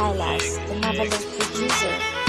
Silas, the novelist producer.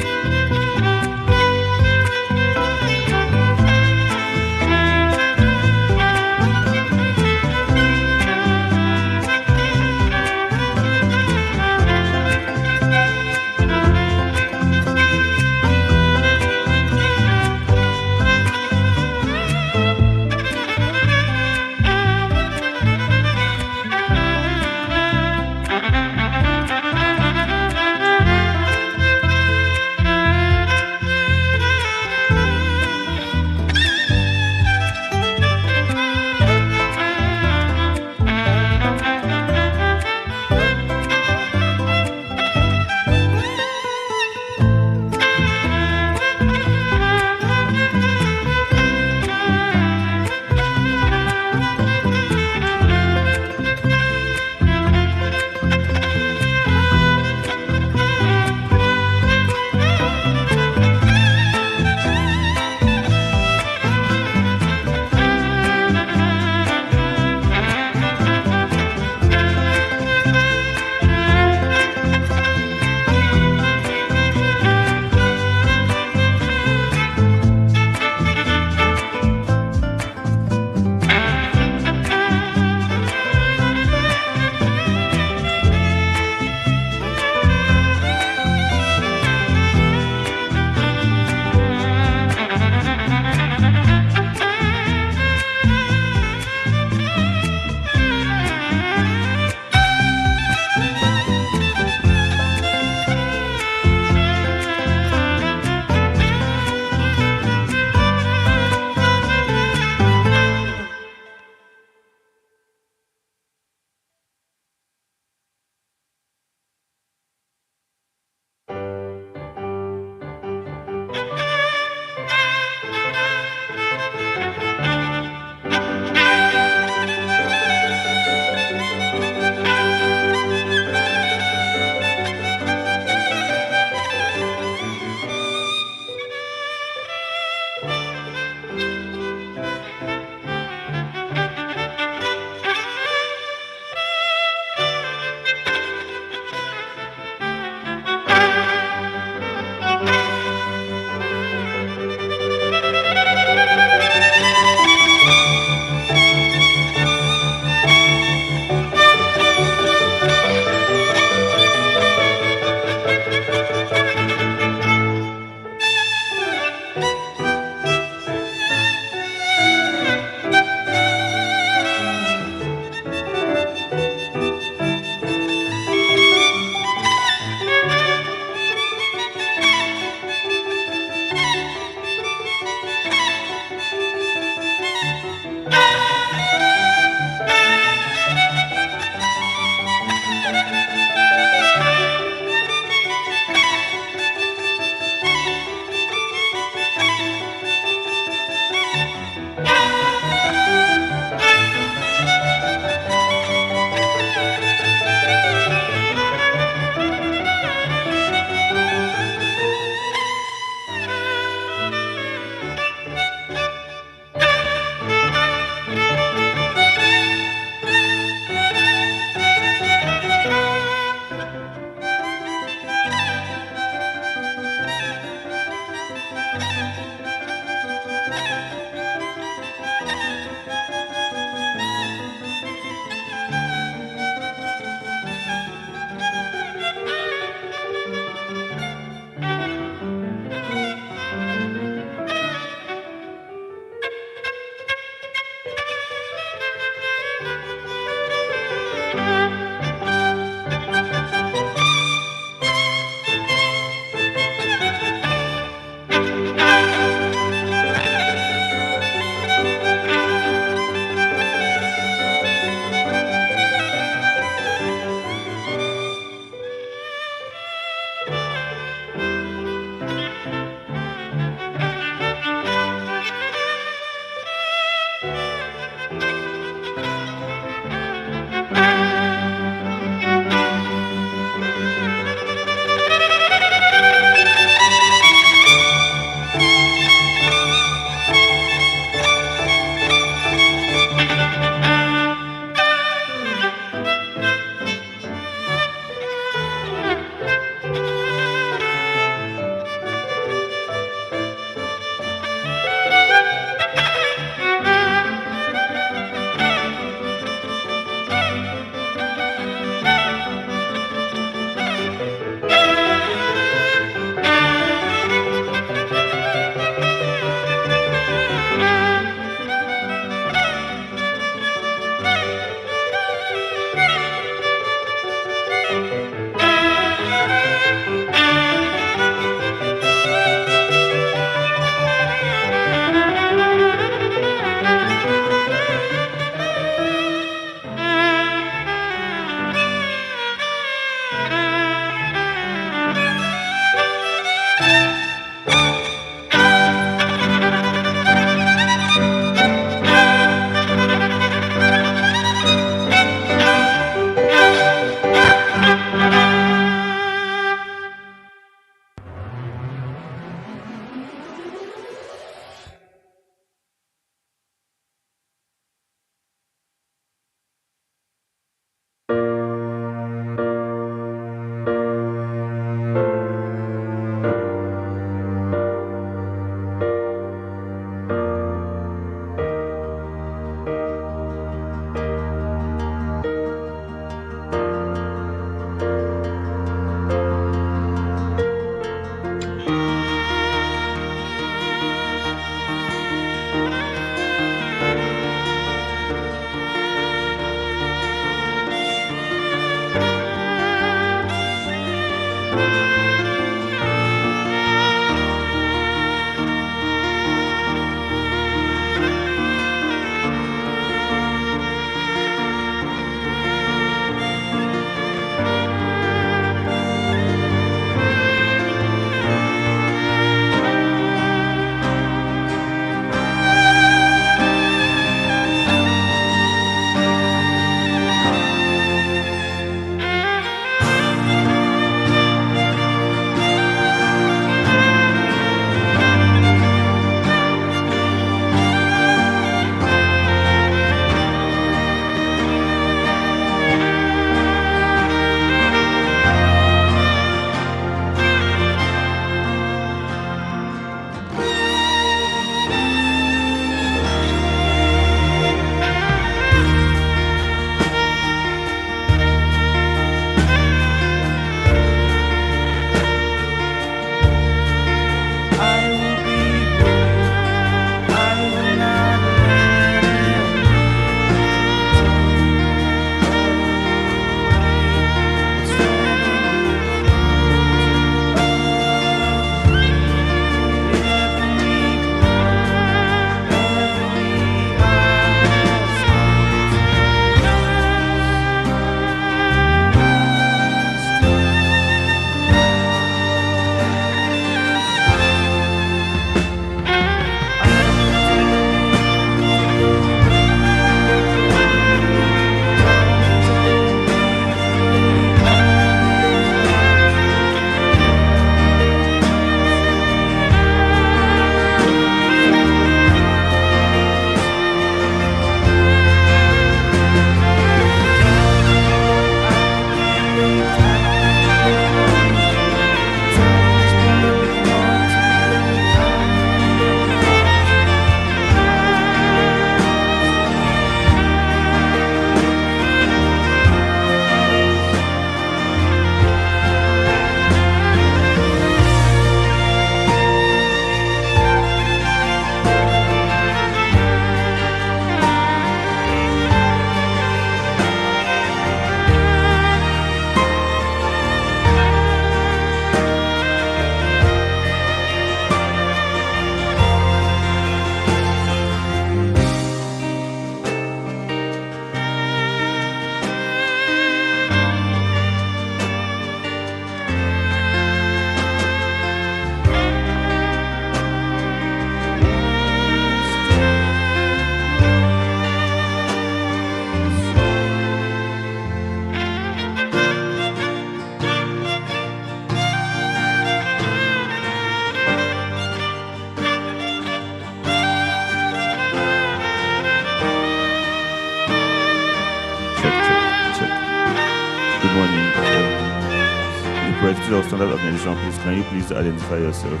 Representative of Standard Organization, please, can you please identify yourself?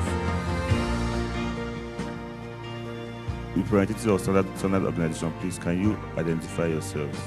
Representative of Standard Organization, please, can you identify yourselves?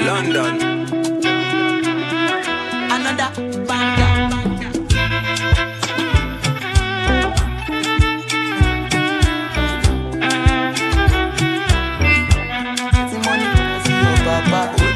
London. Another banger. The money, see your papa.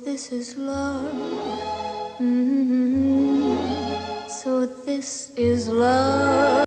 this is love. So this is love.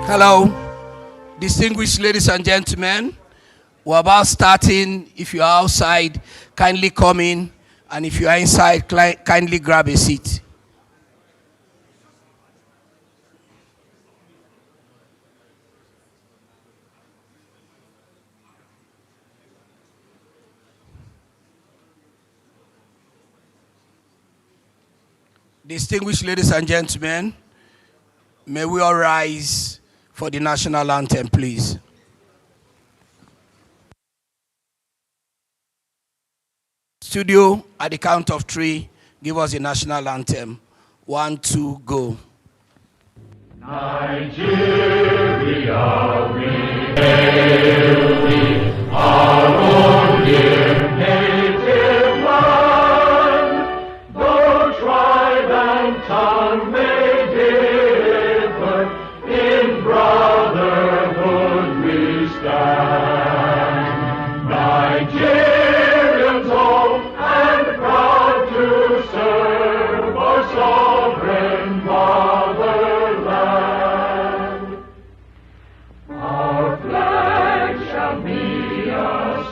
Hello, distinguished ladies and gentlemen. We're about starting. If you are outside, kindly come in. And if you are inside, kindly grab a seat. Distinguished ladies and gentlemen, may we all rise for the national anthem, please. Studio, at the count of 3, give us the national anthem. 1, 2, go. Nigeria, we hail thee, our own dear native land. Though tribe and tongue may differ, in brotherhood we stand. Nigerians old and proud to serve our sovereign motherland. Our flag shall be a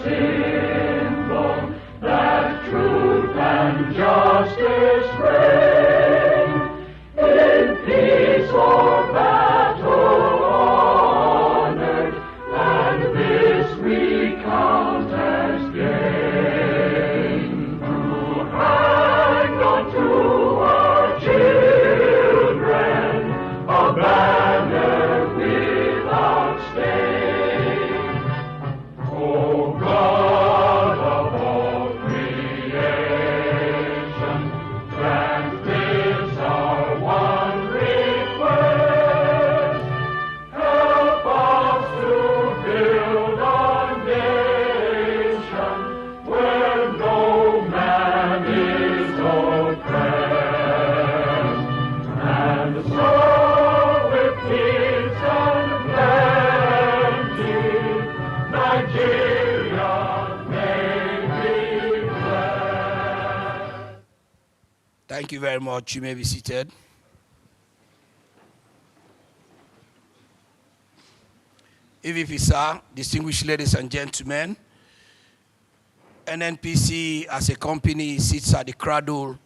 symbol that truth and justice reign. In peace or battle honored, and this we count as gain. To hang on to our children a banner without stain. O God of all creation, grant this our one request. Help us to build a nation where no man is oppressed. And so with peace and plenty, Nigeria may be blessed. Thank you very much. You may be seated. EVP, sir, distinguished ladies and gentlemen, NNPC as a company sits at the cradle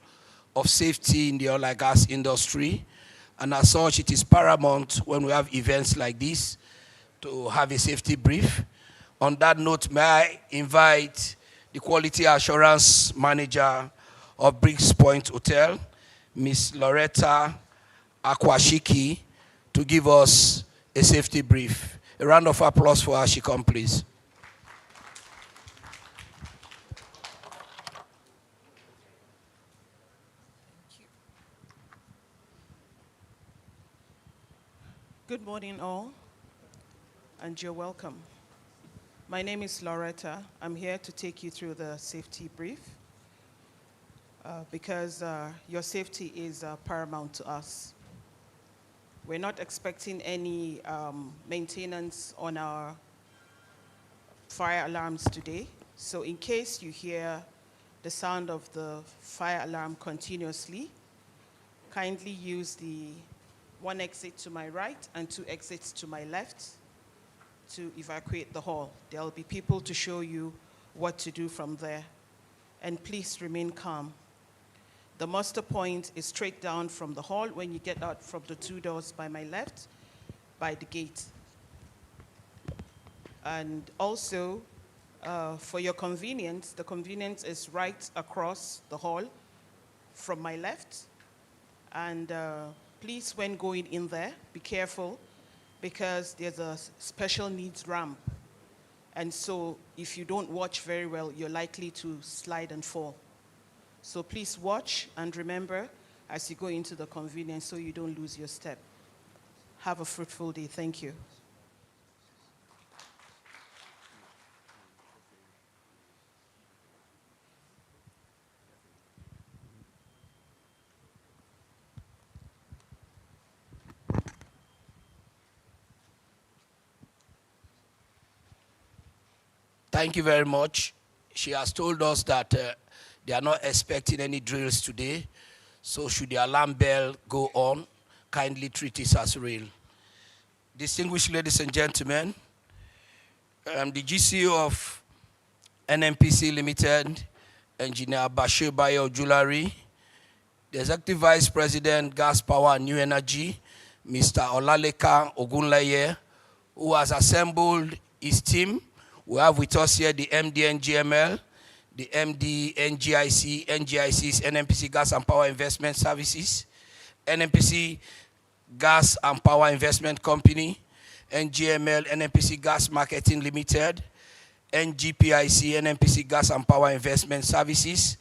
of safety in the oil and gas industry. And as such, it is paramount when we have events like this to have a safety brief. On that note, may I invite the Quality Assurance Manager of Briggs Point Hotel, Ms. Loretta Akwashiki, to give us a safety brief. A round of applause for her. She come, please. Good morning, all, and you're welcome. My name is Loretta. I'm here to take you through the safety brief because your safety is paramount to us. We're not expecting any maintenance on our fire alarms today. So in case you hear the sound of the fire alarm continuously, kindly use the one exit to my right and 2 exits to my left to evacuate the hall. There'll be people to show you what to do from there. And please remain calm. The muster point is straight down from the hall when you get out from the 2 doors by my left, by the gate. And also, for your convenience, the convenience is right across the hall from my left. And please, when going in there, be careful because there's a special needs ramp. And so if you don't watch very well, you're likely to slide and fall. So please watch and remember as you go into the convenience so you don't lose your step. Have a fruitful day. Thank you. Thank you very much. She has told us that they are not expecting any drills today. So should the alarm bell go on, kindly treat it as real. Distinguished ladies and gentlemen, the GCO of NNPC Limited, Engineer Bashir Bayo Julari, the Executive Vice President, Gas Power and New Energy, Mr. Olaleka Ogunleye, who has assembled his team. We have with us here the MD NGML, the MD NGIC, NGIC's NNPC Gas and Power Investment Services, NNPC Gas and Power Investment Company, NGML, NNPC Gas Marketing Limited, NGPIC, NNPC Gas and Power Investment Services,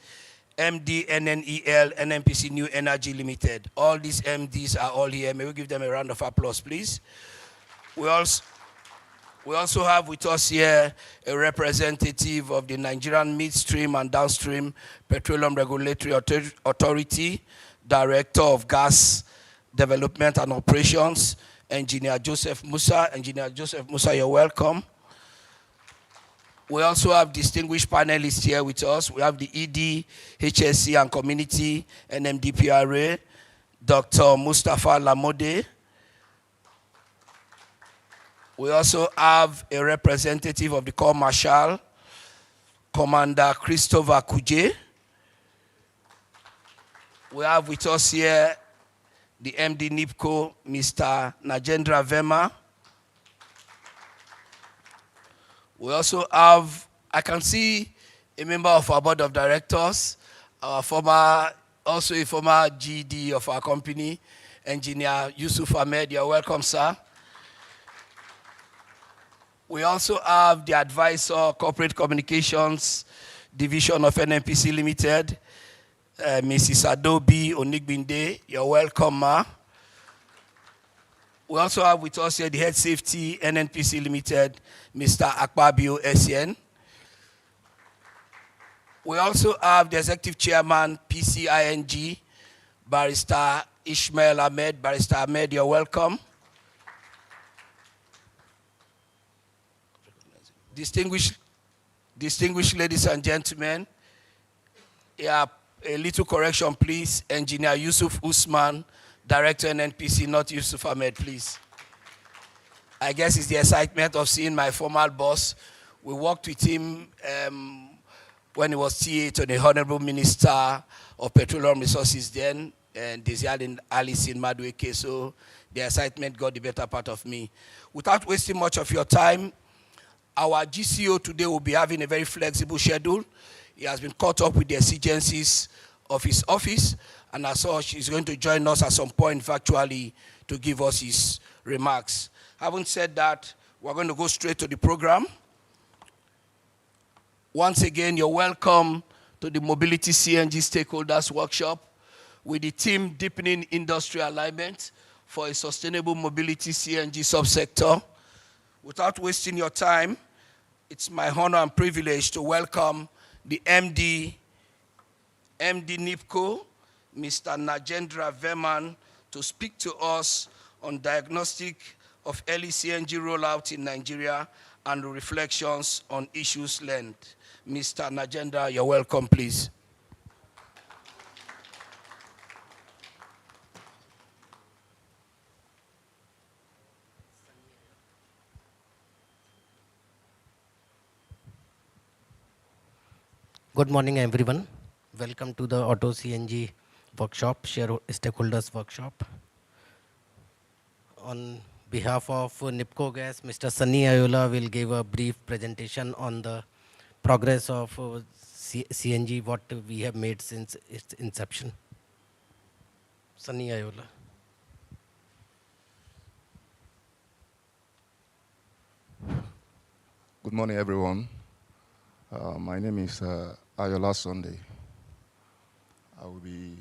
MD NNEL, NNPC New Energy Limited. All these MDs are all here. May we give them a round of applause, please. We also have with us here a representative of the Nigerian Midstream and Downstream Petroleum Regulatory Authority, Director of Gas Development and Operations, Engineer Joseph Musa. Engineer Joseph Musa, you're welcome. We also have distinguished panelists here with us. We have the ED, HSC and Community, NMDPRA, Dr. Mustafa Lamode. We also have a representative of the Corps Marshal, Commander Christopher Kuje. We have with us here the MD NIPCO, Mr. Najendra Verma. We also have, I can see a member of our board of directors, also a former GD of our company, Engineer Yusuf Ahmed. You're welcome, sir. We also have the advisor, Corporate Communications Division of NNPC Limited, Mrs. Adobe Onigbinde. You're welcome, ma. We also have with us here the Head Safety NNPC Limited, Mr. Akpabio SN. We also have the Executive Chairman, PCING, Barrister Ishmael Ahmed. Barrister Ahmed, you're welcome. Distinguished ladies and gentlemen, yeah, a little correction, please. Engineer Yusuf Usman, Director NNPC, not Yusuf Ahmed, please. I guess it's the excitement of seeing my former boss. We worked with him when he was TA to the Honorable Minister of Petroleum Resources then, and Desiadin Alice in Madueke, so the excitement got the better part of me. Without wasting much of your time, our GCO today will be having a very flexible schedule. He has been caught up with the exigencies of his office, and as such, he's going to join us at some point virtually to give us his remarks. Having said that, we're going to go straight to the program. Once again, you're welcome to the Mobility-CNG Stakeholders Workshop with the team Deepening Industry Alignment for a Sustainable Mobility CNG subsector. Without wasting your time, it's my honor and privilege to welcome the MD NIPCO, Mr. Najendra Verman, to speak to us on diagnostic of early CNG rollout in Nigeria and reflections on issues learned. Mr. Najendra, you're welcome, please. Good morning, everyone. Welcome to the Auto CNG Workshop, Stakeholders Workshop. On behalf of NIPCO Gas, Mr. Sunny Ayola will give a brief presentation on the progress of CNG, what we have made since its inception. Sunny Ayola. Good morning, everyone. My name is Ayola Sunday. I will be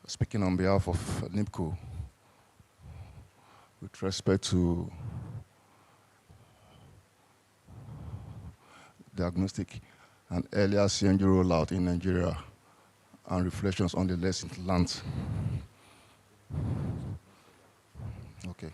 speaking on behalf of NIPCO with respect to diagnostic and earlier CNG rollout in Nigeria and reflections on the lessons learned. Okay.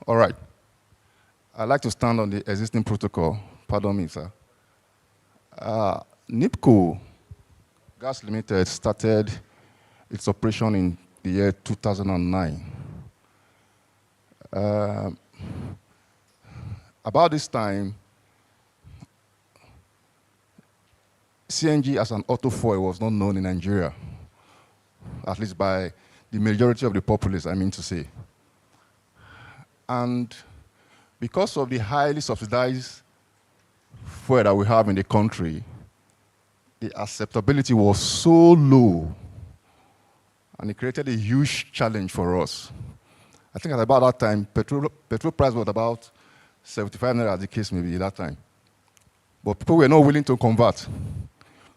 All right. I'd like to stand on the existing protocol. Pardon me, sir. NIPCO Gas Limited started its operation in the year 2009. About this time, CNG as an auto fuel was not known in Nigeria, at least by the majority of the populace, I mean to say. And because of the highly subsidized fuel that we have in the country, the acceptability was so low, and it created a huge challenge for us. I think at about that time, petrol price was about 75 naira, as the case may be at that time. But people were not willing to convert.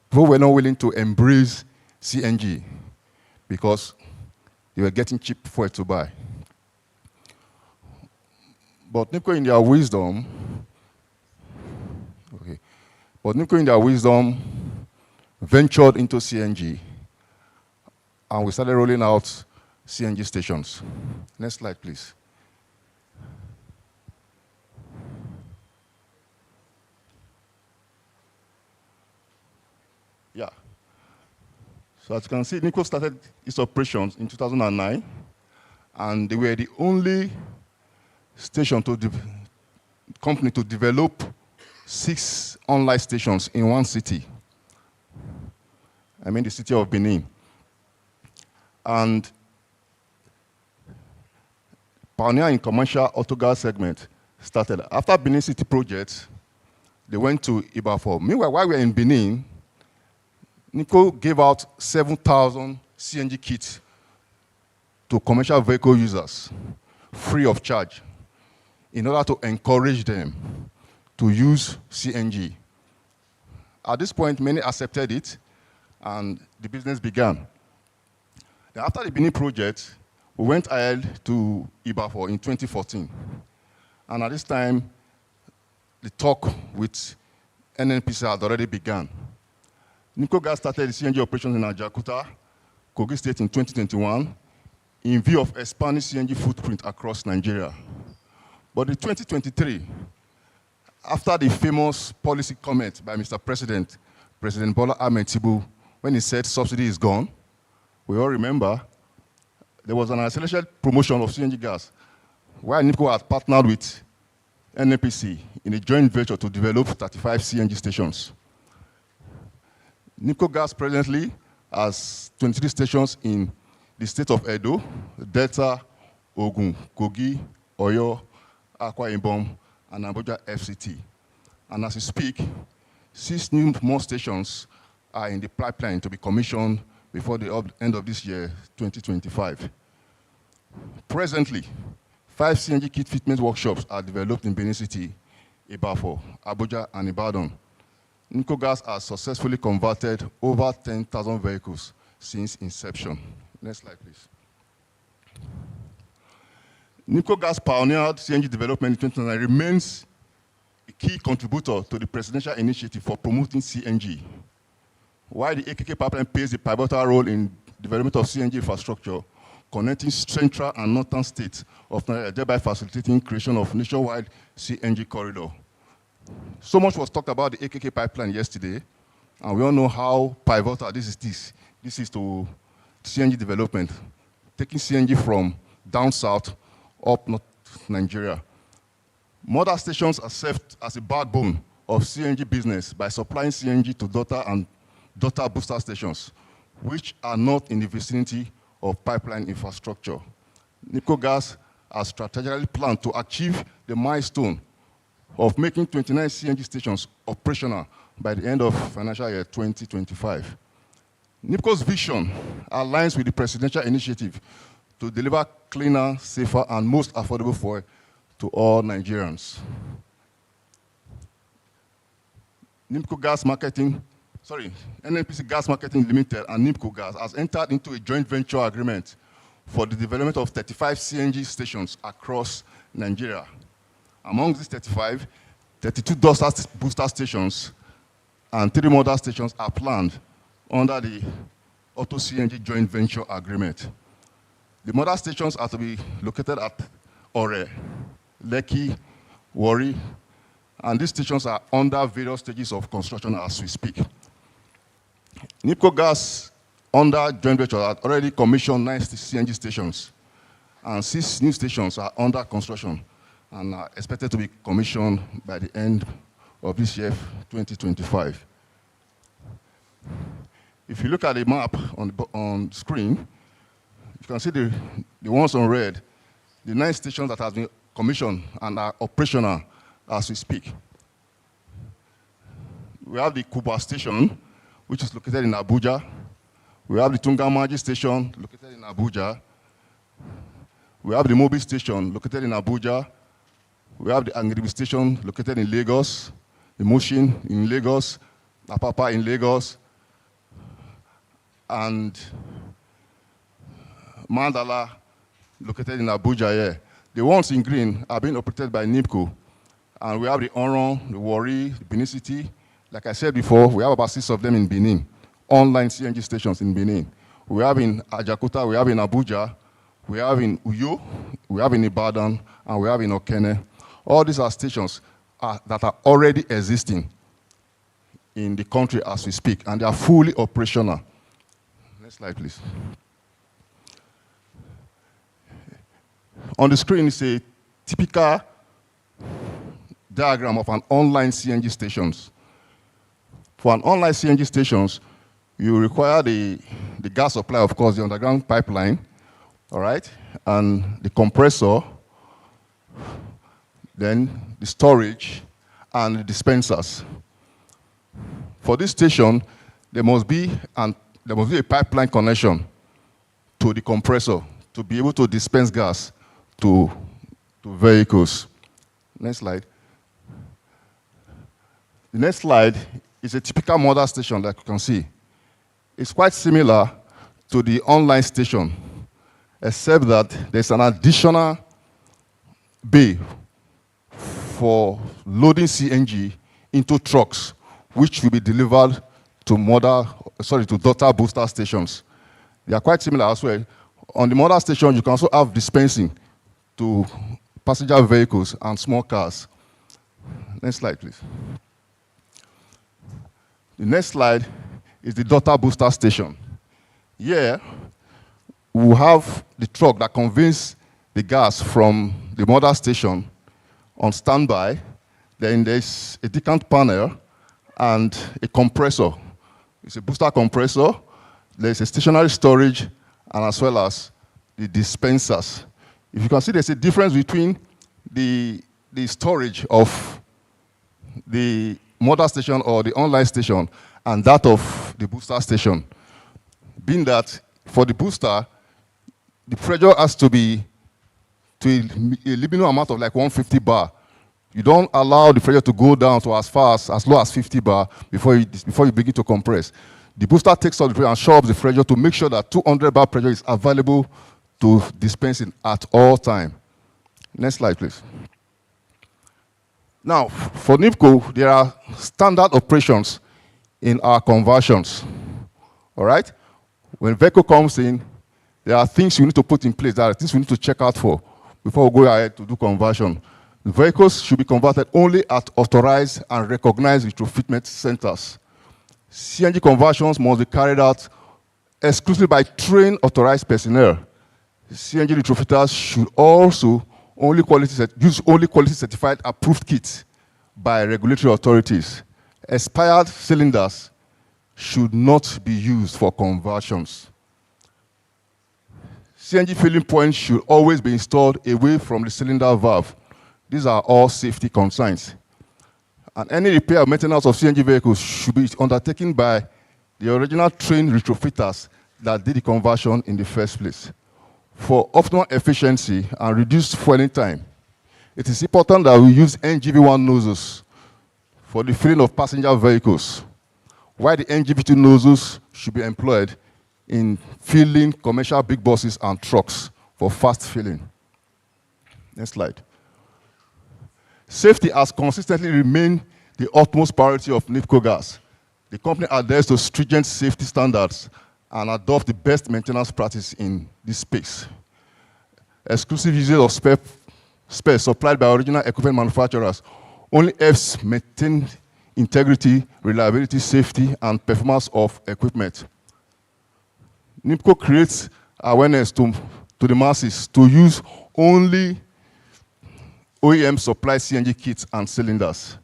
People were not willing to embrace CNG because they were getting cheap fuel to buy. But NIPCO in their wisdom, ventured into CNG, and we started rolling out CNG stations. Next slide, please. Yeah. So as you can see, NIPCO started its operations in 2009, and they were the only company to develop 6 online stations in one city. I mean the city of Benin. And pioneer in commercial autogas segment started. After Benin City project, they went to Ibafor. Meanwhile, while we were in Benin, NIPCO gave out 7,000 CNG kits to commercial vehicle users, free of charge, in order to encourage them to use CNG. At this point, many accepted it, and the business began. Then after the Benin project, we went ahead to Ibafor in 2014. And at this time, the talk with NNPC had already begun. NIPCO Gas started the CNG operations in Ajakuta, Kogi State in 2021, in view of expanding CNG footprint across Nigeria. But in 2023, after the famous policy comment by Mr. President, President Bola Ahmed Tinubu, when he said subsidy is gone, we all remember, there was an accelerated promotion of CNG gas, where NIPCO had partnered with NNPC in a joint venture to develop 35 CNG stations. NIPCO Gas presently has 23 stations in the state of Edo, Delta, Ogun, Kogi, Oyo, Akwa Ibom, and Abuja FCT. And as we speak, 6 more stations are in the pipeline to be commissioned before the end of this year, 2025. Presently, 5 CNG kit fitment workshops are developed in Benin City, Ibafor, Abuja, and Ibadan. NIPCO Gas has successfully converted over 10,000 vehicles since inception. Next slide, please. NIPCO Gas pioneered CNG development in 2009, remains a key contributor to the Presidential Initiative for promoting CNG. While the AKK pipeline plays a pivotal role in development of CNG infrastructure, connecting central and northern states of Nigeria, thereby facilitating creation of nationwide CNG corridor. So much was talked about the AKK pipeline yesterday, and we all know how pivotal this is to CNG development, taking CNG from down south up north Nigeria. Mother stations are served as a backbone of CNG business by supplying CNG to daughter and daughter booster stations, which are not in the vicinity of pipeline infrastructure. NIPCO Gas has strategically planned to achieve the milestone of making 29 CNG stations operational by the end of financial year 2025. NIPCO's vision aligns with the Presidential Initiative to deliver cleaner, safer, and most affordable fuel to all Nigerians. NNPC Gas Marketing Limited and NIPCO Gas has entered into a joint venture agreement for the development of 35 CNG stations across Nigeria. Among these 35, 32 booster stations and 3 mother stations are planned under the Auto CNG joint venture agreement. The mother stations are to be located at Ore, Lekki, Warri, and these stations are under various stages of construction as we speak. NIPCO Gas, under joint venture, had already commissioned 9 CNG stations, and 6 new stations are under construction and are expected to be commissioned by the end of this year, 2025. If you look at the map on screen, you can see the ones on red, the 9 stations that have been commissioned and are operational as we speak. We have the Kuba station, which is located in Abuja. We have the Tungamaji station, located in Abuja. We have the Mobi station, located in Abuja. We have the Angribi station, located in Lagos, the Mushin in Lagos, Apapa in Lagos, and Mandala, located in Abuja here. The ones in green are being operated by NIPCO. And we have the Oron, the Warri, the Benin City. Like I said before, we have about 6 of them in Benin, online CNG stations in Benin. We have in Ajakuta, we have in Abuja, we have in Uyo, we have in Ibadan, and we have in Okene. All these are stations that are already existing in the country as we speak, and they are fully operational. Next slide, please. On the screen is a typical diagram of an online CNG stations. For an online CNG stations, you require the gas supply, of course, the underground pipeline, all right, and the compressor, then the storage, and the dispensers. For this station, there must be a pipeline connection to the compressor to be able to dispense gas to vehicles. Next slide. The next slide is a typical model station that you can see. It's quite similar to the online station, except that there's an additional bay for loading CNG into trucks, which will be delivered to daughter booster stations. They are quite similar as well. On the mother station, you can also have dispensing to passenger vehicles and small cars. Next slide, please. The next slide is the daughter booster station. Here, we have the truck that conveys the gas from the mother station on standby. Then there's a decant panel and a compressor. It's a booster compressor. There's a stationary storage, and as well as the dispensers. If you can see, there's a difference between the storage of the mother station or the online station and that of the booster station. Being that for the booster, the pressure has to be to a limited amount of like 150 bar. You don't allow the pressure to go down to as low as 50 bar before you begin to compress. The booster takes up the pressure and shows the pressure to make sure that 200 bar pressure is available to dispensing at all time. Next slide, please. Now, for NIPCO, there are standard operations in our conversions. All right? When vehicle comes in, there are things you need to put in place. There are things we need to check out for before we go ahead to do conversion. The vehicles should be converted only at authorized and recognized retrofitment centers. CNG conversions must be carried out exclusively by trained authorized personnel. CNG retrofitters should also use only quality certified approved kits by regulatory authorities. Expired cylinders should not be used for conversions. CNG filling points should always be installed away from the cylinder valve. These are all safety concerns. And any repair or maintenance of CNG vehicles should be undertaken by the original trained retrofitters that did the conversion in the first place. For optimal efficiency and reduced fueling time, it is important that we use NGV1 nozzles for the filling of passenger vehicles, while the NGV2 nozzles should be employed in filling commercial big buses and trucks for fast filling. Next slide. Safety has consistently remained the utmost priority of NIPCO Gas. The company adheres to stringent safety standards and adopts the best maintenance practice in this space. Exclusive usage of spare spares supplied by original equipment manufacturers only helps maintain integrity, reliability, safety, and performance of equipment. NIPCO creates awareness to the masses to use only OEM supplied CNG kits and cylinders.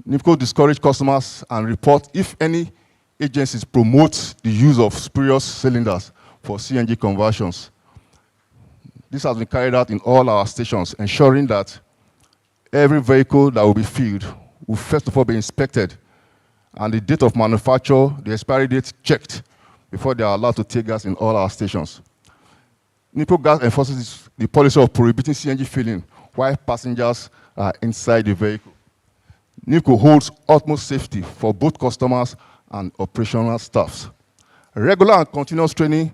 NIPCO discourages customers and report if any agencies promote the use of spurious cylinders for CNG conversions. This has been carried out in all our stations, ensuring that every vehicle that will be filled will first of all be inspected and the date of manufacture, the expiry date checked before they are allowed to take gas in all our stations. NIPCO Gas enforces the policy of prohibiting CNG filling while passengers are inside the vehicle. NIPCO holds utmost safety for both customers and operational staffs. Regular and continuous training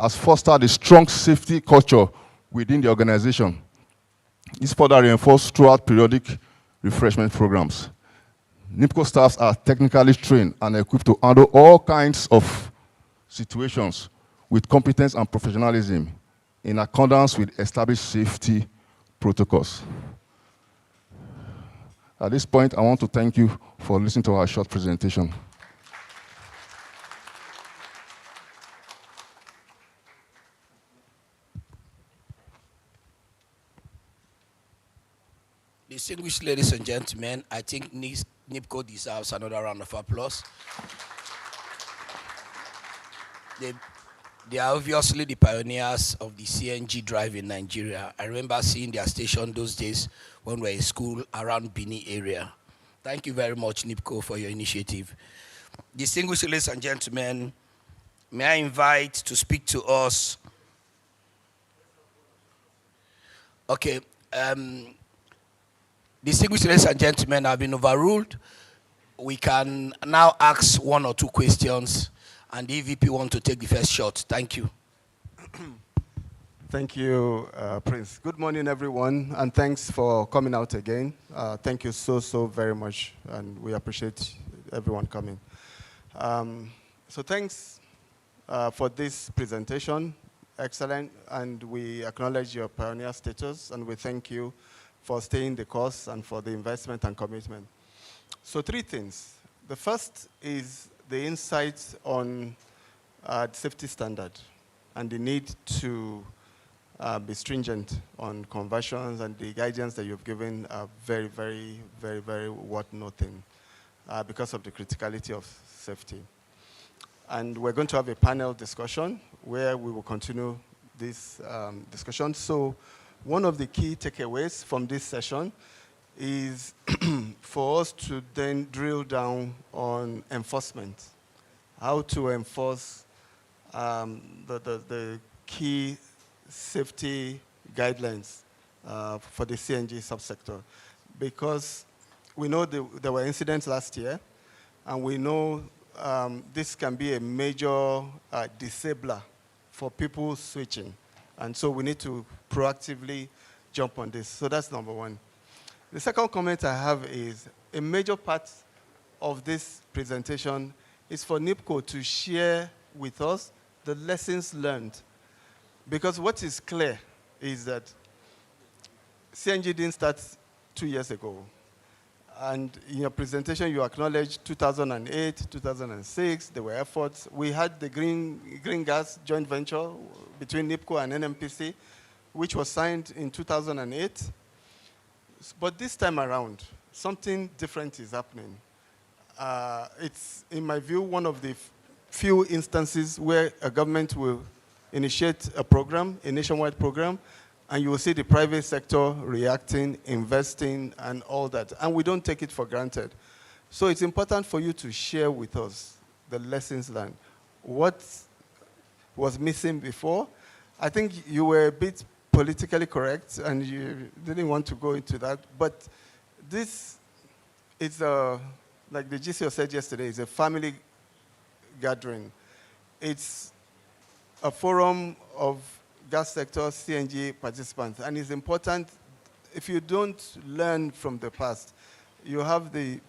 has fostered a strong safety culture within the organization. This further reinforced throughout periodic refreshment programs. NIPCO staffs are technically trained and equipped to handle all kinds of situations with competence and professionalism in accordance with established safety protocols. At this point, I want to thank you for listening to our short presentation. Distinguished ladies and gentlemen, I think NIPCO deserves another round of applause. They are obviously the pioneers of the CNG drive in Nigeria. I remember seeing their station those days when we were in school around Bini area. Thank you very much, NIPCO, for your initiative. Distinguished ladies and gentlemen, may I invite to speak to us. Okay. Distinguished ladies and gentlemen, have been overruled. We can now ask one or two questions, and the EVP want to take the first shot. Thank you. Thank you, Prince. Good morning, everyone, and thanks for coming out again. Thank you so very much, and we appreciate everyone coming. So thanks for this presentation. Excellent, and we acknowledge your pioneer status, and we thank you for staying the course and for the investment and commitment. So 3 things. The first is the insights on safety standard and the need to be stringent on conversions, and the guidance that you've given are very worth noting because of the criticality of safety. And we're going to have a panel discussion where we will continue this discussion. So one of the key takeaways from this session is for us to then drill down on enforcement, how to enforce the key safety guidelines for the CNG subsector. Because we know there were incidents last year, and we know this can be a major disabler for people switching. And so we need to proactively jump on this. So that's number one. The second comment I have is a major part of this presentation is for NIPCO to share with us the lessons learned. Because what is clear is that CNG didn't start 2 years ago. And in your presentation, you acknowledged 2008, 2006, there were efforts. We had the green gas joint venture between NIPCO and NNPC, which was signed in 2008. But this time around, something different is happening. It's, in my view, one of the few instances where a government will initiate a program, a nationwide program, and you will see the private sector reacting, investing, and all that. And we don't take it for granted. So it's important for you to share with us the lessons learned. What was missing before? I think you were a bit politically correct, and you didn't want to go into that. But this is, like the GCO said yesterday, it's a family gathering. It's a forum of gas sector CNG participants, and it's important. If you don't learn from the past, you have the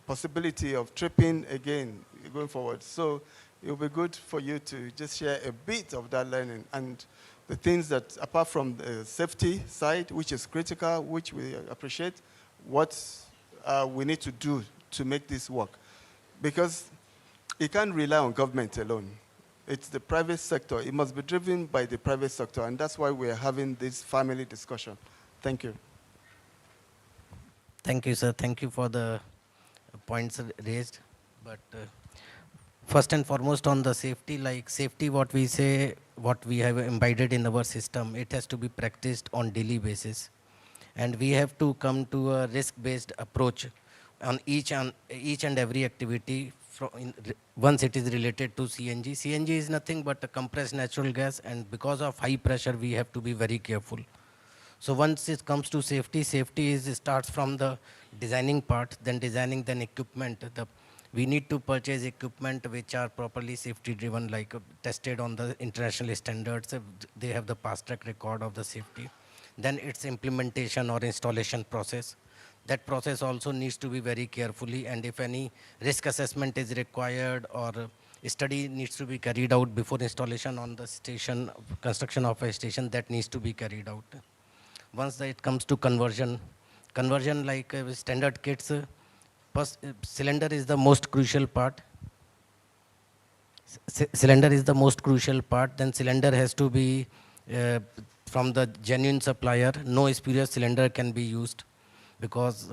possibility of tripping again going forward. So it will be good for you to just share a bit of that learning. And the things that, apart from the safety side, which is critical, which we appreciate, what we need to do to make this work. Because it can't rely on government alone. It's the private sector. It must be driven by the private sector, and that's why we're having this family discussion. Thank you. Thank you, sir. Thank you for the points raised. But first and foremost on the safety, like safety, what we say, what we have embedded in our system, it has to be practiced on daily basis. And we have to come to a risk-based approach on each and every activity once it is related to CNG. CNG is nothing but a compressed natural gas, and because of high pressure, we have to be very careful. So once it comes to safety, starts from the designing part, then designing, then equipment. We need to purchase equipment which are properly safety driven, like tested on the international standards. They have the past track record of the safety. Then its implementation or installation process. That process also needs to be very carefully, and if any risk assessment is required or a study needs to be carried out before installation on the station, construction of a station, that needs to be carried out. Once it comes to conversion like standard kits, first, cylinder is the most crucial part. Cylinder is the most crucial part. Then cylinder has to be from the genuine supplier. No spurious cylinder can be used, because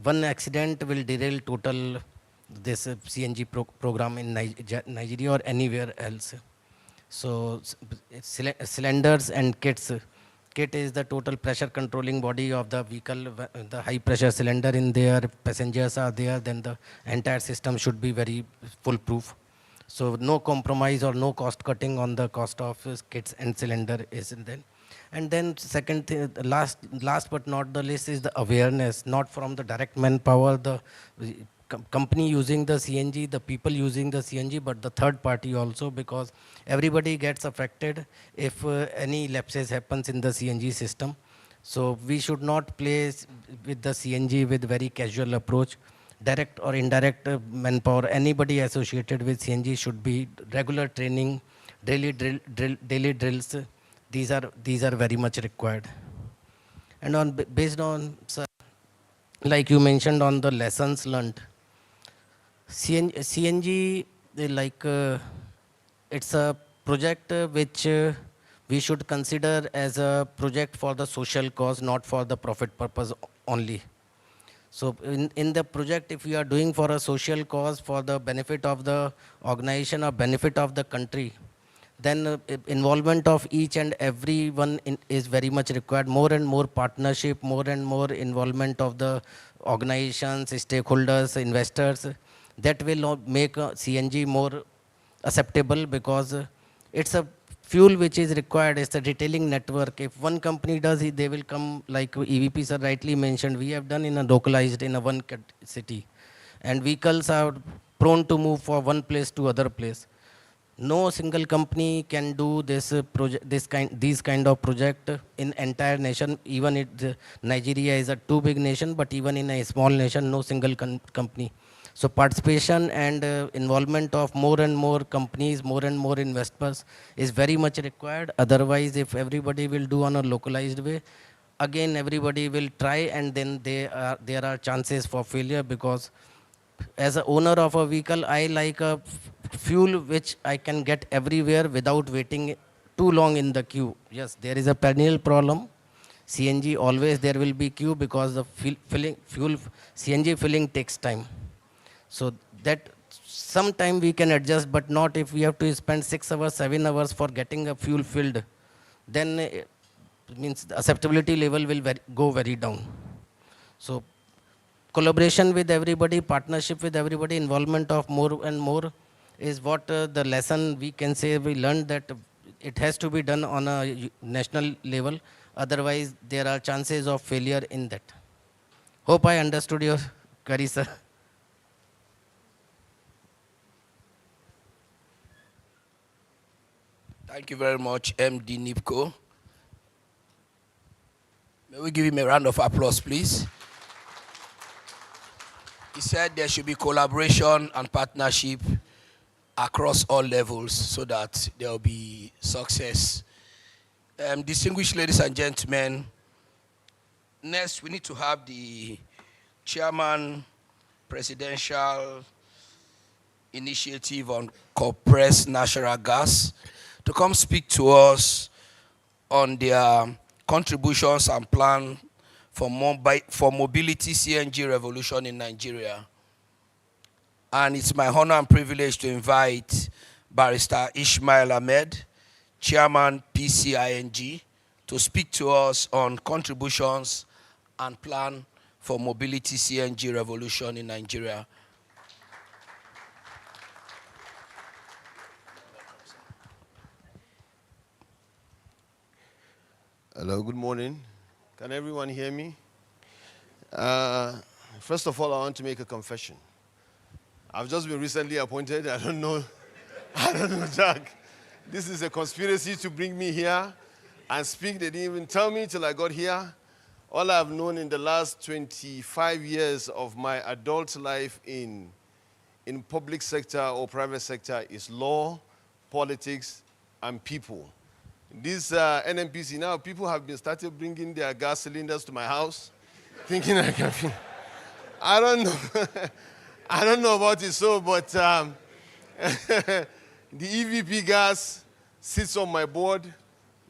one accident will derail total this CNG program in Nigeria or anywhere else. So cylinders and kits. Kit is the total pressure controlling body of the vehicle. The high pressure cylinder in there, passengers are there, then the entire system should be very foolproof. So no compromise or no cost cutting on the cost of kits and cylinder is in there. And then second thing, last but not the least, is the awareness, not from the direct manpower, the company using the CNG, the people using the CNG, but the third party also, because everybody gets affected if any lapses happens in the CNG system. So we should not play with the CNG with very casual approach. Direct or indirect manpower, anybody associated with CNG should be regular training, daily drills. These are very much required. And based on, sir, like you mentioned on the lessons learned, CNG it's a project which we should consider as a project for the social cause, not for the profit purpose only. So in the project, if we are doing for a social cause, for the benefit of the organization or benefit of the country, then involvement of each and everyone is very much required. More and more partnership, more and more involvement of the organizations, stakeholders, investors. That will make CNG more acceptable, because it's a fuel which is required. It's a retailing network. If one company does it, they will come, like EVP sir rightly mentioned, we have done in a localized in a one city. And vehicles are prone to move from one place to other place. No single company can do this these kind of project in entire nation. Even Nigeria is a too big nation, but even in a small nation, no single company. So participation and involvement of more and more companies, more and more investors is very much required. Otherwise, if everybody will do on a localized way, again everybody will try, and then there are chances for failure, because as an owner of a vehicle, I like a fuel which I can get everywhere without waiting too long in the queue. Yes, there is a perennial problem. CNG, always there will be queue, because the CNG filling takes time. So that sometime we can adjust, but not if we have to spend 6 hours, 7 hours for getting a fuel filled. Then it means the acceptability level will go very down. So collaboration with everybody, partnership with everybody, involvement of more and more is what the lesson we can say we learned, that it has to be done on a national level. Otherwise, there are chances of failure in that. Hope I understood your query, sir. Thank you very much, MD NIPCO. May we give him a round of applause, please? He said there should be collaboration and partnership across all levels so that there will be success Distinguished ladies and gentlemen, next we need to have the Chairman, Presidential Initiative on Compressed Natural Gas, to come speak to us on their contributions and plan for Mobility-CNG revolution in Nigeria. And it's my honor and privilege to invite Barrister Ishmael Ahmed, Chairman PCNGI, to speak to us on contributions and plan for Mobility-CNG revolution in Nigeria. Hello, good morning. Can everyone hear me? First of all, I want to make a confession. I've just been recently appointed. I don't know, Jack. This is a conspiracy to bring me here and speak. They didn't even tell me till I got here. All I've known in the last 25 years of my adult life in public sector or private sector is law, politics, and people. This NNPC, now people have been started bringing their gas cylinders to my house, thinking I can feel. I don't know. I don't know about it so, but the EVP gas sits on my board.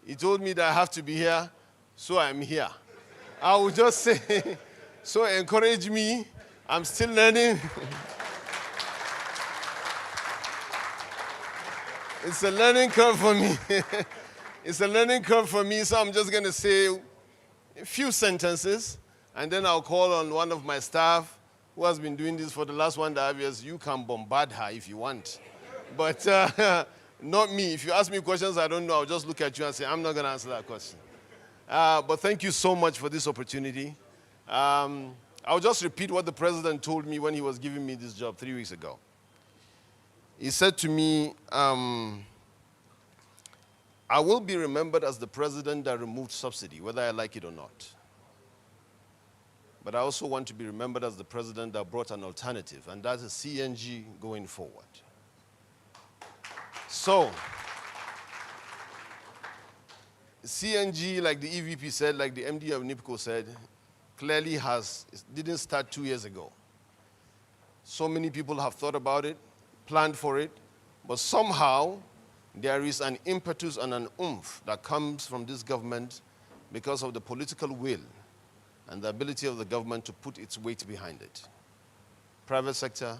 He told me that I have to be here, so I'm here. I would just say, so encourage me. I'm still learning. It's a learning curve for me. It's a learning curve for me, so I'm just going to say a few sentences, and then I'll call on one of my staff who has been doing this for the last 1.5 years. You can bombard her if you want, but not me. If you ask me questions I don't know, I'll just look at you and say, I'm not going to answer that question. But thank you so much for this opportunity. I'll just repeat what the president told me when he was giving me this job 3 weeks ago. He said to me, I will be remembered as the president that removed subsidy, whether I like it or not. But I also want to be remembered as the president that brought an alternative, and that is CNG going forward. So, CNG, like the EVP said, like the MD of NIPCO said, clearly didn't start 2 years ago. So many people have thought about it, planned for it, but somehow there is an impetus and an oomph that comes from this government because of the political will and the ability of the government to put its weight behind it. Private sector,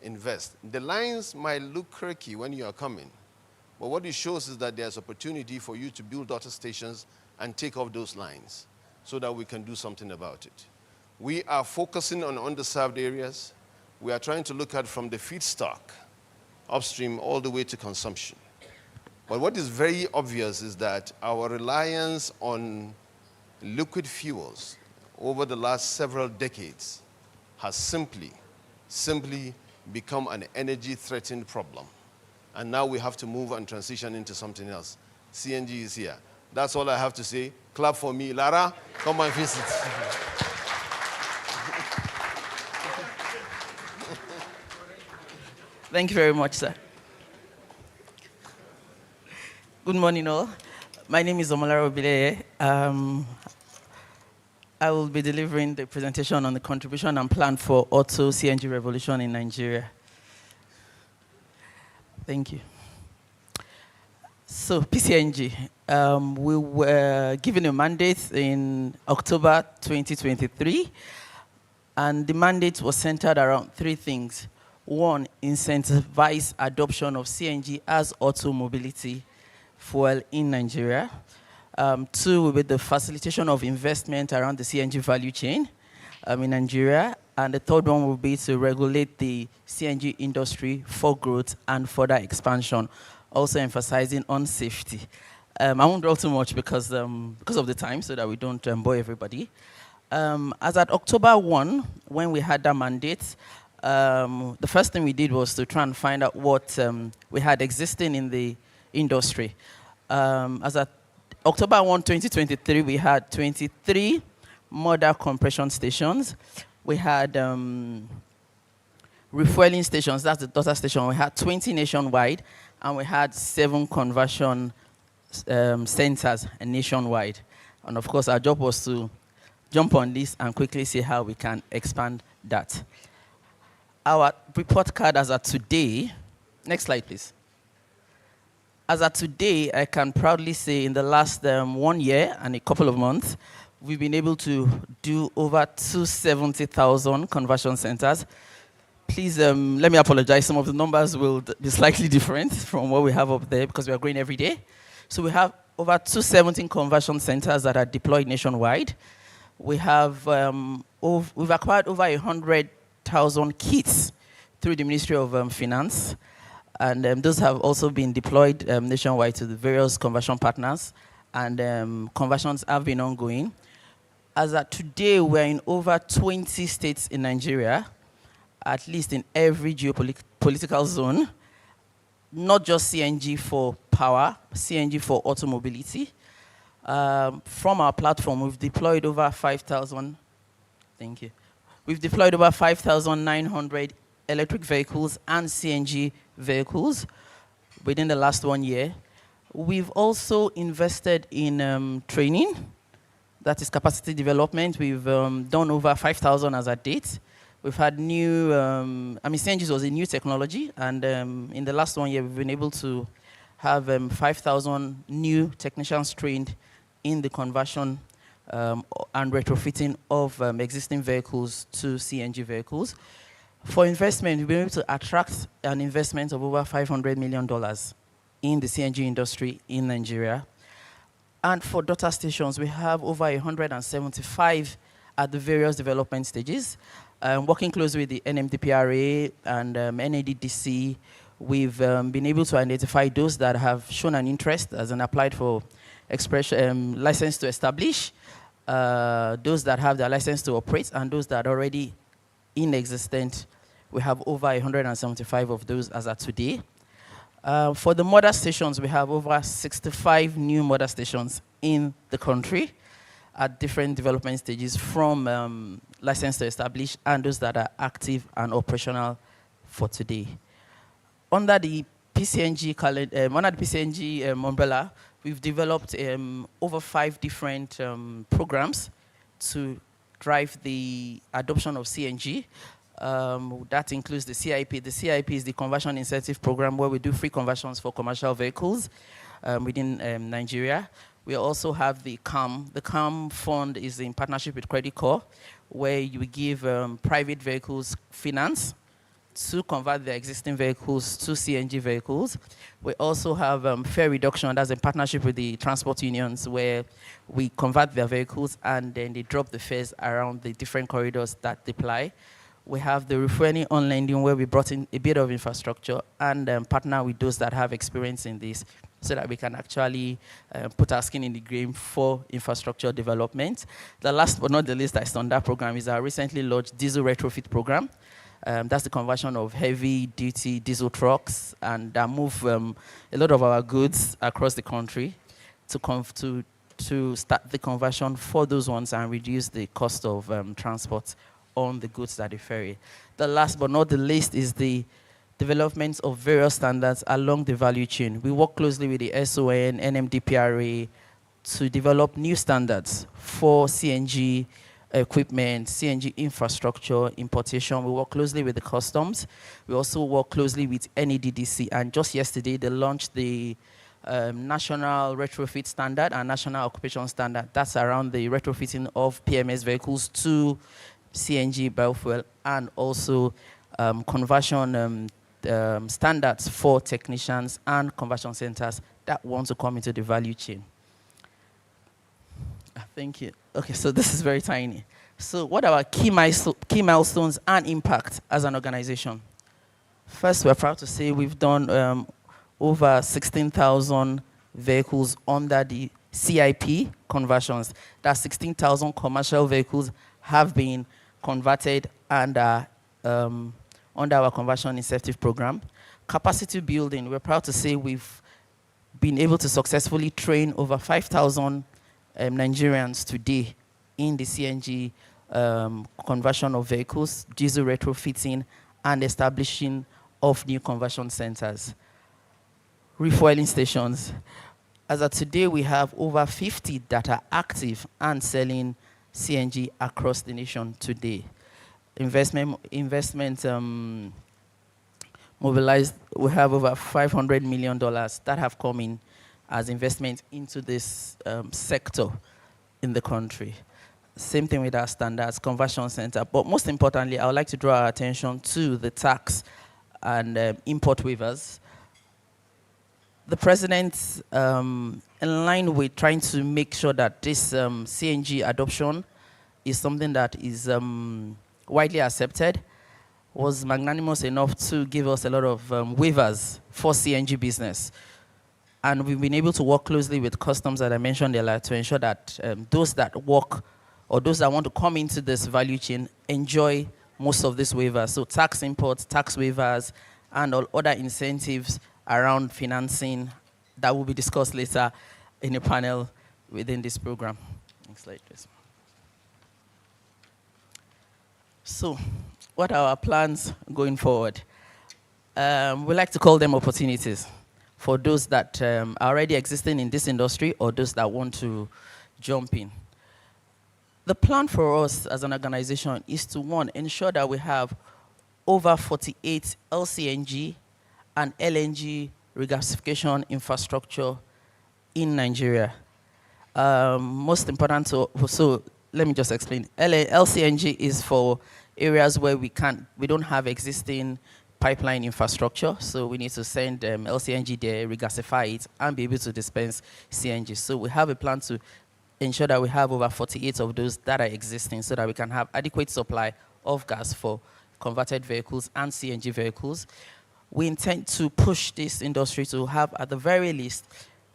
invest. The lines might look quirky when you are coming, but what it shows is that there's opportunity for you to build daughter stations and take off those lines so that we can do something about it. We are focusing on underserved areas. We are trying to look at from the feedstock upstream all the way to consumption. But what is very obvious is that our reliance on liquid fuels over the last several decades has simply become an energy-threatened problem. And now we have to move and transition into something else. CNG is here. That's all I have to say. Clap for me. Lara, come and visit. Thank you very much, sir. Good morning, all. My name is Omolara Obileye. I will be delivering the presentation on the contribution and plan for Auto CNG revolution in Nigeria. Thank you. So, PCNG, we were given a mandate in October 2023, and the mandate was centered around three things. One, incentivize adoption of CNG as auto mobility fuel in Nigeria. Two will be the facilitation of investment around the CNG value chain in Nigeria. And the third one will be to regulate the CNG industry for growth and further expansion, also emphasizing on safety. I won't dwell too much because of the time, so that we don't bore everybody. As at October 1, when we had that mandate, the first thing we did was to try and find out what we had existing in the industry. As at October 1, 2023, we had 23 modal compression stations. We had refueling stations, that's the daughter station. We had 20 nationwide, and we had 7 conversion centers nationwide. And of course, our job was to jump on this and quickly see how we can expand that. Our report card as of today, next slide, please. As of today, I can proudly say in the last 1 year and a couple of months, we've been able to do over 270,000 conversion centers. Please let me apologize. Some of the numbers will be slightly different from what we have up there because we are growing every day. So we have over 217 conversion centers that are deployed nationwide. We have we've acquired over 100,000 kits through the Ministry of Finance, and those have also been deployed nationwide to the various conversion partners, and conversions have been ongoing. As of today, we're in over 20 states in Nigeria, at least in every geopolitical zone, not just CNG for power, CNG for automobility. From our platform, we've deployed over 5,000, thank you. We've deployed over 5,900 electric vehicles and CNG vehicles within the last 1 year. We've also invested in training, that is capacity development. We've done over 5,000 as at date. We've had new, CNG was a new technology, and in the last 1 year, we've been able to have 5,000 new technicians trained in the conversion and retrofitting of existing vehicles to CNG vehicles. For investment, we've been able to attract an investment of over $500 million in the CNG industry in Nigeria. And for data stations, we have over 175 at the various development stages. Working closely with the NMDPRA and NADDC, we've been able to identify those that have shown an interest as an applied for license to establish, those that have their license to operate, and those that are already inexistent. We have over 175 of those as of today. For the mother stations, we have over 65 new mother stations in the country at different development stages, from license to establish and those that are active and operational for today. Under the PCNG umbrella, we've developed over 5 different programs to drive the adoption of CNG. That includes the CIP. The CIP is the Conversion Incentive Program, where we do free conversions for commercial vehicles within Nigeria. We also have the CAM. The CAM fund is in partnership with Credit Corps, where you give private vehicles finance to convert their existing vehicles to CNG vehicles. We also have fare reduction. That's in partnership with the transport unions, where we convert their vehicles and then they drop the fares around the different corridors that they apply. We have the refueling on lending, where we brought in a bit of infrastructure and partner with those that have experience in this, so that we can actually put our skin in the game for infrastructure development. The last but not the least that's on that program is our recently launched diesel retrofit program. That's the conversion of heavy-duty diesel trucks, and that move a lot of our goods across the country to start the conversion for those ones and reduce the cost of transport on the goods that they ferry. The last but not the least is the development of various standards along the value chain. We work closely with the SON, NMDPRA to develop new standards for CNG equipment, CNG infrastructure, importation. We work closely with the customs. We also work closely with NADDC, and just yesterday they launched the National Retrofit Standard and National Occupation Standard. That's around the retrofitting of PMS vehicles to CNG biofuel, and also conversion standards for technicians and conversion centers that want to come into the value chain. Thank you. Okay, so this is very tiny. So what are our key milestones and impact as an organization? First, we're proud to say we've done over 16,000 vehicles under the CIP conversions. That's 16,000 commercial vehicles have been converted under our conversion incentive program. Capacity building, we're proud to say we've been able to successfully train over 5,000 Nigerians today in the CNG conversion of vehicles, diesel retrofitting, and establishing of new conversion centers. Refueling stations. As of today, we have over 50 that are active and selling CNG across the nation today. Investment mobilized, we have over $500 million that have come in as investment into this sector in the country. Same thing with our standards, conversion center. But most importantly, I would like to draw our attention to the tax and import waivers. The president, in line with trying to make sure that this CNG adoption is something that is widely accepted, was magnanimous enough to give us a lot of waivers for CNG business. And we've been able to work closely with customs that I mentioned earlier to ensure that those that work or those that want to come into this value chain enjoy most of these waivers. So tax imports, tax waivers, and all other incentives around financing that will be discussed later in a panel within this program. Next slide, please. So, what are our plans going forward? We like to call them opportunities for those that are already existing in this industry or those that want to jump in. The plan for us as an organization is to, one, ensure that we have over 48 LCNG and LNG regasification infrastructure in Nigeria. Most important, so let me just explain. LCNG is for areas where we don't have existing pipeline infrastructure, so we need to send LCNG there, regasify it, and be able to dispense CNG. So we have a plan to ensure that we have over 48 of those that are existing so that we can have adequate supply of gas for converted vehicles and CNG vehicles. We intend to push this industry to have, at the very least,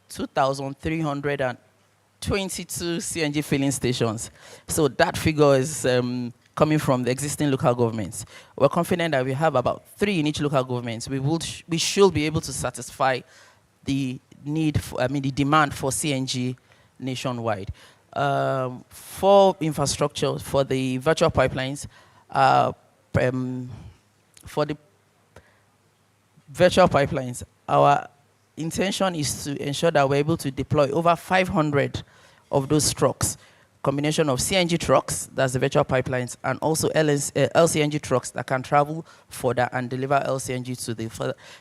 2,322 CNG filling stations. So that figure is coming from the existing local governments. We're confident that we have about 3 in each local government. We should be able to satisfy the need, the demand for CNG nationwide. For infrastructure, for the virtual pipelines, our intention is to ensure that we're able to deploy over 500 of those trucks, combination of CNG trucks, that's the virtual pipelines, and also LCNG trucks that can travel further and deliver LCNG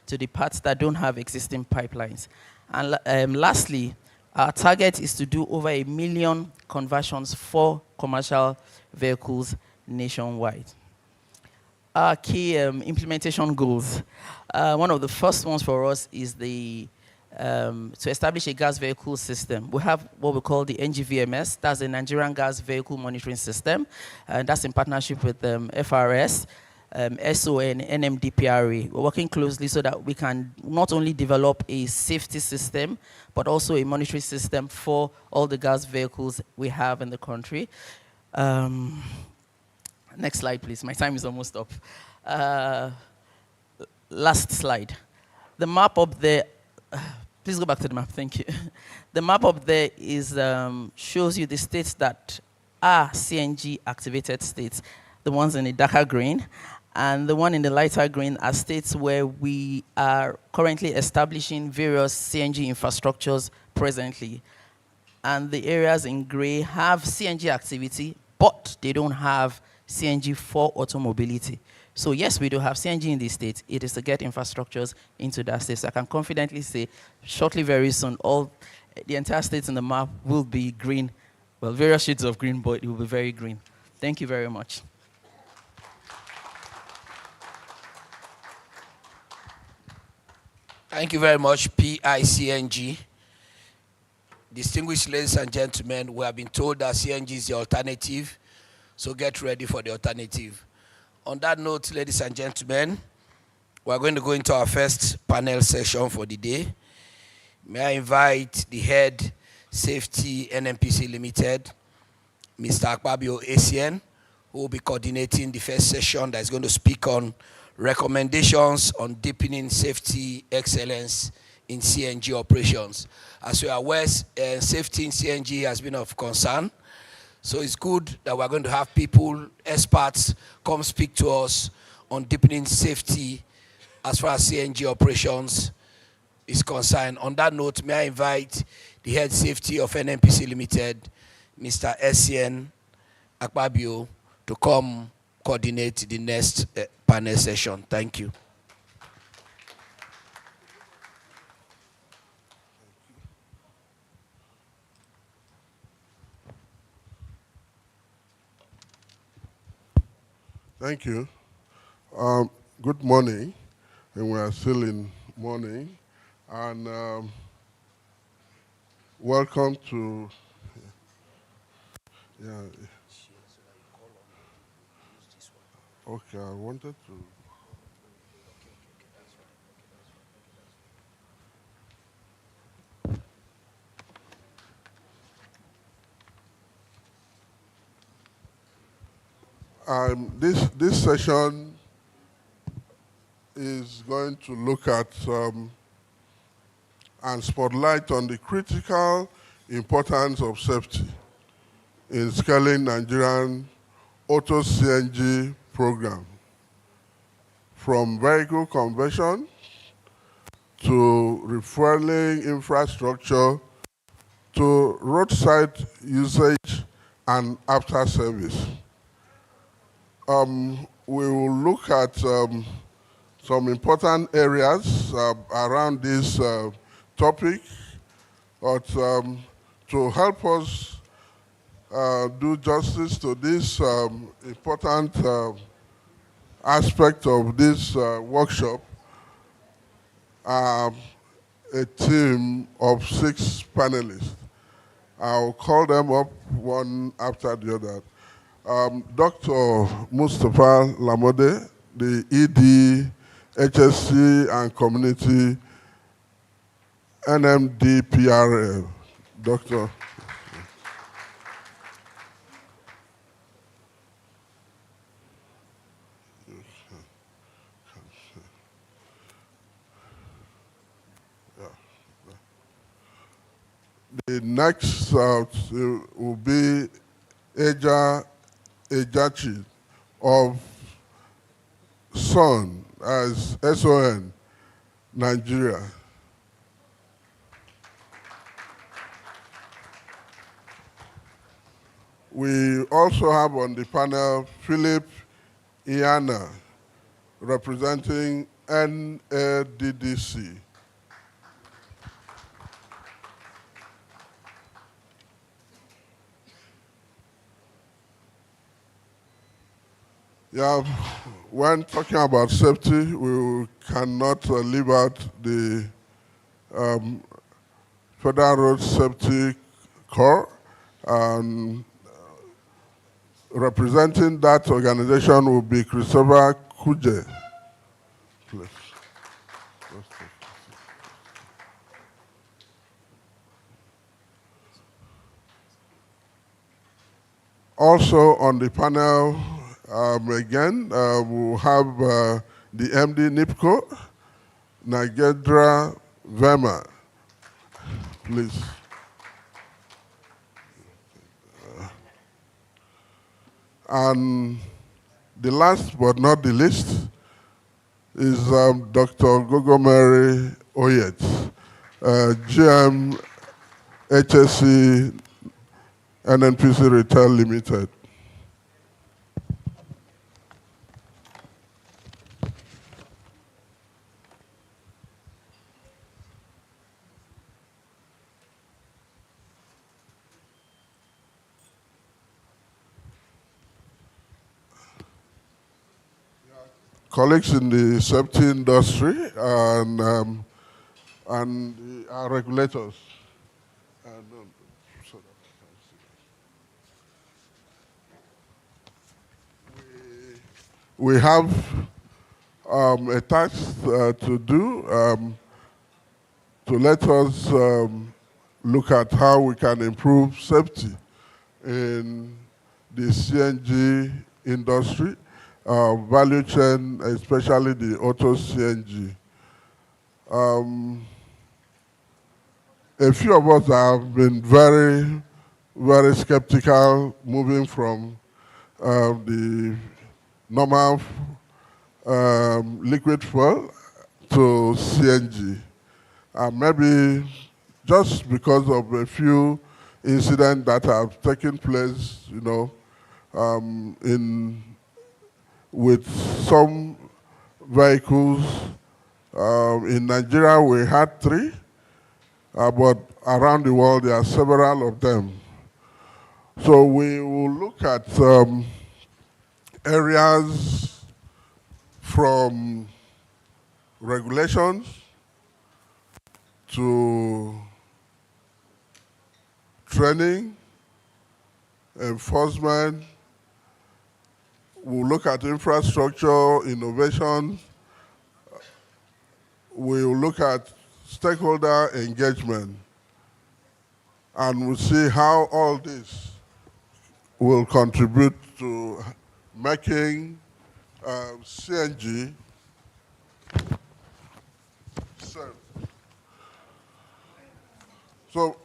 to the parts that don't have existing pipelines. And lastly, our target is to do over 1 million conversions for commercial vehicles nationwide. Our key implementation goals. One of the first ones for us is to establish a gas vehicle system. We have what we call the NGVMS, that's the Nigerian Gas Vehicle Monitoring System, and that's in partnership with FRS, SON, NMDPRA. We're working closely so that we can not only develop a safety system, but also a monitoring system for all the gas vehicles we have in the country. Next slide, please. My time is almost up. Last slide. The map up there, please go back to the map, thank you. The map up there shows you the states that are CNG activated states, the ones in the darker green, and the one in the lighter green are states where we are currently establishing various CNG infrastructures presently. And the areas in gray have CNG activity, but they don't have CNG for automobility. So yes, we do have CNG in these states. It is to get infrastructures into that state. So I can confidently say, shortly, very soon, the entire states in the map will be green. Well, various shades of green, but it will be very green. Thank you very much. Thank you very much, PCNGI. Distinguished ladies and gentlemen, we have been told that CNG is the alternative, so get ready for the alternative. On that note, ladies and gentlemen, we are going to go into our first panel session for the day. May I invite the head Safety NNPC Limited, Mr. Akpabio ACN, who will be coordinating the first session that is going to speak on recommendations on deepening safety excellence in CNG operations. As you are aware, safety in CNG has been of concern. So it's good that we're going to have people, experts, come speak to us on deepening safety as far as CNG operations is concerned. On that note, may I invite the head safety of NNPC Limited, Mr. Essien Akpabio, to come coordinate the next panel session. Thank you. Thank you. Good morning, and we are still in morning. And welcome to, yeah. Okay, I wanted to. This session is going to look at and spotlight on the critical importance of safety in scaling Nigerian Auto CNG program, from vehicle conversion to refueling infrastructure to roadside usage and after service. We will look at some important areas around this topic, but to help us do justice to this important aspect of this workshop, a team of 6 panelists. I'll call them up one after the other. Dr. Mustapha Lamode, the ED, HSC and Community, NMDPRL. Doctor. The next will be Ejachi of SON, as SON, Nigeria. We also have on the panel Philip Iana, representing NADDC. Yeah, when talking about safety, we cannot leave out the Federal Road Safety Corps. Representing that organization will be Christopher Kuje. Please. Also on the panel, again, we'll have the MD NIPCO, Nagendra Verma. Please. And the last but not the least is Dr. Gogomeri Oyet, GM HSC NNPC Retail Limited. Colleagues in the safety industry and our regulators. We have a task to do to let us look at how we can improve safety in the CNG industry, value chain, especially the Auto CNG. A few of us have been very, very skeptical moving from the normal liquid fuel to CNG. Maybe just because of a few incidents that have taken place, you know, with some vehicles. In Nigeria, we had 3, but around the world, there are several of them. So we will look at areas from regulations to training, enforcement. We'll look at infrastructure, innovation. We'll look at stakeholder engagement. And we'll see how all this will contribute to making CNG safe. So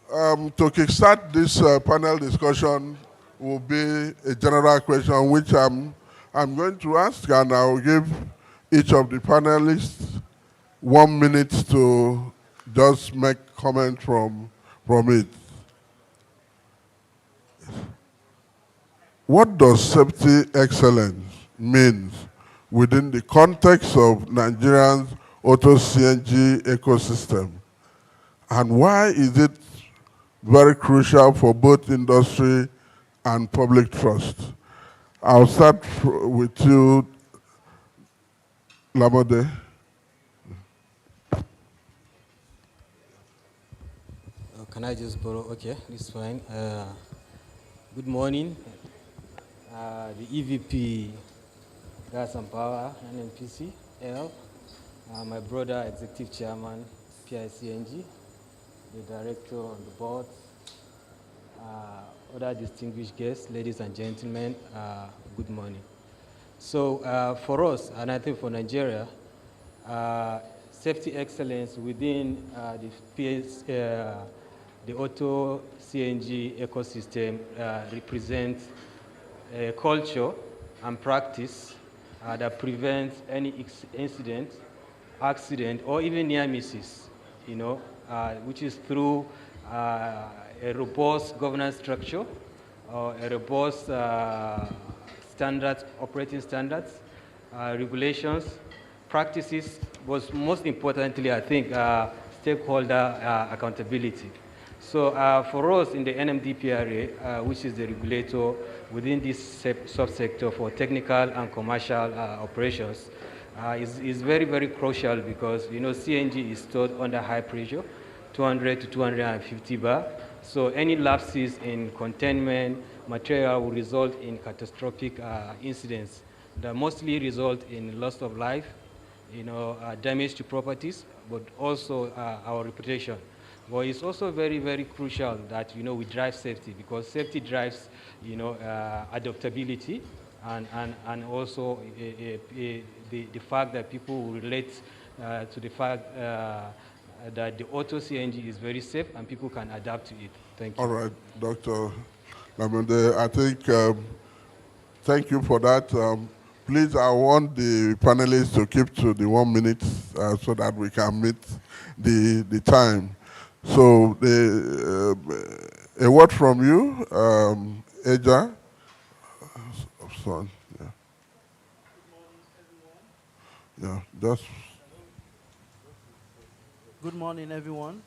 to kickstart this panel discussion will be a general question which I'm going to ask, and I'll give each of the panelists 1 minute to just make comment from it. What does safety excellence mean within the context of Nigeria's Auto CNG ecosystem? And why is it very crucial for both industry and public trust? I'll start with you, Lamode. Can I just borrow? Okay, this is fine. Good morning. The EVP Gas and Power, NNPC, my brother, Executive Chairman, PCNGI, the Director on the board, other distinguished guests, ladies and gentlemen, good morning. So for us, and I think for Nigeria, safety excellence within the Auto CNG ecosystem represents a culture and practice that prevents any incident, accident, or even near misses, you know, which is through a robust governance structure, or a robust standards, operating standards, regulations, practices, but most importantly, I think, stakeholder accountability. So for us in the NMDPRA, which is the regulator within this subsector for technical and commercial operations, is very, very crucial because, you know, CNG is stored under high pressure, 200 to 250 bar. So any lapses in containment material will result in catastrophic incidents that mostly result in loss of life, you know, damage to properties, but also our reputation. But it's also very, very crucial that, you know, we drive safety, because safety drives, you know, adaptability, and also the fact that people will relate to the fact that the Auto CNG is very safe and people can adapt to it. Thank you. All right, Dr. Lamende, I think, thank you for that. Please, I want the panelists to keep to the 1 minute so that we can meet the time. So a word from you, Eja. Son, yeah. Yeah, just. Good morning, everyone.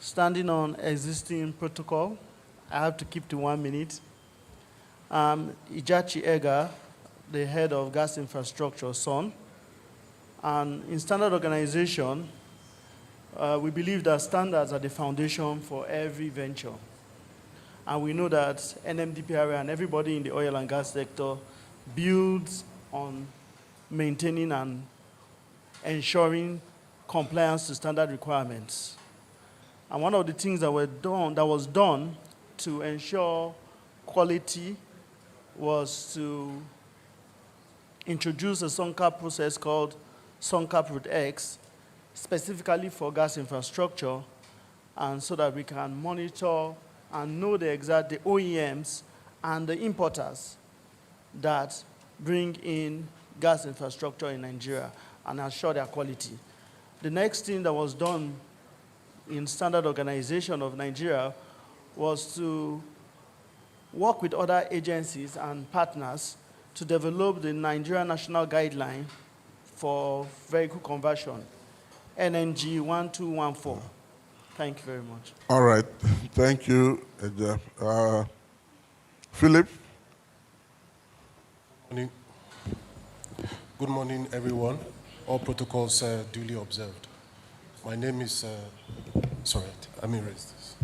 Standing on existing protocol, I have to keep to 1 minute. Ijachi Ega, the head of gas infrastructure, SON. And in standard organization, we believe that standards are the foundation for every venture. And we know that NMDPRA and everybody in the oil and gas sector builds on maintaining and ensuring compliance to standard requirements. And one of the things that was done to ensure quality was to introduce a SONCAP process called SONCAP Route X, specifically for gas infrastructure, and so that we can monitor and know the OEMs and the importers that bring in gas infrastructure in Nigeria and assure their quality. The next thing that was done in standard organization of Nigeria was to work with other agencies and partners to develop the Nigerian National Guideline for Vehicle Conversion, NNG 1214. Thank you very much. All right, thank you, Jeff. Philip? Morning. Good morning, everyone. All protocols duly observed. My name is, let me raise this.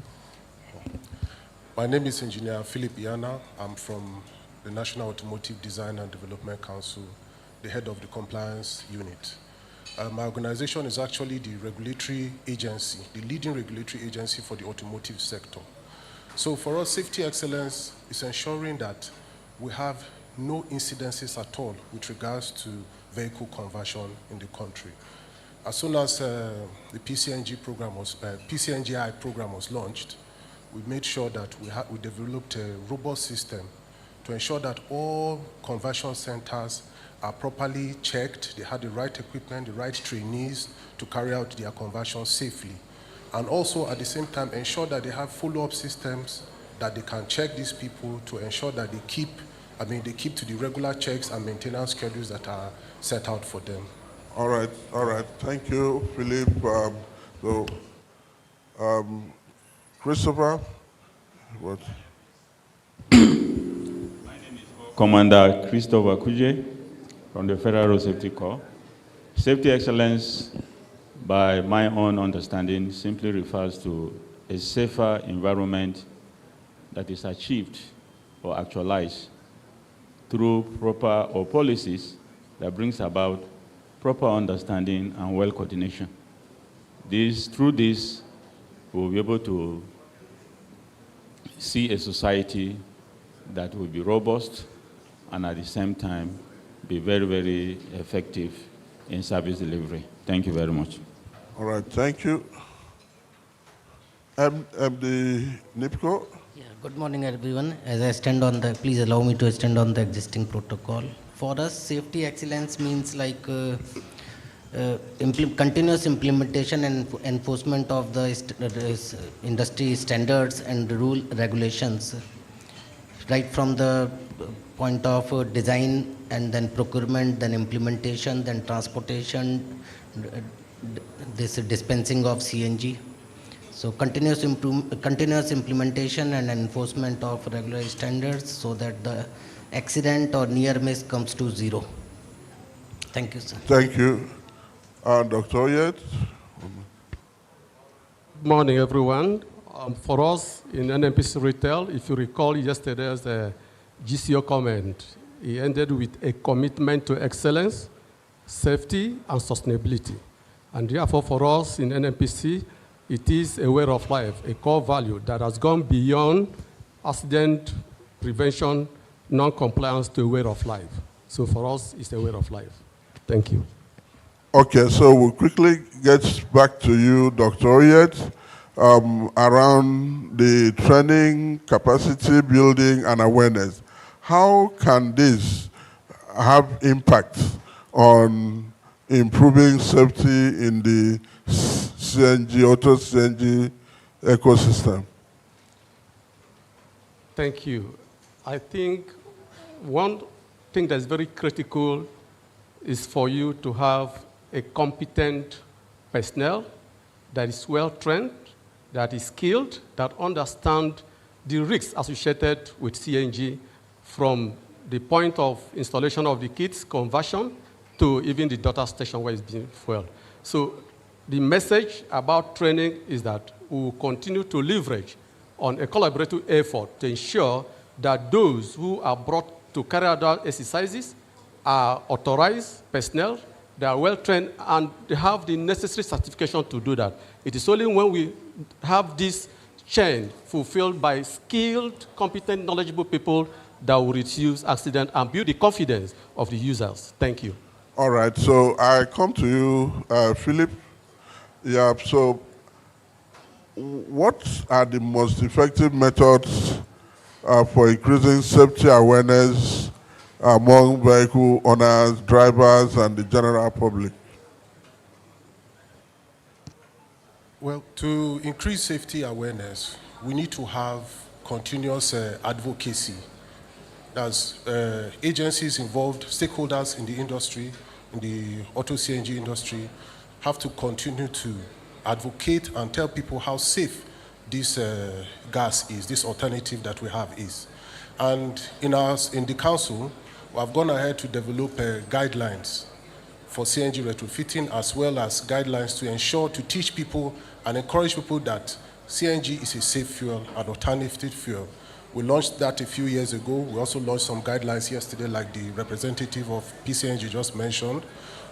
My name is Engineer Philip Iana. I'm from the National Automotive Design and Development Council, the head of the compliance unit. My organization is actually the regulatory agency, the leading regulatory agency for the automotive sector. So for us, safety excellence is ensuring that we have no incidences at all with regards to vehicle conversion in the country. As soon as the PCNGI program was launched, we made sure that we developed a robust system to ensure that all conversion centers are properly checked, they have the right equipment, the right trainees to carry out their conversion safely. And also at the same time ensure that they have follow-up systems that they can check these people to ensure that they keep to the regular checks and maintenance schedules that are set out for them. All right. Thank you, Philip. Christopher? What? Commander Christopher Kuje from the Federal Road Safety Corps. Safety excellence, by my own understanding, simply refers to a safer environment that is achieved or actualized through proper policies that brings about proper understanding and well coordination. Through this, we'll be able to see a society that will be robust and at the same time be very, very effective in service delivery. Thank you very much. All right, thank you. MD NIPCO? Yeah, good morning, everyone. As I stand on the, please allow me to stand on the existing protocol. For us, safety excellence means like continuous implementation and enforcement of the industry standards and rule regulations, right from the point of design and then procurement, then implementation, then transportation, this dispensing of CNG. So continuous implementation and enforcement of regulatory standards so that the accident or near miss comes to zero. Thank you, sir. Thank you. Dr. Oyed? Good morning, everyone. For us in NNPC Retail, if you recall yesterday's GCO comment, it ended with a commitment to excellence, safety, and sustainability. And therefore, for us in NNPC, it is a way of life, a core value that has gone beyond accident prevention, non-compliance to a way of life. So for us, it's a way of life. Thank you. Okay, so we'll quickly get back to you, Dr. Oyed, around the training, capacity building, and awareness. How can this have impact on improving safety in the CNG, Auto CNG ecosystem? Thank you. I think one thing that's very critical is for you to have a competent personnel that is well-trained, that is skilled, that understand the risks associated with CNG from the point of installation of the kits, conversion, to even the daughter station where it's being fueled. So the message about training is that we will continue to leverage on a collaborative effort to ensure that those who are brought to carry out exercises are authorized personnel, they are well-trained, and they have the necessary certification to do that. It is only when we have this chain fulfilled by skilled, competent, knowledgeable people that will reduce accident and build the confidence of the users. Thank you. All right, so I come to you, Philip. Yeah, so what are the most effective methods for increasing safety awareness among vehicle owners, drivers, and the general public? Well, to increase safety awareness, we need to have continuous advocacy. As agencies involved, stakeholders in the industry, in the Auto CNG industry, have to continue to advocate and tell people how safe this gas is, this alternative that we have is. And in the council, we have gone ahead to develop guidelines for CNG retrofitting, as well as guidelines to ensure, to teach people and encourage people that CNG is a safe fuel, an alternative fuel. We launched that a few years ago. We also launched some guidelines yesterday, like the representative of PCNG just mentioned.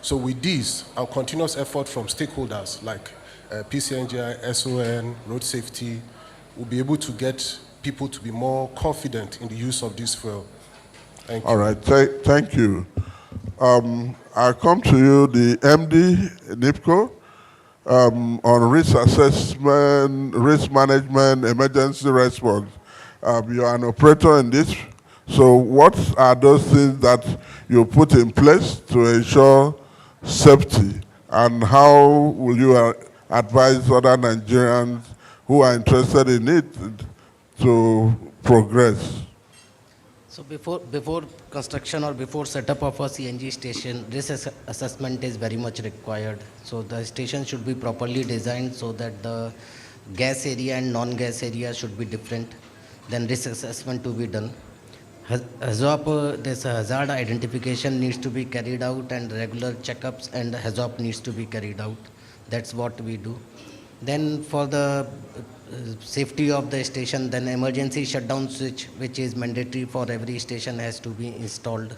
So with this, our continuous effort from stakeholders like PCNGI, SON, road safety, we'll be able to get people to be more confident in the use of this fuel. Thank you. All right, thank you. I come to you, the MD, NIPCO, on risk assessment, risk management, emergency response. You are an operator in this. So what are those things that you put in place to ensure safety? And how will you advise other Nigerians who are interested in it to progress? So before construction or before setup of a CNG station, risk assessment is very much required. So the station should be properly designed so that the gas area and non-gas area should be different. Then risk assessment to be done. HAZOP, this hazard identification needs to be carried out, and regular checkups and HAZOP needs to be carried out. That's what we do. Then for the safety of the station, then emergency shutdown switch, which is mandatory for every station, has to be installed.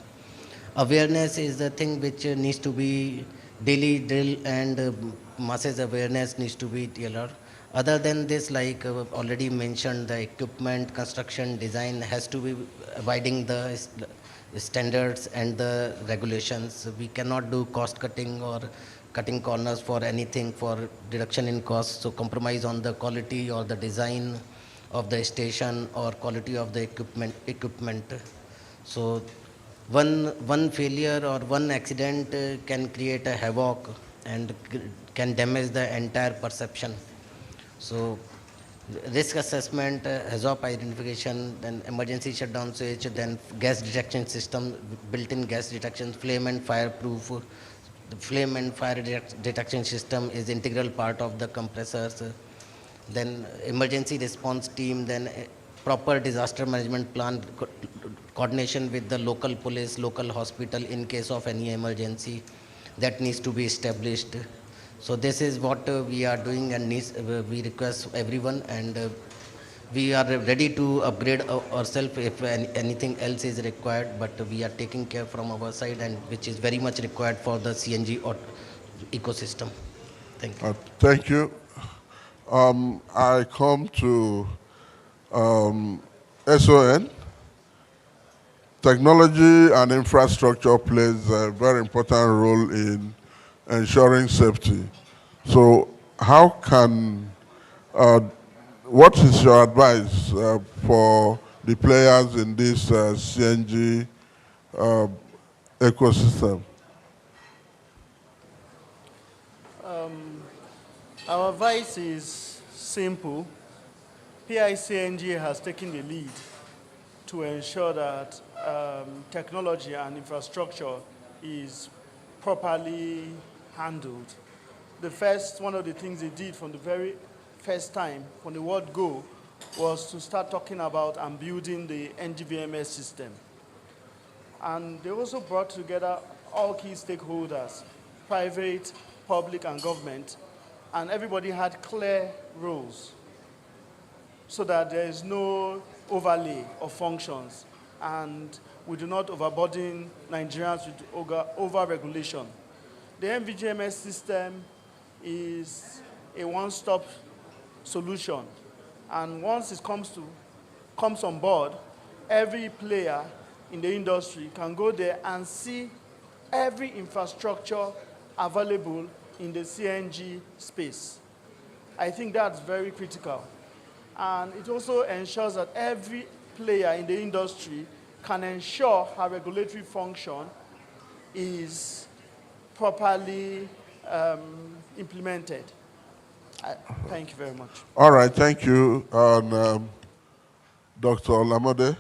Awareness is the thing which needs to be daily drill, and masses awareness needs to be tailored. Other than this, like already mentioned, the equipment, construction, design has to be abiding the standards and the regulations. We cannot do cost cutting or cutting corners for anything for reduction in cost. So compromise on the quality or the design of the station or quality of the equipment. So one failure or one accident can create a havoc and can damage the entire perception. So risk assessment, HAZOP identification, then emergency shutdown switch, then gas detection system, built-in gas detection, flame and fire proof. The flame and fire detection system is integral part of the compressors. Then emergency response team, then proper disaster management plan, coordination with the local police, local hospital in case of any emergency, that needs to be established. So this is what we are doing, and we request everyone, and we are ready to upgrade ourselves if anything else is required, but we are taking care from our side, and which is very much required for the CNG ecosystem. Thank you. Thank you. I come to SON. Technology and infrastructure plays a very important role in ensuring safety. So how can, what is your advice for the players in this CNG ecosystem? Our advice is simple. PCNGI has taken the lead to ensure that technology and infrastructure is properly handled. One of the things they did from the very first time, from the word go, was to start talking about and building the NGML system. And they also brought together all key stakeholders, private, public, and government, and everybody had clear roles so that there is no overlay of functions, and we do not overburden Nigerians with over-regulation. The NGML system is a one-stop solution, and once it comes on board, every player in the industry can go there and see every infrastructure available in the CNG space. I think that's very critical. And it also ensures that every player in the industry can ensure her regulatory function is properly implemented. Thank you very much. All right, thank you, Dr. Lamode.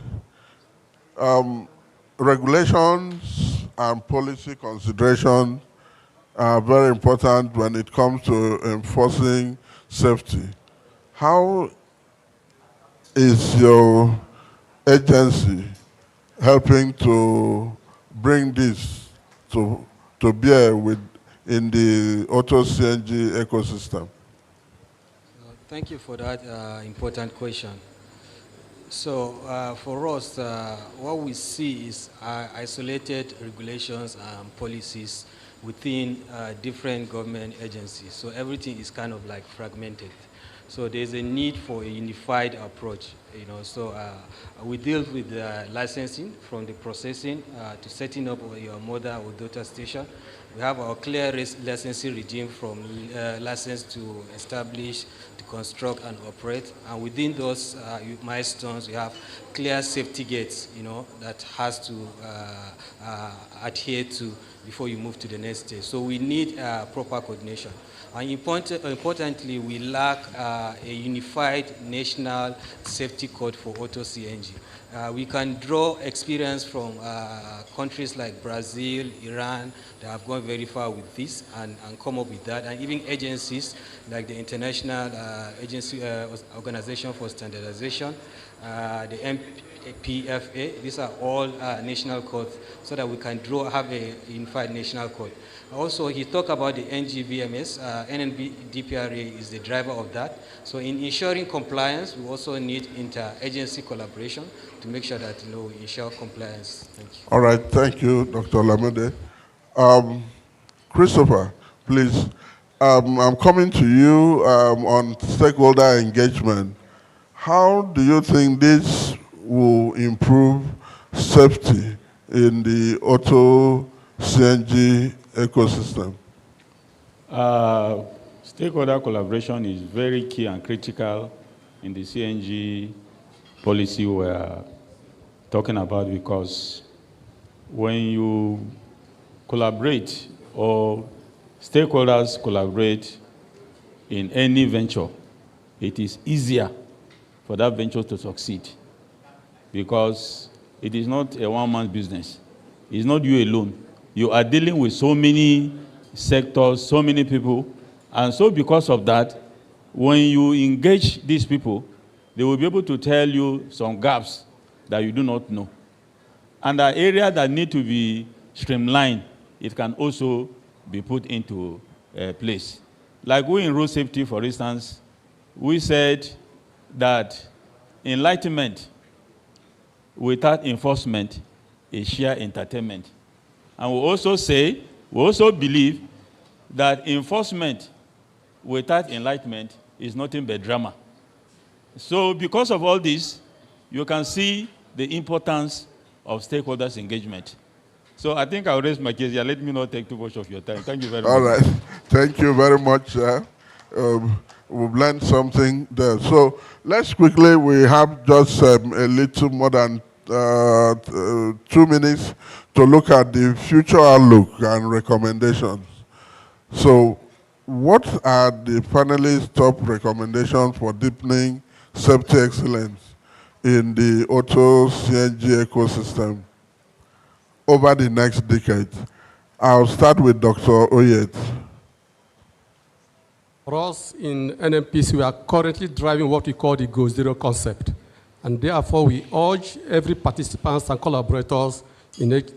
Regulations and policy considerations are very important when it comes to enforcing safety. How is your agency helping to bring this to bear in the Auto CNG ecosystem? Thank you for that important question. So for us, what we see is isolated regulations and policies within different government agencies. So everything is kind of like fragmented. So there's a need for a unified approach. So we deal with licensing, from the processing to setting up your mother or daughter station. We have our clear licensing regime from license to establish, to construct and operate. And within those milestones, we have clear safety gates, that has to adhere to before you move to the next stage. So we need proper coordination. And importantly, we lack a unified national safety code for Auto CNG. We can draw experience from countries like Brazil, Iran, that have gone very far with this and come up with that. And even agencies like the International Organization for Standardization, the NNPC, these are all national codes, so that we can have a unified national code. Also, he talked about the NGVMS. NNPC is the driver of that. So in ensuring compliance, we also need inter-agency collaboration to make sure that we ensure compliance. Thank you. All right, thank you, Dr. Lamode. Christopher, please. I'm coming to you on stakeholder engagement. How do you think this will improve safety in the Auto CNG ecosystem? Stakeholder collaboration is very key and critical in the CNG policy we're talking about, because when you collaborate or stakeholders collaborate in any venture, it is easier for that venture to succeed, because it is not a one-man business. It's not you alone. You are dealing with so many sectors, so many people, and so because of that, when you engage these people, they will be able to tell you some gaps that you do not know. And the area that need to be streamlined, it can also be put into place. Like we in road safety, for instance, we said that enlightenment without enforcement is sheer entertainment. And we also believe that enforcement without enlightenment is nothing but drama. So because of all this, you can see the importance of stakeholders' engagement. So I think I'll raise my case here. Let me not take too much of your time. Thank you very much. All right. Thank you very much. We've learned something there. So let's quickly, we have just a little more than 2 minutes to look at the future outlook and recommendations. So what are the panelists' top recommendations for deepening safety excellence in the Auto CNG ecosystem over the next decade? I'll start with Dr. Oyet. For us in NNPC, we are currently driving what we call the Go Zero concept. And therefore, we urge every participant and collaborators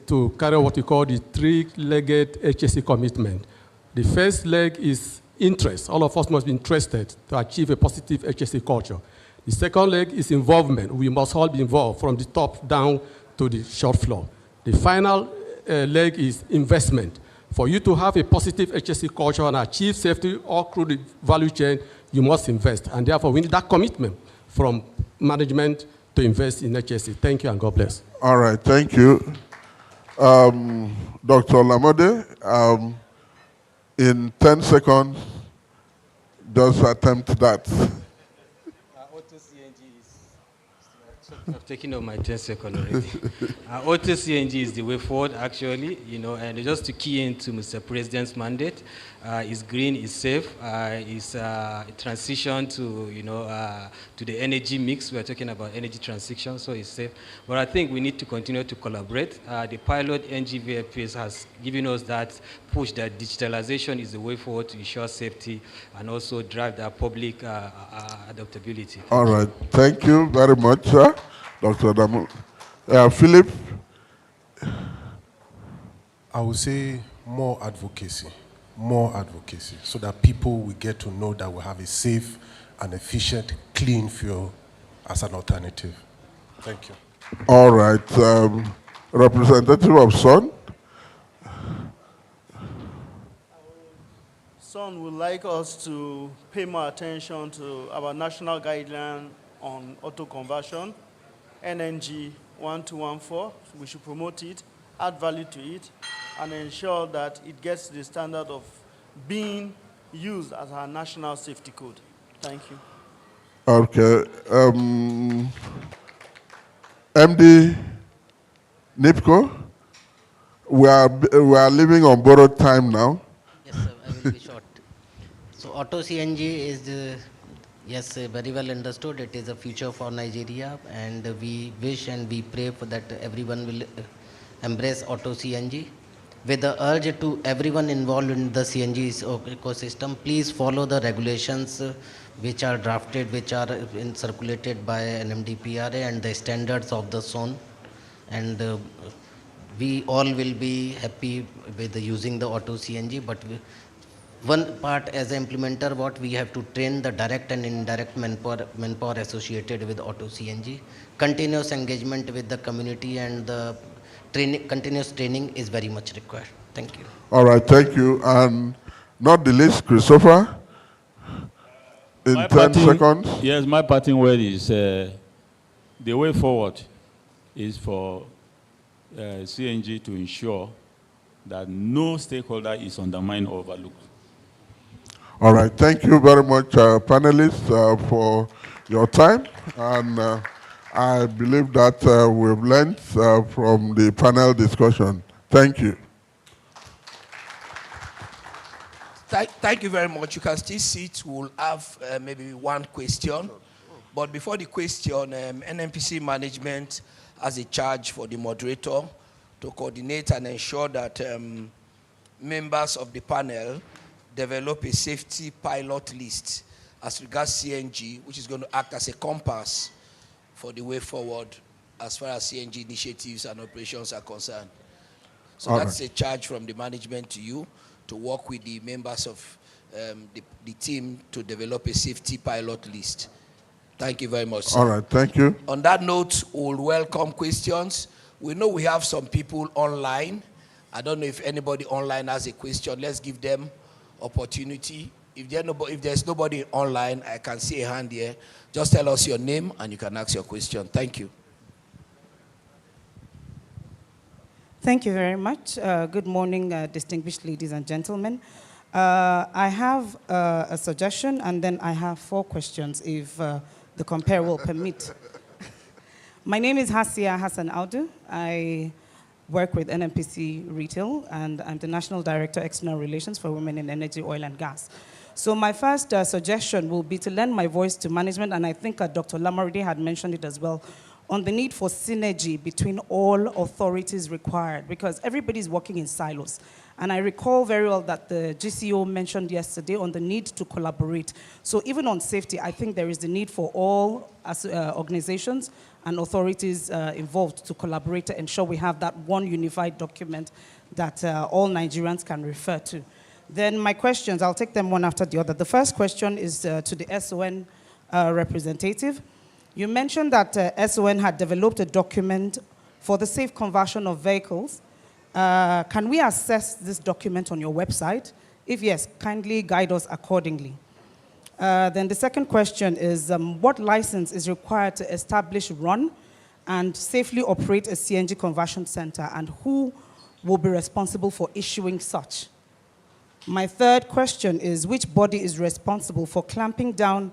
to carry what we call the three-legged HSE commitment. The first leg is interest. All of us must be interested to achieve a positive HSE culture. The second leg is involvement. We must all be involved from the top down to the shop floor. The final leg is investment. For you to have a positive HSE culture and achieve safety all through the value chain, you must invest. And therefore, we need that commitment from management to invest in HSE. Thank you and God bless. All right, thank you. Dr. Lamode, in 10 seconds, just attempt that. Auto CNG is I've taken up my 10 seconds already. Auto CNG is the way forward, actually, and just to key into Mr. President's mandate, is green, is safe, is transition to, to the energy mix. We're talking about energy transition, so it's safe. But I think we need to continue to collaborate. The pilot NGVFPS has given us that push that digitalization is the way forward to ensure safety and also drive that public adaptability. All right. Thank you very much, sir. Dr. Damu. Philip? I would say more advocacy, so that people will get to know that we have a safe and efficient, clean fuel as an alternative. Thank you. All right. Representative of SON? SON would like us to pay more attention to our national guideline on auto conversion, NNG 1214. We should promote it, add value to it, and ensure that it gets the standard of being used as our national safety code. Thank you. Okay. MD NIPCO, we are living on borrowed time now. Yes, sir, I will be short. So Auto CNG is, yes, very well understood. It is a future for Nigeria, and we wish and we pray for that everyone will embrace Auto CNG. With the urge to everyone involved in the CNG ecosystem, please follow the regulations which are drafted, which are circulated by NMDPRA and the standards of the zone. And we all will be happy with using the Auto CNG, but one part as an implementer, what we have to train the direct and indirect manpower associated with Auto CNG. Continuous engagement with the community and the continuous training is very much required. Thank you. All right, thank you. And not the least, Christopher, in 10 seconds. Yes, my parting word is the way forward is for CNG to ensure that no stakeholder is undermined or overlooked. All right, thank you very much, panelists, for your time. And I believe that we've learned from the panel discussion. Thank you. Thank you very much. You can still sit. We'll have maybe one question. But before the question, NNPC management has a charge for the moderator to coordinate and ensure that members of the panel develop a safety pilot list as regards CNG, which is going to act as a compass for the way forward as far as CNG initiatives and operations are concerned. So all that's right. a charge from the management to you to work with the members of the team to develop a safety pilot list. Thank you very much, sir. All right, thank you. On that note, we'll welcome questions. We know we have some people online. I don't know if anybody online has a question. Let's give them opportunity. If there's nobody online, I can see a hand here. Just tell us your name and you can ask your question. Thank you. Thank you very much. Good morning, distinguished ladies and gentlemen. I have a suggestion and then I have 4 questions if the compare will permit. My name is Hasia Hassan Audu. I work with NNPC Retail and I'm the National Director, External Relations for Women in Energy, Oil and Gas. So my first suggestion will be to lend my voice to management, and I think Dr. Lamaride had mentioned it as well, on the need for synergy between all authorities required, because everybody's working in silos. And I recall very well that the GCO mentioned yesterday on the need to collaborate. So even on safety, I think there is the need for all organizations and authorities involved to collaborate to ensure we have that one unified document that all Nigerians can refer to. Then my questions, I'll take them one after the other. The first question is to the SON representative. You mentioned that SON had developed a document for the safe conversion of vehicles. Can we access this document on your website? If yes, kindly guide us accordingly. Then the second question is, what license is required to establish, run, and safely operate a CNG conversion center, and who will be responsible for issuing such? My third question is, which body is responsible for clamping down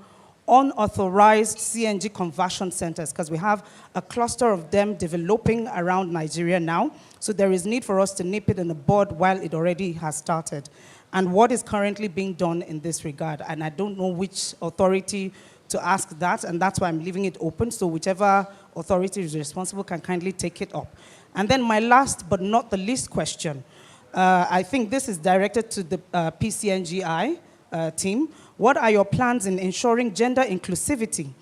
unauthorized CNG conversion centers, because we have a cluster of them developing around Nigeria now. So there is need for us to nip it in the bud while it already has started. And what is currently being done in this regard. And I don't know which authority to ask that, and that's why I'm leaving it open, so whichever authority is responsible can kindly take it up. And then my last but not the least question, I think this is directed to the PCNGI team. What are your plans in ensuring gender inclusivity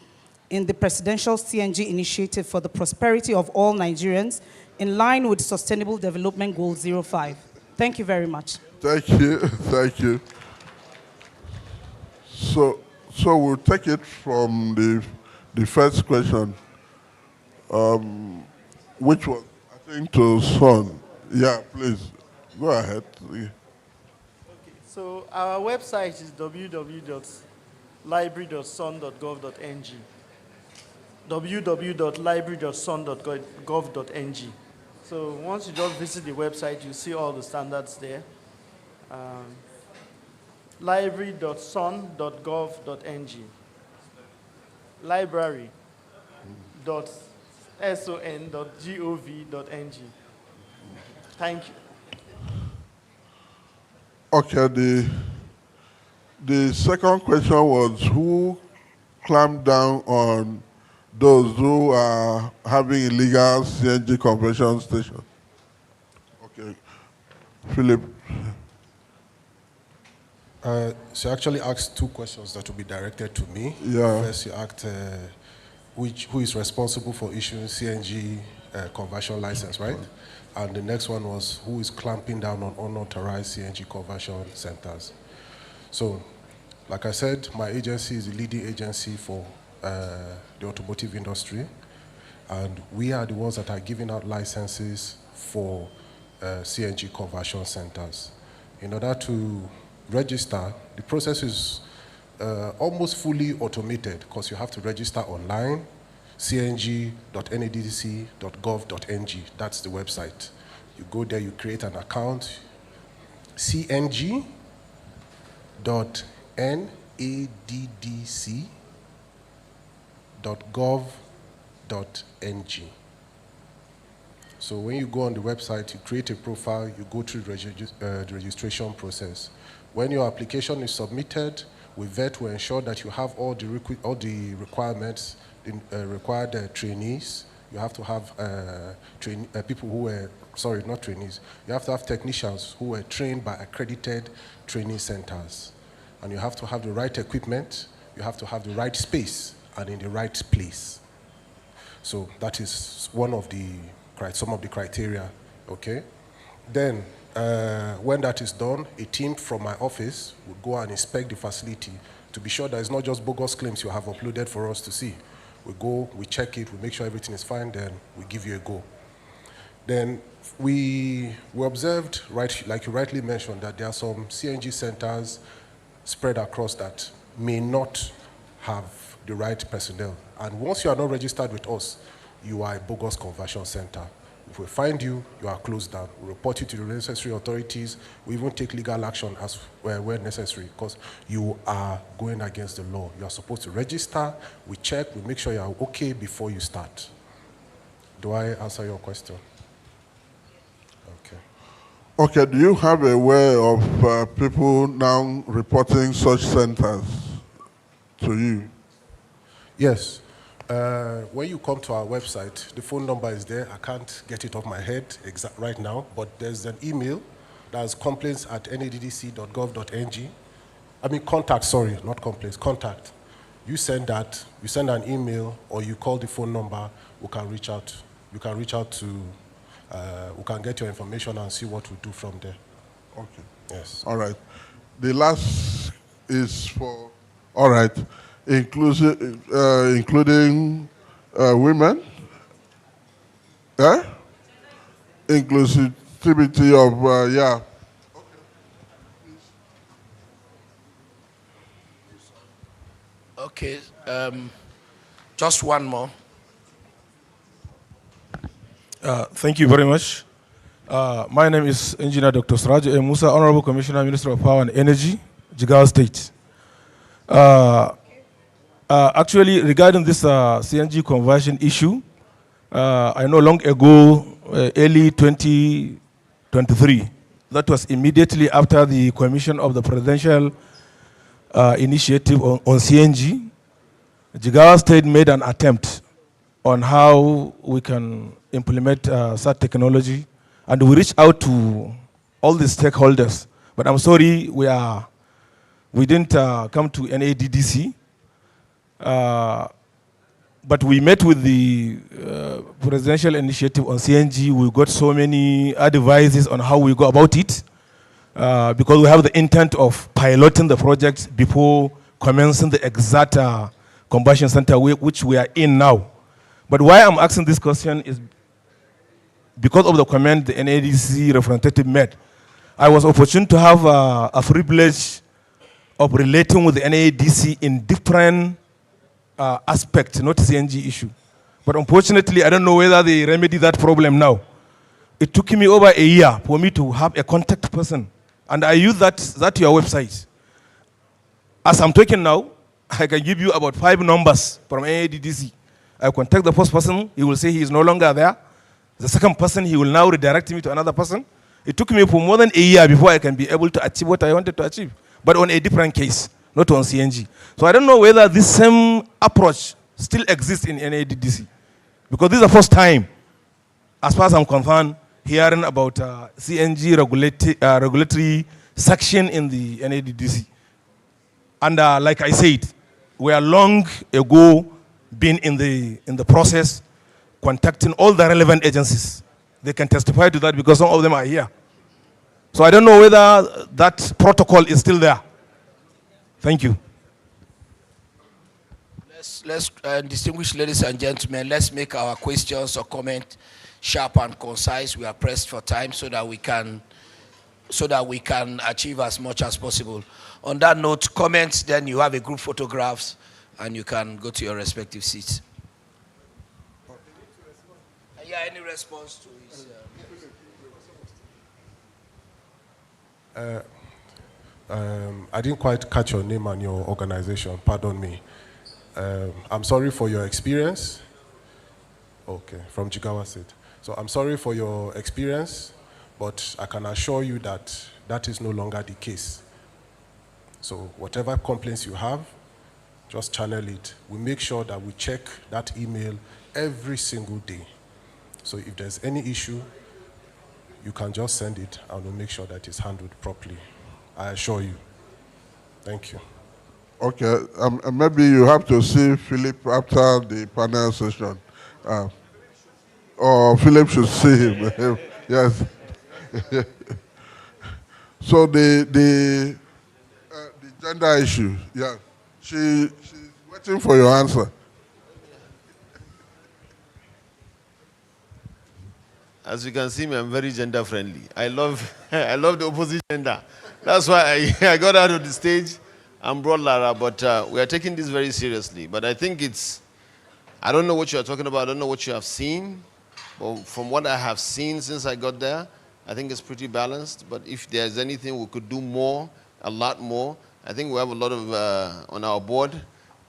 in the Presidential CNG Initiative for the prosperity of all Nigerians in line with Sustainable Development Goal 05? Thank you very much. Thank you, thank you. So we'll take it from the first question, which was, I think, to Son. Yeah, please, go ahead. So our website is www.library.son.gov.ng. www.library.son.gov.ng. So once you just visit the website, you see all the standards there. Library.son.gov.ng. Library.son.gov.ng. Thank you. Okay, the second question was who clamped down on those who are having illegal CNG conversion stations? Okay, Philip. So you actually asked two questions that will be directed to me. Yeah. First, you asked who is responsible for issuing CNG conversion license, right? And the next one was who is clamping down on unauthorized CNG conversion centers. So, like I said, my agency is the leading agency for the automotive industry, and we are the ones that are giving out licenses for CNG conversion centers. In order to register, the process is almost fully automated because you have to register online, cng.nadc.gov.ng. That's the website. You go there, you create an account, cng.nadc.gov.ng. So when you go on the website, you create a profile, you go through the registration process. When your application is submitted, we vet to ensure that you have all the requirements, required trainees. You have to have people who were, sorry, not trainees. You have to have technicians who were trained by accredited training centers. And you have to have the right equipment, you have to have the right space, and in the right place. So that is some of the criteria, okay? Then, when that is done, a team from my office would go and inspect the facility to be sure that it's not just bogus claims you have uploaded for us to see. We go, we check it, we make sure everything is fine, then we give you a go. Then we observed, like you rightly mentioned, that there are some CNG centers spread across that may not have the right personnel. And once you are not registered with us, you are a bogus conversion center. If we find you, you are closed down. We report you to the necessary authorities. We even take legal action as where necessary because you are going against the law. You are supposed to register. We check. We make sure you are okay before you start. Do I answer your question? Okay. Okay, do you have a way of people now reporting such centers to you? Yes. When you come to our website, the phone number is there. I can't get it off my head right now, but there's an email that's complaints@nadc.gov.ng. I mean contact, sorry, not complaints, contact. You send that, you send an email, or you call the phone number, we can reach out. You can reach out to, we can get your information and see what we do from there. Okay. Yes. All right. The last is for, all right, including women, inclusivity of, yeah. Okay, just one more. Thank you very much. My name is Engineer Dr. Siraj A. Musa, Honorable Commissioner, Minister of Power and Energy, Jigawa State. Actually, regarding this CNG conversion issue, I know long ago, early 2023, that was immediately after the commission of the Presidential Initiative on CNG, Jigawa State made an attempt on how we can implement such technology, and we reached out to all the stakeholders. But I'm sorry, we didn't come to NADDC. But we met with the Presidential Initiative on CNG. We got so many advices on how we go about it, because we have the intent of piloting the project before commencing the exact combustion center which we are in now. But why I'm asking this question is because of the comment the NADC representative made. I was opportune to have a privilege of relating with the NADC in different aspects, not CNG issue. But unfortunately, I don't know whether they remedy that problem now. It took me over a year for me to have a contact person. And I use that your website. As I'm talking now, I can give you about 5 numbers from NADDC. I contact the first person, he will say he is no longer there. The second person, he will now redirect me to another person. It took me for more than a year before I can be able to achieve what I wanted to achieve, but on a different case, not on CNG. So I don't know whether this same approach still exists in NADDC, because this is the first time, as far as I'm concerned, hearing about CNG regulatory section in the NADDC. And like I said, we are long ago been in the process, contacting all the relevant agencies. They can testify to that because some of them are here. So I don't know whether that protocol is still there. Thank you. Let's distinguished ladies and gentlemen, let's make our questions or comment sharp and concise. We are pressed for time so that we can achieve as much as possible. On that note, comments, then you have a group photographs and you can go to your respective seats. Yeah, any response to his? I didn't quite catch your name and your organization, pardon me. I'm sorry for your experience. Okay, from Jigawa State. So I'm sorry for your experience, but I can assure you that that is no longer the case. So whatever complaints you have, just channel it. We make sure that we check that email every single day. So if there's any issue, you can just send it and we'll make sure that it's handled properly. I assure you. Thank you. Okay, maybe you have to see Philip after the panel session. Or Philip should see him. Yes. So the gender issue, yeah. She's waiting for your answer. As you can see me, I'm very gender friendly. I love the opposite gender. That's why I got out of the stage and brought Lara, but we are taking this very seriously. But I think I don't know what you're talking about, I don't know what you have seen. But from what I have seen since I got there, I think it's pretty balanced. But if there's anything we could do more, a lot more, I think we have a lot of, on our board,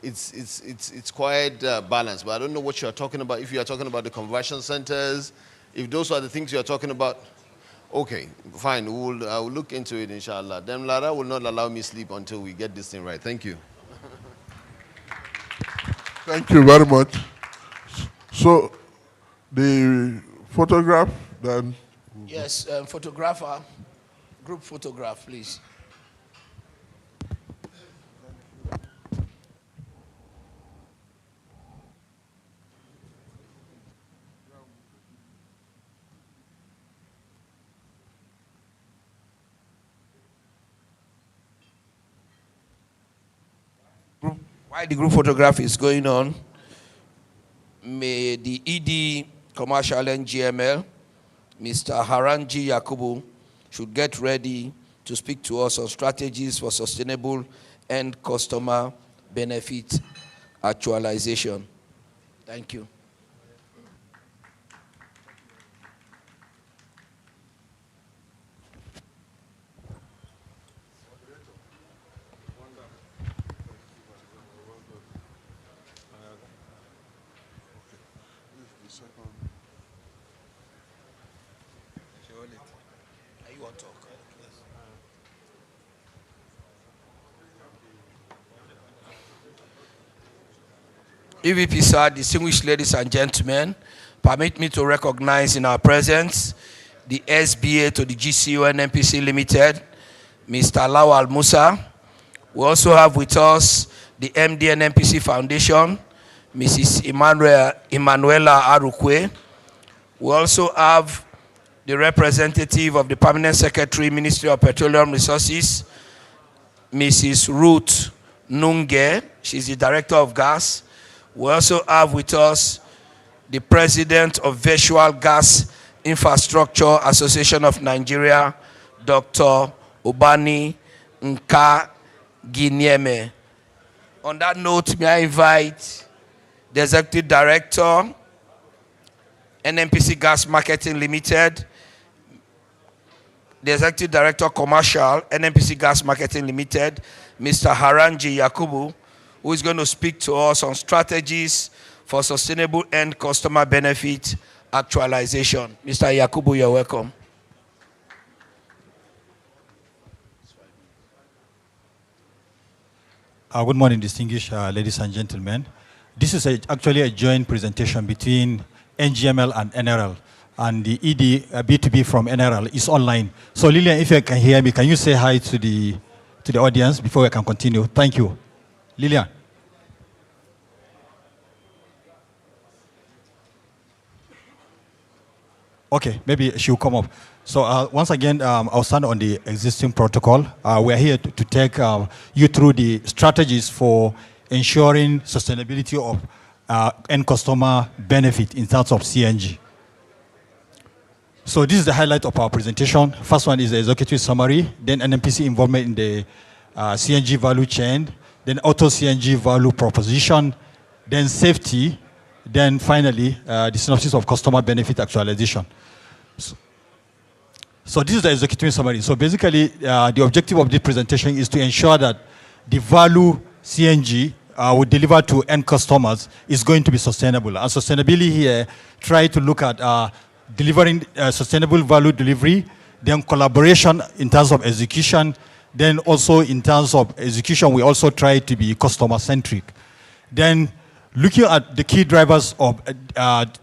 it's quite balanced. But I don't know what you're talking about. If you are talking about the conversion centers, if those are the things you're talking about, okay, fine, I will look into it, inshallah. Then Lara will not allow me sleep until we get this thing right. Thank you. Thank you very much. So, the photograph, then? Yes, photographer, group photograph, please. While the group photograph is going on, may the ED Commercial NGML, Mr. Haranji Yakubu, should get ready to speak to us on strategies for sustainable end customer benefit actualization. Thank you. EVP, sir, distinguished ladies and gentlemen, permit me to recognize in our presence the SBA to the GCO NNPC Limited, Mr. Lawal Musa. We also have with us the MD NNPC Foundation, Mrs. Emanuela Arukwe. We also have the representative of the Permanent Secretary, Ministry of Petroleum Resources, Mrs. Ruth Nunge. She's the Director of Gas. We also have with us the President of Virtual Gas Infrastructure Association of Nigeria, Dr. Obani Nka Ginieme. On that note, may I invite the Executive Director, NNPC Gas Marketing Limited, the Executive Director Commercial, NNPC Gas Marketing Limited, Mr. Haranji Yakubu, who is going to speak to us on strategies for sustainable end customer benefit actualization. Mr. Yakubu, you're welcome. Good morning, distinguished ladies and gentlemen. This is actually a joint presentation between NGML and NRL, and the ED B2B from NRL is online. So Lillian, if you can hear me, can you say hi to the audience before we can continue? Thank you. Lillian. Okay, maybe she'll come up. So once again, I'll stand on the existing protocol. We're here to take you through the strategies for ensuring sustainability of end customer benefit in terms of CNG. So this is the highlight of our presentation. First one is the executive summary, then NNPC involvement in the CNG value chain, then Auto CNG value proposition, then safety, then finally the synopsis of customer benefit actualization. So this is the executive summary. So basically, the objective of this presentation is to ensure that the value CNG we deliver to end customers is going to be sustainable. And sustainability here, try to look at delivering sustainable value delivery, then collaboration in terms of execution, then also in terms of execution, we also try to be customer-centric. Then looking at the key drivers of the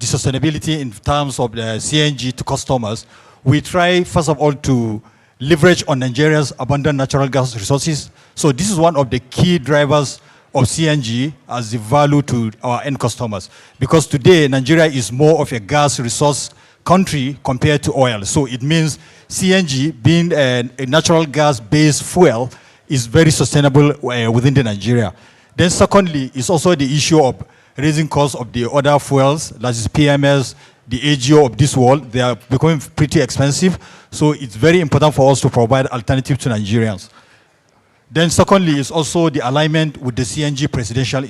sustainability in terms of the CNG to customers, we try, first of all, to leverage on Nigeria's abundant natural gas resources. So this is one of the key drivers of CNG as the value to our end customers. Because today, Nigeria is more of a gas resource country compared to oil. So it means CNG, being a natural gas-based fuel, is very sustainable within the Nigeria. Then secondly, is also the issue of raising costs of the other fuels, that is PMS, the AGO of this world. They are becoming pretty expensive. So it's very important for us to provide alternatives to Nigerians. Then secondly is also the alignment with the CNG Presidential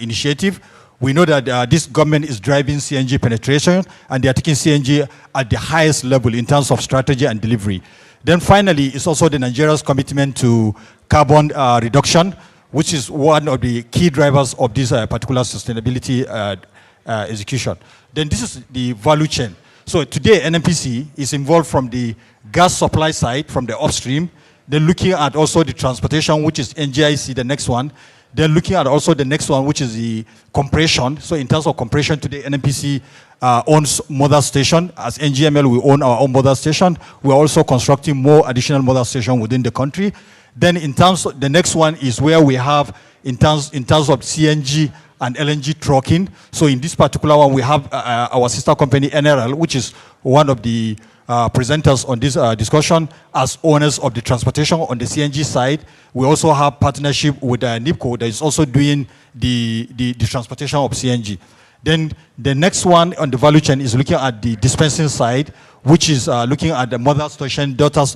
Initiative. We know that this government is driving CNG penetration, and they are taking CNG at the highest level in terms of strategy and delivery. Then finally, it's also the Nigeria's commitment to carbon reduction, which is one of the key drivers of this particular sustainability execution. Then this is the value chain. So today, NNPC is involved from the gas supply side, from the upstream, then looking at also the transportation, which is NGIC, the next one. Then looking at also the next one, which is the compression. So in terms of compression, today NNPC owns mother station. As NGML, we own our own mother station. We're also constructing more additional mother stations within the country. Then in terms of the next one is where we have in terms of CNG and LNG trucking. So in this particular one, we have our sister company NRL, which is one of the presenters on this discussion as owners of the transportation on the CNG side. We also have partnership with NIPCO that is also doing the transportation of CNG. Then the next one on the value chain is looking at the dispensing side, which is looking at the mother station, daughter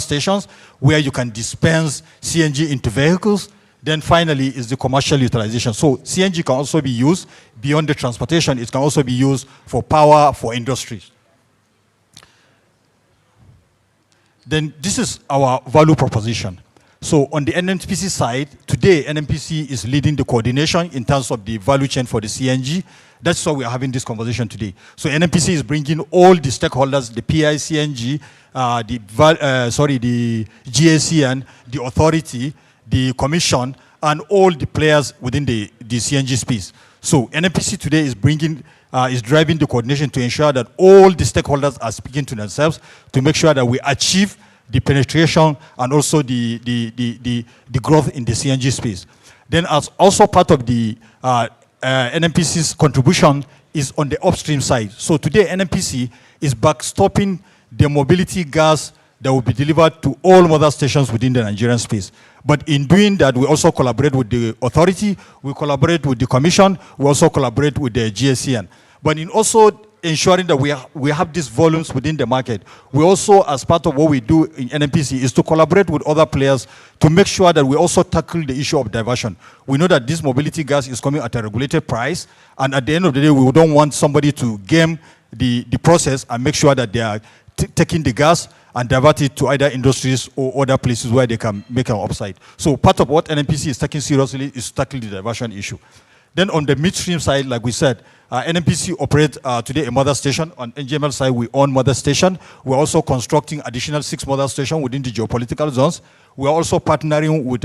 stations, where you can dispense CNG into vehicles. Then finally is the commercial utilization. So CNG can also be used beyond the transportation. It can also be used for power, for industries. Then this is our value proposition. So on the NNPC side, today NNPC is leading the coordination in terms of the value chain for the CNG. That's why we are having this conversation today. So NNPC is bringing all the stakeholders, the PCNGI, the GACN, the authority, the commission, and all the players within the CNG space. So NNPC today is is driving the coordination to ensure that all the stakeholders are speaking to themselves to make sure that we achieve the penetration and also the growth in the CNG space. Then as also part of the NNPC's contribution is on the upstream side. So today NNPC is backstopping the mobility gas that will be delivered to all mother stations within the Nigerian space. But in doing that, we also collaborate with the authority, we collaborate with the commission, we also collaborate with the GSCN. But in also ensuring that we have these volumes within the market, we also, as part of what we do in NNPC, is to collaborate with other players to make sure that we also tackle the issue of diversion. We know that this mobility gas is coming at a regulated price, and at the end of the day, we don't want somebody to game the process and make sure that they are taking the gas and divert it to either industries or other places where they can make an upside. So part of what NNPC is taking seriously is to tackle the diversion issue. Then on the midstream side, like we said, NNPC operates today a mother station. On NGML side, we own mother station. We're also constructing additional 6 mother stations within the geopolitical zones. We're also partnering with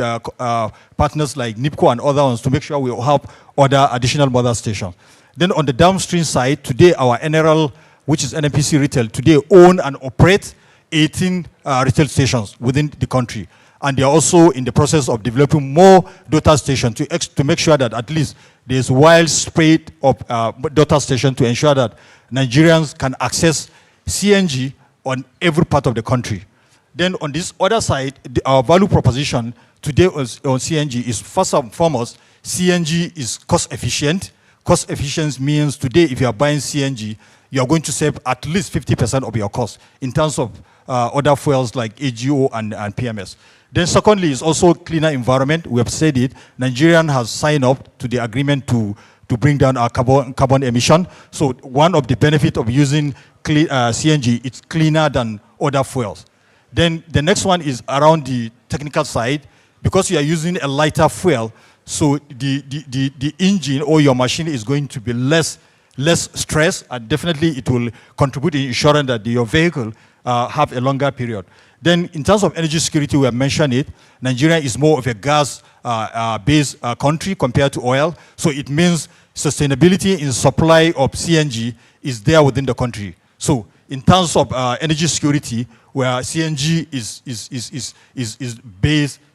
partners like NIPCO and other ones to make sure we have other additional mother stations. Then on the downstream side, today our NRL, which is NNPC Retail, today own and operate 18 retail stations within the country. And they are also in the process of developing more daughter stations to make sure that at least there's widespread of daughter stations to ensure that Nigerians can access CNG on every part of the country. Then on this other side, our value proposition today on CNG is first and foremost, CNG is cost efficient. Cost efficiency means today if you are buying CNG, you are going to save at least 50% of your cost in terms of other fuels like AGO and PMS. Then secondly, is also cleaner environment. We have said it. Nigerian has signed up to the agreement to bring down our carbon emission. So one of the benefits of using CNG, it's cleaner than other fuels. Then the next one is around the technical side. Because you are using a lighter fuel, so the engine or your machine is going to be less stress, and definitely it will contribute in ensuring that your vehicle have a longer period. Then in terms of energy security, we have mentioned it. Nigeria is more of a gas-based country compared to oil. So it means sustainability in supply of CNG is there within the country. So in terms of energy security, where CNG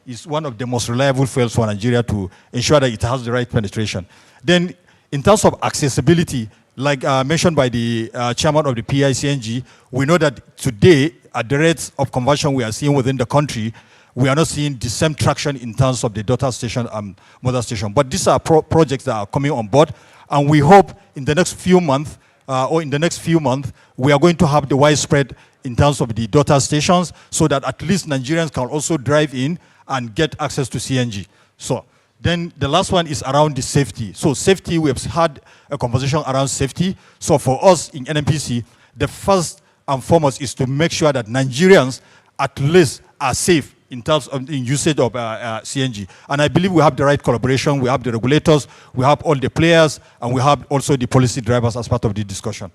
is one of the most reliable fuels for Nigeria to ensure that it has the right penetration. Then in terms of accessibility, like mentioned by the chairman of the PCNGI, we know that today, at the rates of conversion we are seeing within the country, we are not seeing the same traction in terms of the daughter station and mother station. But these are projects that are coming on board, and we hope in the next few months, we are going to have the widespread in terms of the daughter stations, so that at least Nigerians can also drive in and get access to CNG. So then the last one is around the safety. So safety, we have had a conversation around safety. So for us in NNPC, the first and foremost is to make sure that Nigerians at least are safe in terms of the usage of CNG. And I believe we have the right collaboration, we have the regulators, we have all the players, and we have also the policy drivers as part of the discussion.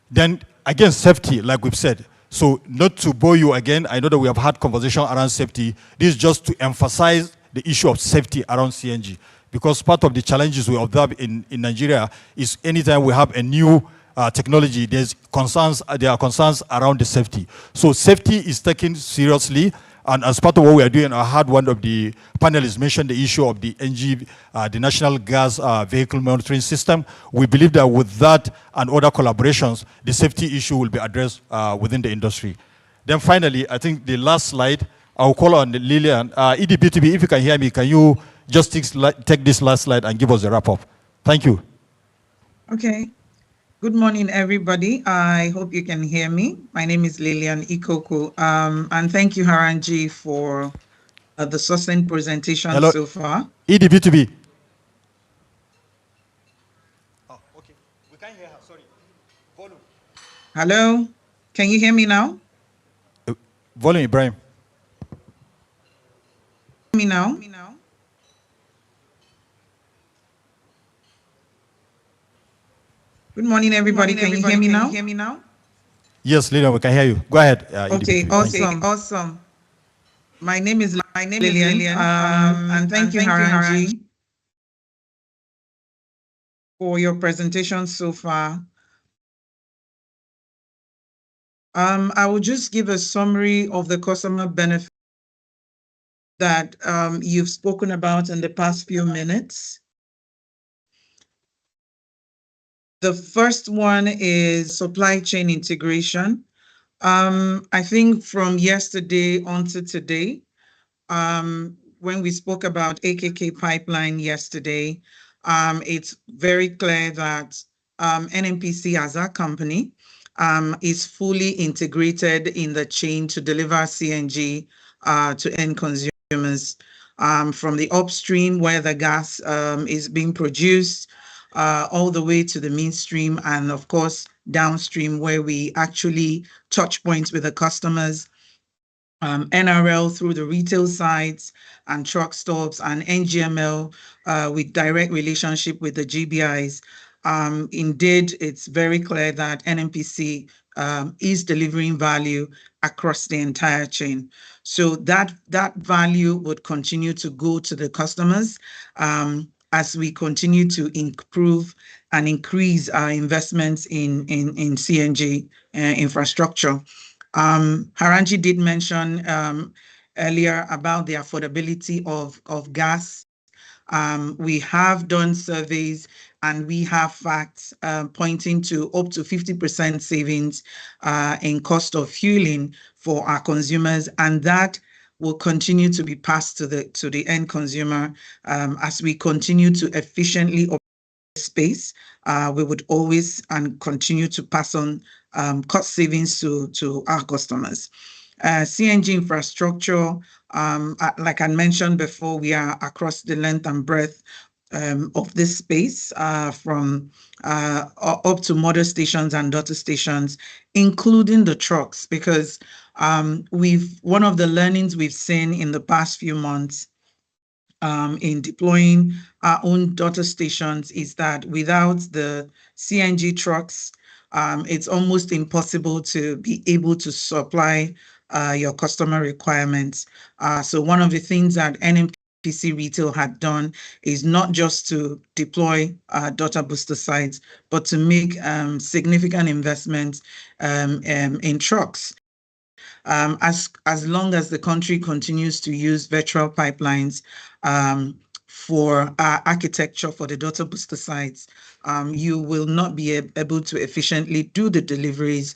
Then again, safety, like we've said. So not to bore you again, I know that we have had conversation around safety. This is just to emphasize the issue of safety around CNG. Because part of the challenges we observe in Nigeria is anytime we have a new technology, there are concerns around the safety. So safety is taken seriously, and as part of what we are doing, I had one of the panelists mention the issue of the the National Gas Vehicle Monitoring System. We believe that with that and other collaborations, the safety issue will be addressed within the industry. Then finally, I think the last slide, I'll call on Lillian. EDB2B, if you can hear me, can you just take this last slide and give us a wrap-up? Thank you. Okay. Good morning, everybody. I hope you can hear me. My name is Lillian Ikoko. And thank you, Haranji, for the succinct presentation so far. EDB2B. Oh, okay. We can't hear her. Sorry. Volume. Hello? Can you hear me now? Volume, Ibrahim. me now? Good morning, everybody. Can you hear me now? Yes, Lillian, we can hear you. Go ahead. Okay, awesome. My name is Lillian, and thank you, Haranji, for your presentation so far. I will just give a summary of the customer benefit that you've spoken about in the past few minutes. The first one is supply chain integration. I think from yesterday on to today, when we spoke about AKK pipeline yesterday, it's very clear that NNPC as a company is fully integrated in the chain to deliver CNG to end consumers, from the upstream where the gas is being produced, all the way to the midstream, and of course downstream where we actually touch points with the customers, NRL through the retail sites and truck stops, and NGML with direct relationship with the GBIs. Indeed, it's very clear that NNPC is delivering value across the entire chain. So that value would continue to go to the customers as we continue to improve and increase our investments in CNG infrastructure. Haranji did mention earlier about the affordability of gas. We have done surveys and we have facts pointing to up to 50% savings in cost of fueling for our consumers, and that will continue to be passed to the end consumer as we continue to efficiently space. We would always and continue to pass on cost savings to our customers. CNG infrastructure, like I mentioned before, we are across the length and breadth of this space, from up to mother stations and daughter stations, including the trucks, because one of the learnings we've seen in the past few months in deploying our own daughter stations is that without the CNG trucks, it's almost impossible to be able to supply your customer requirements. So one of the things that NNPC Retail had done is not just to deploy daughter booster sites, but to make significant investments in trucks. As long as the country continues to use virtual pipelines for architecture for the daughter booster sites, you will not be able to efficiently do the deliveries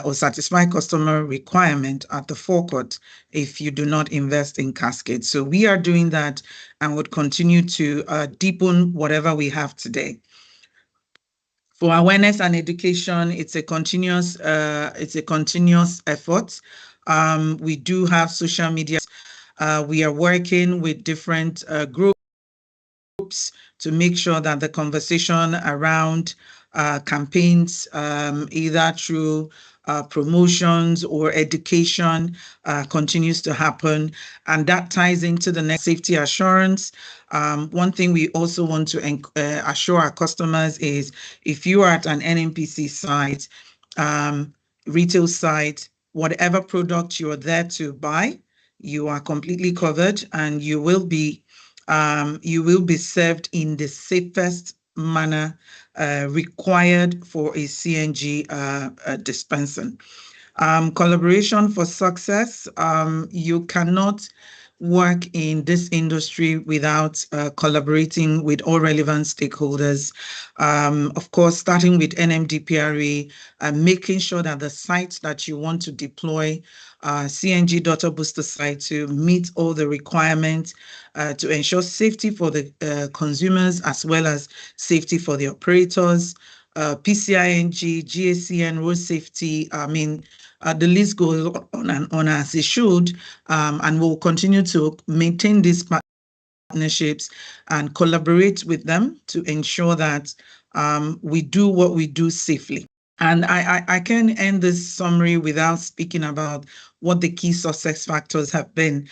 or satisfy customer requirement at the forecourt if you do not invest in cascades. So we are doing that and would continue to deepen whatever we have today. For awareness and education, it's a continuous effort. We do have social media. We are working with different groups to make sure that the conversation around campaigns, either through promotions or education, continues to happen. And that ties into the next safety assurance. One thing we also want to assure our customers is if you are at an NNPC site, retail site, whatever product you're there to buy, you are completely covered and you will be served in the safest manner required for a CNG dispensing. Collaboration for success. You cannot work in this industry without collaborating with all relevant stakeholders. Of course, starting with NMDPRA, making sure that the sites that you want to deploy CNG daughter booster site to meet all the requirements to ensure safety for the consumers as well as safety for the operators. PCNGI, GACN, road safety, the list goes on and on as it should, and we'll continue to maintain these partnerships and collaborate with them to ensure that we do what we do safely. And I can end this summary without speaking about what the key success factors have been.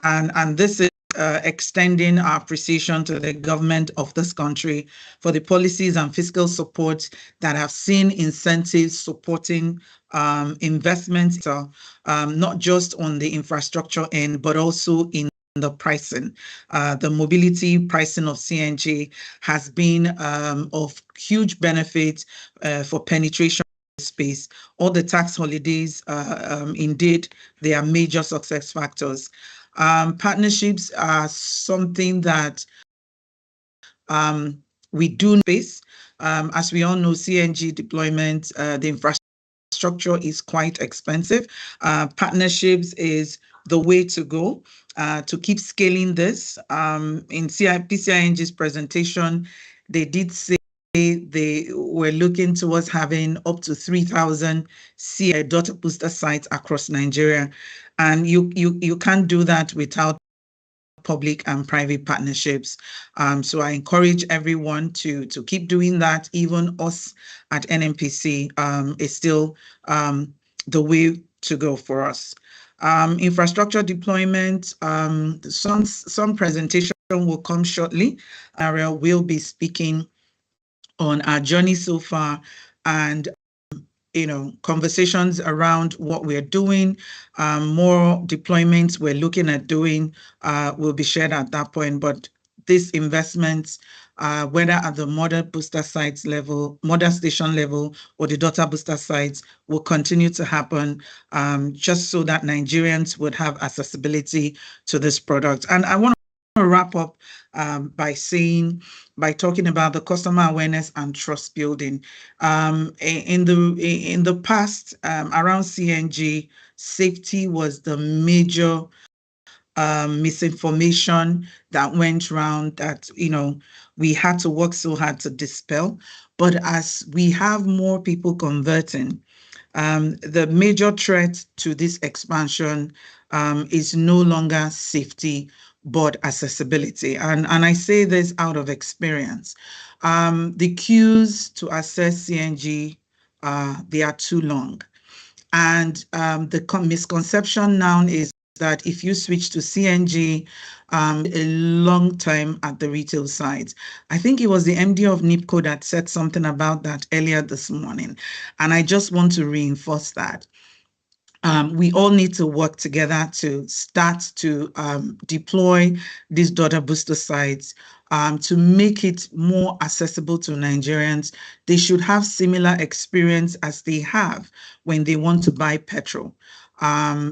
And this is extending our appreciation to the government of this country for the policies and fiscal support that have seen incentives supporting investments, not just on the infrastructure end, but also in the pricing. The mobility pricing of CNG has been of huge benefit for penetration space. All the tax holidays, indeed, they are major success factors. Partnerships are something that we do space. As we all know, CNG deployment, the infrastructure is quite expensive. Partnerships is the way to go to keep scaling this. In PCNG's presentation, they did say they were looking towards having up to 3,000 daughter booster sites across Nigeria. And you can't do that without public and private partnerships. So I encourage everyone to keep doing that. Even us at NNPC is still the way to go for us. Infrastructure deployment, some presentation will come shortly. Ariel will be speaking on our journey so far and conversations around what we're doing, more deployments we're looking at doing will be shared at that point. But these investments, whether at the mother booster sites level, mother station level, or the daughter booster sites, will continue to happen just so that Nigerians would have accessibility to this product. And I want to wrap up by talking about the customer awareness and trust building. In the past, around CNG, safety was the major misinformation that went around that we had to work so hard to dispel. But as we have more people converting, the major threat to this expansion is no longer safety, but accessibility. And I say this out of experience. The queues to access CNG, they are too long. And the misconception now is that if you switch to CNG, a long time at the retail side. I think it was the MD of NIPCO that said something about that earlier this morning. And I just want to reinforce that. We all need to work together to start to deploy these daughter booster sites to make it more accessible to Nigerians. They should have similar experience as they have when they want to buy petrol.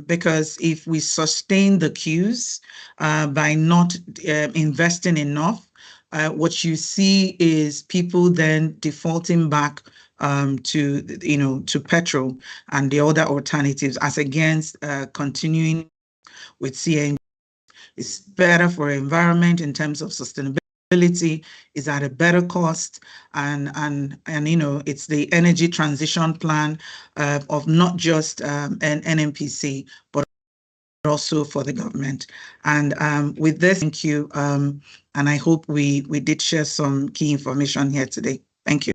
Because if we sustain the queues by not investing enough, what you see is people then defaulting back to petrol and the other alternatives as against continuing with CNG. It's better for environment in terms of sustainability, is at a better cost, and it's the energy transition plan of not just an NNPC, but also for the government. And with this, thank you. And I hope we did share some key information here today. Thank you.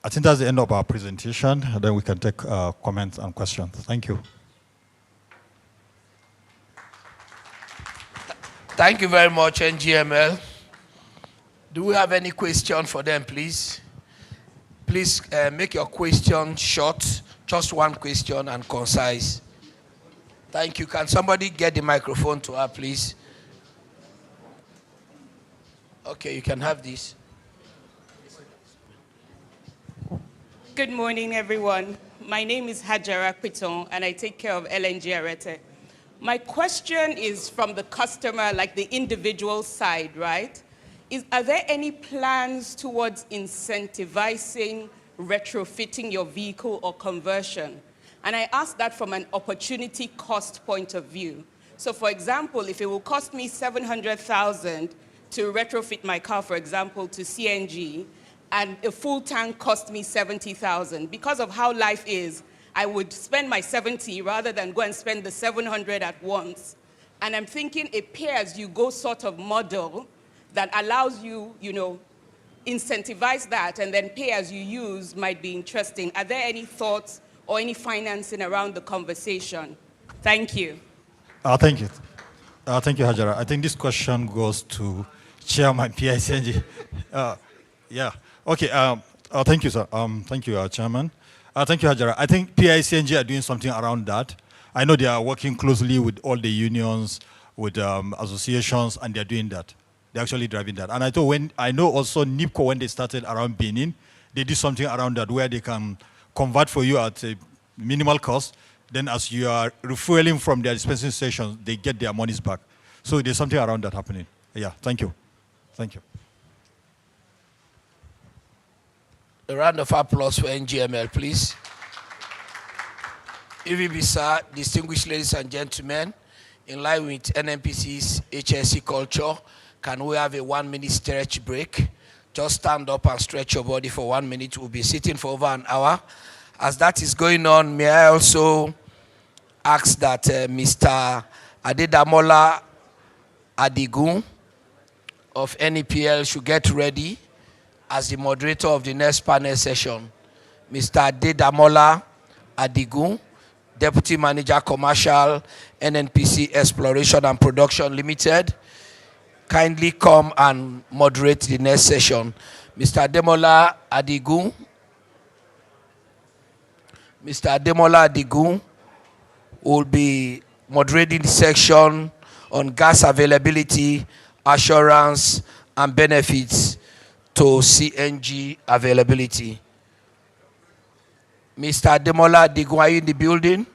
I think that's the end of our presentation, and then we can take comments and questions. Thank you. Thank you very much, NGML. Do we have any question for them, please? Please make your question short, just one question and concise. Thank you. Can somebody get the microphone to her, please? Okay, you can have this. Good morning, everyone. My name is Hajara Piton, and I take care of LNG Arete. My question is from the customer, like the individual side, right? Are there any plans towards incentivizing retrofitting your vehicle or conversion? And I ask that from an opportunity cost point of view. So for example, if it will cost me $700,000 to retrofit my car, for example, to CNG, and a full tank cost me $70,000. Because of how life is, I would spend my 70 rather than go and spend the 700 at once. And I'm thinking a pay-as-you-go sort of model that allows you, incentivize that and then pay as you use might be interesting. Are there any thoughts or any financing around the conversation? Thank you. Thank you. Thank you, Hajara. I think this question goes to Chairman PCNG. Yeah. Okay. Thank you, sir. Thank you, Chairman. Thank you, Hajara. I think PCNG are doing something around that. I know they are working closely with all the unions, with associations, and they're doing that. They're actually driving that. And I know also NIPCO, when they started around Benin, they did something around that where they can convert for you at a minimal cost. Then as you are refueling from their dispensing stations, they get their monies back. So there's something around that happening. Yeah, thank you. Thank you. A round of applause for NGML, please. EVP, sir, distinguished ladies and gentlemen, in line with NNPC's HSC culture, can we have a 1-minute stretch break? Just stand up and stretch your body for 1 minute. We'll be sitting for over an hour. As that is going on, may I also ask that Mr. Adedamola Adigun of NEPL should get ready as the moderator of the next panel session. Mr. Adedamola Adigun, Deputy Manager Commercial, NNPC Exploration and Production Limited, kindly come and moderate the next session. Mr. Ademola Adigun. Mr. Ademola Adigun will be moderating the section on gas availability, assurance, and benefits to CNG availability. Mr. Ademola Adigun, are you in the building?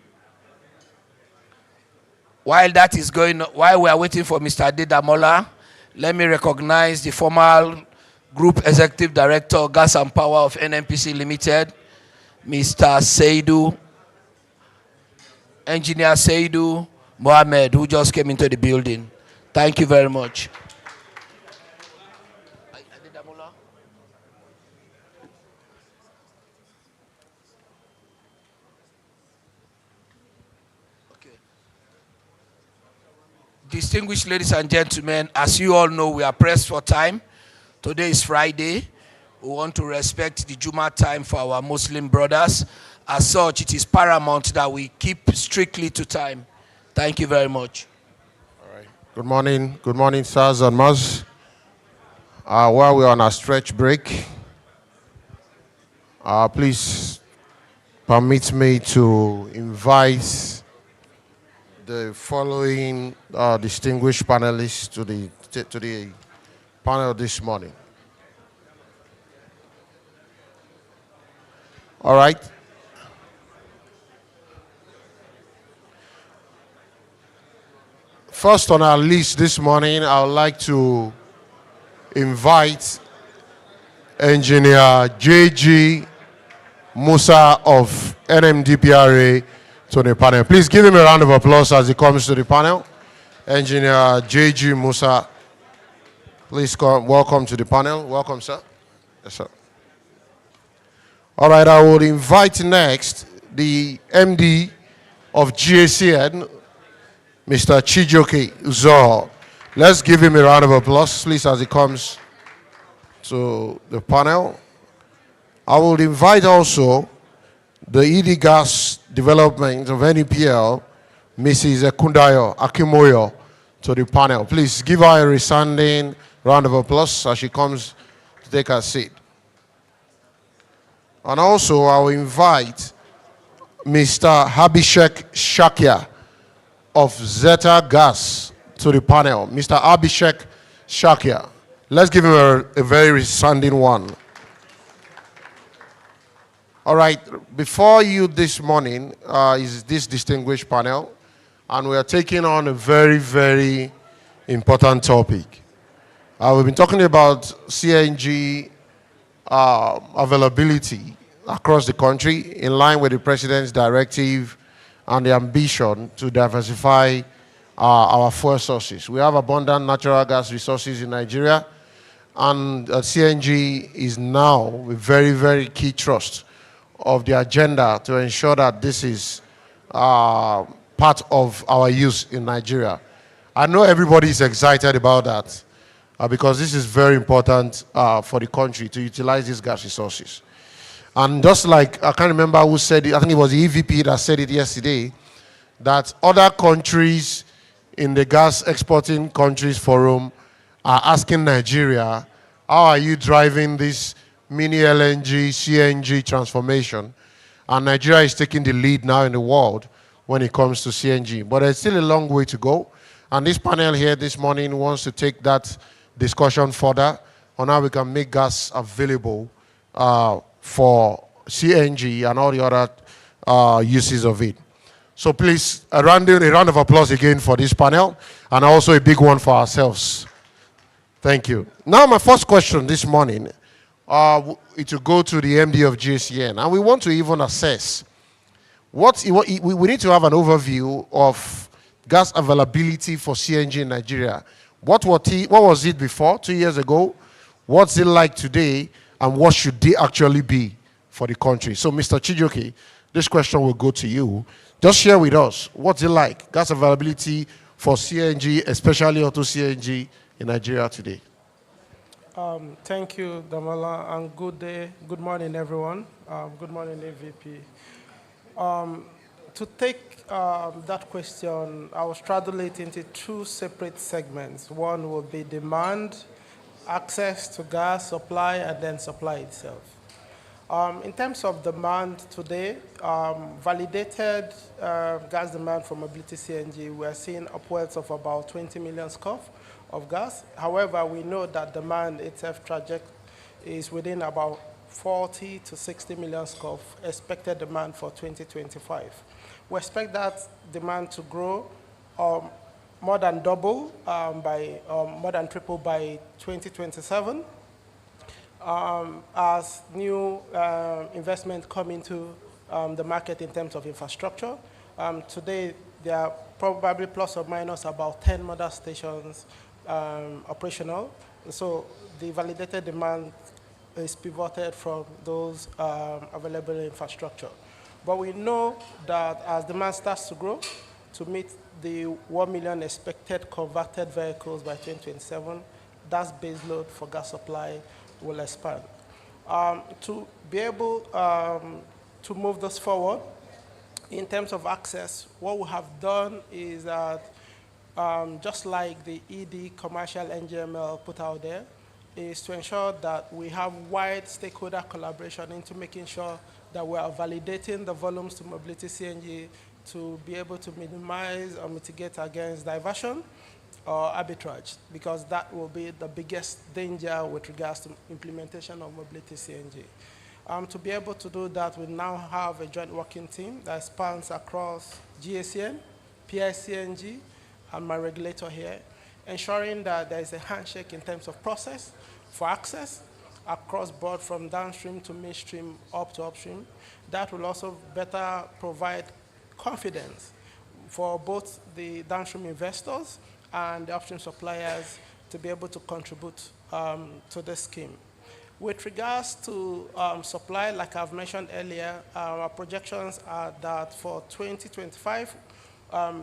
While that is going on, while we are waiting for Mr. Adedamola, let me recognize the former Group Executive Director, Gas and Power of NNPC Limited, Mr. Seidu, Engineer Seidu Mohammed, who just came into the building. Thank you very much. Distinguished ladies and gentlemen, as you all know, we are pressed for time. Today is Friday. We want to respect the Juma time for our Muslim brothers. As such, it is paramount that we keep strictly to time. Thank you very much. All right. Good morning, sirs and mas. While we're on a stretch break, please permit me to invite the following distinguished panelists to the panel this morning. All right. First on our list this morning, I would like to invite Engineer J.G. Musa of NMDPRA to the panel. Please give him a round of applause as he comes to the panel. Engineer J.G. Musa, please come, welcome to the panel. Welcome, sir. Yes, sir. All right, I will invite next the MD of GACN, Mr. Chijoke Uzoho. Let's give him a round of applause, please, as he comes to the panel. I will invite also the ED Gas Development of NEPL, Mrs. Ekundayo Akimoyo, to the panel. Please give her a resounding round of applause as she comes to take her seat. And also, I will invite Mr. Abhishek Shakia of Zeta Gas to the panel. Mr. Abhishek Shakia. Let's give him a very resounding one. All right, before you this morning is this distinguished panel, and we are taking on a very, very important topic. We've been talking about CNG availability across the country in line with the President's directive and the ambition to diversify our fuel sources. We have abundant natural gas resources in Nigeria, and CNG is now a very, very key thrust of the agenda to ensure that this is part of our use in Nigeria. I know everybody is excited about that because this is very important for the country to utilize these gas resources. And just like, I can't remember who said it, I think it was the EVP that said it yesterday, that other countries in the gas exporting countries forum are asking Nigeria, how are you driving this mini LNG, CNG transformation? And Nigeria is taking the lead now in the world when it comes to CNG. But there's still a long way to go. And this panel here this morning wants to take that discussion further on how we can make gas available for CNG and all the other uses of it. So please, a round of applause again for this panel, and also a big one for ourselves. Thank you. Now my first question this morning, it will go to the MD of GSCN, and we want to even assess we need to have an overview of gas availability for CNG in Nigeria. What was it before, 2 years ago? What's it like today? And what should they actually be for the country? So, Mr. Chijoke, this question will go to you. Just share with us, what's it like, gas availability for CNG, especially Auto CNG in Nigeria today? Thank you, Damola, and good day, good morning, everyone. Good morning, AVP. To take that question, I will straddle it into two separate segments. One will be demand, access to gas supply, and then supply itself. In terms of demand today, validated gas demand for Mobility-CNG, we are seeing upwards of about 20 million scf of gas. However, we know that demand itself is within about 40 to 60 million scf expected demand for 2025. We expect that demand to grow more than double, more than triple by 2027 as new investment come into the market in terms of infrastructure. Today, there are probably plus or minus about 10 model stations operational. So the validated demand is pivoted from those available infrastructure. But we know that as demand starts to grow, to meet the 1 million expected converted vehicles by 2027, that's base load for gas supply will expand. To be able to move this forward, in terms of access, what we have done is that just like the ED commercial NGML put out there, is to ensure that we have wide stakeholder collaboration into making sure that we are validating the volumes to Mobility-CNG to be able to minimize or mitigate against diversion or arbitrage, because that will be the biggest danger with regards to implementation of Mobility-CNG. To be able to do that, we now have a joint working team that spans across GSCN, PCNGI, and my regulator here, ensuring that there is a handshake in terms of process for access across board from downstream to midstream up to upstream. That will also better provide confidence for both the downstream investors and the upstream suppliers to be able to contribute to this scheme. With regards to supply, like I've mentioned earlier, our projections are that for 2025,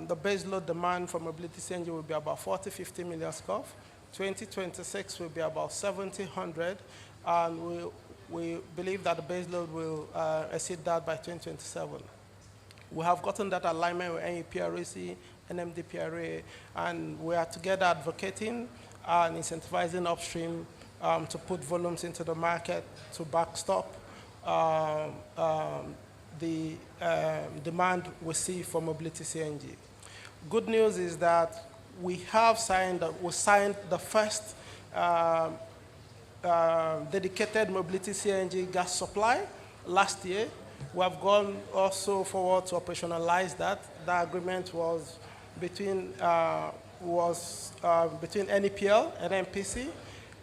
the base load demand for Mobility-CNG will be about 40-50 million scf. 2026 will be about 700, and we believe that the base load will exceed that by 2027. We have gotten that alignment with NEPRAC, NMDPRA, and we are together advocating and incentivizing upstream to put volumes into the market to backstop the demand we see for Mobility-CNG. Good news is that we signed the first dedicated Mobility-CNG gas supply last year. We have gone also forward to operationalize that. The agreement was between NEPL, NNPC,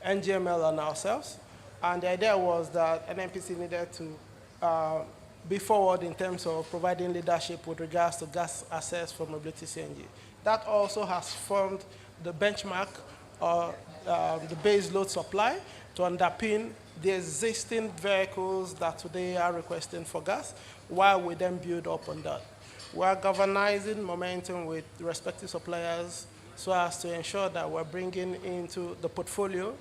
NGML, and ourselves. And the idea was that NNPC needed to be forward in terms of providing leadership with regards to gas access for Mobility-CNG. That also has formed the benchmark or the base load supply to underpin the existing vehicles that today are requesting for gas, while we then build up on that. We are galvanizing momentum with the respective suppliers so as to ensure that we're bringing into the portfolio.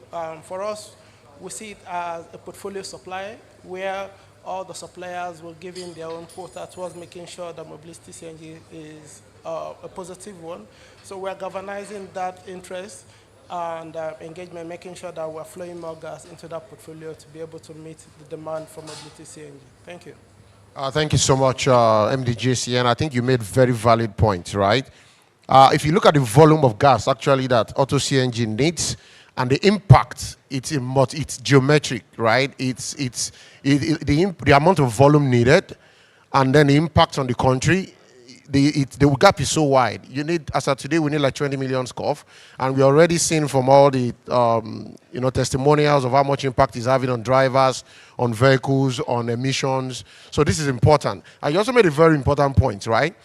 For us, we see it as a portfolio supply where all the suppliers will give in their own quota towards making sure that Mobility-CNG is a positive one. So we're galvanizing that interest and engagement, making sure that we're flowing more gas into that portfolio to be able to meet the demand for Mobility-CNG. Thank you. Thank you so much, MDJCN. I think you made very valid points, right? If you look at the volume of gas actually that Auto CNG needs and the impact, it's geometric, right? The amount of volume needed and then the impact on the country, the gap is so wide. You need, as of today, we need like 20 million SCOF, and we're already seeing from all the testimonials of how much impact it's having on drivers, on vehicles, on emissions. So this is important. And you also made a very important point, right?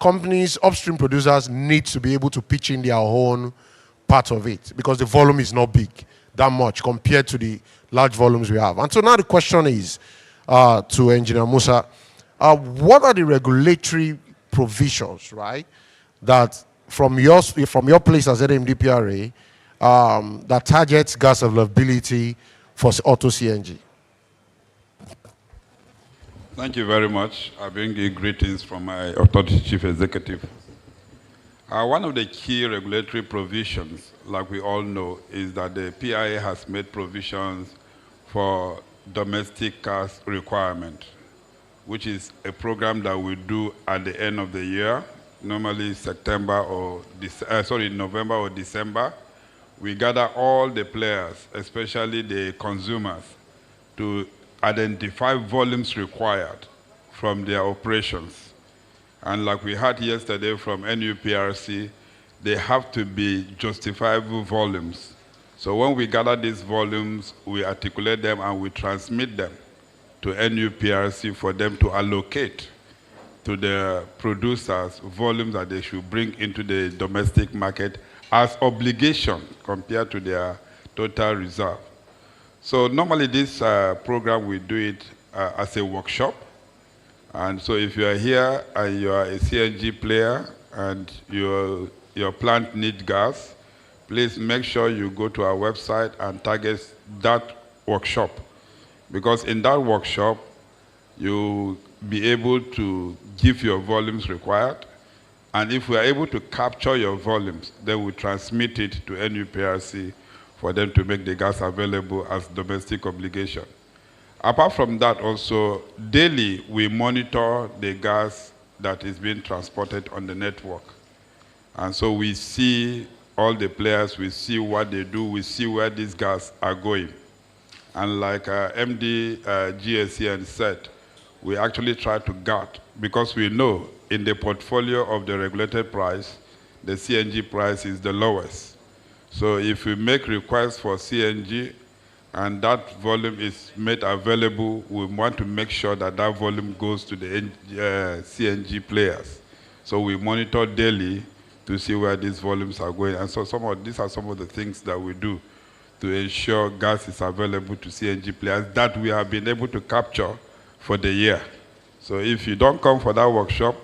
Companies, upstream producers need to be able to pitch in their own part of it because the volume is not big that much compared to the large volumes we have. And so now the question is to Engineer Musa, what are the regulatory provisions, right, that from your place as NMDPRA that targets gas availability for Auto CNG? Thank you very much. I bring you greetings from my Authority Chief Executive. One of the key regulatory provisions, like we all know, is that the PIA has made provisions for domestic gas requirement, which is a program that we do at the end of the year, normally November or December. We gather all the players, especially the consumers, to identify volumes required from their operations. And like we heard yesterday from NUPRC, they have to be justifiable volumes. So when we gather these volumes, we articulate them and we transmit them to NUPRC for them to allocate to the producers volumes that they should bring into the domestic market as obligation compared to their total reserve. So normally this program, we do it as a workshop. And so if you are here and you are a CNG player and your plant needs gas, please make sure you go to our website and target that workshop. Because in that workshop, you'll be able to give your volumes required. And if we are able to capture your volumes, then we transmit it to NUPRC for them to make the gas available as domestic obligation. Apart from that also, daily we monitor the gas that is being transported on the network. And so we see all the players, we see what they do, we see where these gas are going. And like MD GSCN said, we actually try to guard because we know in the portfolio of the regulated price, the CNG price is the lowest. So if we make requests for CNG and that volume is made available, we want to make sure that that volume goes to the CNG players. So we monitor daily to see where these volumes are going. And so these are some of the things that we do to ensure gas is available to CNG players that we have been able to capture for the year. So if you don't come for that workshop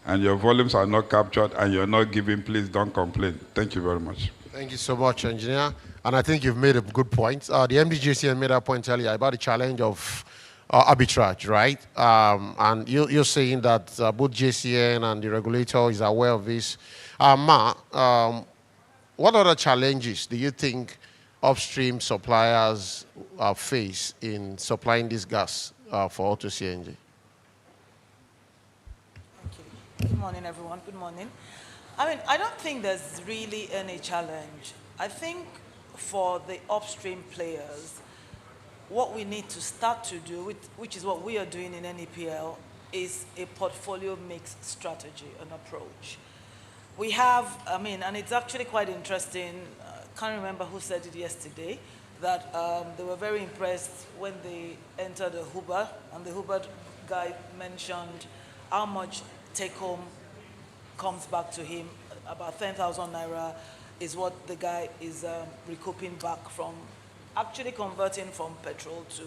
and your volumes are not captured and you're not giving, please don't complain. Thank you very much. Thank you so much, Engineer. And I think you've made a good point. The MDJCN made a point earlier about the challenge of arbitrage, right? And you're saying that both JCN and the regulator is aware of this. What other challenges do you think upstream suppliers face in supplying this gas for Auto CNG? Thank you. Good morning, everyone. Good morning. I mean, I don't think there's really any challenge. I think for the upstream players, what we need to start to do, which is what we are doing in NEPL, is a portfolio mix strategy, an approach. We have, and it's actually quite interesting, I can't remember who said it yesterday, that they were very impressed when they entered the Uber, and the Uber guy mentioned how much take-home comes back to him. About 10,000 naira is what the guy is recouping back from actually converting from petrol to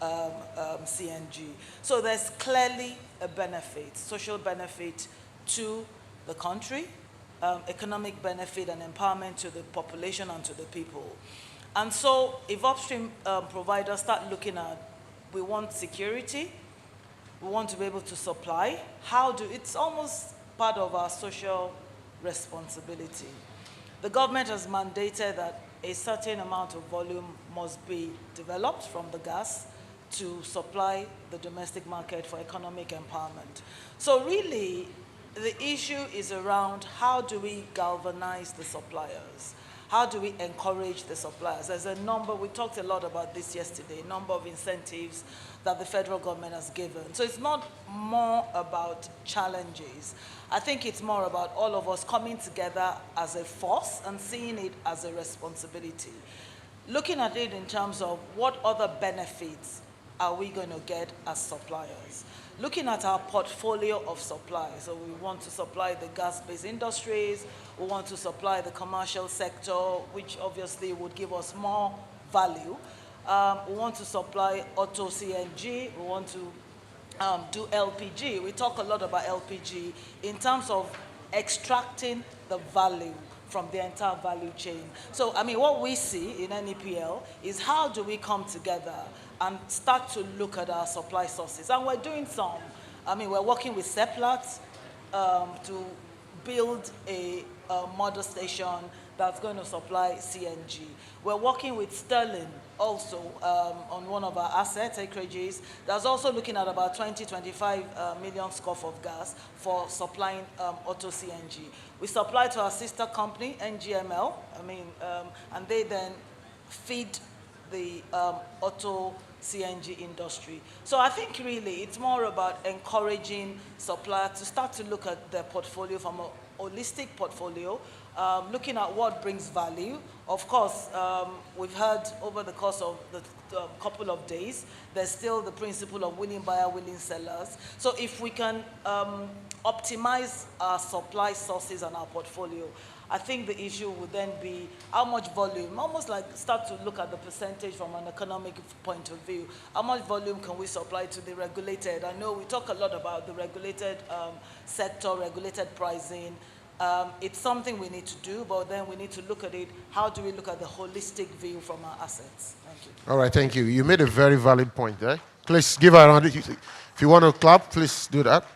CNG. So there's clearly a benefit, social benefit to the country, economic benefit and empowerment to the population and to the people. And so if upstream providers start looking at we want security, we want to be able to supply. It's almost part of our social responsibility. The government has mandated that a certain amount of volume must be developed from the gas to supply the domestic market for economic empowerment. So really, the issue is around how do we galvanize the suppliers? How do we encourage the suppliers? There's a number, we talked a lot about this yesterday, a number of incentives that the federal government has given. So it's not more about challenges. I think it's more about all of us coming together as a force and seeing it as a responsibility. Looking at it in terms of what other benefits are we going to get as suppliers? Looking at our portfolio of supply, so we want to supply the gas-based industries, we want to supply the commercial sector, which obviously would give us more value. We want to supply Auto CNG, we want to do LPG. We talk a lot about LPG in terms of extracting the value from the entire value chain. So, I mean, what we see in NEPL is how do we come together and start to look at our supply sources. And we're doing some. I mean, we're working with Seplat to build a model station that's going to supply CNG. We're working with Sterling also on one of our asset acreages that's also looking at about 20-25 million scoff of gas for supplying Auto CNG. We supply to our sister company, NGML, and they then feed the Auto CNG industry. So I think really it's more about encouraging suppliers to start to look at their portfolio from a holistic portfolio, looking at what brings value. Of course, we've heard over the course of the couple of days, there's still the principle of willing buyer, willing sellers. So if we can optimize our supply sources and our portfolio, I think the issue would then be how much volume, almost like start to look at the percentage from an economic point of view. How much volume can we supply to the regulated? I know we talk a lot about the regulated sector, regulated pricing. It's something we need to do, but then we need to look at it. How do we look at the holistic view from our assets? Thank you. All right, thank you. You made a very valid point there. Please give her a round. If you want to clap, please do that.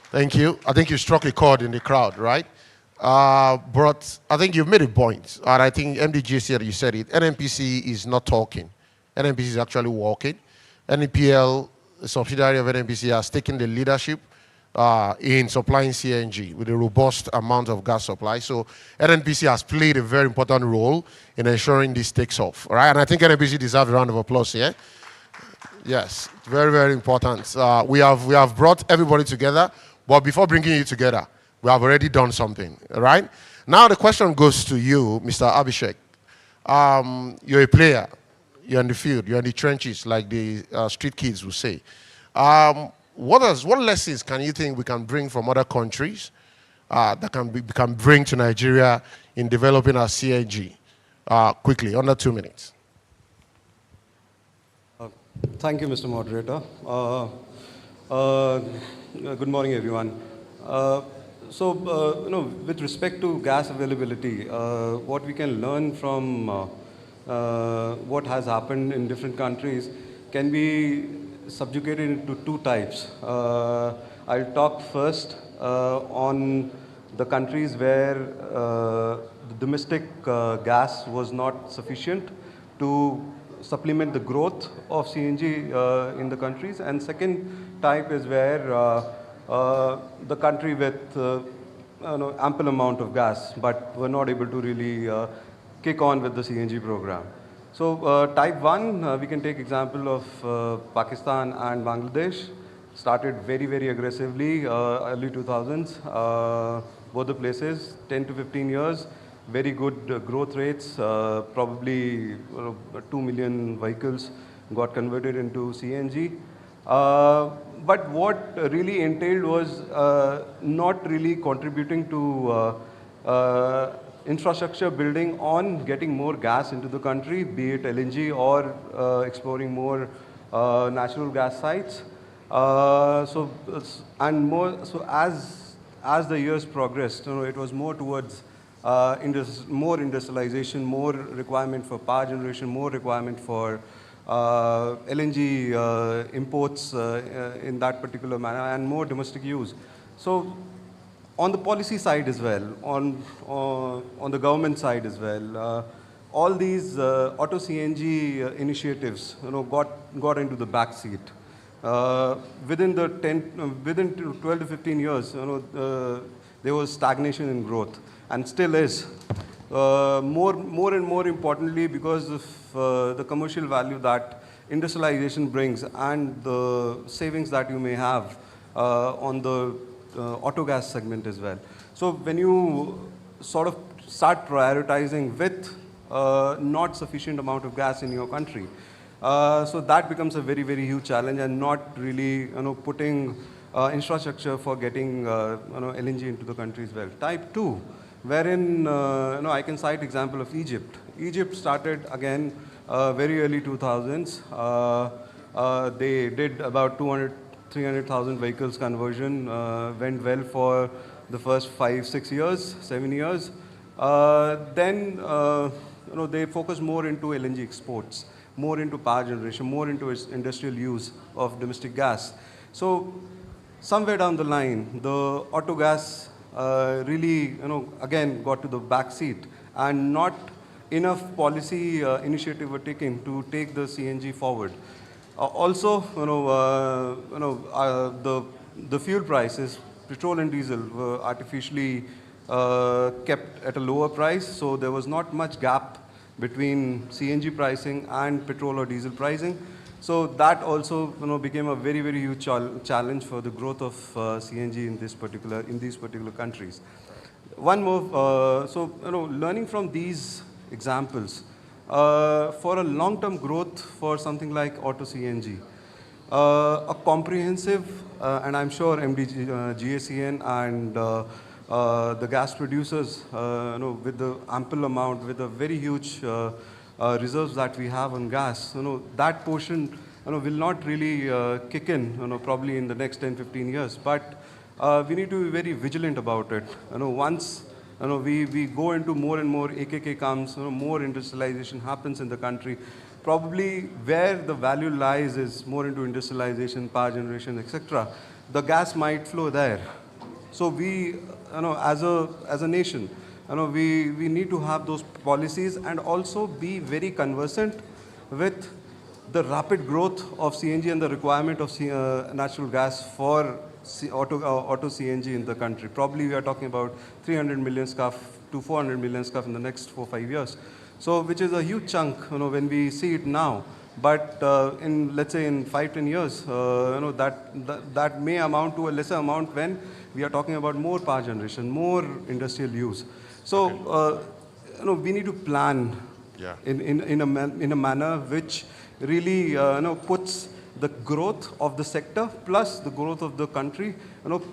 Thank you. I think you struck a chord in the crowd, right? But I think you've made a point. And I think MDG said you said it. NNPC is not talking. NNPC is actually walking. NEPL, a subsidiary of NNPC, has taken the leadership in supplying CNG with a robust amount of gas supply. So NNPC has played a very important role in ensuring this takes off. All right? And I think NNPC deserves a round of applause here. Yes, very, very important. We have brought everybody together, but before bringing you together, we have already done something, all right? Now the question goes to you, Mr. Abhishek. You're a player. You're in the field. You're in the trenches, like the street kids will say. What lessons can you think we can bring from other countries that can bring to Nigeria in developing our CNG? Quickly, under 2 minutes. Thank you, Mr. Moderator. Good morning, everyone. With respect to gas availability, what we can learn from what has happened in different countries can be subjugated into two types. I'll talk first on the countries where the domestic gas was not sufficient to supplement the growth of CNG in the countries. And second type is where the country with ample amount of gas, but were not able to really kick on with the CNG program. So type 1, we can take example of Pakistan and Bangladesh. Started very, very aggressively, early 2000s, both the places, 10 to 15 years, very good growth rates, probably 2 million vehicles got converted into CNG. But what really entailed was not really contributing to infrastructure building on getting more gas into the country, be it LNG or exploring more natural gas sites. So as the years progressed, it was more towards more industrialization, more requirement for power generation, more requirement for LNG imports in that particular manner, and more domestic use. So on the policy side as well, on the government side as well, all these Auto CNG initiatives, got into the back seat. Within 12 to 15 years, there was stagnation in growth, and still is. More and more importantly, because of the commercial value that industrialization brings and the savings that you may have on the auto gas segment as well. So when you sort of start prioritizing with not sufficient amount of gas in your country, so that becomes a very, very huge challenge, and not really putting infrastructure for getting LNG into the country as well. Type 2, wherein I can cite example of Egypt. Egypt started again very early 2000s. They did about 300,000 vehicles conversion, went well for the first 5, 6 years, 7 years. Then they focused more into LNG exports, more into power generation, more into industrial use of domestic gas. So somewhere down the line, the auto gas really, again got to the back seat, and not enough policy initiative were taken to take the CNG forward. Also, the fuel prices, petrol and diesel, were artificially kept at a lower price, so there was not much gap between CNG pricing and petrol or diesel pricing. So that also became a very, very huge challenge for the growth of CNG in these particular countries. One more, learning from these examples, for a long-term growth for something like Auto CNG, a comprehensive, and I'm sure GACN and the gas producers, with the ample amount, with the very huge reserves that we have on gas, that portion will not really kick in, probably in the next 10, 15 years. But we need to be very vigilant about it. Once we go into more and more AKK comes, more industrialization happens in the country, probably where the value lies is more into industrialization, power generation, etc. The gas might flow there. So we, as a nation, we need to have those policies, and also be very conversant with the rapid growth of CNG and the requirement of natural gas for auto CNG in the country. Probably we are talking about 300 million SCF to 400 million SCF in the next 4-5 years. So which is a huge chunk, when we see it now. But let's say in 5-10 years, that may amount to a lesser amount when we are talking about more power generation, more industrial use. So we need to plan in a manner which really puts the growth of the sector plus the growth of the country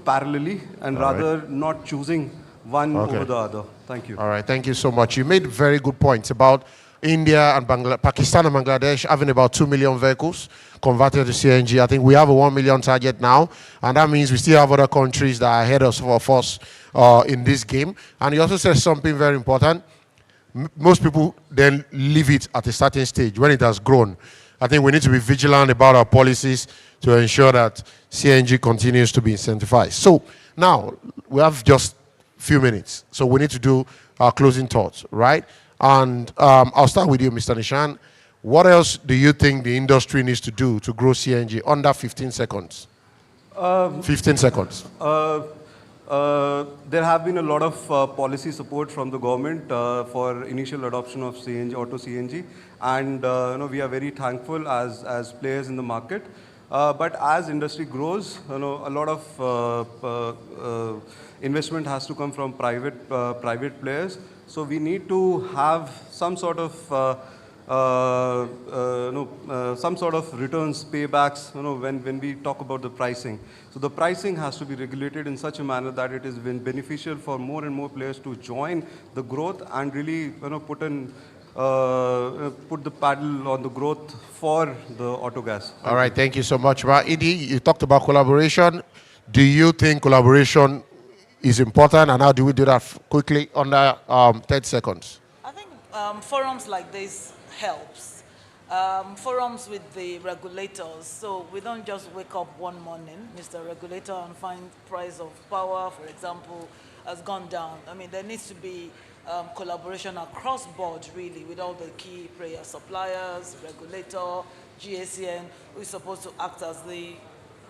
parallelly, and rather not choosing one over the other. Thank you. All right, thank you so much. You made very good points about India and Pakistan and Bangladesh having about 2 million vehicles converted to CNG. I think we have a 1 million target now, and that means we still have other countries that are ahead of us in this game. And you also said something very important. Most people then leave it at a certain stage when it has grown. I think we need to be vigilant about our policies to ensure that CNG continues to be incentivized. So now we have just a few minutes, so we need to do our closing thoughts, right? And I'll start with you, Mr. Nishan. What else do you think the industry needs to do to grow CNG under 15 seconds? 15 seconds. There have been a lot of policy support from the government for initial adoption of CNG, Auto CNG, and we are very thankful as players in the market. But as industry grows, a lot of investment has to come from private players. So we need to have some sort of returns, paybacks, when we talk about the pricing. So the pricing has to be regulated in such a manner that it is beneficial for more and more players to join the growth and really put the paddle on the growth for the auto gas. All right, thank you so much. Idi, you talked about collaboration. Do you think collaboration is important, and how do we do that quickly under 30 seconds? I think forums like this helps. forums with the regulators, so we don't just wake up one morning, Mr. Regulator, and find price of power, for example, has gone down. I mean, there needs to be collaboration across board, really, with all the key player suppliers, regulator, GACN, who is supposed to act as the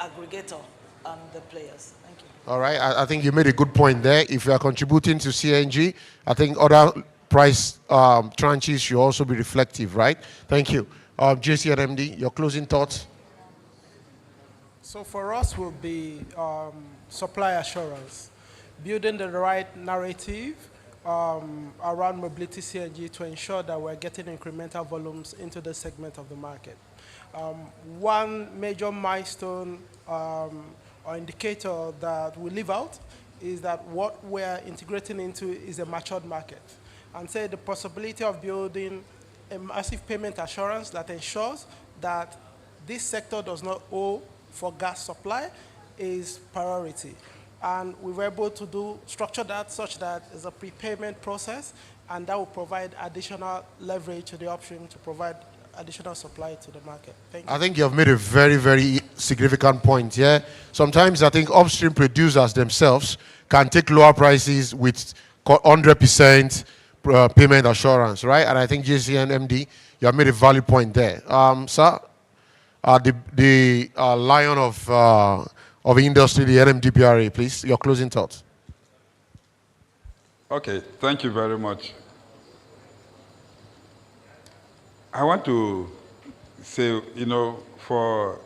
aggregator and the players. Thank you. All right, I think you made a good point there. If you are contributing to CNG, I think other price tranches should also be reflective, right? Thank you. JC and MD, your closing thoughts? So for us will be supply assurance, building the right narrative around mobility CNG to ensure that we're getting incremental volumes into the segment of the market. One major milestone or indicator that we leave out is that what we're integrating into is a matured market. And say the possibility of building a massive payment assurance that ensures that this sector does not owe for gas supply is priority. And we were able to structure that such that it's a prepayment process, and that will provide additional leverage to the upstream to provide additional supply to the market. Thank you. I think you have made a very, very significant point here. Sometimes I think upstream producers themselves can take lower prices with 100% payment assurance, right? And I think JC and MD, you have made a valid point there. Sir, the lion of industry, the NMDPRA, please, your closing thoughts. Okay, thank you very much. I want to say, you know, for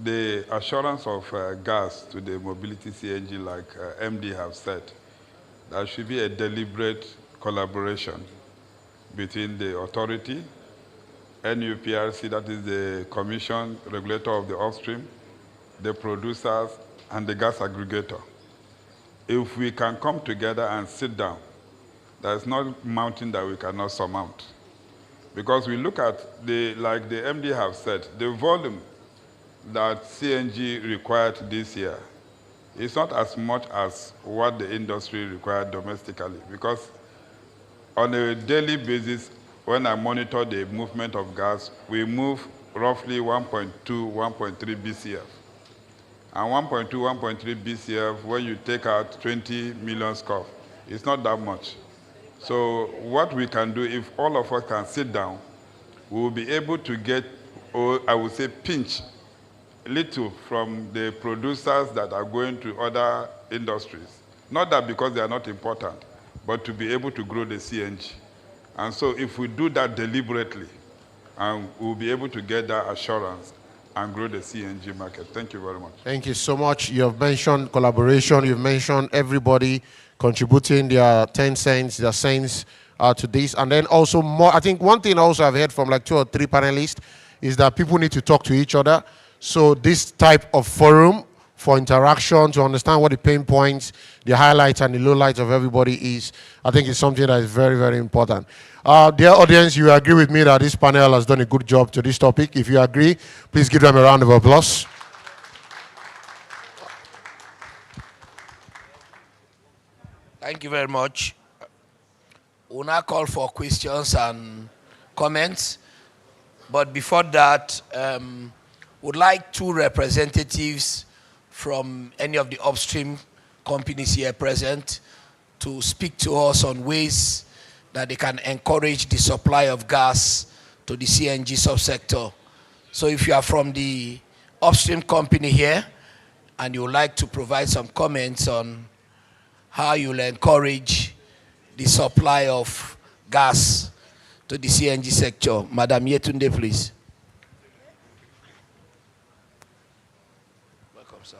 the assurance of gas to the mobility CNG, like MD have said, there should be a deliberate collaboration between the authority, NUPRC, that is the commission regulator of the upstream, the producers, and the gas aggregator. If we can come together and sit down, there is no mountain that we cannot surmount. Because we look at, like the MD have said, the volume that CNG required this year is not as much as what the industry required domestically. Because on a daily basis, when I monitor the movement of gas, we move roughly 1.2, 1.3 BCF. And 1.2, 1.3 BCF, when you take out 20 million scf, it's not that much. So what we can do, if all of us can sit down, we will be able to get, or I would say pinch, little from the producers that are going to other industries. Not that because they are not important, but to be able to grow the CNG. And so if we do that deliberately, we'll be able to get that assurance and grow the CNG market. Thank you very much. Thank you so much. You have mentioned collaboration. You've mentioned everybody contributing their 10 cents, their cents to this. And then also more, I think one thing also I've heard from like 2 or 3 panelists is that people need to talk to each other. So this type of forum for interaction to understand what the pain points, the highlights and the lowlights of everybody is, I think it's something that is very, very important. Dear audience, you agree with me that this panel has done a good job to this topic. If you agree, please give them a round of applause. Thank you very much. We'll now call for questions and comments. But before that, would like 2 representatives from any of the upstream companies here present to speak to us on ways that they can encourage the supply of gas to the CNG subsector. So if you are from the upstream company here and you would like to provide some comments on how you'll encourage the supply of gas to the CNG sector. Madam Yetunde, please. Welcome, sir.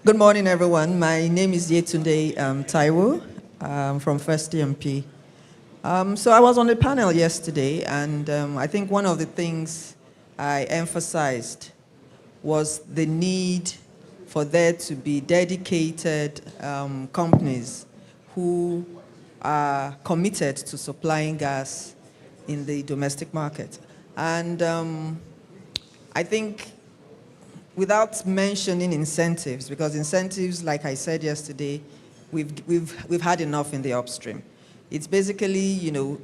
Good morning, everyone. My name is Yetunde Taiwo from First DMP. So I was on the panel yesterday, and I think one of the things I emphasized was the need for there to be dedicated companies who are committed to supplying gas in the domestic market. And I think without mentioning incentives, because incentives, like I said yesterday, we've had enough in the upstream. It's basically, you know,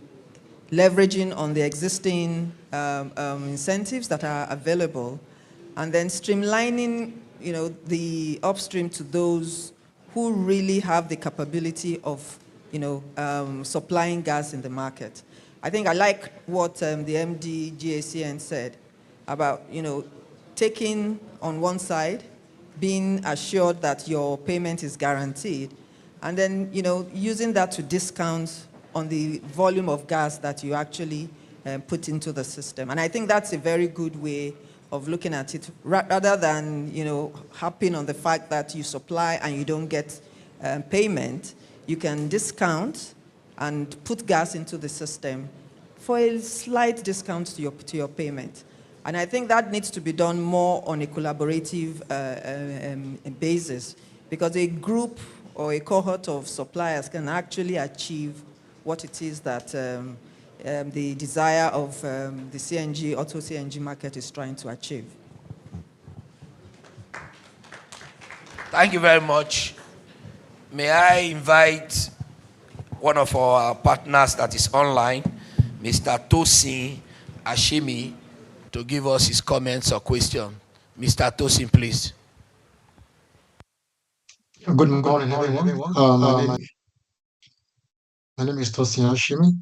leveraging on the existing incentives that are available, and then streamlining, you know, the upstream to those who really have the capability of, you know, supplying gas in the market. I think I like what the MD GACN said about, you know, taking on one side, being assured that your payment is guaranteed, and then, you know, using that to discount on the volume of gas that you actually put into the system. And I think that's a very good way of looking at it, rather than, you know, harping on the fact that you supply and you don't get payment. You can discount and put gas into the system for a slight discount to your payment. And I think that needs to be done more on a collaborative basis, because a group or a cohort of suppliers can actually achieve what it is that the desire of the CNG, Auto CNG market is trying to achieve. Thank you very much. May I invite one of our partners that is online, Mr. Tosin Ashimi, to give us his comments or question. Mr. Tosin, please. Good morning, everyone. My name is Tosin Ashimi.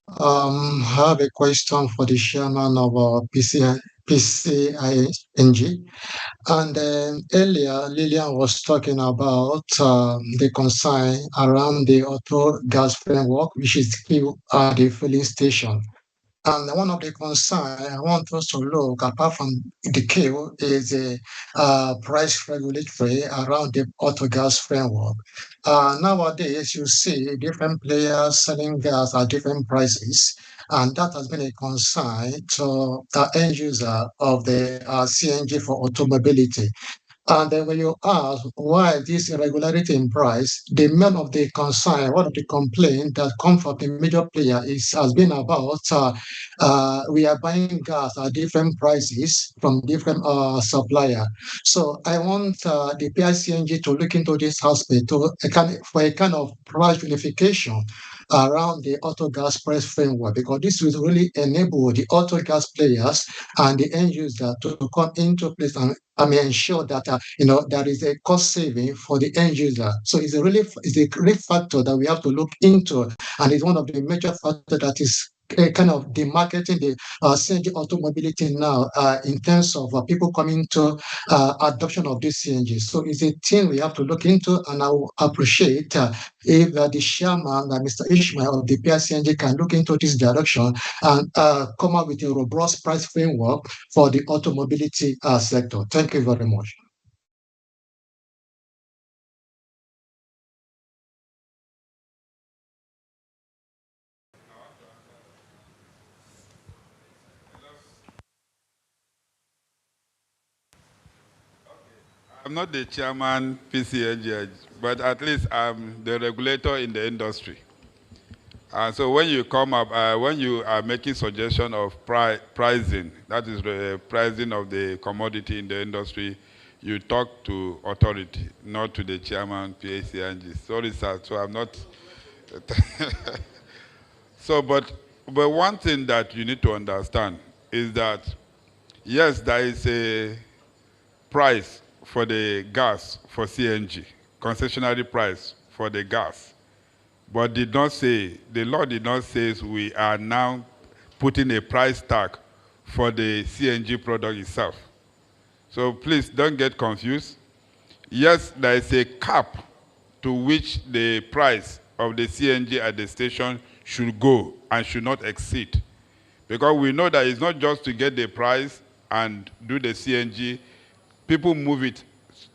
I have a question for the chairman of PCNG. And earlier, Lillian was talking about the concern around the auto gas framework, which is key at the filling station. And one of the concerns I want us to look, apart from the key, is the price regulatory around the auto gas framework. Nowadays, you see different players selling gas at different prices, and that has been a concern to the end user of the CNG for automobility. And then when you ask why this irregularity in price, the main of the concern, one of the complaints that come from the major player has been about we are buying gas at different prices from different supplier. So I want the PCNG to look into this aspect for a kind of price unification around the auto gas price framework, because this will really enable the auto gas players and the end user to come into place and ensure that there is a cost saving for the end user. So it's a great factor that we have to look into, and it's one of the major factors that is kind of demarketing the CNG automobility now in terms of people coming to adoption of this CNG. So it's a thing we have to look into, and I will appreciate if the chairman, Mr. Ishmael of the PCNG, can look into this direction and come up with a robust price framework for the automobility sector. Thank you very much. I'm not the chairman PCNGI, but at least I'm the regulator in the industry. So when you come up, when you are making suggestion of pricing, that is the pricing of the commodity in the industry, you talk to authority, not to the chairman PCNG. Sorry, sir. So I'm not. So, but one thing that you need to understand is that yes, there is a price for the gas for CNG, concessionary price for the gas. But did not say, the law did not say we are now putting a price tag for the CNG product itself. So please don't get confused. Yes, there is a cap to which the price of the CNG at the station should go and should not exceed. Because we know that it's not just to get the price and do the CNG, people move it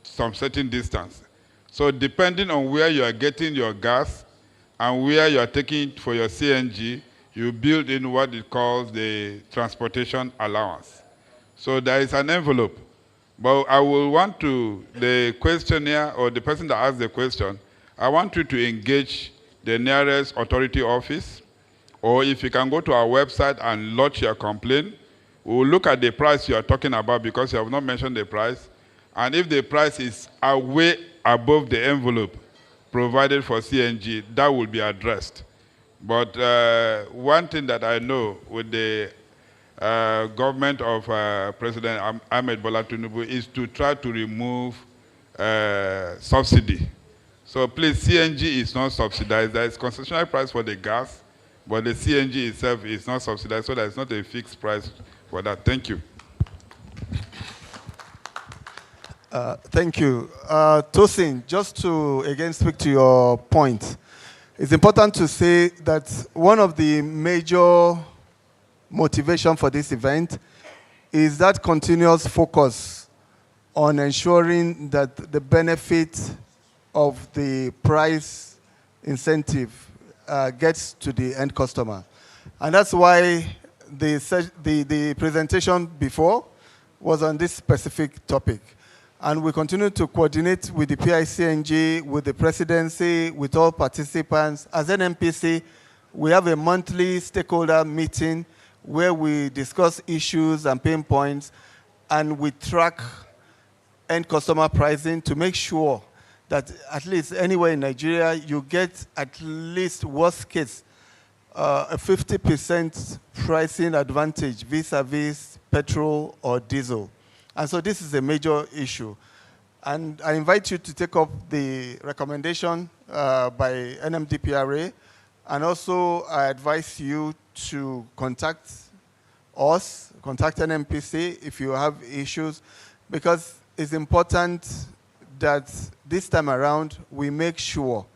some certain distance. So depending on where you are getting your gas and where you are taking it for your CNG, you build in what it calls the transportation allowance. So there is an envelope But I will want to, the questionnaire or the person that asked the question, I want you to engage the nearest authority office, or if you can go to our website and lodge your complaint, we will look at the price you are talking about because you have not mentioned the price. And if the price is way above the envelope provided for CNG, that will be addressed. But one thing that I know with the government of President Ahmed Bola Tinubu is to try to remove subsidy. So please, CNG is not subsidized. There is concessional price for the gas, but the CNG itself is not subsidized, so there's not a fixed price for that. Thank you. Thank you. Tosin, just to again speak to your point, it's important to say that one of the major motivation for this event is that continuous focus on ensuring that the benefit of the price incentive gets to the end customer. And that's why the presentation before was on this specific topic. And we continue to coordinate with the PCNGI, with the presidency, with all participants. As NNPC, we have a monthly stakeholder meeting where we discuss issues and pain points, and we track end customer pricing to make sure that at least anywhere in Nigeria, you get at least worst case, a 50% pricing advantage vis-a-vis petrol or diesel. And so this is a major issue. And I invite you to take up the recommendation by NMDPRA, and also I advise you to contact us, contact NNPC if you have issues, because it's important that this time around we make sure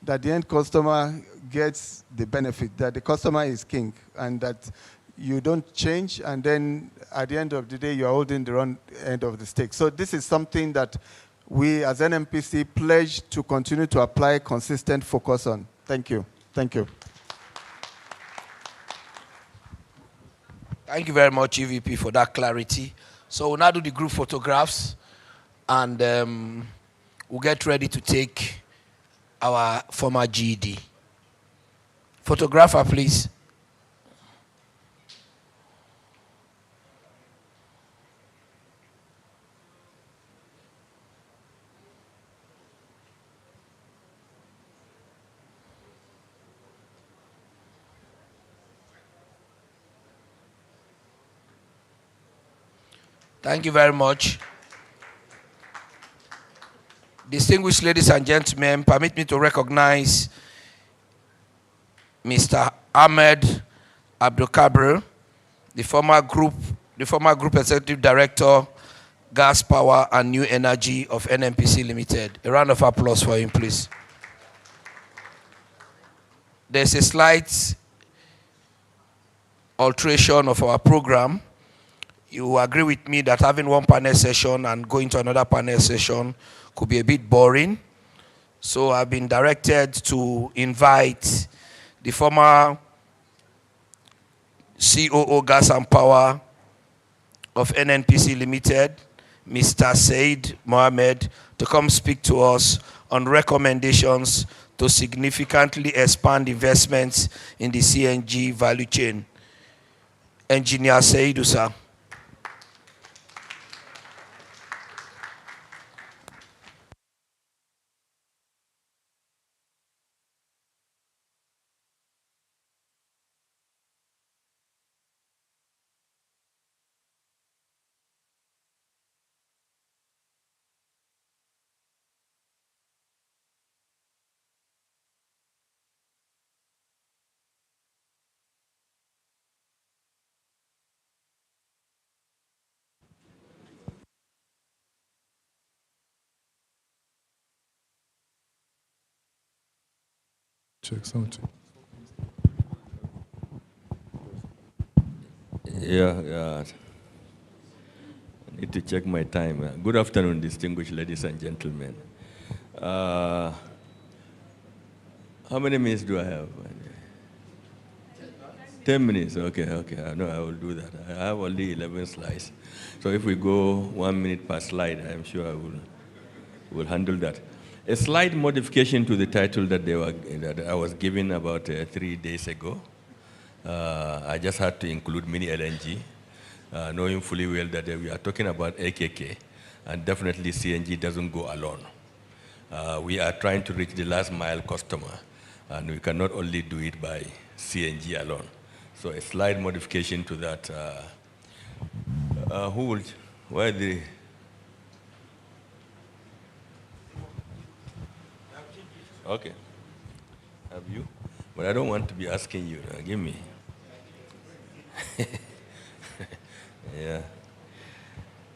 that the end customer gets the benefit, that the customer is king, and that you don't change, and then at the end of the day, you're holding the wrong end of the stick. So this is something that we as NNPC pledge to continue to apply consistent focus on. Thank you. Thank you. Thank you very much, EVP, for that clarity. So we'll now do the group photographs, and we'll get ready to take our former GED. Photographer, please. Thank you very much. Distinguished ladies and gentlemen, permit me to recognize Mr. Ahmed Abdulkabir, the former group executive director, gas, power, and new energy of NNPC Limited. A round of applause for him, please. There's a slight alteration of our program. You agree with me that having one panel session and going to another panel session could be a bit boring. So I've been directed to invite the former COO Gas and Power of NNPC Limited, Mr. Said Mohammed, to come speak to us on recommendations to significantly expand investments in the CNG value chain. Engineer Said, sir. Check something. Yeah. I need to check my time. Good afternoon, distinguished ladies and gentlemen. How many minutes do I have? 10 minutes, okay. No, I will do that. I have only 11 slides. So if we go 1 minute per slide, I'm sure I will handle that. A slight modification to the title that I was given about 3 days ago. I just had to include mini LNG, knowing fully well that we are talking about AKK, and definitely CNG doesn't go alone. We are trying to reach the last mile customer, and we cannot only do it by CNG alone. So a slight modification to that. Where the... Okay. Have you? But I don't want to be asking you. Give me. Yeah.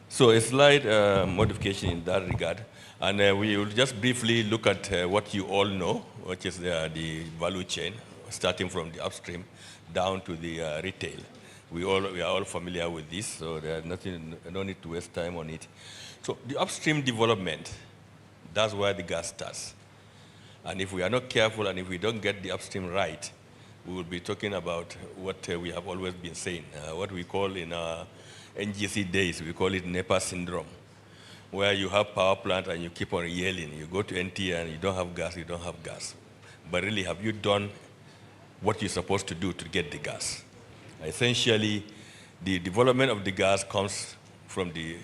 So a slight modification in that regard. And we will just briefly look at what you all know, which is the value chain, starting from the upstream down to the retail. We are all familiar with this, so there's no need to waste time on it. So the upstream development, that's where the gas starts. And if we are not careful and if we don't get the upstream right, we will be talking about what we have always been saying, what we call in our NGC days, we call it NEPA syndrome, where you have power plant and you keep on yelling. You go to NT and you don't have gas. But really, have you done what you're supposed to do to get the gas? Essentially, the development of the gas comes from the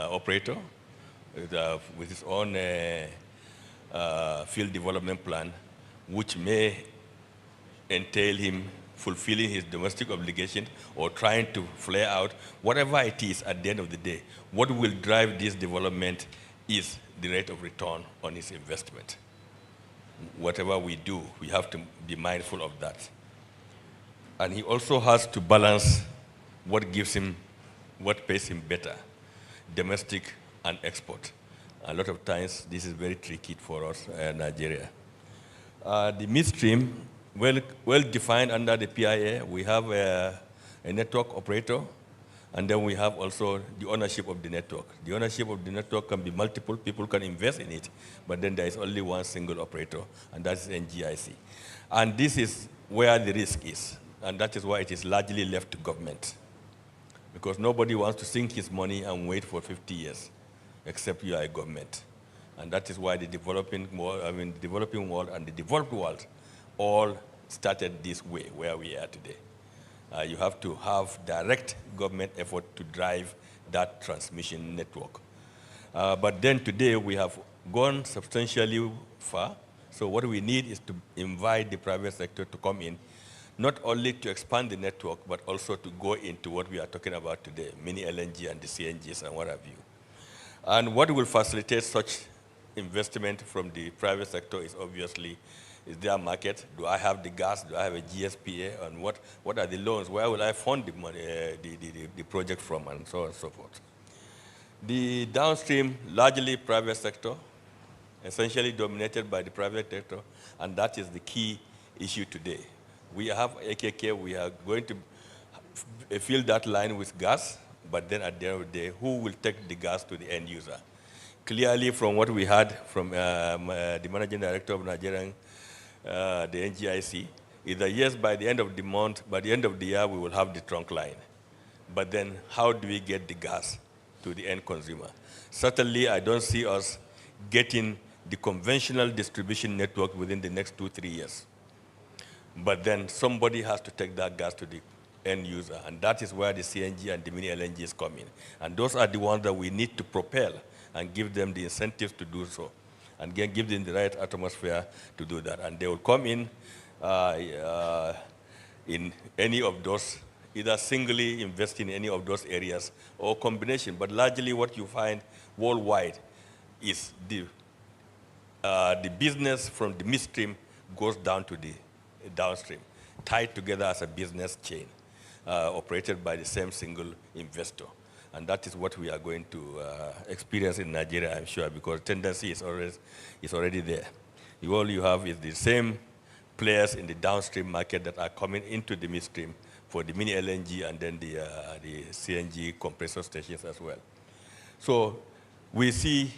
operator with his own field development plan, which may entail him fulfilling his domestic obligation or trying to flare out, whatever it is at the end of the day. What will drive this development is the rate of return on his investment. Whatever we do, we have to be mindful of that. And he also has to balance what pays him better, domestic and export. A lot of times, this is very tricky for us in Nigeria. The midstream, well defined under the PIA, we have a network operator, and then we have also the ownership of the network. The ownership of the network can be multiple, people can invest in it, but then there is only one single operator, and that is NGIC. And this is where the risk is, and that is why it is largely left to government, because nobody wants to sink his money and wait for 50 years, except you are a government. And that is why the developing world and the developed world all started this way, where we are today. You have to have direct government effort to drive that transmission network. But then today we have gone substantially far. So what we need is to invite the private sector to come in, not only to expand the network, but also to go into what we are talking about today, mini LNG and the CNGs and what have you. And what will facilitate such investment from the private sector is obviously, is their market? Do I have the gas? Do I have a GSPA? And what are the loans? Where will I fund the money, the project from, and so on and so forth? The downstream, largely private sector, essentially dominated by the private sector, and that is the key issue today. We have AKK, we are going to fill that line with gas, but then at the end of the day, who will take the gas to the end user? Clearly, from what we had from the managing director of Nigerian, the NGIC, either yes, by the end of the month, by the end of the year, we will have the trunk line. But then how do we get the gas to the end consumer? Certainly, I don't see us getting the conventional distribution network within the next 2-3 years. But then somebody has to take that gas to the end user, and that is where the CNG and the mini LNGs come in. And those are the ones that we need to propel and give them the incentives to do so, and give them the right atmosphere to do that. And they will come in any of those, either singly invest in any of those areas or combination. But largely what you find worldwide is the business from the midstream goes down to the downstream, tied together as a business chain, operated by the same single investor. And that is what we are going to experience in Nigeria, I'm sure, because tendency is already there. All you have is the same players in the downstream market that are coming into the midstream for the mini LNG and then the CNG compressor stations as well. So we see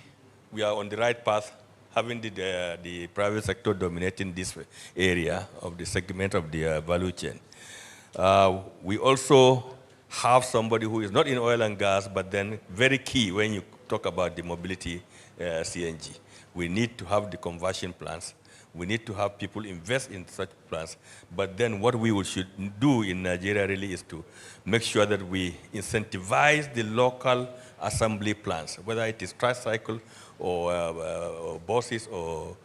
we are on the right path, having the private sector dominating this area of the segment of the value chain. We also have somebody who is not in oil and gas, but then very key when you talk about the mobility CNG. We need to have the conversion plants. We need to have people invest in such plants. But then what we should do in Nigeria really is to make sure that we incentivize the local assembly plants, whether it is tricycle or buses or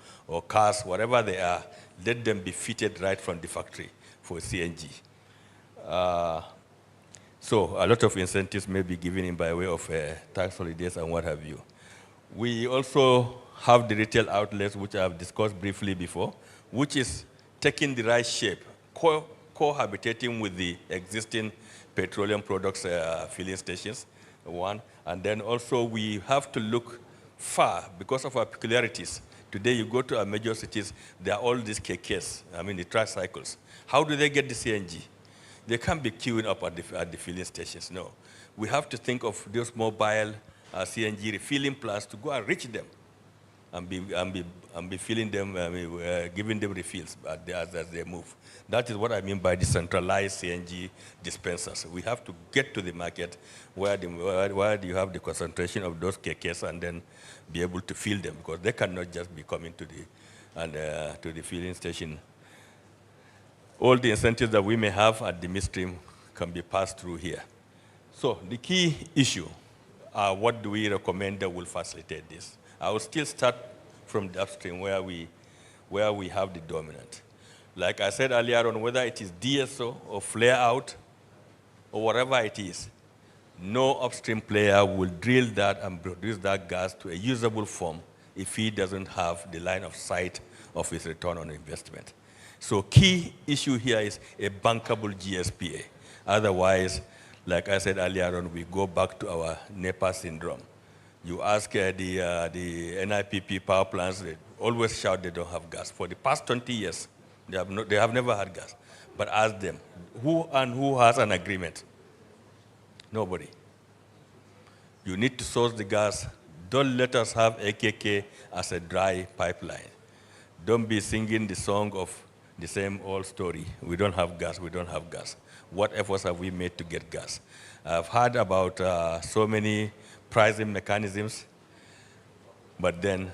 cars, whatever they are, let them be fitted right from the factory for CNG. So a lot of incentives may be given in by way of tax holidays and what have you. We also have the retail outlets, which I have discussed briefly before, which is taking the right shape, cohabitating with the existing petroleum products filling stations, one. And then also we have to look far because of our peculiarities. Today you go to our major cities, there are all these KKs, I mean the tricycles. How do they get the CNG? They can't be queuing up at the filling stations, no. We have to think of those mobile CNG refilling plants to go and reach them and be filling them, giving them refills as they move. That is what I mean by decentralized CNG dispensers. We have to get to the market where you have the concentration of those KKs and then be able to fill them, because they cannot just be coming to the filling station. All the incentives that we may have at the midstream can be passed through here. So the key issue, what do we recommend that will facilitate this? I will still start from the upstream where we have the dominant. Like I said earlier on, whether it is DSO or flare out or whatever it is, no upstream player will drill that and produce that gas to a usable form if he doesn't have the line of sight of his return on investment. So key issue here is a bankable GSPA. Otherwise, like I said earlier on, we go back to our NEPA syndrome. You ask the NIPP power plants, they always shout they don't have gas. For the past 20 years, they have never had gas. But ask them, who has an agreement? Nobody. You need to source the gas. Don't let us have AKK as a dry pipeline. Don't be singing the song of the same old story. We don't have gas, we don't have gas. What efforts have we made to get gas? I've heard about so many pricing mechanisms, but then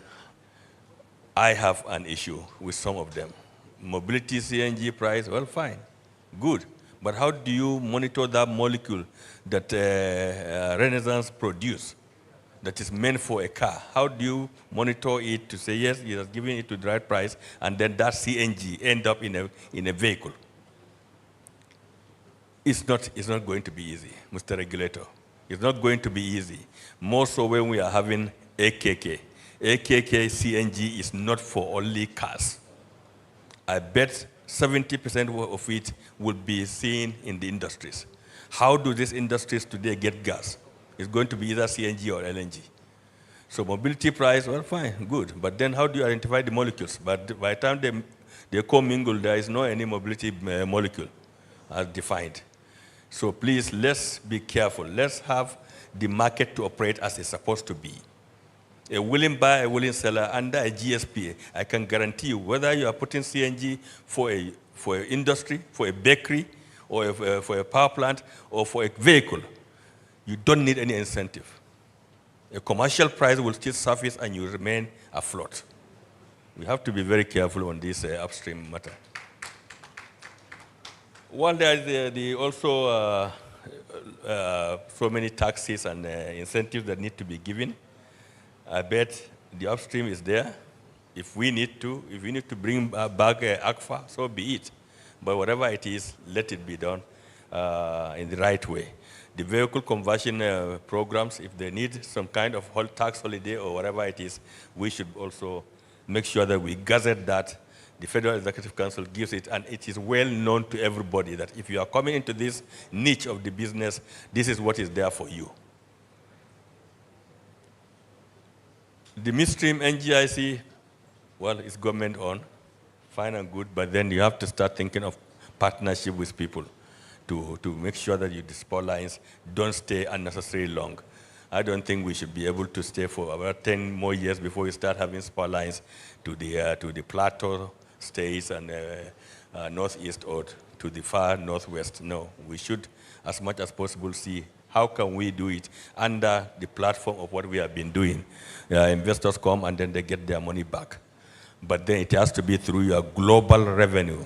I have an issue with some of them. Mobility-CNG price, well, fine, good. But how do you monitor that molecule that Renaissance produced that is meant for a car? How do you monitor it to say, yes, you're giving it to the right price, and then that CNG end up in a vehicle? It's not going to be easy, Mr. Regulator. It's not going to be easy. More so when we are having AKK. AKK CNG is not for only cars. I bet 70% of it will be seen in the industries. How do these industries today get gas? It's going to be either CNG or LNG. So mobility price, well, fine, good. But then how do you identify the molecules? But by the time they commingle, there is no any mobility molecule as defined. So please, let's be careful. Let's have the market to operate as it's supposed to be. A willing buyer, a willing seller under a GSPA, I can guarantee you, whether you are putting CNG for an industry, for a bakery, or for a power plant, or for a vehicle, you don't need any incentive. A commercial price will still surface and you remain afloat. We have to be very careful on this upstream matter. Well, there is also so many taxes and incentives that need to be given. I bet the upstream is there. If we need to bring back ACFA, so be it. But whatever it is, let it be done in the right way. The vehicle conversion programs, if they need some kind of tax holiday or whatever it is, we should also make sure that we gazette that. The Federal Executive Council gives it, and it is well known to everybody that if you are coming into this niche of the business, this is what is there for you. The midstream NGIC, well, it's government owned, fine and good, but then you have to start thinking of partnership with people to make sure that your spur lines don't stay unnecessarily long. I don't think we should be able to stay for about 10 more years before we start having spur lines to the plateau states and northeast or to the far northwest. No, we should, as much as possible, see how can we do it under the platform of what we have been doing. Investors come and then they get their money back. But then it has to be through your global revenue,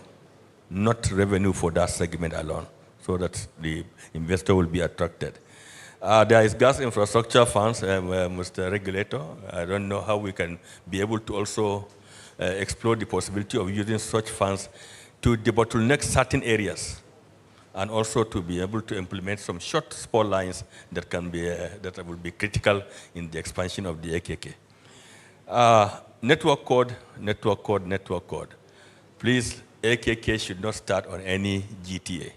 not revenue for that segment alone, so that the investor will be attracted. There is gas infrastructure funds, Mr. Regulator. I don't know how we can be able to also explore the possibility of using such funds to debottleneck certain areas, and also to be able to implement some short spur lines that can be that will be critical in the expansion of the AKK. Network code. Please, AKK should not start on any GTA.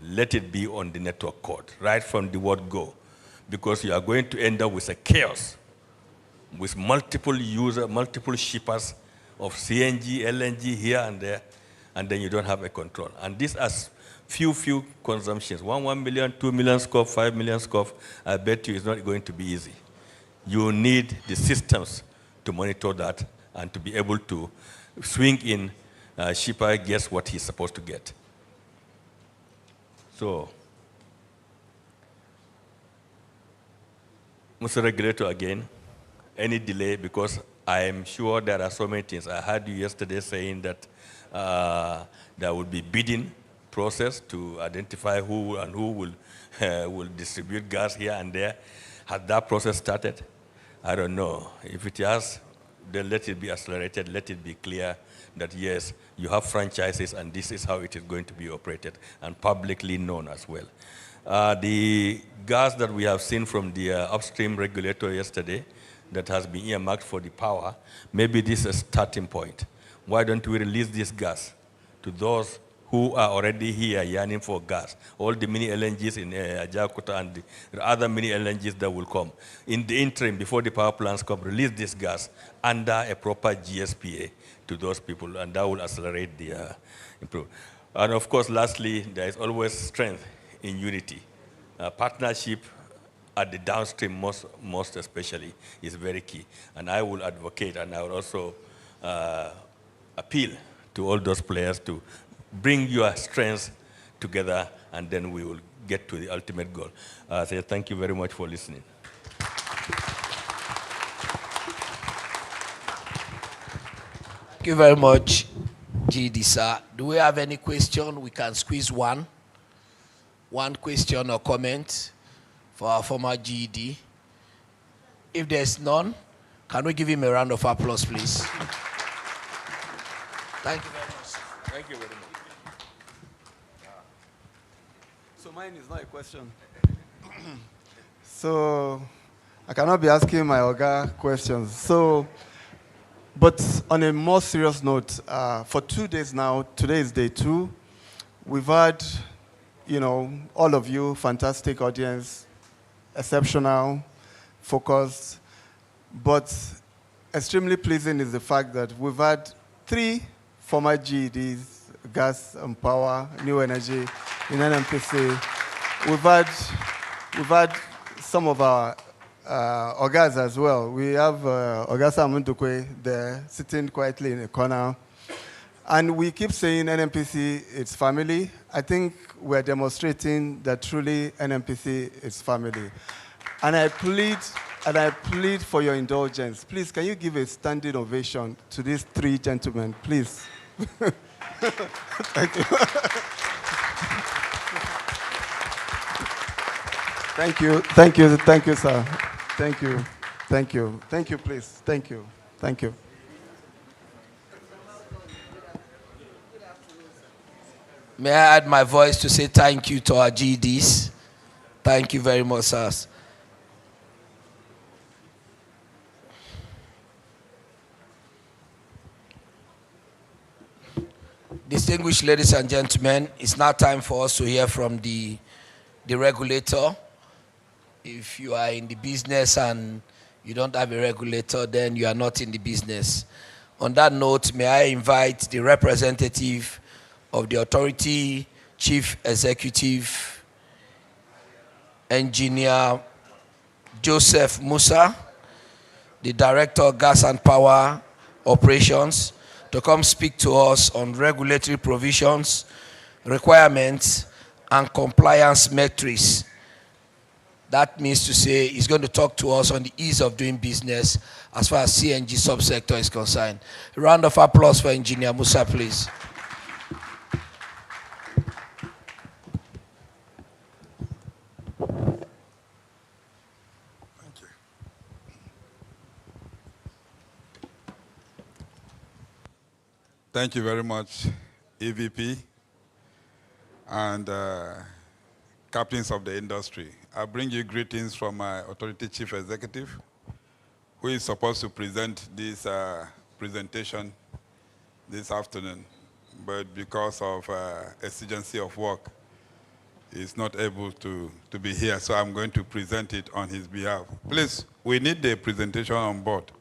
Let it be on the network code, right from the word go, because you are going to end up with a chaos, with multiple shippers of CNG, LNG here and there, and then you don't have a control. And these are few consumptions. 1 million, 2 million scope, 5 million scope, I bet you it's not going to be easy. You need the systems to monitor that and to be able to swing in, shipper gets what he's supposed to get. So, Mr. Regulator, again, any delay, because I am sure there are so many things. I heard you yesterday saying that there will be bidding process to identify who will distribute gas here and there. Has that process started? I don't know. If it has, then let it be accelerated, let it be clear that yes, you have franchises and this is how it is going to be operated, and publicly known as well. The gas that we have seen from the upstream regulator yesterday that has been earmarked for the power, maybe this is a starting point. Why don't we release this gas to those who are already here yearning for gas, all the mini LNGs in Ajakuta and the other mini LNGs that will come. In the interim, before the power plants come, release this gas under a proper GSPA to those people, and that will accelerate the improvement. And of course, lastly, there is always strength in unity. Partnership at the downstream, most especially, is very key. And I will advocate, and I will also appeal to all those players to bring your strengths together, and then we will get to the ultimate goal. So thank you very much for listening. Thank you very much, GD, sir. Do we have any question? We can squeeze one question or comment for our former GD. If there's none, can we give him a round of applause, please? Thank you very much. Thank you very much. So mine is not a question. So I cannot be asking my Oga questions. So, but on a more serious note, for 2 days now, today is day 2, we've had, all of you, fantastic audience, exceptional, focused, but extremely pleasing is the fact that we've had 3 former GEDs, gas and power, new energy, in NNPC. We've had some of our Ogas as well. We have Ogasa Mundukwe there, sitting quietly in a corner. And we keep saying NNPC is family. I think we're demonstrating that truly NNPC is family. And I plead for your indulgence. Please, can you give a standing ovation to these 3 gentlemen, please? Thank you. Thank you, sir. Thank you, please. Thank you. May I add my voice to say thank you to our GDs. Thank you very much, sirs. Distinguished ladies and gentlemen, it's now time for us to hear from the regulator. If you are in the business and you don't have a regulator, then you are not in the business. On that note, may I invite the representative of the authority, Chief Executive Engineer Joseph Musa, the Director of Gas and Power Operations, to come speak to us on regulatory provisions, requirements, and compliance metrics. That means to say he's going to talk to us on the ease of doing business as far as CNG subsector is concerned. A round of applause for Engineer Musa, please. Thank you very much, EVP and captains of the industry. I bring you greetings from my authority chief executive, who is supposed to present this presentation this afternoon, but because of exigency of work, is not able to be here, so I'm going to present it on his behalf. Please, we need the presentation on board.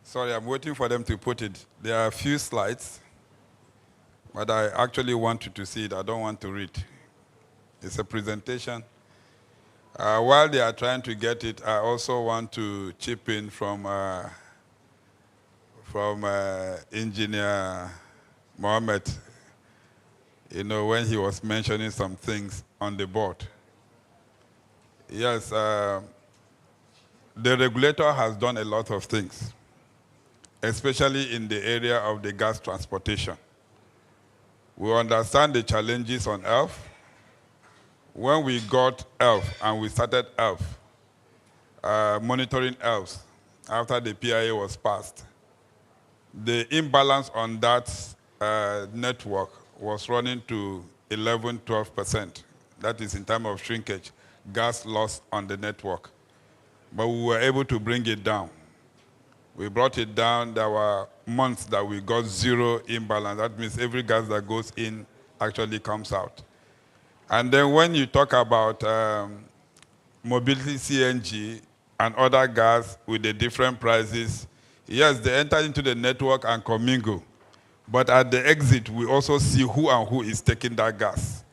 Sorry, I'm waiting for them to put it. There are a few slides, but I actually want you to see it. I don't want to read. It's a presentation. While they are trying to get it, I also want to chip in from Engineer Mohammed, you know, when he was mentioning some things on the board. Yes, the regulator has done a lot of things, especially in the area of the gas transportation. We understand the challenges on ELF. When we got ELF and we started ELF, monitoring ELFs after the PIA was passed, the imbalance on that network was running to 11–12%. That is in terms of shrinkage, gas loss on the network. But we were able to bring it down. We brought it down. There were months that we got zero imbalance. That means every gas that goes in actually comes out. And then when you talk about Mobility-CNG and other gas with the different prices, yes, they enter into the network and commingle. But at the exit, we also see who and who is taking that gas.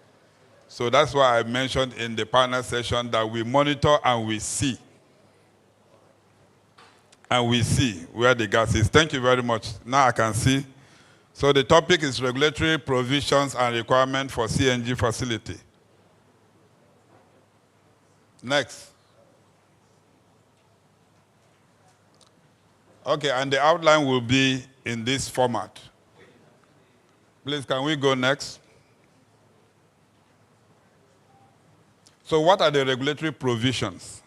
So that's why I mentioned in the panel session that we monitor and we see. And we see where the gas is. Thank you very much. Now I can see. So the topic is regulatory provisions and requirements for CNG facility. Next. Okay, and the outline will be in this format. Please, can we go next? So what are the regulatory provisions?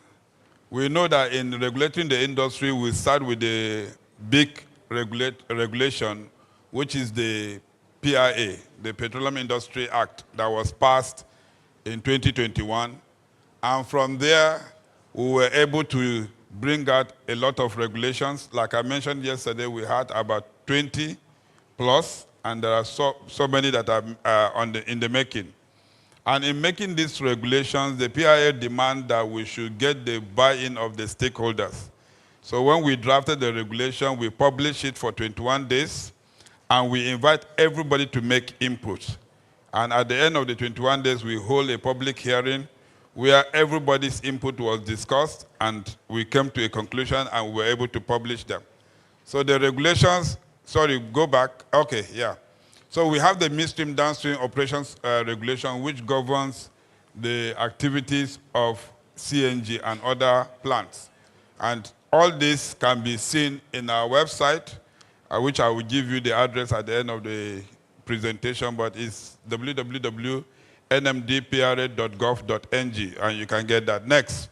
We know that in regulating the industry, we start with the big regulation, which is the PIA, the Petroleum Industry Act, that was passed in 2021. And from there, we were able to bring out a lot of regulations. Like I mentioned yesterday, we had about 20 plus, and there are so many that are in the making. And in making these regulations, the PIA demand that we should get the buy-in of the stakeholders. So when we drafted the regulation, we published it for 21 days, and we invite everybody to make input. And at the end of the 21 days, we hold a public hearing where everybody's input was discussed, and we came to a conclusion, and we were able to publish them. So the regulations, sorry, go back. Okay, yeah. So we have the midstream downstream operations regulation, which governs the activities of CNG and other plants. And all this can be seen in our website, which I will give you the address at the end of the presentation, but it's www.nmdpra.gov.ng, and you can get that. Next.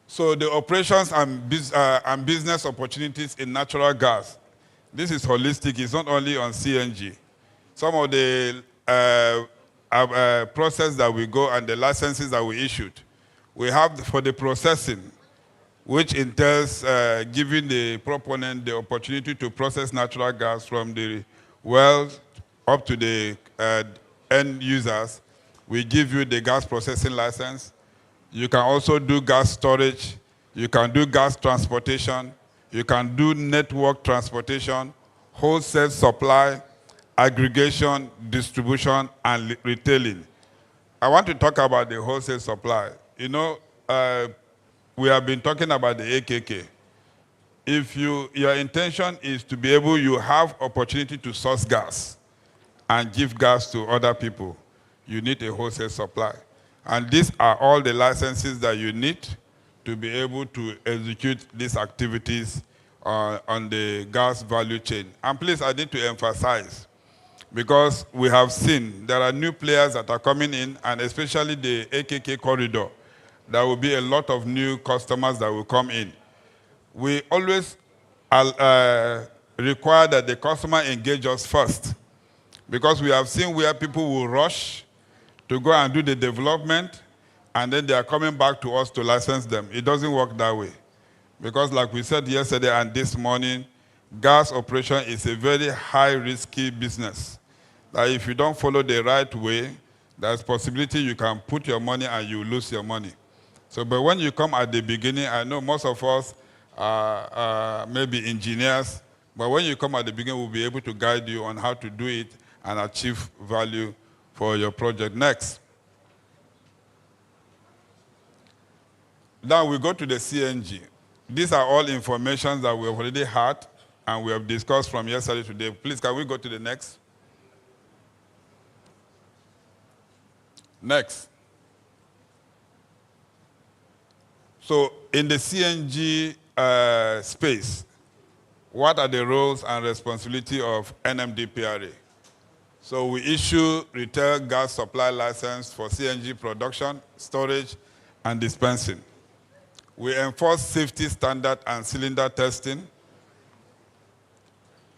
So the operations and business opportunities in natural gas. This is holistic. It's not only on CNG. Some of the process that we go and the licenses that we issued. We have, for the processing, which entails giving the proponent the opportunity to process natural gas from the well up to the end users. We give you the gas processing license. You can also do gas storage. You can do gas transportation. You can do network transportation, wholesale supply, aggregation, distribution, and retailing. I want to talk about the wholesale supply. You know, we have been talking about the AKK. If your intention is to be able, you have opportunity to source gas and give gas to other people, you need a wholesale supply. And these are all the licenses that you need to be able to execute these activities on the gas value chain. And please, I need to emphasize, because we have seen there are new players that are coming in, and especially the AKK corridor, there will be a lot of new customers that will come in. We always require that the customer engage us first, because we have seen where people will rush to go and do the development, and then they are coming back to us to license them. It doesn't work that way. Because like we said yesterday and this morning, gas operation is a very high-risky business. That if you don't follow the right way, there's possibility you can put your money and you lose your money. So, but when you come at the beginning, I know most of us are maybe engineers, but when you come at the beginning, we'll be able to guide you on how to do it and achieve value for your project. Next. Now we go to the CNG. These are all information that we have already had and we have discussed from yesterday to today. Please, can we go to the next? Next. So in the CNG space, what are the roles and responsibility of NMDPRA? So we issue retail gas supply license for CNG production, storage, and dispensing. We enforce safety standard and cylinder testing.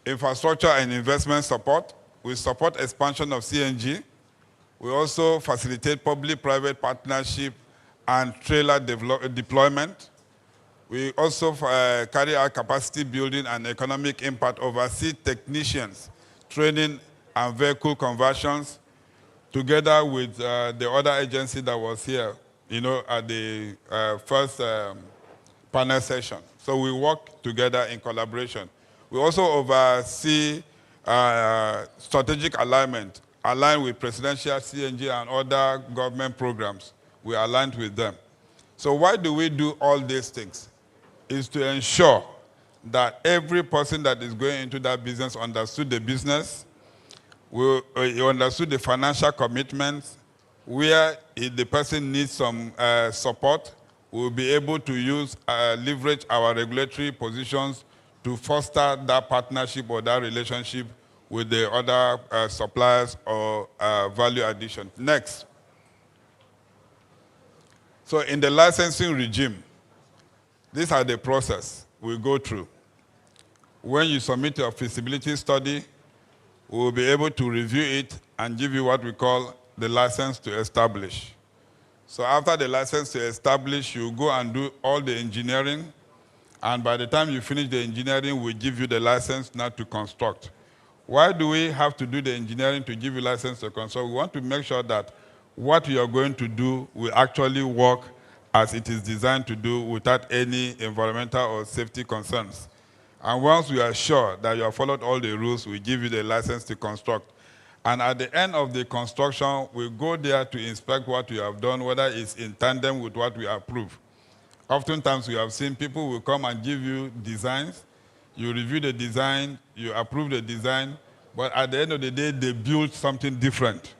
Infrastructure and investment support. We support expansion of CNG. We also facilitate public-private partnership and trailer deployment. We also carry out capacity building and economic impact, oversee technicians, training, and vehicle conversions, together with the other agency that was here, you know, at the first panel session. So we work together in collaboration. We also oversee strategic alignment, align with Presidential CNG and other government programs. We are aligned with them. So why do we do all these things? Is to ensure that every person that is going into that business understood the business, you understood the financial commitments, where if the person needs some support, we'll be able to use, leverage our regulatory positions to foster that partnership or that relationship with the other suppliers or value addition. Next. So in the licensing regime, these are the process we go through. When you submit your feasibility study, we will be able to review it and give you what we call the license to establish. So after the license to establish, you go and do all the engineering, and by the time you finish the engineering, we give you the license now to construct. Why do we have to do the engineering to give you license to construct? We want to make sure that what you are going to do will actually work as it is designed to do without any environmental or safety concerns. And once we are sure that you have followed all the rules, we give you the license to construct. And at the end of the construction, we go there to inspect what you have done, whether it's in tandem with what we approve. Oftentimes, we have seen people will come and give you designs. You review the design, you approve the design, but at the end of the day, they build something different.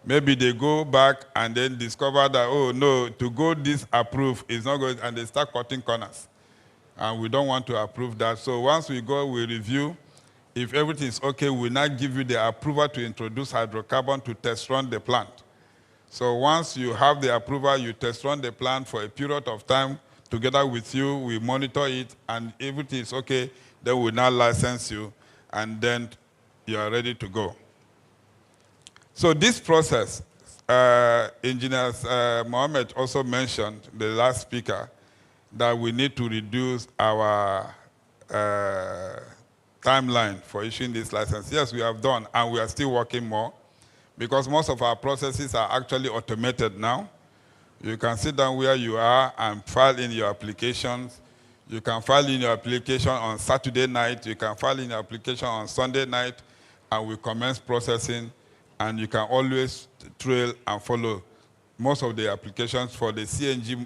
Maybe they go back and then discover that, oh, no, to go this approve is not good, and they start cutting corners. And we don't want to approve that. So once we go, we review. If everything is okay, we now give you the approval to introduce hydrocarbon to test run the plant. So once you have the approval, you test run the plant for a period of time. Together with you, we monitor it, and if everything is okay, then we now license you, and then you are ready to go. So this process, Engineer Mohammed also mentioned, the last speaker, that we need to reduce our timeline for issuing this license. Yes, we have done, and we are still working more because most of our processes are actually automated now. You can sit down where you are and file in your applications. You can file in your application on Saturday night. You can file in your application on Sunday night, and we commence processing, and you can always trail and follow. Most of the applications for the CNG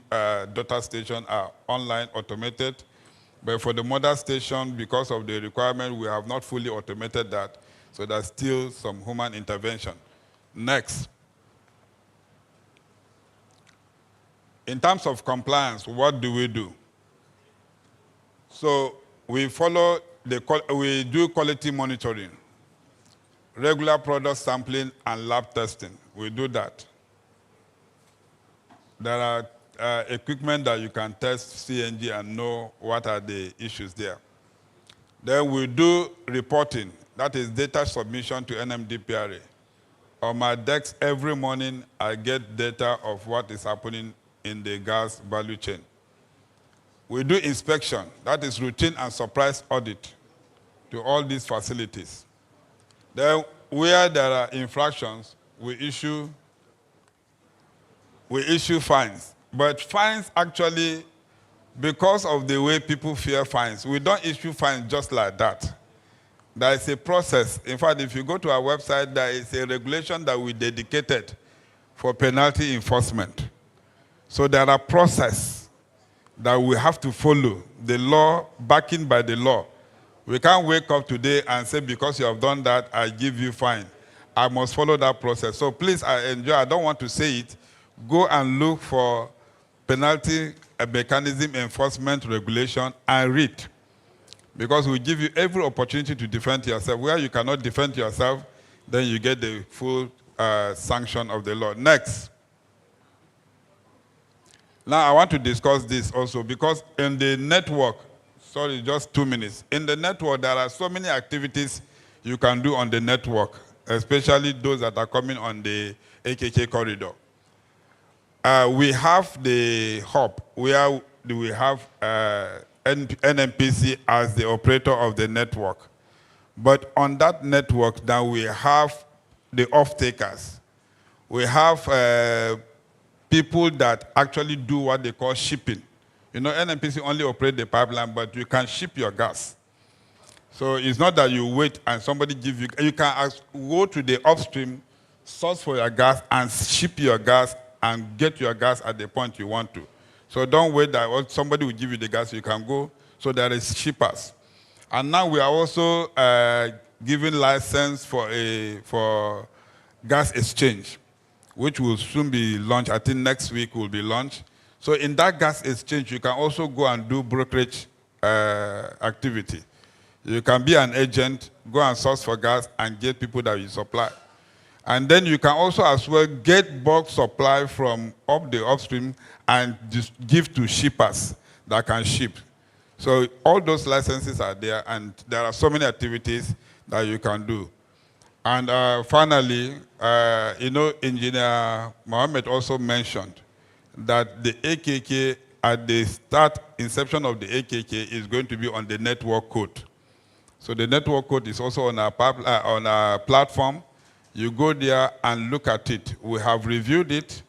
daughter station are online automated, but for the mother station, because of the requirement, we have not fully automated that, so there's still some human intervention. Next. In terms of compliance, what do we do? So we follow we do quality monitoring, regular product sampling, and lab testing. We do that. There are equipment that you can test CNG and know what are the issues there. Then we do reporting. That is data submission to NMDPRA. On my desk every morning, I get data of what is happening in the gas value chain. We do inspection. That is routine and surprise audit to all these facilities. Then where there are infractions, we issue fines. But fines actually, because of the way people fear fines, we don't issue fines just like that. There is a process. In fact, if you go to our website, there is a regulation that we dedicated for penalty enforcement. So there are processes that we have to follow, the law, backing by the law. We can't wake up today and say, because you have done that, I give you fine. I must follow that process. So please, I don't want to say it, go and look for penalty mechanism enforcement regulation and read. Because we give you every opportunity to defend yourself. Where you cannot defend yourself, then you get the full sanction of the law. Next. Now, I want to discuss this also because in the network, sorry, just 2 minutes. In the network, there are so many activities you can do on the network, especially those that are coming on the AKK corridor. We have the hub where we have NNPC as the operator of the network. But on that network, now we have the off-takers. We have people that actually do what they call shipping. You know, NNPC only operate the pipeline, but you can ship your gas. So it's not that you wait and somebody give you, you can go to the upstream, source for your gas, and ship your gas and get your gas at the point you want to. So don't wait that somebody will give you the gas, you can go. So there is shippers. And now we are also giving license for gas exchange, which will soon be launched. I think next week will be launched. So in that gas exchange, you can also go and do brokerage activity. You can be an agent, go and source for gas, and get people that you supply. And then you can also as well get bulk supply from up the upstream and just give to shippers that can ship. So all those licenses are there, and there are so many activities that you can do. And finally, you know, Engineer Mohammed also mentioned that the AKK, at the inception of the AKK, is going to be on the network code. So the network code is also on our platform. You go there and look at it. We have reviewed it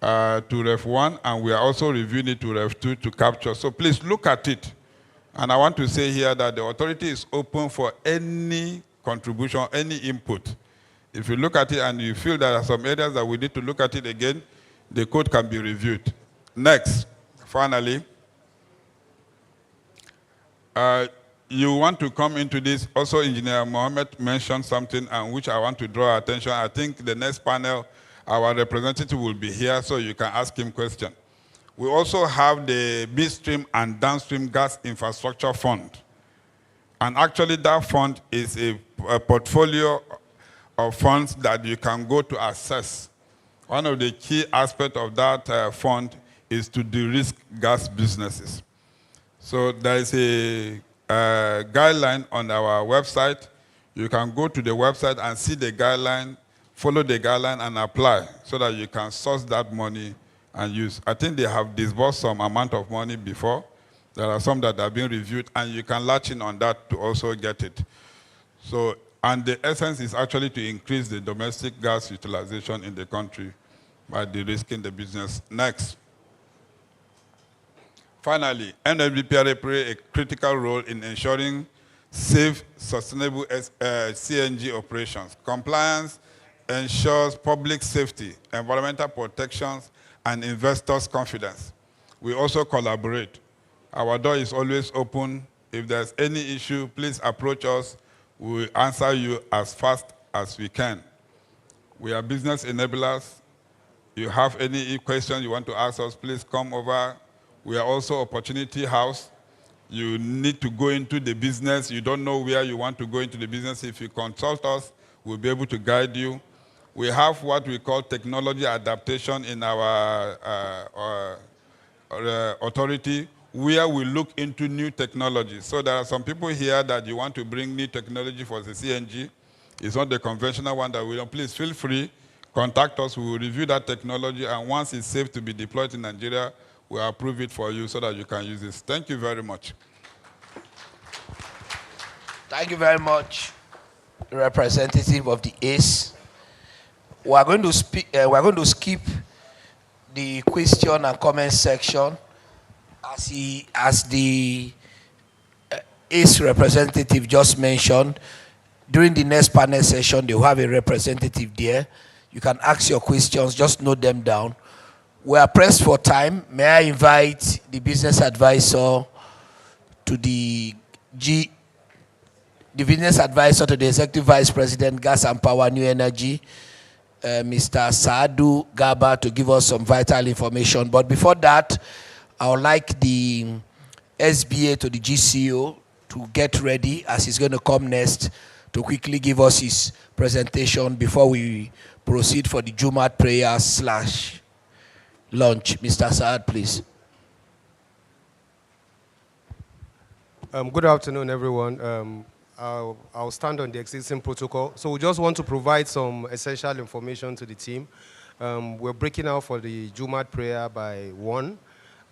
to Ref 1, and we are also reviewing it to Ref 2 to capture. So please look at it. And I want to say here that the authority is open for any contribution, any input. If you look at it and you feel there are some areas that we need to look at it again, the code can be reviewed. Next, finally, you want to come into this. Also, Engineer Mohammed mentioned something and which I want to draw attention. I think the next panel, our representative will be here, so you can ask him questions. We also have the midstream and downstream gas infrastructure fund. And actually that fund is a portfolio of funds that you can go to assess. One of the key aspects of that fund is to de-risk gas businesses. So there is a guideline on our website. You can go to the website and see the guideline, follow the guideline and apply so that you can source that money and use. I think they have disbursed some amount of money before. There are some that have been reviewed, and you can latch in on that to also get it. So, and the essence is actually to increase the domestic gas utilization in the country by de-risking the business. Next. Finally, NNPC play a critical role in ensuring safe, sustainable CNG operations. Compliance ensures public safety, environmental protections, and investors' confidence. We also collaborate. Our door is always open. If there's any issue, please approach us. We will answer you as fast as we can. We are business enablers. You have any questions you want to ask us, please come over. We are also Opportunity House. You need to go into the business. You don't know where you want to go into the business. If you consult us, we'll be able to guide you. We have what we call technology adaptation in our authority, where we look into new technology. So there are some people here that you want to bring new technology for the CNG. It's not the conventional one that we don't. Please feel free, contact us. We will review that technology, and once it's safe to be deployed in Nigeria, we'll approve it for you so that you can use this. Thank you very much. Thank you very much, representative of the ACE. We are going to skip the question and comment section, as the ACE representative just mentioned. During the next panel session, they will have a representative there. You can ask your questions, just note them down. We are pressed for time. May I invite the business advisor to the business advisor to the Executive Vice President, Gas and Power, New Energy, Mr. Saadu Gaba, to give us some vital information. But before that, I would like the SBA to the GCO to get ready, as he's going to come next, to quickly give us his presentation before we proceed for the Jumat prayer / lunch. Mr. Saad, please. Good afternoon, everyone. I'll stand on the existing protocol. So we just want to provide some essential information to the team. We're breaking out for the Jumat prayer by 1.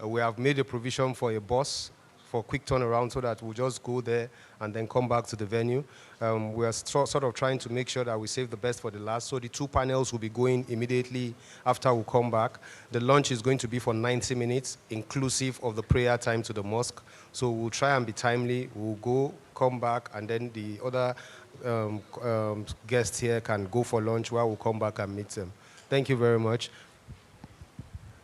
We have made a provision for a bus for quick turnaround so that we'll just go there and then come back to the venue. We are sort of trying to make sure that we save the best for the last. So the 2 panels will be going immediately after we come back. The lunch is going to be for 90 minutes, inclusive of the prayer time to the mosque. So we'll try and be timely. We'll go, come back, and then the other guests here can go for lunch while we come back and meet them. Thank you very much.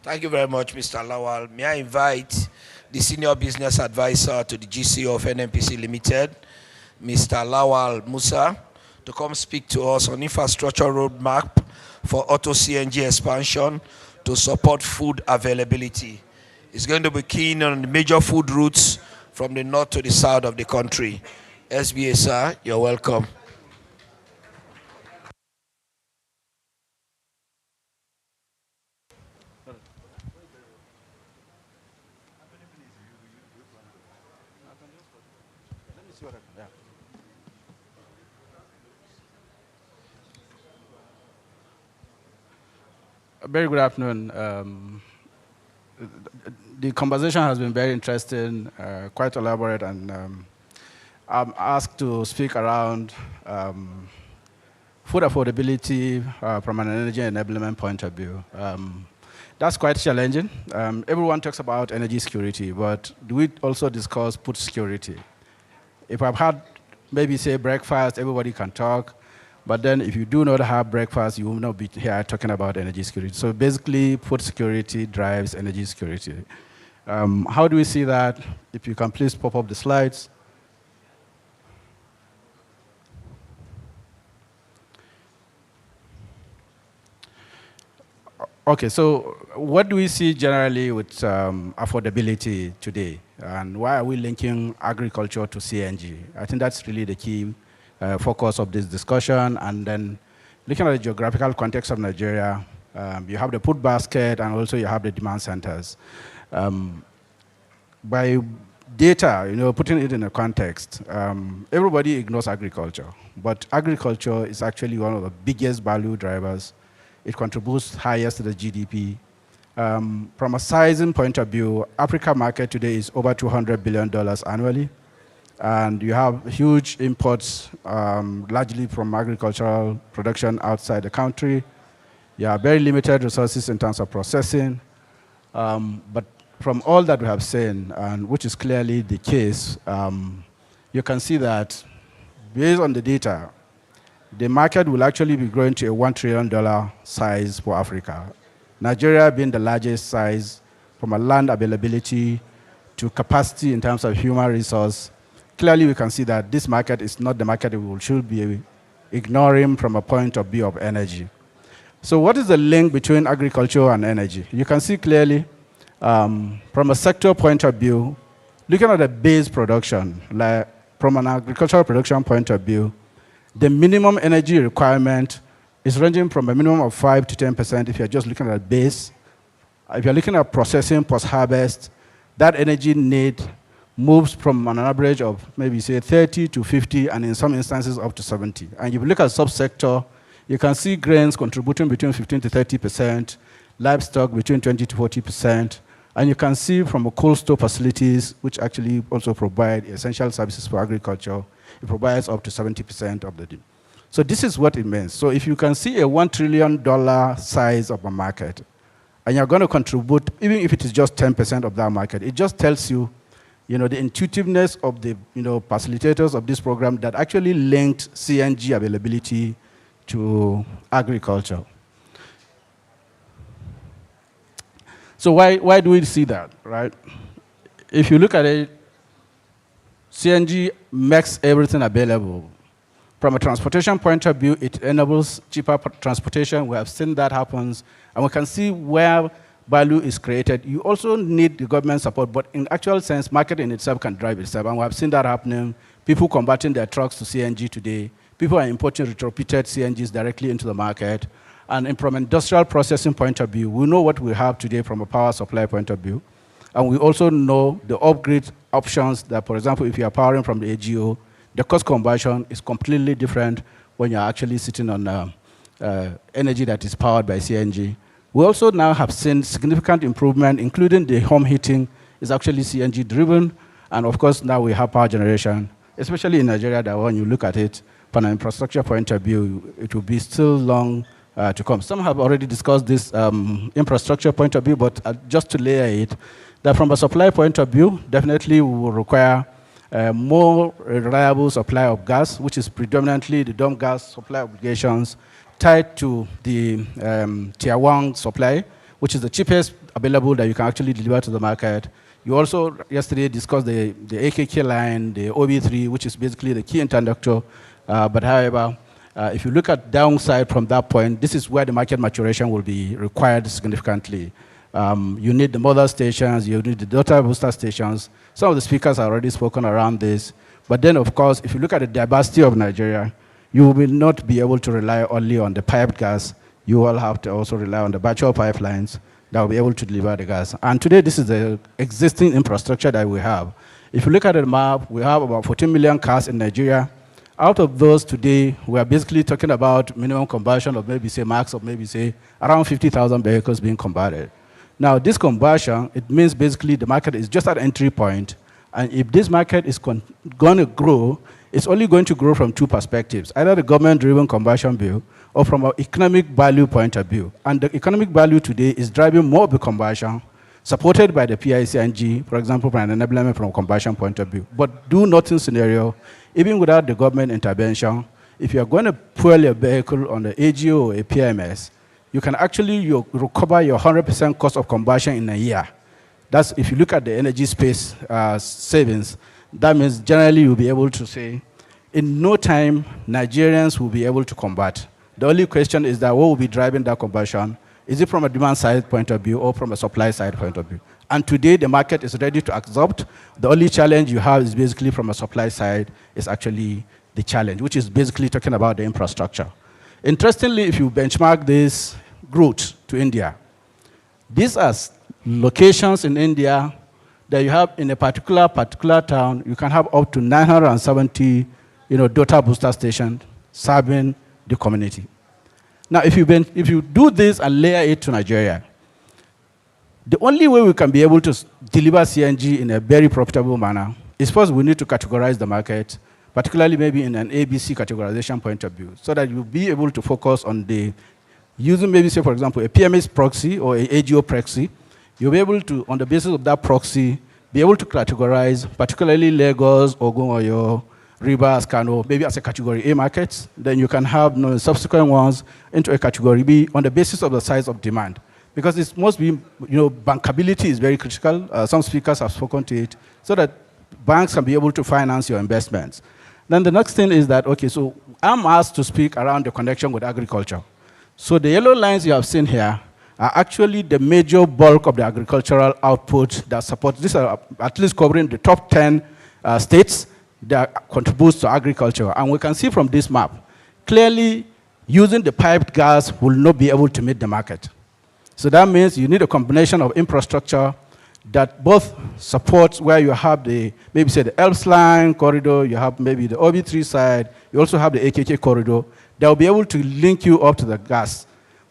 Thank you very much, Mr. Lawal. May I invite the Senior Business Advisor to the GCO of NNPC Limited, Mr. Lawal Musa, to come speak to us on infrastructure roadmap for Auto CNG expansion to support food availability. It's going to be keen on the major food routes from the north to the south of the country. SBA, sir, you're welcome. Very good afternoon. The conversation has been very interesting, quite elaborate, and I'm asked to speak around food affordability from an energy enablement point of view. That's quite challenging. Everyone talks about energy security, but do we also discuss food security? If I've had maybe say breakfast, everybody can talk. But then if you do not have breakfast, you will not be here talking about energy security. So basically, food security drives energy security. How do we see that? If you can please pop up the slides. Okay, so what do we see generally with affordability today? And why are we linking agriculture to CNG? I think that's really the key focus of this discussion. And then looking at the geographical context of Nigeria, you have the food basket and also you have the demand centers. By data, putting it in a context, everybody ignores agriculture, but agriculture is actually one of the biggest value drivers. It contributes highest to the GDP, From a sizing point of view, Africa market today is over $200 billion annually. And you have huge imports, largely from agricultural production outside the country. You have very limited resources in terms of processing. But from all that we have seen, and which is clearly the case, you can see that based on the data, the market will actually be growing to a $1 trillion size for Africa. Nigeria being the largest size from a land availability to capacity in terms of human resource. Clearly, we can see that this market is not the market we should be ignoring from a point of view of energy. So what is the link between agriculture and energy? You can see clearly from a sector point of view, looking at the base production, like from an agricultural production point of view, the minimum energy requirement is ranging from a minimum of 5 to 10% if you're just looking at base. If you're looking at processing post-harvest, that energy need moves from an average of maybe say 30 to 50, and in some instances up to 70. And if you look at subsector, you can see grains contributing between 15 to 30%, livestock between 20 to 40%, and you can see from a cold store facilities, which actually also provide essential services for agriculture, it provides up to 70% of the demand. So this is what it means. So if you can see a $1 trillion size of a market, and you're going to contribute, even if it is just 10% of that market, it just tells you, the intuitiveness of the, facilitators of this program that actually linked CNG availability to agriculture. So why do we see that, right? If you look at it, CNG makes everything available. From a transportation point of view, it enables cheaper transportation. We have seen that happens, and we can see where value is created. You also need the government support, but in actual sense, market in itself can drive itself, and we have seen that happening. People converting their trucks to CNG today. People are importing retrofitted CNGs directly into the market. And from an industrial processing point of view, we know what we have today from a power supply point of view. And we also know the upgrade options that, for example, if you are powering from the AGO, the cost conversion is completely different when you're actually sitting on energy that is powered by CNG. We also now have seen significant improvement, including the home heating is actually CNG driven. And of course, now we have power generation, especially in Nigeria, that when you look at it from an infrastructure point of view, it will be still long to come. Some have already discussed this infrastructure point of view, but just to layer it, that from a supply point of view, definitely we will require more reliable supply of gas, which is predominantly the dump gas supply obligations tied to the tier 1 supply, which is the cheapest available that you can actually deliver to the market. You also yesterday discussed the AKK line, the OB3, which is basically the key interconductor. But however, if you look at downside from that point, this is where the market maturation will be required significantly. You need the mother stations, you need the daughter booster stations. Some of the speakers have already spoken around this. But then, of course, if you look at the diversity of Nigeria, you will not be able to rely only on the piped gas. You will have to also rely on the virtual pipelines that will be able to deliver the gas. And today, this is the existing infrastructure that we have. If you look at the map, we have about 14 million cars in Nigeria. Out of those today, we are basically talking about minimum conversion of maybe say max of maybe say around 50,000 vehicles being converted. Now, this conversion, it means basically the market is just at entry point. And if this market is going to grow, it's only going to grow from two perspectives, either the government-driven conversion view or from an economic value point of view. And the economic value today is driving more of the conversion, supported by the PCNGI, for example, from an enablement from a conversion point of view. But do nothing scenario, even without the government intervention, if you're going to fuel your vehicle on the AGO or a PMS, you can actually recover your 100% cost of conversion in a year. That's if you look at the energy space savings, that means generally you'll be able to say, in no time, Nigerians will be able to convert. The only question is that what will be driving that conversion? Is it from a demand side point of view or from a supply side point of view? And today the market is ready to absorb. The only challenge you have is basically from a supply side is actually the challenge, which is basically talking about the infrastructure. Interestingly, if you benchmark this growth to India, these are locations in India that you have in a particular town, you can have up to 970 daughter booster stations serving the community. Now, if you do this and layer it to Nigeria, The only way we can be able to deliver CNG in a very profitable manner is first we need to categorize the market, particularly maybe in an ABC categorization point of view, so that you'll be able to focus on the using maybe, say, for example, a PMS proxy or a AGO proxy. You'll be able to, on the basis of that proxy, be able to categorize, particularly Lagos, Ogun, Oyo, Rivers, Kano, maybe as a category A market. Then you can have subsequent ones into a category B on the basis of the size of demand. Because it must be, bankability is very critical. Some speakers have spoken to it, so that banks can be able to finance your investments. Then the next thing is that, okay, so I'm asked to speak around the connection with agriculture. So the yellow lines you have seen here are actually the major bulk of the agricultural output that supports, these are at least covering the top 10 states that contributes to agriculture. And we can see from this map, clearly using the piped gas will not be able to meet the market. So that means you need a combination of infrastructure that both supports where you have the, maybe say the Elps line corridor, you have maybe the OB3 side, you also have the AKK corridor, that will be able to link you up to the gas.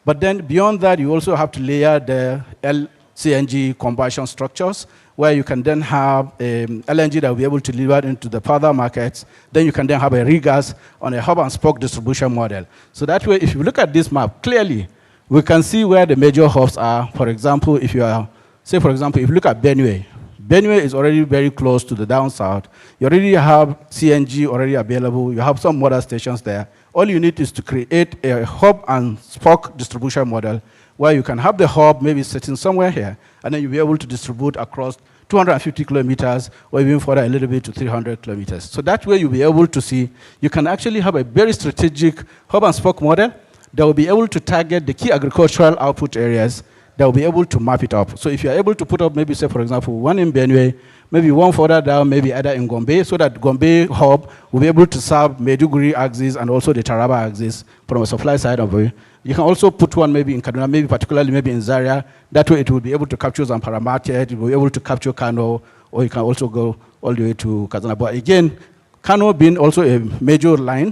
But then beyond that, you also have to layer the LCNG combustion structures, where you can then have LNG that will be able to deliver into the further markets. Then you can then have a regas on a hub and spoke distribution model. So that way, if you look at this map, clearly, we can see where the major hubs are. For example, if you are, say for example, if you look at Benue, Benue is already very close to the down south. You already have CNG already available. You have some model stations there. All you need is to create a hub and spoke distribution model where you can have the hub maybe sitting somewhere here, and then you'll be able to distribute across 250 kilometers, or even further a little bit to 300 kilometers. So that way you'll be able to see, you can actually have a very strategic hub and spoke model that will be able to target the key agricultural output areas that will be able to map it up. So if you're able to put up maybe, say, for example, one in Benue, maybe one further down, maybe either in Gombe, so that Gombe hub will be able to serve Maiduguri axis and also the Taraba axis from a supply side of it. You can also put one maybe in Kaduna, maybe particularly maybe in Zaria. That way it will be able to capture Zamfara market, it will be able to capture Kano, or you can also go all the way to Kazana. But again, Kano being also a major line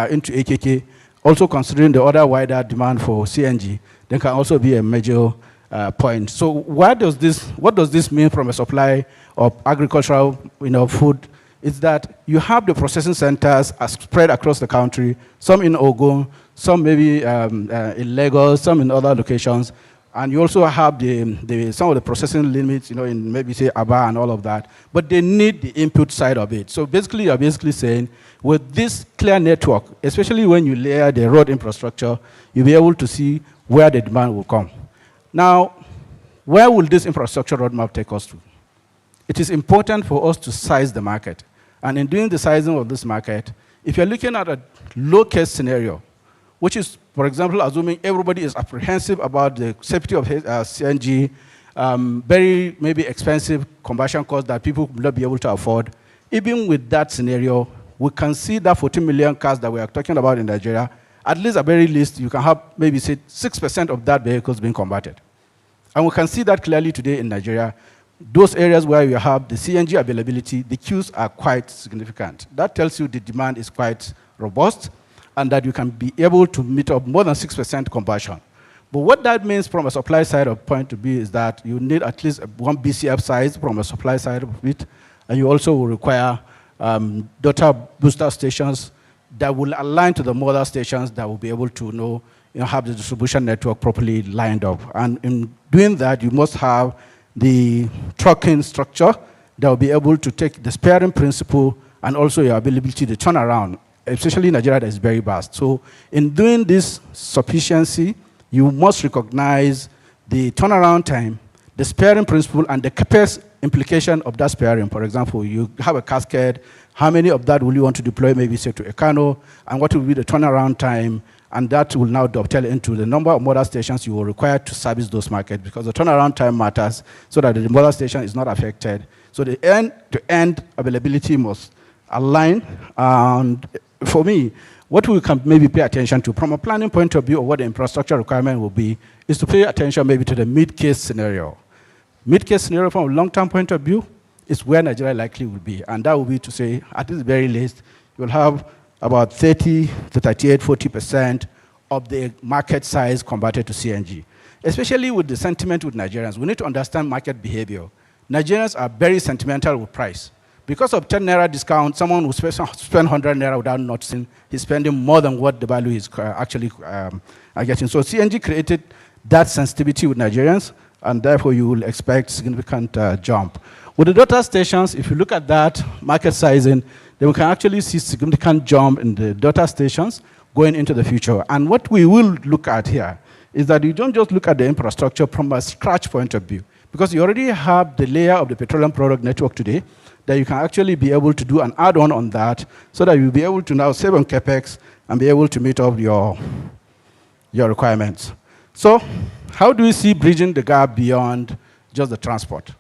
into AKK, also considering the other wider demand for CNG, then can also be a major point. So what does this mean from a supply of agricultural food? Is that you have the processing centers spread across the country, some in Ogun, some maybe in Lagos, some in other locations, and you also have some of the processing limits, in maybe say Aba and all of that, but they need the input side of it. So basically, you're basically saying, with this clear network, especially when you layer the road infrastructure, you'll be able to see where the demand will come. Now, where will this infrastructure roadmap take us to? It is important for us to size the market. And in doing the sizing of this market, if you're looking at a low-case scenario, which is, for example, assuming everybody is apprehensive about the safety of CNG, very maybe expensive combustion costs that people will not be able to afford, even with that scenario, we can see that 14 million cars that we are talking about in Nigeria, at least at very least, you can have maybe say 6% of that vehicles being converted. And we can see that clearly today in Nigeria. Those areas where you have the CNG availability, the queues are quite significant. That tells you the demand is quite robust and that you can be able to meet up more than 6% conversion. But what that means from a supply side of point of view is that you need at least 1 BCF size from a supply side of it, and you also will require daughter booster stations that will align to the mother stations that will be able to have the distribution network properly lined up. And in doing that, you must have the trucking structure that will be able to take the sparing principle and also your ability to turn around, especially in Nigeria that is very vast. So in doing this sufficiency, you must recognize the turnaround time, the sparing principle, and the capacity implication of that sparing. For example, you have a cascade, how many of that will you want to deploy maybe say to a Kano, and what will be the turnaround time, and that will now dovetail into the number of mother stations you will require to service those markets, because the turnaround time matters so that the mother station is not affected. So the end-to-end availability must align. And for me, what we can maybe pay attention to from a planning point of view of what the infrastructure requirement will be is to pay attention maybe to the mid-case scenario. Mid-case scenario from a long-term point of view is where Nigeria likely will be. And that will be to say, at the very least, you'll have about 30 to 38, 40% of the market size converted to CNG. especially with the sentiment with Nigerians. We need to understand market behavior. Nigerians are very sentimental with price. Because of 10 naira discount, someone who spend 100 naira without noticing, he's spending more than what the value is actually getting. So CNG created that sensitivity with Nigerians, and therefore you will expect significant jump. With the data stations, if you look at that market sizing, then we can actually see significant jump in the data stations going into the future. And what we will look at here is that you don't just look at the infrastructure from a scratch point of view, because you already have the layer of the petroleum product network today that you can actually be able to do an add-on on that so that you'll be able to now save on CapEx and be able to meet up your requirements. So how do we see bridging the gap beyond just the transport?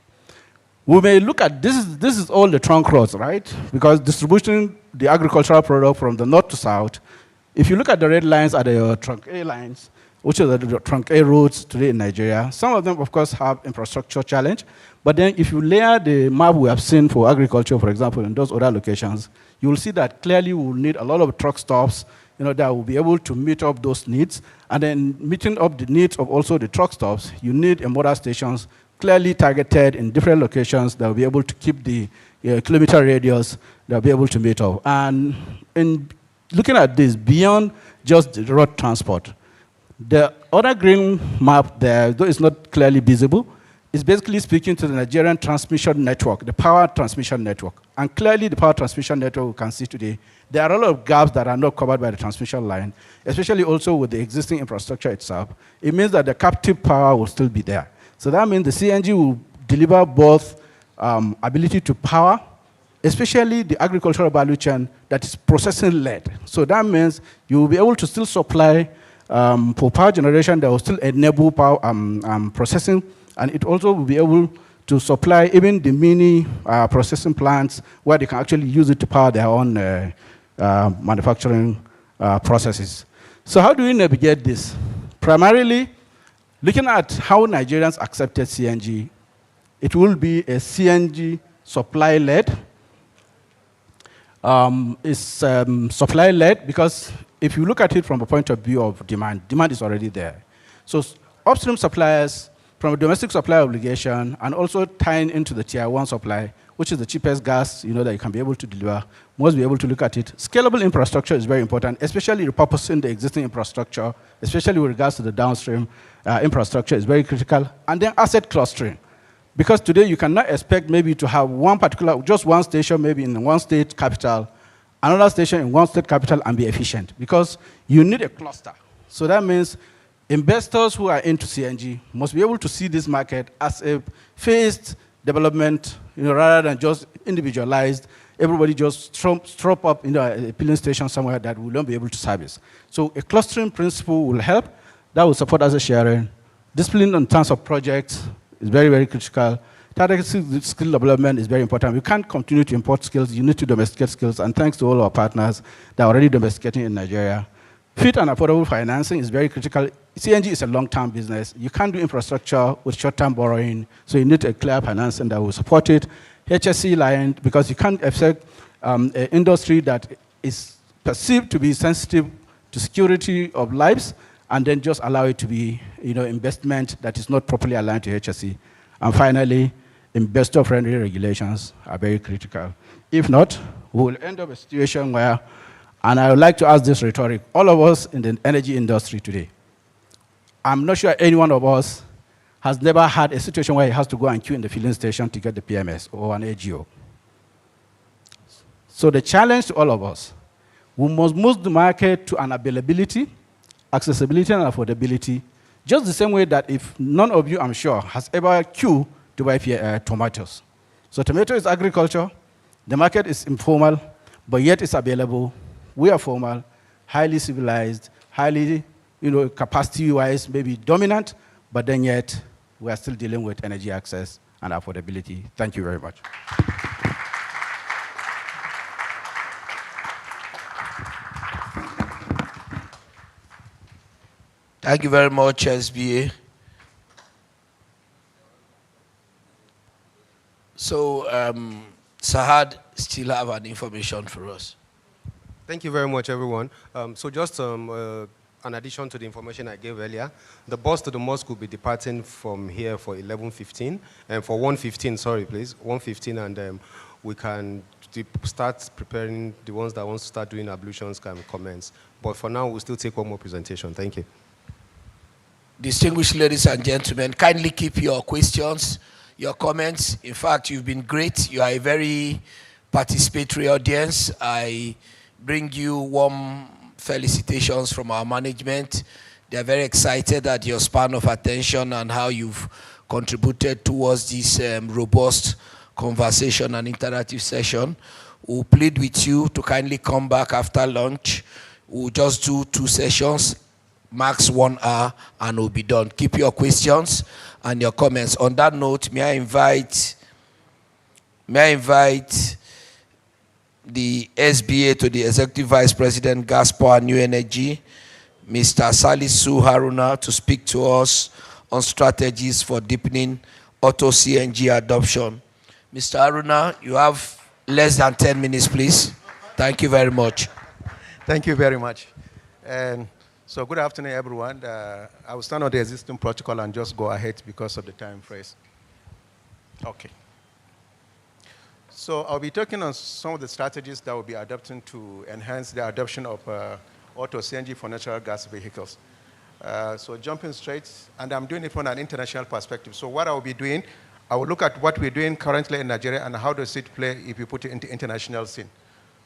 We may look at, this is all the trunk roads, right? Because distributing the agricultural product from the north to south, if you look at the red lines are the trunk A lines, which are the trunk A roads today in Nigeria. Some of them, of course, have infrastructure challenge. But then if you layer the map we have seen for agriculture, for example, in those other locations, you will see that clearly we will need a lot of truck stops, that will be able to meet up those needs. And then meeting up the needs of also the truck stops, you need a modal stations clearly targeted in different locations that will be able to keep the kilometer radius that will be able to meet up. And in looking at this, beyond just the road transport, the other green map there, though it's not clearly visible, is basically speaking to the Nigerian transmission network, the power transmission network. And clearly the power transmission network we can see today, there are a lot of gaps that are not covered by the transmission line, especially also with the existing infrastructure itself. It means that the captive power will still be there. So that means the CNG will deliver both ability to power, especially the agricultural value chain that is processing-led. So that means you will be able to still supply for power generation that will still enable power processing, and it also will be able to supply even the mini processing plants where they can actually use it to power their own manufacturing processes. So how do we navigate this? Primarily, looking at how Nigerians accepted CNG, it will be a CNG supply-led. It's supply-led because if you look at it from a point of view of demand, demand is already there. So upstream suppliers from a domestic supply obligation and also tying into the tier 1 supply, which is the cheapest gas that you can be able to deliver, must be able to look at it. Scalable infrastructure is very important, especially repurposing the existing infrastructure, especially with regards to the downstream infrastructure is very critical. And then asset clustering. Because today you cannot expect maybe to have just one station maybe in one state capital, another station in one state capital and be efficient, because you need a cluster. So that means investors who are into CNG must be able to see this market as a phased development, rather than just individualized, everybody just strop up a filling station somewhere that will not be able to service. So a clustering principle will help. That will support asset sharing. Discipline in terms of projects is very, very critical. Targeted skill development is very important. We can't continue to import skills. You need to domesticate skills. And thanks to all our partners that are already domesticating in Nigeria. Fit and affordable financing is very critical. CNG is a long-term business. You can't do infrastructure with short-term borrowing. So you need a clear financing that will support it. HSC line, because you can't affect an industry that is perceived to be sensitive to security of lives, and then just allow it to be investment that is not properly aligned to HSE. And finally, investor-friendly regulations are very critical. If not, we will end up a situation where, and I would like to ask this rhetoric, all of us in the energy industry today, I'm not sure any one of us has never had a situation where he has to go and queue in the filling station to get the PMS or an AGO. So the challenge to all of us, we must move the market to an availability, accessibility and affordability, just the same way that if none of you, I'm sure, has ever queued to buy tomatoes. So tomato is agriculture, the market is informal, but yet it's available. We are formal, highly civilized, highly, capacity-wise maybe dominant, but then yet we are still dealing with energy access and affordability. Thank you very much. Thank you very much, SBA. So, Sahad still have an information for us. Thank you very much, everyone. So just an addition to the information I gave earlier. The bus to the mosque will be departing from here for 11:15, and for 1:15, sorry, please, 1:15, and we can start preparing. The ones that want to start doing ablutions can commence. But for now, we'll still take one more presentation. Thank you. Distinguished ladies and gentlemen, kindly keep your questions, your comments. In fact, you've been great. You are a very participatory audience. I bring you warm felicitations from our management. They are very excited at your span of attention and how you've contributed towards this robust conversation and interactive session. We'll plead with you to kindly come back after lunch. We'll just do 2 sessions, max 1 hour, and we'll be done. Keep your questions and your comments. On that note, may I invite the SBA to the Executive Vice President, Gas Power and New Energy, Mr. Salisu Haruna, to speak to us on strategies for deepening Auto CNG adoption. Mr. Haruna, you have less than 10 minutes, please. Thank you very much. Thank you very much. And so good afternoon, everyone. I will stand on the existing protocol and just go ahead because of the time phrase. Okay. So I'll be talking on some of the strategies that we'll be adopting to enhance the adoption of Auto CNG for natural gas vehicles. So jumping straight, and I'm doing it from an international perspective. So what I will be doing, I will look at what we're doing currently in Nigeria and how does it play if you put it into international scene.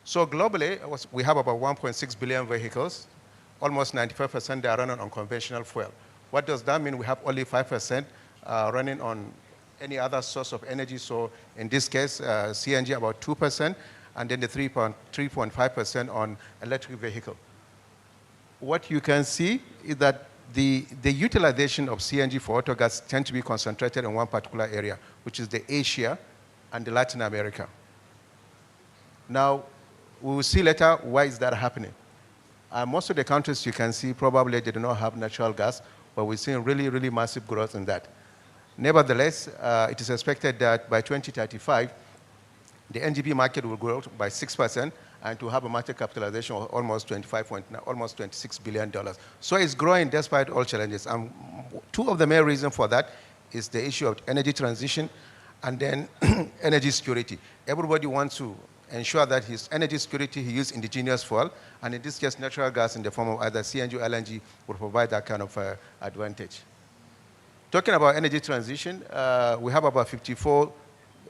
So globally, we have about 1.6 billion vehicles. Almost 95% they are running on conventional fuel. What does that mean? We have only 5% running on any other source of energy. So in this case, CNG about 2%, and then the 3.5% on electric vehicle. What you can see is that the utilization of CNG for auto gas tend to be concentrated in one particular area, which is the Asia and the Latin America. Now, we will see later why is that happening. Most of the countries you can see probably they do not have natural gas, but we're seeing really, really massive growth in that. Nevertheless, it is expected that by 2035, the NGV market will grow by 6% and to have a market capitalization of almost $26 billion. So it's growing despite all challenges. And 2 of the main reasons for that is the issue of energy transition and then energy security. Everybody wants to ensure that his energy security, he uses indigenous fuel, and in this case, natural gas in the form of either CNG or LNG will provide that kind of advantage. Talking about energy transition, we have about 54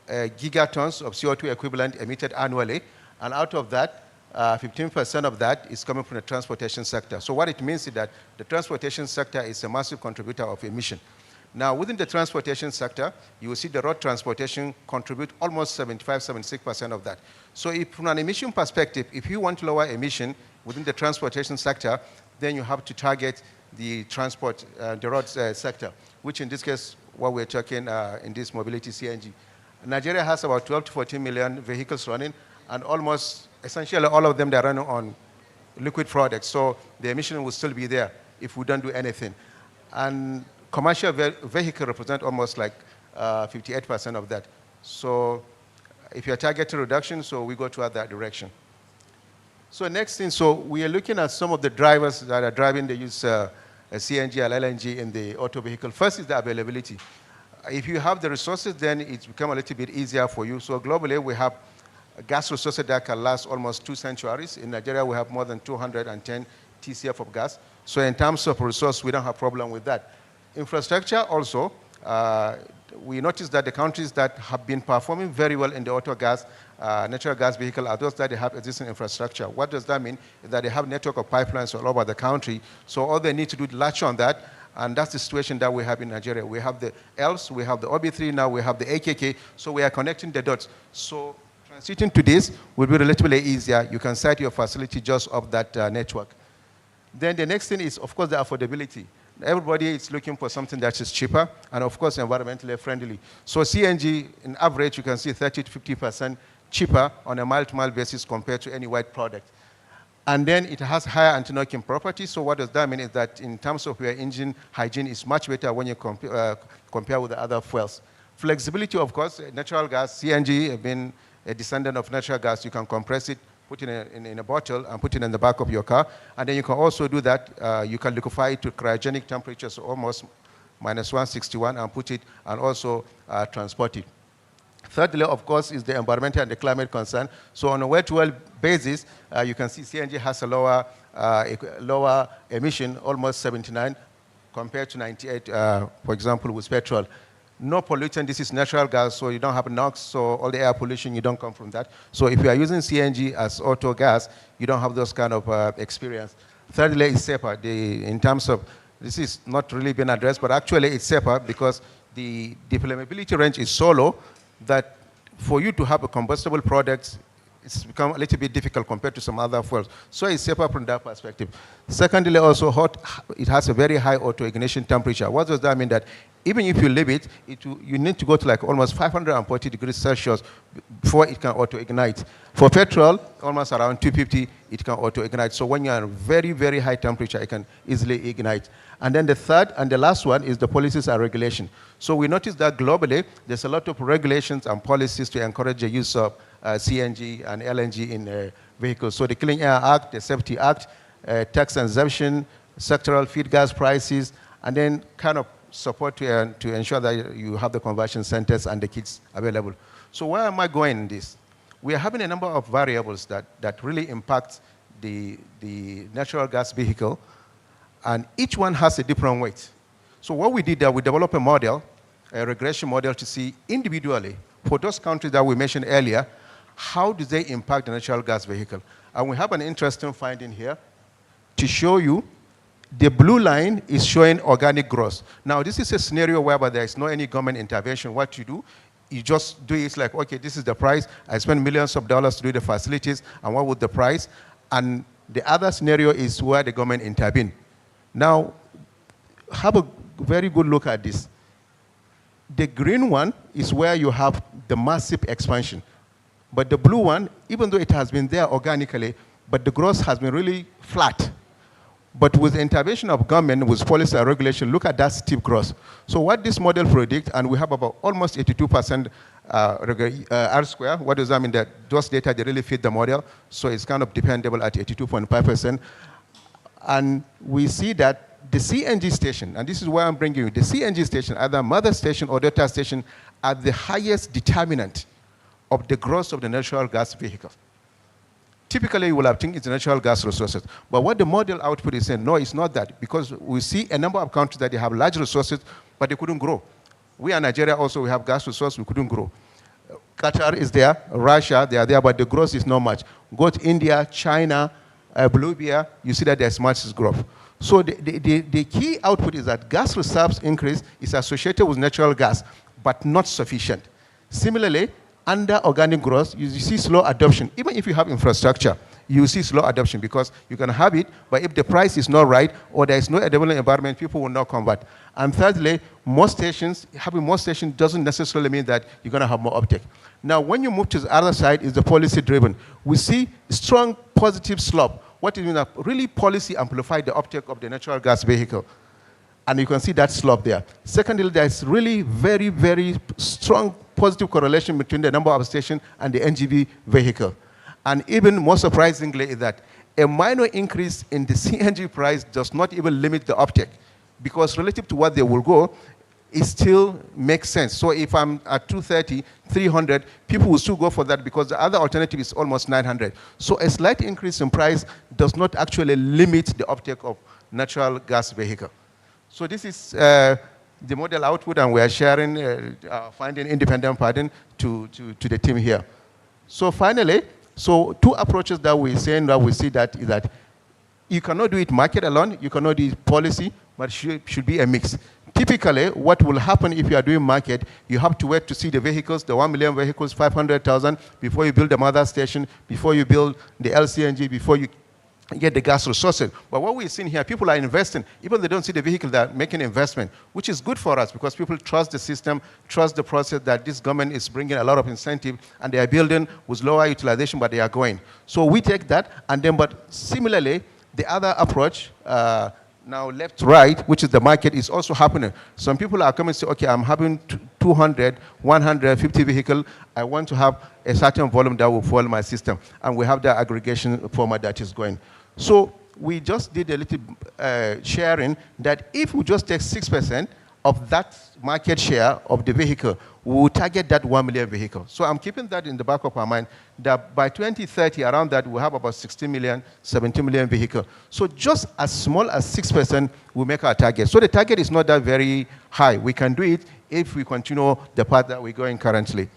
gigatons of CO2 equivalent emitted annually, and out of that, 15% of that is coming from the transportation sector. So what it means is that the transportation sector is a massive contributor of emission. Now, within the transportation sector, you will see the road transportation contribute almost 75–76% of that. So if, from an emission perspective, if you want to lower emission within the transportation sector, then you have to target the transport, the road sector, which in this case, what we're talking in this Mobility-CNG. Nigeria has about 12 to 14 million vehicles running, and almost, essentially all of them, they're running on liquid products. So the emission will still be there if we don't do anything. And commercial vehicle represent almost like 58% of that. So if you're targeting reduction, so we go toward that direction. So next thing, so we are looking at some of the drivers that are driving the use of CNG and LNG in the auto vehicle. First is the availability. If you have the resources, then it's become a little bit easier for you. So globally, we have gas resources that can last almost 2 centuries. In Nigeria, we have more than 210 TCF of gas. So in terms of resource, we don't have a problem with that. Infrastructure also, we noticed that the countries that have been performing very well in the auto gas, natural gas vehicle are those that they have existing infrastructure. What does that mean? Is that they have a network of pipelines all over the country. So all they need to do is latch on that, and that's the situation that we have in Nigeria. We have the ELS, we have the OB3 now, we have the AKK, so we are connecting the dots. So transiting to this will be relatively easier. You can site your facility just off that network. Then the next thing is, of course, the affordability. Everybody is looking for something that is cheaper and, of course, environmentally friendly. So CNG, in average, you can see 30 to 50% cheaper on a mile-to-mile basis compared to any white product. And then it has higher anti-knocking properties. So what does that mean is that in terms of your engine hygiene, it's much better when you compare with the other fuels. Flexibility, of course, natural gas, CNG, being a descendant of natural gas, you can compress it put it in a bottle and put it in the back of your car. And then you can also do that. You can liquefy it to cryogenic temperatures, almost minus 161, and put it and also transport it. Thirdly, of course, is the environmental and the climate concern. So on a well-to-well basis, you can see CNG has a lower emission, almost 79, compared to 98, for example, with petrol. No pollutant, this is natural gas, so you don't have NOx, so all the air pollution, you don't come from that. So if you are using CNG as auto gas, you don't have those kind of experience. Thirdly, it's safer. In terms of, this is not really been addressed, but actually it's safer because the flammability range is so low that for you to have a combustible product, it's become a little bit difficult compared to some other fuels. So it's safer from that perspective. Secondly, also it has a very high auto-ignition temperature. What does that mean? That even if you leave it, you need to go to like almost 540 degrees Celsius before it can auto-ignite. For petrol, almost around 250, it can auto-ignite. So when you're at a very, very high temperature, it can easily ignite. And then the third and the last one is the policies and regulation. So we noticed that globally, there's a lot of regulations and policies to encourage the use of CNG and LNG in vehicles. So the Clean Air Act, the Safety Act, tax exemption, sectoral feed gas prices, and then kind of support to ensure that you have the conversion centers and the kits available. So where am I going in this? We are having a number of variables that really impact the natural gas vehicle, and each one has a different weight. So what we did there, we developed a model, a regression model, to see individually, for those countries that we mentioned earlier, how do they impact the natural gas vehicle? And we have an interesting finding here to show you. The blue line is showing organic growth. Now, this is a scenario whereby there is no any government intervention. What you do, you just do it like, okay, this is the price. I spend millions of dollars to do the facilities, and what would the price? And the other scenario is where the government intervene. Now, have a very good look at this. The green one is where you have the massive expansion. But the blue one, even though it has been there organically, but the growth has been really flat. But with the intervention of government, with policy and regulation, look at that steep growth. So what this model predicts, and we have about almost 82% R-square. What does that mean? That those data, they really fit the model. So it's kind of dependable at 82.5%. And we see that the CNG station, and this is where I'm bringing you, the CNG station, either mother station or daughter station, are the highest determinant of the growth of the natural gas vehicle. Typically, you will have think it's natural gas resources. But what the model output is saying, no, it's not that, because we see a number of countries that they have large resources, but they couldn't grow. We in Nigeria also, we have gas resources, we couldn't grow. Qatar is there, Russia, they are there, but the growth is not much. Go to India, China, Bolivia, you see that there's much growth. So the key output is that gas reserves increase is associated with natural gas, but not sufficient. Similarly, under organic growth, you see slow adoption. Even if you have infrastructure, you see slow adoption because you can have it, but if the price is not right or there is no development environment, people will not convert. And thirdly, having more stations doesn't necessarily mean that you're going to have more uptake. Now, when you move to the other side, is the policy driven. We see strong positive slope. What it means that really policy amplify the uptake of the natural gas vehicle. And you can see that slope there. Secondly, there's really very, very strong positive correlation between the number of stations and the NGV vehicle. And even more surprisingly is that a minor increase in the CNG price does not even limit the uptake, because relative to what they will go, it still makes sense. So if I'm at 230, 300, people will still go for that because the other alternative is almost 900. So a slight increase in price does not actually limit the uptake of natural gas vehicle. So this is the model output, and we are sharing, finding independent pattern to the team here. So finally, two approaches that we see that is that you cannot do it market alone, you cannot do it policy, but should be a mix. Typically, what will happen if you are doing market, you have to wait to see the vehicles, the 1 million vehicles, 500,000, before you build the mother station, before you build the LCNG, before you get the gas resources. But what we're seeing here, people are investing. Even they don't see the vehicle, they're making investment, which is good for us because people trust the system, trust the process that this government is bringing a lot of incentive, and they are building with lower utilization, but they are going. So we take that, and then, but similarly, the other approach, Now, left, right, which is the market, is also happening. Some people are coming and say, okay, I'm having 200, 150 vehicle. I want to have a certain volume that will fuel my system. And we have the aggregation format that is going. So we just did a little sharing that if we just take 6% of that market share of the vehicle, we will target that 1 million vehicle. So I'm keeping that in the back of our mind, that by 2030, around that, we'll have about 16 million, 17 million vehicle. So just as small as 6% will make our target. So the target is not that very high. We can do it if we continue the path that we're going currently.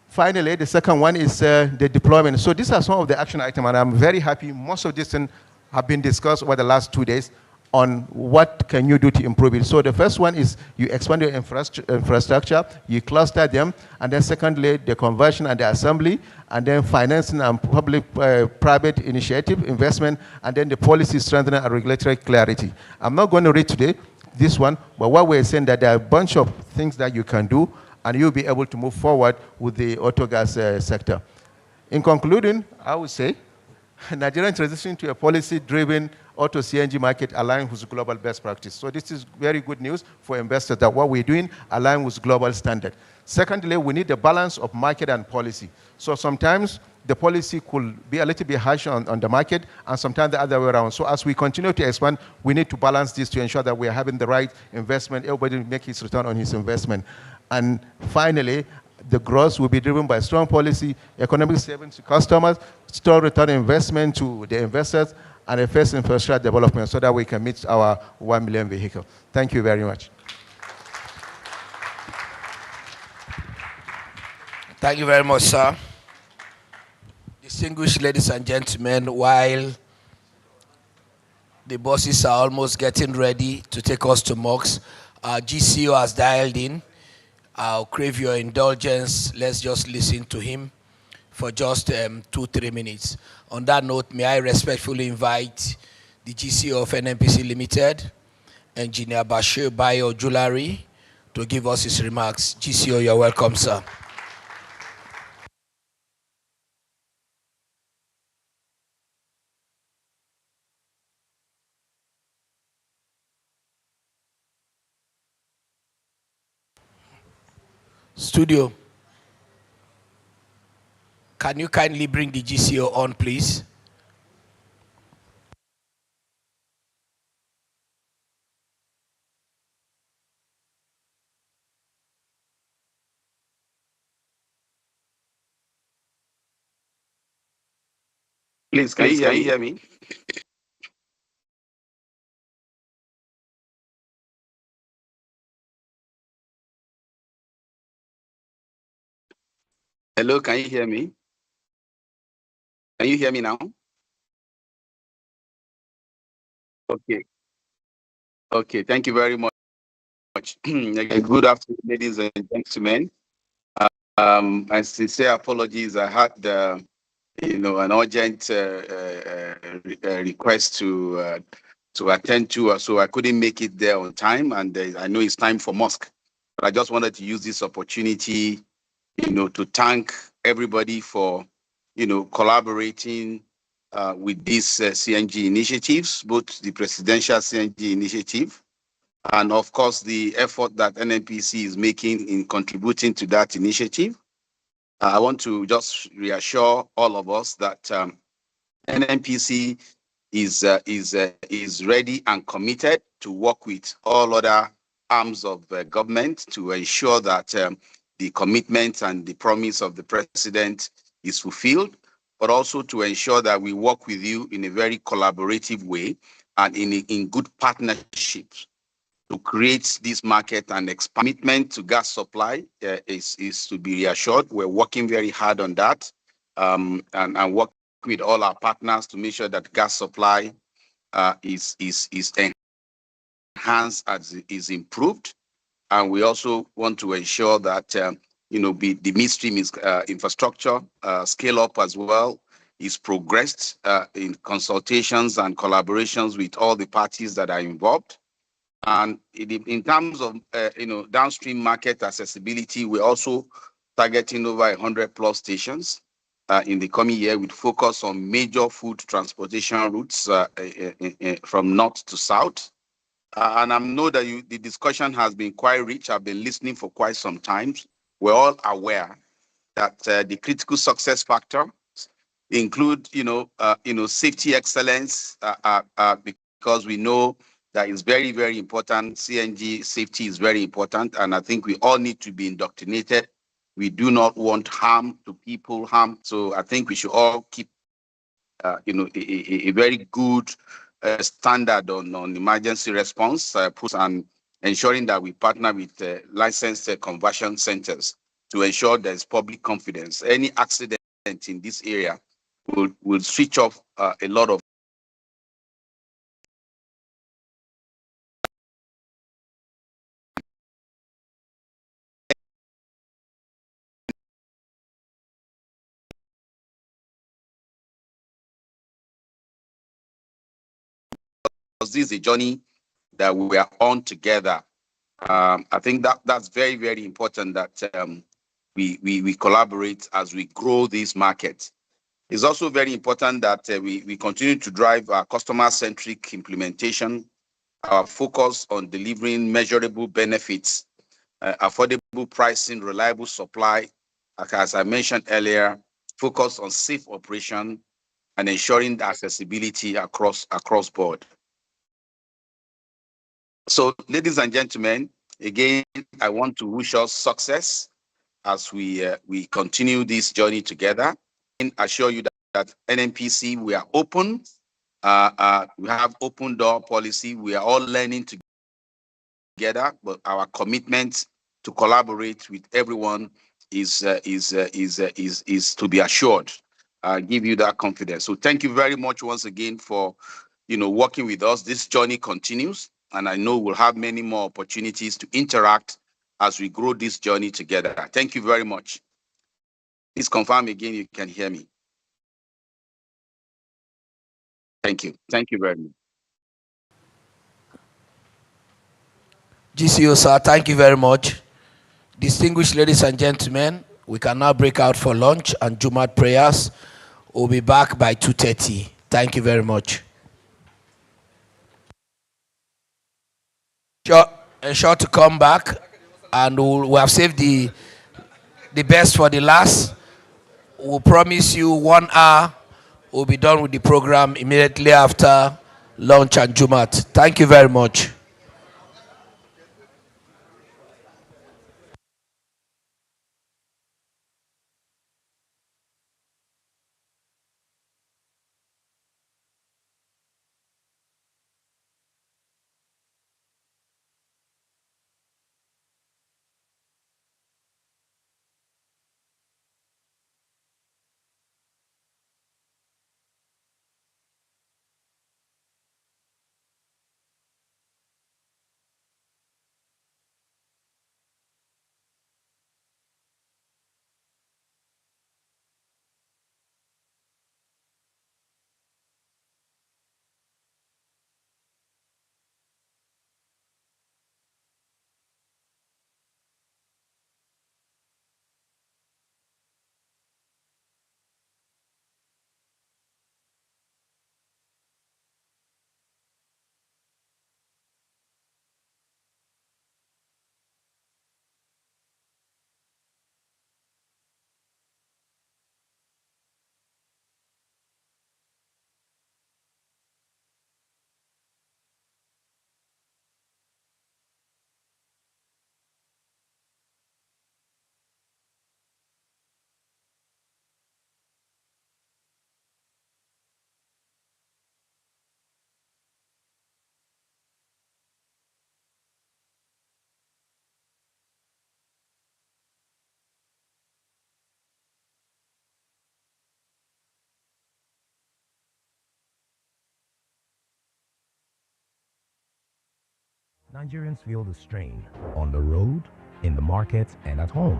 Finally, the second one is the deployment. So these are some of the action items, and I'm very happy. Most of these things have been discussed over the last 2 days on what can you do to improve it. So the first one is you expand your infrastructure, you cluster them, and then secondly, the conversion and the assembly, and then financing and public-private initiative, investment, and then the policy strengthening and regulatory clarity. I'm not going to read today this one, but what we're saying that there are a bunch of things that you can do, and you'll be able to move forward with the auto gas sector. In concluding, I would say Nigerian transition to a policy-driven auto CNG market aligns with global best practice. So this is very good news for investors that what we're doing aligns with global standard. Secondly, we need a balance of market and policy. So sometimes the policy could be a little bit harsh on the market, and sometimes the other way around. So as we continue to expand, we need to balance this to ensure that we are having the right investment, everybody make his return on his investment. And finally, the growth will be driven by strong policy, economic savings to customers, strong return investment to the investors, and a first infrastructure development so that we can meet our 1 million vehicle. Thank you very much. Thank you very much, sir. Distinguished ladies and gentlemen, while the bosses are almost getting ready to take us to MOX, our GCO has dialed in. I'll crave your indulgence. Let's just listen to him for just 2-3 minutes. On that note, may I respectfully invite the GCO of NNPC Limited, Engineer Bashir Bayo Julari, to give us his remarks. GCO, you're welcome, sir. Studio, can you kindly bring the GCO on, please? Please, can you hear me? Hello, can you hear me? Can you hear me now? Okay. Okay, thank you very much. Good afternoon, ladies and gentlemen. And sincere apologies. I had, an urgent request to attend to, so I couldn't make it there on time. And I know it's time for mosque, but I just wanted to use this opportunity, to thank everybody for, collaborating with these CNG initiatives, both the Presidential CNG Initiative and, of course, the effort that NNPC is making in contributing to that initiative. I want to just reassure all of us that NNPC is ready and committed to work with all other arms of government to ensure that the commitment and the promise of the president is fulfilled, but also to ensure that we work with you in a very collaborative way and in good partnerships to create this market and commitment to gas supply is to be reassured. We're working very hard on that and working with all our partners to make sure that gas supply is enhanced as is improved. And we also want to ensure that the midstream is infrastructure scale up as well is progressed in consultations and collaborations with all the parties that are involved. And in terms of downstream market accessibility, we're also targeting over 100+ stations. in the coming year with focus on major food transportation routes from north to south. And I know that the discussion has been quite rich. I've been listening for quite some time. We're all aware that the critical success factor include, safety excellence, because we know that it's very, very important. CNG safety is very important, and I think we all need to be indoctrinated. We do not want harm to people, harm. So I think we should all keep, a very good standard on emergency response, and ensuring that we partner with licensed conversion centers to ensure there's public confidence. Any accident in this area will switch off a lot of this is a journey that we are on together. I think that's very, very important that we collaborate as we grow this market. It's also very important that we continue to drive our customer-centric implementation, our focus on delivering measurable benefits, affordable pricing, reliable supply, as I mentioned earlier, focus on safe operation and ensuring the accessibility across board. So, ladies and gentlemen, again, I want to wish us success as we continue this journey together. And assure you that NNPC, we are open. We have open door policy. We are all learning together, but our commitment to collaborate with everyone is to be assured. Give you that confidence. So thank you very much once again for working with us. This journey continues, and I know we'll have many more opportunities to interact as we grow this journey together. Thank you very much. Please confirm again you can hear me. Thank you. Thank you very much. GCO, sir, thank you very much. Distinguished ladies and gentlemen, we can now break out for lunch and Jumat prayers. We'll be back by 2:30. Thank you very much. Sure to come back, and we have saved the best for the last. We'll promise you 1 hour. We'll be done with the program immediately after lunch and Jumat. Thank you very much. Nigerians feel the strain on the road, in the market, and at home.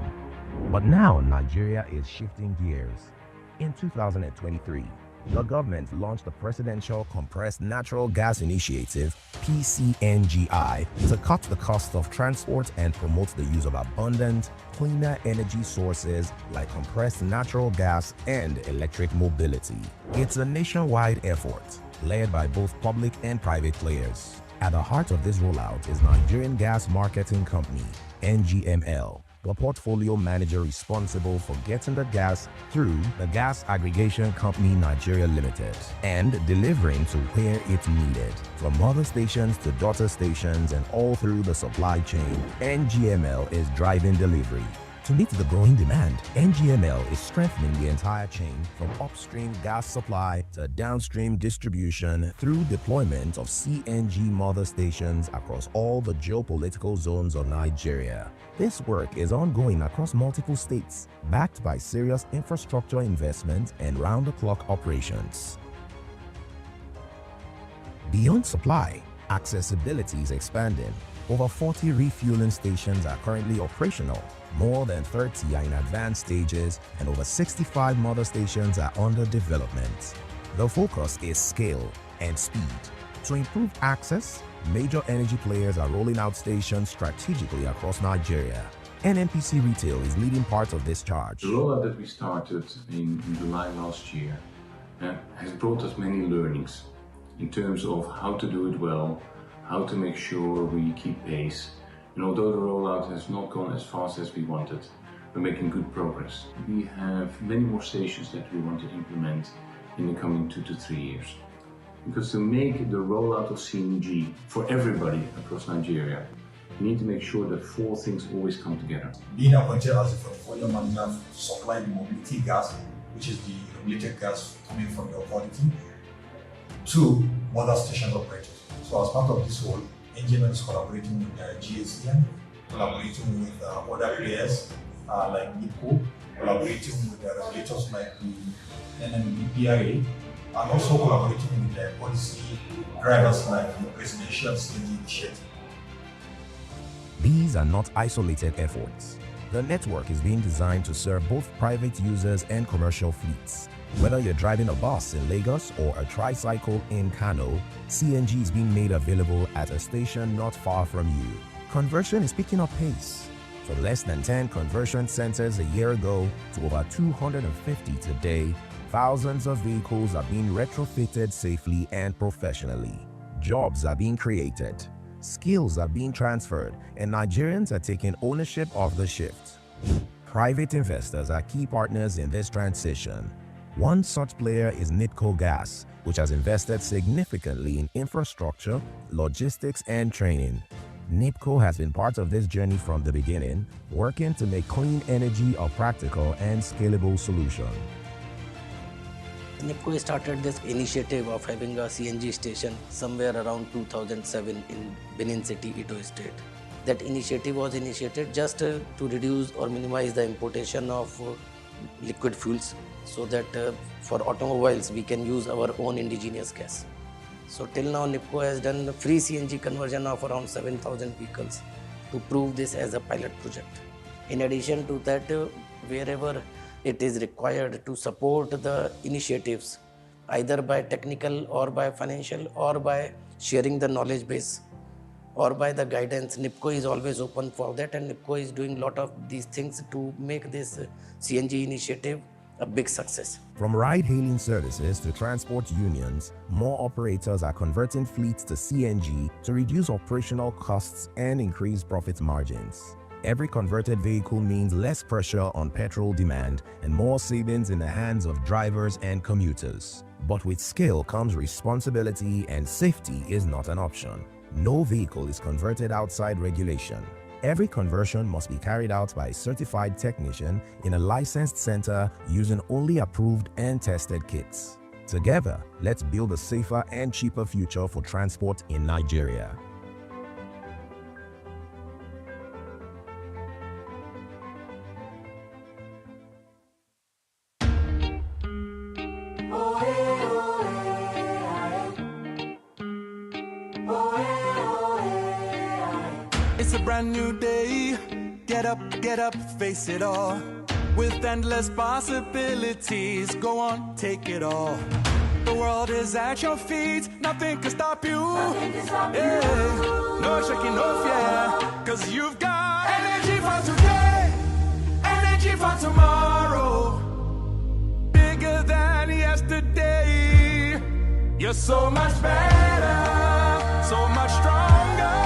But now Nigeria is shifting gears. In 2023, the government launched the Presidential Compressed Natural Gas Initiative, PCNGI, to cut the cost of transport and promote the use of abundant, cleaner energy sources like compressed natural gas and electric mobility. It's a nationwide effort, led by both public and private players. At the heart of this rollout is Nigerian Gas Marketing Company, NGML, the portfolio manager responsible for getting the gas through the Gas Aggregation Company Nigeria Limited and delivering to where it's needed, from mother stations to daughter stations and all through the supply chain. NGML is driving delivery. To meet the growing demand, NGML is strengthening the entire chain from upstream gas supply to downstream distribution through deployment of CNG mother stations across all the geopolitical zones of Nigeria. This work is ongoing across multiple states, backed by serious infrastructure investment and round-the-clock operations. Beyond supply, accessibility is expanding. Over 40 refueling stations are currently operational. More than 30 are in advanced stages, and over 65 mother stations are under development. The focus is scale and speed. To improve access, major energy players are rolling out stations strategically across Nigeria. NNPC Retail is leading part of this charge. The rollout that we started in July last year has brought us many learnings in terms of how to do it well, how to make sure we keep pace. And although the rollout has not gone as fast as we wanted, we're making good progress. We have many more stations that we want to implement in the coming 2 to 3 years. Because to make the rollout of CNG for everybody across Nigeria, we need to make sure that 4 things always come together. Being appointed as the portfolio manager to supply the mobility gas, which is the regulated gas coming from the authority, to mother station operators. So as part of this role, NGML is collaborating with GACN, collaborating with other players like NIPCO, collaborating with the regulators like the NNPC, and also collaborating with the policy drivers like the Presidential CNG Initiative. These are not isolated efforts. The network is being designed to serve both private users and commercial fleets. Whether you're driving a bus in Lagos or a tricycle in Kano, CNG is being made available at a station not far from you. Conversion is picking up pace. From less than 10 conversion centers a year ago to over 250 today, thousands of vehicles are being retrofitted safely and professionally. Jobs are being created, skills are being transferred, and Nigerians are taking ownership of the shift. Private investors are key partners in this transition. One such player is NIPCO Gas, which has invested significantly in infrastructure, logistics, and training. NIPCO has been part of this journey from the beginning, working to make clean energy a practical and scalable solution. NIPCO started this initiative of having a CNG station somewhere around 2007 in Benin City, Edo State. That initiative was initiated just to reduce or minimize the importation of liquid fuels, so that for automobiles we can use our own indigenous gas. So till now NIPCO has done free CNG conversion of around 7,000 vehicles to prove this as a pilot project. In addition to that, wherever it is required to support the initiatives, either by technical or by financial or by sharing the knowledge base or by the guidance, NIPCO is always open for that, and NIPCO is doing a lot of these things to make this CNG initiative a big success. From ride-hailing services to transport unions, more operators are converting fleets to CNG to reduce operational costs and increase profit margins. Every converted vehicle means less pressure on petrol demand and more savings in the hands of drivers and commuters. But with scale comes responsibility, and safety is not an option. No vehicle is converted outside regulation. Every conversion must be carried out by a certified technician in a licensed center using only approved and tested kits. Together, let's build a safer and cheaper future for transport in Nigeria. It's a brand new day. Get up, face it all. With endless possibilities, go on, take it all. The world is at your feet, nothing can stop you. Yeah. No shaking, no fear, cause you've got energy for today, energy for tomorrow, bigger than yesterday. You're so much better, so much stronger.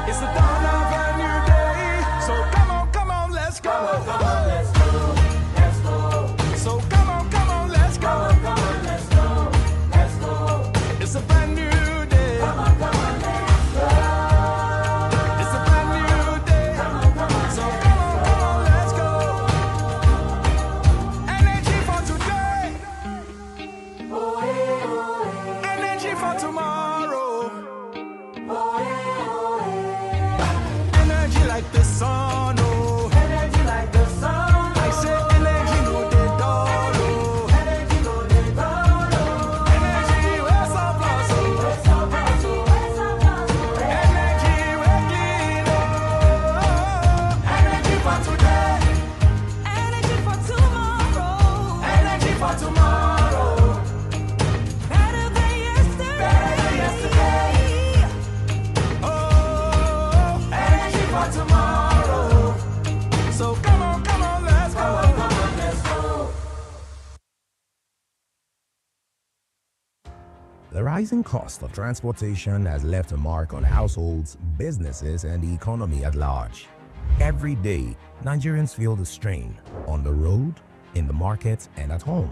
It's the dawn of a new day. So come on, let's go. Come on, let's go. Let's go. So come on, let's go. Come on, let's go. Let's go. It's a brand new day. Come on, let's go. It's a brand new day. Come on, so come on, let's go. Energy for today. Energy for tomorrow. Energy like the sun, oh. Energy like the sun. I say energy no dey dull, oh. Energy no dey dull, oh. Energy we surplus, oh. We surplus, oh. We surplus, oh. Energy we clean, oh. Energy for today. Energy for tomorrow. Energy for tomorrow. Better than yesterday. Better than yesterday. Oh, energy for tomorrow. So come on, let's go. Come on, let's go. The rising cost of transportation has left a mark on households, businesses, and the economy at large. Every day, Nigerians feel the strain on the road, in the market, and at home.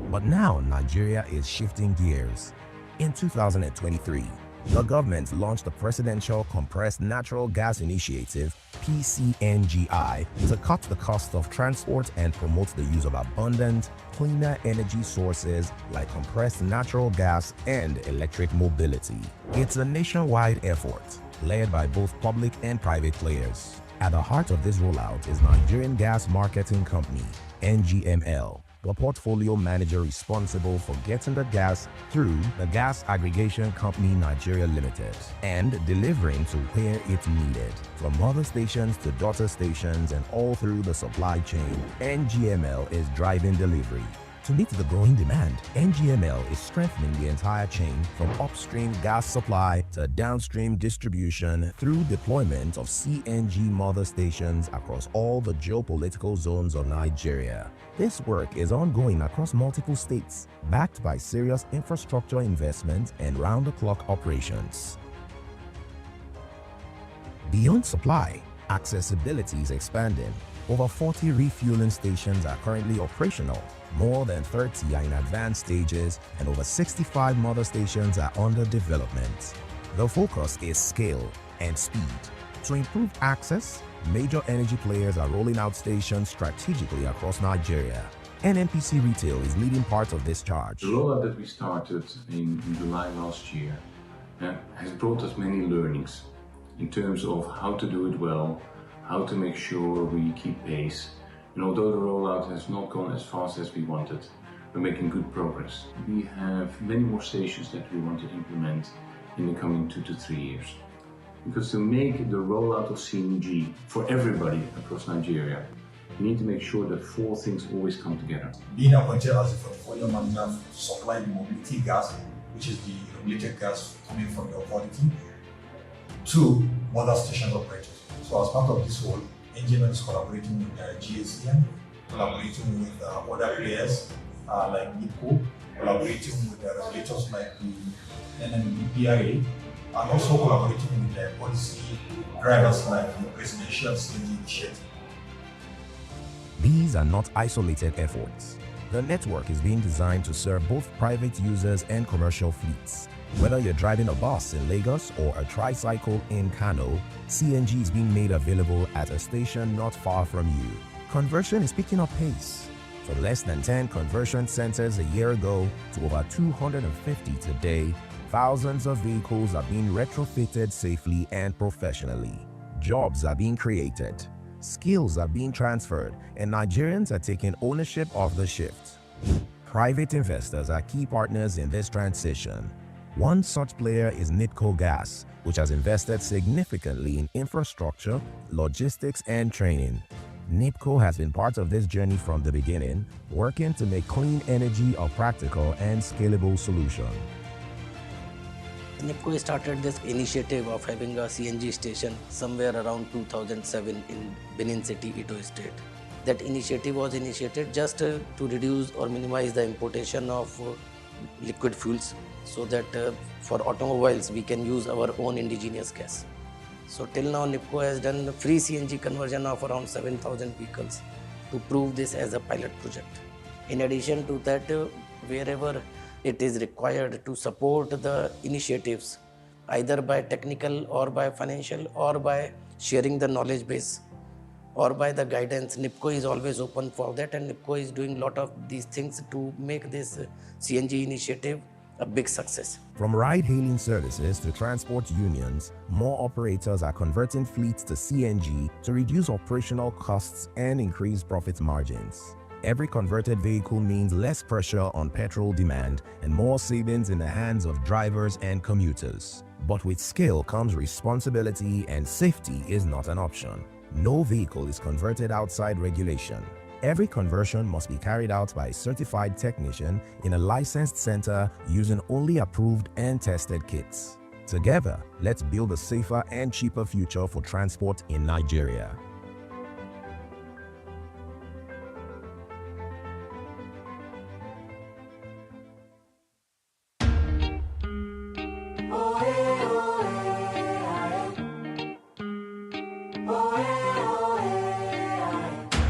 But now, Nigeria is shifting gears. In 2023, the government launched the Presidential Compressed Natural Gas Initiative, PCNGI, to cut the cost of transport and promote the use of abundant, cleaner energy sources like compressed natural gas and electric mobility. It's a nationwide effort, led by both public and private players. At the heart of this rollout is Nigerian Gas Marketing Company, NGML, the portfolio manager responsible for getting the gas through the Gas Aggregation Company Nigeria Limited and delivering to where it's needed, from mother stations to daughter stations and all through the supply chain. NGML is driving delivery. To meet the growing demand, NGML is strengthening the entire chain from upstream gas supply to downstream distribution through deployment of CNG mother stations across all the geopolitical zones of Nigeria. This work is ongoing across multiple states, backed by serious infrastructure investment and round-the-clock operations. Beyond supply, accessibility is expanding. Over 40 refueling stations are currently operational. More than 30 are in advanced stages, and over 65 mother stations are under development. The focus is scale and speed. To improve access, major energy players are rolling out stations strategically across Nigeria. NNPC Retail is leading part of this charge. The rollout that we started in July last year has brought us many learnings in terms of how to do it well, how to make sure we keep pace. And although the rollout has not gone as fast as we wanted, we're making good progress. We have many more stations that we want to implement in the coming 2 to 3 years. Because to make the rollout of CNG for everybody across Nigeria, we need to make sure that 4 things always come together. Being appointed as the portfolio manager to supply the mobility gas, which is the regulated gas coming from the authority, to mother station operators. So as part of this role, NGML is collaborating with GACN, collaborating with other players like NIPCO, collaborating with regulators like the NNPC, and also collaborating with policy drivers like the Presidential CNG Initiative. These are not isolated efforts. The network is being designed to serve both private users and commercial fleets. Whether you're driving a bus in Lagos or a tricycle in Kano, CNG is being made available at a station not far from you. Conversion is picking up pace. From less than 10 conversion centers a year ago to over 250 today, thousands of vehicles are being retrofitted safely and professionally. Jobs are being created, skills are being transferred, and Nigerians are taking ownership of the shift. Private investors are key partners in this transition. One such player is NIPCO Gas, which has invested significantly in infrastructure, logistics, and training. NIPCO has been part of this journey from the beginning, working to make clean energy a practical and scalable solution. NIPCO started this initiative of having a CNG station somewhere around 2007 in Benin City, Edo State. That initiative was initiated just to reduce or minimize the importation of liquid fuels, so that for automobiles we can use our own indigenous gas. So till now NIPCO has done free CNG conversion of around 7,000 vehicles to prove this as a pilot project. In addition to that, wherever it is required to support the initiatives, either by technical or by financial or by sharing the knowledge base or by the guidance, NIPCO is always open for that, and NIPCO is doing a lot of these things to make this CNG initiative a big success. From ride-hailing services to transport unions, more operators are converting fleets to CNG to reduce operational costs and increase profit margins. Every converted vehicle means less pressure on petrol demand and more savings in the hands of drivers and commuters. But with scale comes responsibility, and safety is not an option. No vehicle is converted outside regulation. Every conversion must be carried out by a certified technician in a licensed center using only approved and tested kits. Together, let's build a safer and cheaper future for transport in Nigeria.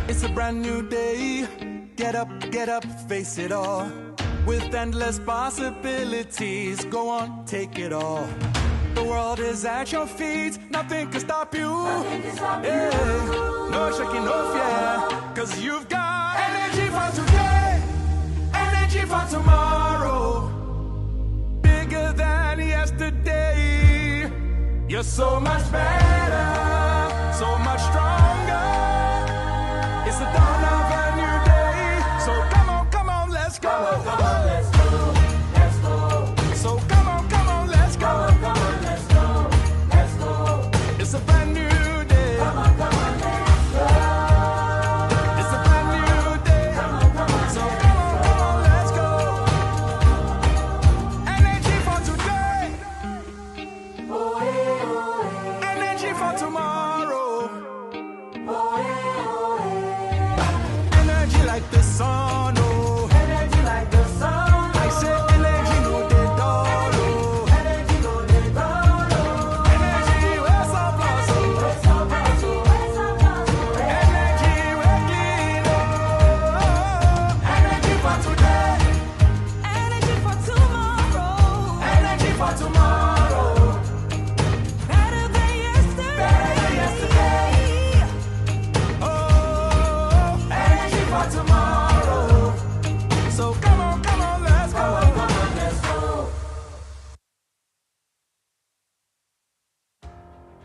It's a brand new day. Get up, face it all. With endless possibilities, go on, take it all. The world is at your feet, nothing can stop you. No shaking, no fear, cause you've got energy for today, energy for tomorrow. Bigger than yesterday. You're so much better, so much stronger. It's the dawn of a new day. So come on, let's go. Come on, let's go. Let's go. So come on, let's go. Come on, let's go. Let's go. It's a brand new day. Come on, let's go. It's a brand new day. Come on, so come on, let's go. Energy for today. Energy for tomorrow. Energy like the sun, oh. Energy like the sun. I say energy no dey dull, oh. Energy no dey dull, oh. Energy we're surplus, oh. We're surplus, oh. We're surplus, oh. Energy we're clean, oh. Energy for today. Energy for tomorrow. Energy for tomorrow. Better than yesterday. Better than yesterday. Oh, energy for tomorrow. So come on, let's go. Come on, let's go.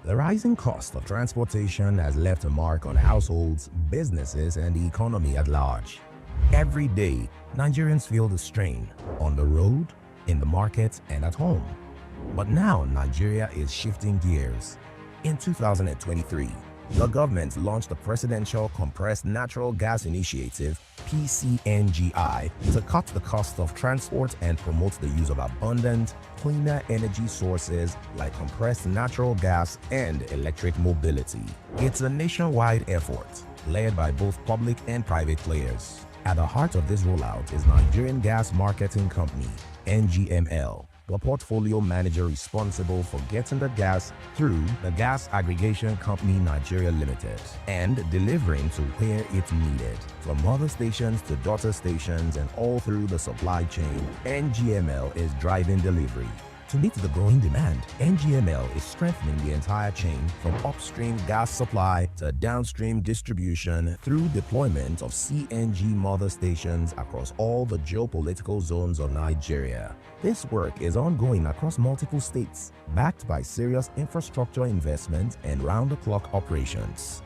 The rising cost of transportation has left a mark on households, businesses, and the economy at large. Every day, Nigerians feel the strain on the road, in the market, and at home. But now Nigeria is shifting gears. In 2023, the government launched the Presidential Compressed Natural Gas Initiative, PCNGI, to cut the cost of transport and promote the use of abundant, cleaner energy sources like compressed natural gas and electric mobility. It's a nationwide effort, led by both public and private players. At the heart of this rollout is Nigerian Gas Marketing Company, NGML, the portfolio manager responsible for getting the gas through the Gas Aggregation Company Nigeria Limited and delivering to where it's needed, from mother stations to daughter stations and all through the supply chain. NGML is driving delivery. To meet the growing demand, NGML is strengthening the entire chain from upstream gas supply to downstream distribution through deployment of CNG mother stations across all the geopolitical zones of Nigeria. This work is ongoing across multiple states, backed by serious infrastructure investment and round-the-clock operations.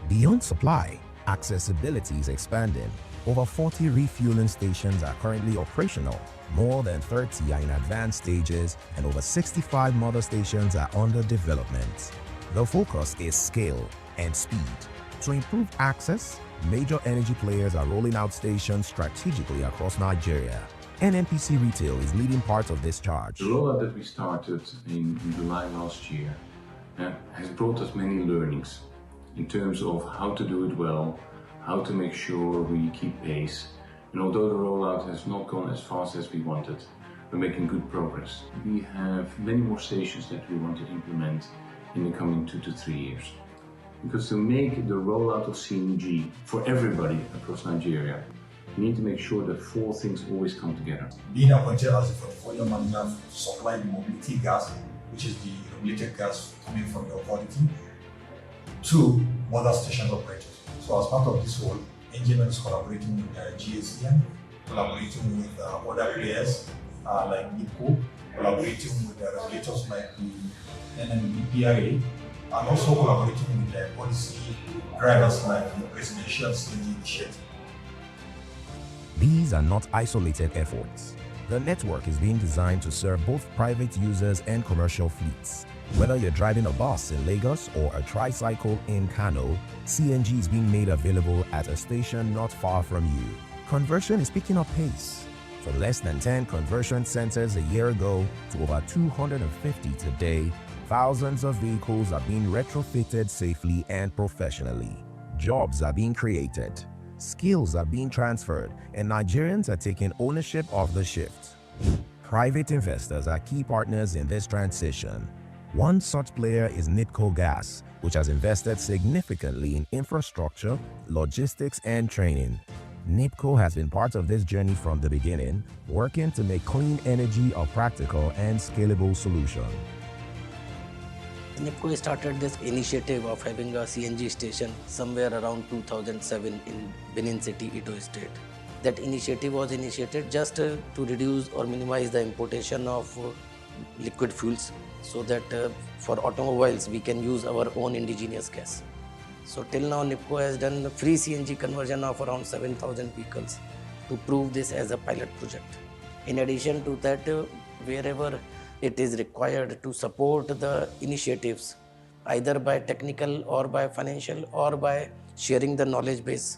Beyond supply, accessibility is expanding. Over 40 refueling stations are currently operational. More than 30 are in advanced stages, and over 65 mother stations are under development. The focus is scale. and speed. To improve access, major energy players are rolling out stations strategically across Nigeria. NNPC Retail is leading part of this charge. The rollout that we started in July last year has brought us many learnings in terms of how to do it well, how to make sure we keep pace. And although the rollout has not gone as fast as we wanted, we're making good progress. We have many more stations that we want to implement in the coming 2 to 3 years. Because to make the rollout of CNG for everybody across Nigeria, we need to make sure that 4 things always come together. Being appointed as the portfolio manager to supply the mobility gas, which is the regulated gas coming from the authority, to mother station operators. So as part of this role, NGML is collaborating with GACN, collaborating with other players like NIPCO, collaborating with the regulators like the NNPC, and also collaborating with the policy drivers like the Presidential CNG Initiative. These are not isolated efforts. The network is being designed to serve both private users and commercial fleets. Whether you're driving a bus in Lagos or a tricycle in Kano, CNG is being made available at a station not far from you. Conversion is picking up pace. From less than 10 conversion centers a year ago to over 250 today, thousands of vehicles are being retrofitted safely and professionally. Jobs are being created. Skills are being transferred, and Nigerians are taking ownership of the shift. Private investors are key partners in this transition. One such player is NIPCO Gas, which has invested significantly in infrastructure, logistics, and training. NIPCO has been part of this journey from the beginning, working to make clean energy a practical and scalable solution. NIPCO started this initiative of having a CNG station somewhere around 2007 in Benin City, Edo State. That initiative was initiated just to reduce or minimize the importation of liquid fuels, so that for automobiles we can use our own indigenous gas. So till now NIPCO has done free CNG conversion of around 7,000 vehicles to prove this as a pilot project. In addition to that, wherever it is required to support the initiatives, either by technical or by financial or by sharing the knowledge base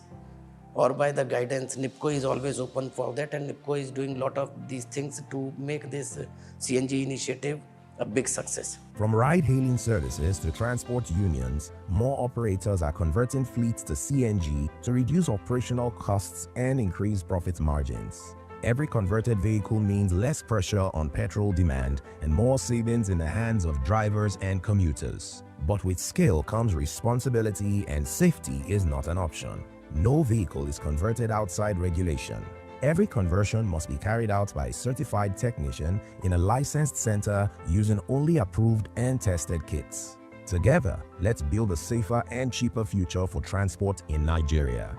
or by the guidance, NIPCO is always open for that, and NIPCO is doing a lot of these things to make this CNG initiative a big success. From ride-hailing services to transport unions, more operators are converting fleets to CNG to reduce operational costs and increase profit margins. Every converted vehicle means less pressure on petrol demand and more savings in the hands of drivers and commuters. But with scale comes responsibility, and safety is not an option. No vehicle is converted outside regulation. Every conversion must be carried out by a certified technician in a licensed center using only approved and tested kits. Together, let's build a safer and cheaper future for transport in Nigeria.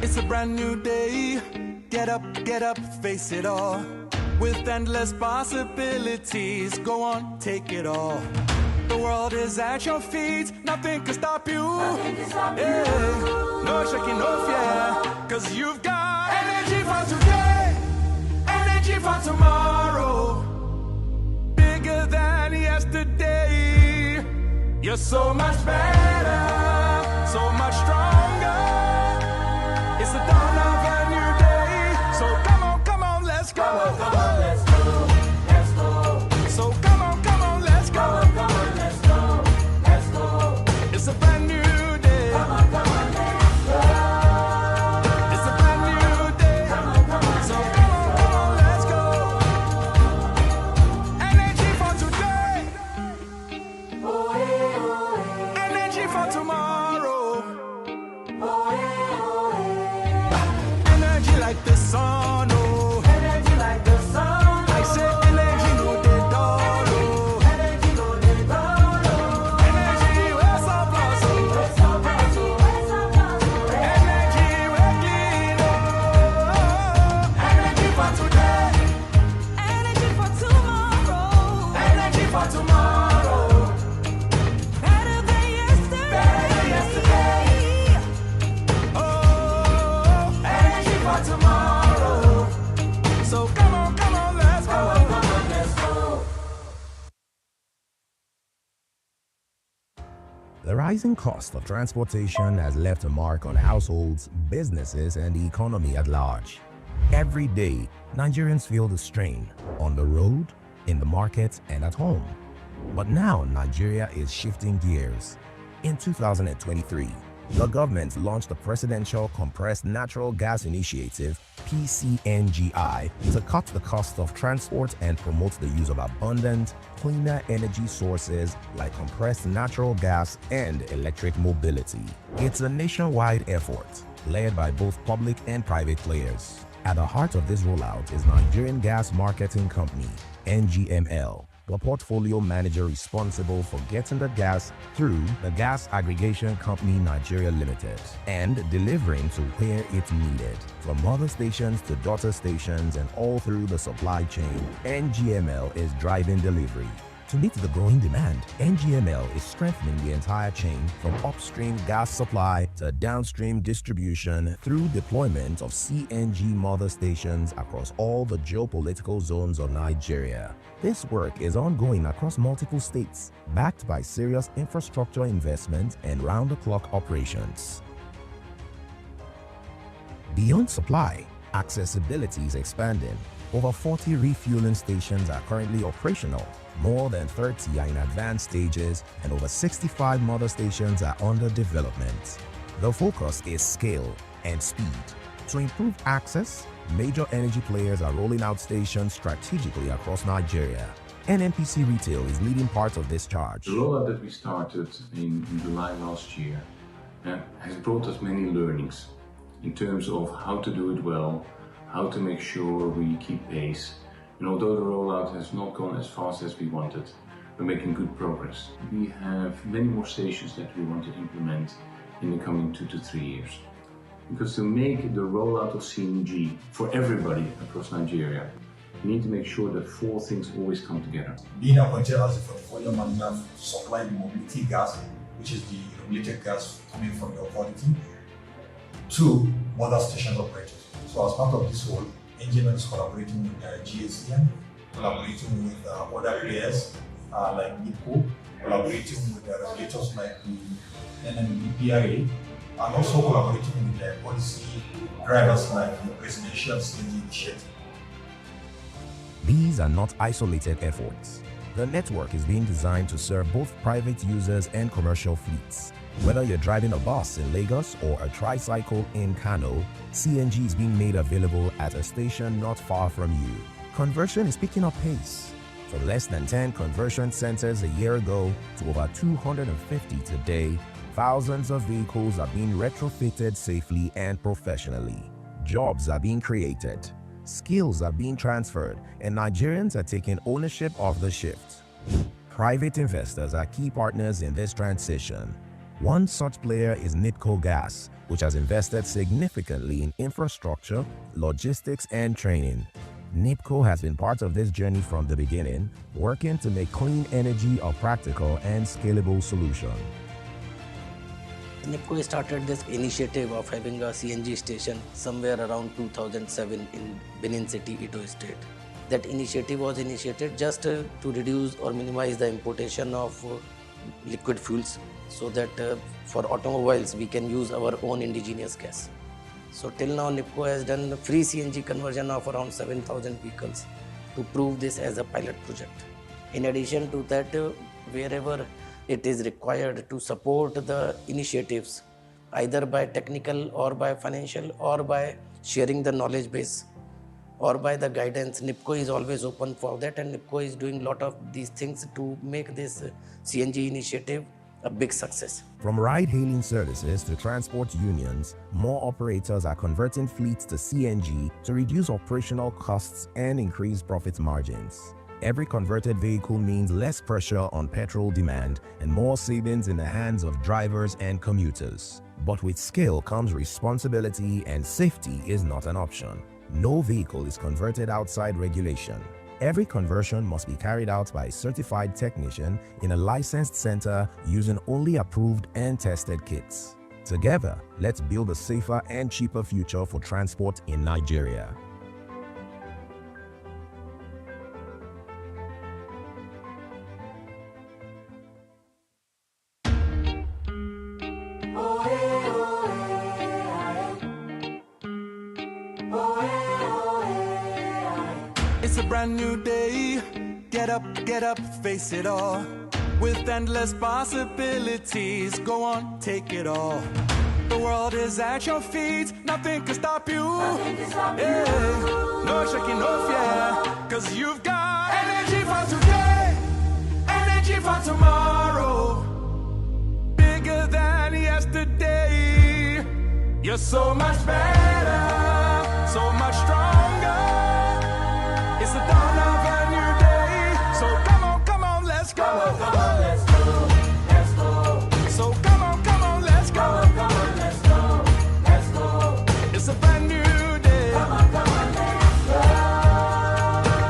It's a brand new day. Get up, face it all. With endless possibilities, go on, take it all. The world is at your feet, nothing can stop you. No shaking, no fear, cause you've got energy for today, energy for tomorrow. Bigger than yesterday. You're so much better, so much stronger. It's the dawn of a new day. So come on, let's go. Come on, let's go. Let's go. So come on, let's go. Come on, let's go. Let's go. It's a brand new day. Come on, let's go. It's a brand new day. Come on, so come on, let's go. Energy for today. Energy for tomorrow. The rising cost of transportation has left a mark on households, businesses, and the economy at large. Every day, Nigerians feel the strain on the road, in the market, and at home. But now Nigeria is shifting gears. In 2023, the government launched the Presidential Compressed Natural Gas Initiative, PCNGI, to cut the cost of transport and promote the use of abundant, cleaner energy sources like compressed natural gas and electric mobility. It's a nationwide effort led by both public and private players. At the heart of this rollout is Nigerian Gas Marketing Company, NGML, the portfolio manager responsible for getting the gas through the Gas Aggregation Company Nigeria Limited and delivering to where it's needed, from mother stations to daughter stations and all through the supply chain. NGML is driving delivery. To meet the growing demand, NGML is strengthening the entire chain from upstream gas supply to downstream distribution through deployment of CNG mother stations across all the geopolitical zones of Nigeria. This work is ongoing across multiple states, backed by serious infrastructure investment and round-the-clock operations. Beyond supply, accessibility is expanding. Over 40 refueling stations are currently operational. More than 30 are in advanced stages, and over 65 mother stations are under development. The focus is scale and speed. To improve access, major energy players are rolling out stations strategically across Nigeria. NNPC Retail is leading part of this charge. The rollout that we started in July last year has brought us many learnings in terms of how to do it well, how to make sure we keep pace. And although the rollout has not gone as fast as we wanted, we're making good progress. We have many more stations that we want to implement in the coming 2 to 3 years. Because to make the rollout of CNG for everybody across Nigeria, we need to make sure that 4 things always come together. Being appointed as the portfolio manager to supply the mobility gas, which is the regulated gas coming from the authority, to mother stations operators. So as part of this role, NGML is collaborating with GACN, collaborating with other players like NIPCO, collaborating with the regulators like the NNPC, and also collaborating with the policy drivers like the Presidential CNG Initiative. These are not isolated efforts. The network is being designed to serve both private users and commercial fleets. Whether you're driving a bus in Lagos or a tricycle in Kano, CNG is being made available at a station not far from you. Conversion is picking up pace. From less than 10 conversion centers a year ago to over 250 today, thousands of vehicles are being retrofitted safely and professionally. Jobs are being created, skills are being transferred, and Nigerians are taking ownership of the shift. Private investors are key partners in this transition. One such player is NIPCO Gas, which has invested significantly in infrastructure, logistics, and training. NIPCO has been part of this journey from the beginning, working to make clean energy a practical and scalable solution. NIPCO started this initiative of having a CNG station somewhere around 2007 in Benin City, Edo State. That initiative was initiated just to reduce or minimize the importation of liquid fuels, so that for automobiles we can use our own indigenous gas. So till now NIPCO has done free CNG conversion of around 7,000 vehicles to prove this as a pilot project. In addition to that, wherever it is required to support the initiatives, either by technical or by financial or by sharing the knowledge base or by the guidance, NIPCO is always open for that, and NIPCO is doing a lot of these things to make this CNG initiative a big success. From ride-hailing services to transport unions, more operators are converting fleets to CNG to reduce operational costs and increase profit margins. Every converted vehicle means less pressure on petrol demand and more savings in the hands of drivers and commuters. But with scale comes responsibility, and safety is not an option. No vehicle is converted outside regulation. Every conversion must be carried out by a certified technician in a licensed center using only approved and tested kits. Together, let's build a safer and cheaper future for transport in Nigeria. brand new day. Get up, face it all. With endless possibilities, go on, take it all. The world is at your feet, nothing can stop you. No shaking, no fear, cause you've got energy for today, energy for tomorrow. Bigger than yesterday. You're so much better, so much stronger. It's the dawn of a new day. So come on, let's go. Come on, let's go. Let's go. So come on, let's go. Come on, let's go. Let's go. It's a brand new day. Come on, let's go.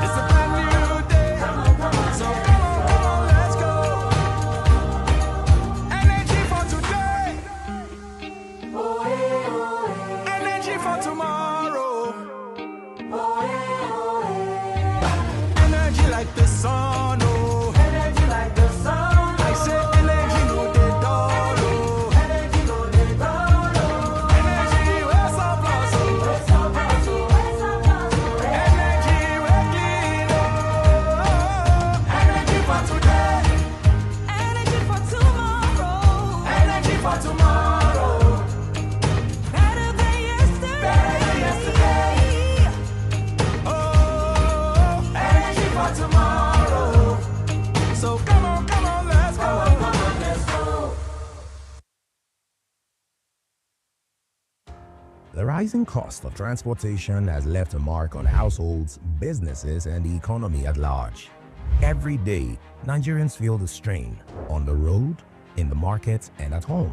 It's a brand new day. Come on. So come on, let's go. Energy for today. Energy for tomorrow. Energy like the sun, oh. Energy like the sun. I say energy no dey dull, oh. Energy no dey dull, oh. Energy we surplus, oh. We surplus, oh. We surplus, oh. Energy we clean, oh. Energy for today. Energy for tomorrow. Energy for tomorrow. Better than yesterday. Better than yesterday. Oh, energy for tomorrow. So come on, let's go. Come on, let's go. The rising cost of transportation has left a mark on households, businesses, and the economy at large. Every day, Nigerians feel the strain on the road, in the market, and at home.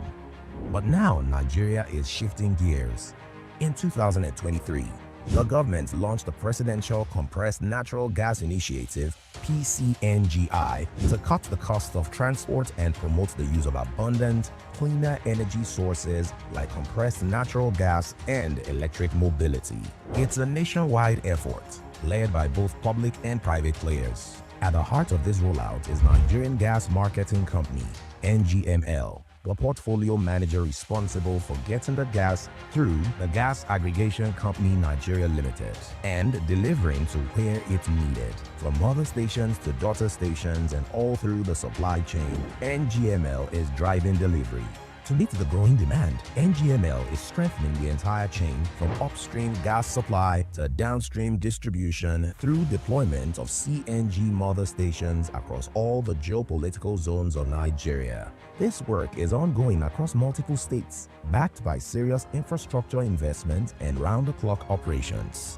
But now Nigeria is shifting gears. In 2023, the government launched the Presidential Compressed Natural Gas Initiative, PCNGI, to cut the cost of transport and promote the use of abundant, cleaner energy sources like compressed natural gas and electric mobility. It's a nationwide effort led by both public and private players. At the heart of this rollout is Nigerian Gas Marketing Company, NGML, the portfolio manager responsible for getting the gas through the Gas Aggregation Company Nigeria Limited and delivering to where it's needed, from mother stations to daughter stations and all through the supply chain. NGML is driving delivery. To meet the growing demand, NGML is strengthening the entire chain from upstream gas supply to downstream distribution through deployment of CNG mother stations across all the geopolitical zones of Nigeria. This work is ongoing across multiple states, backed by serious infrastructure investment and round-the-clock operations.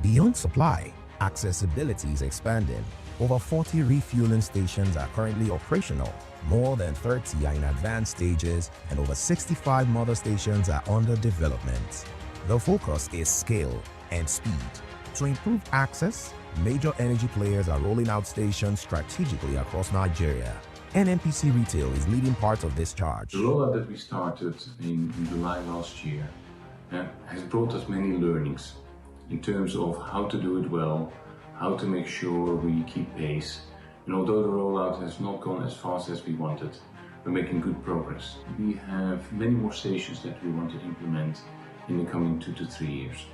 Beyond supply, accessibility is expanding. Over 40 refueling stations are currently operational. More than 30 are in advanced stages, and over 65 mother stations are under development. The focus is scale and speed. To improve access, major energy players are rolling out stations strategically across Nigeria. NNPC Retail is leading part of this charge. The rollout that we started in July last year has brought us many learnings in terms of how to do it well, how to make sure we keep pace. And although the rollout has not gone as fast as we wanted, we're making good progress. We have many more stations that we want to implement in the coming 2 to 3 years.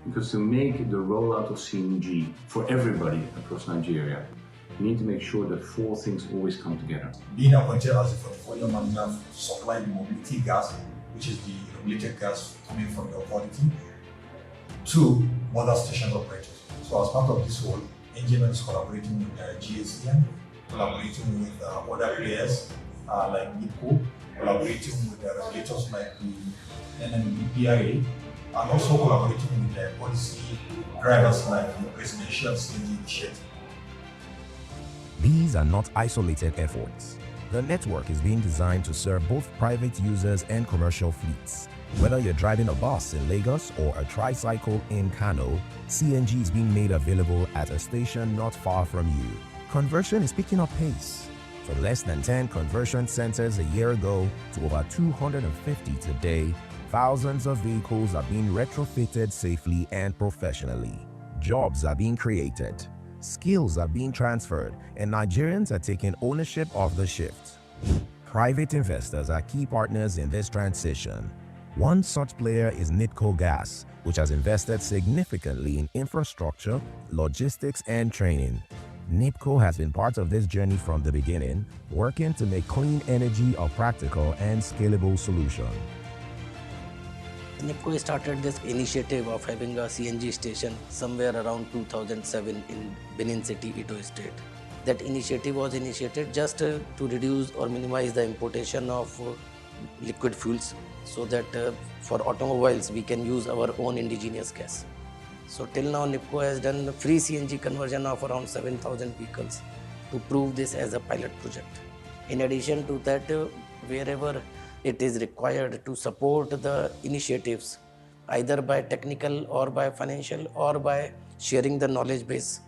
Because to make the rollout of CNG for everybody across Nigeria, we need to make sure that 4 things always come together. Being appointed as the portfolio manager to supply the mobility gas, which is the regulated gas coming from the authority, to mother station operators. So as part of this role, NGML is collaborating with GACN, collaborating with other players like Deepen, collaborating with the regulators like the NNPC, and also collaborating with the policy drivers like the Presidential CNG Initiative. These are not isolated efforts. The network is being designed to serve both private users and commercial fleets. Whether you're driving a bus in Lagos or a tricycle in Kano, CNG is being made available at a station not far from you. Conversion is picking up pace. From less than 10 conversion centers a year ago to over 250 today, thousands of vehicles are being retrofitted safely and professionally. Jobs are being created, skills are being transferred, and Nigerians are taking ownership of the shift. Private investors are key partners in this transition. One such player is NIPCO Gas, which has invested significantly in infrastructure, logistics, and training. NIPCO has been part of this journey from the beginning, working to make clean energy a practical and scalable solution. NIPCO started this initiative of having a CNG station somewhere around 2007 in Benin City, Edo State. That initiative was initiated just to reduce or minimize the importation of liquid fuels, so that for automobiles we can use our own indigenous gas. So till now NIPCO has done free CNG conversion of around 7,000 vehicles to prove this as a pilot project. In addition to that, wherever it is required to support the initiatives, either by technical or by financial or by sharing the knowledge base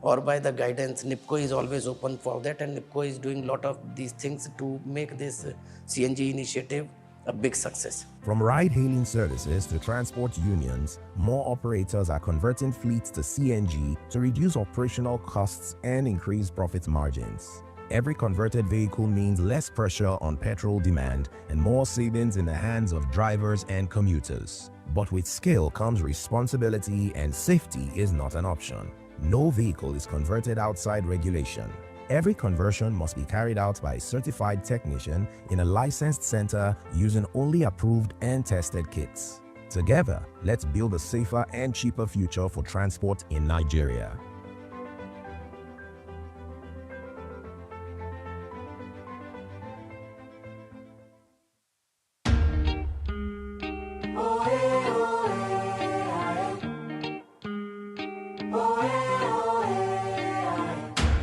or by the guidance, NIPCO is always open for that, and NIPCO is doing a lot of these things to make this CNG initiative a big success. From ride-hailing services to transport unions, more operators are converting fleets to CNG to reduce operational costs and increase profit margins. Every converted vehicle means less pressure on petrol demand and more savings in the hands of drivers and commuters. But with scale comes responsibility, and safety is not an option. No vehicle is converted outside regulation. Every conversion must be carried out by a certified technician in a licensed center using only approved and tested kits. Together, let's build a safer and cheaper future for transport in Nigeria.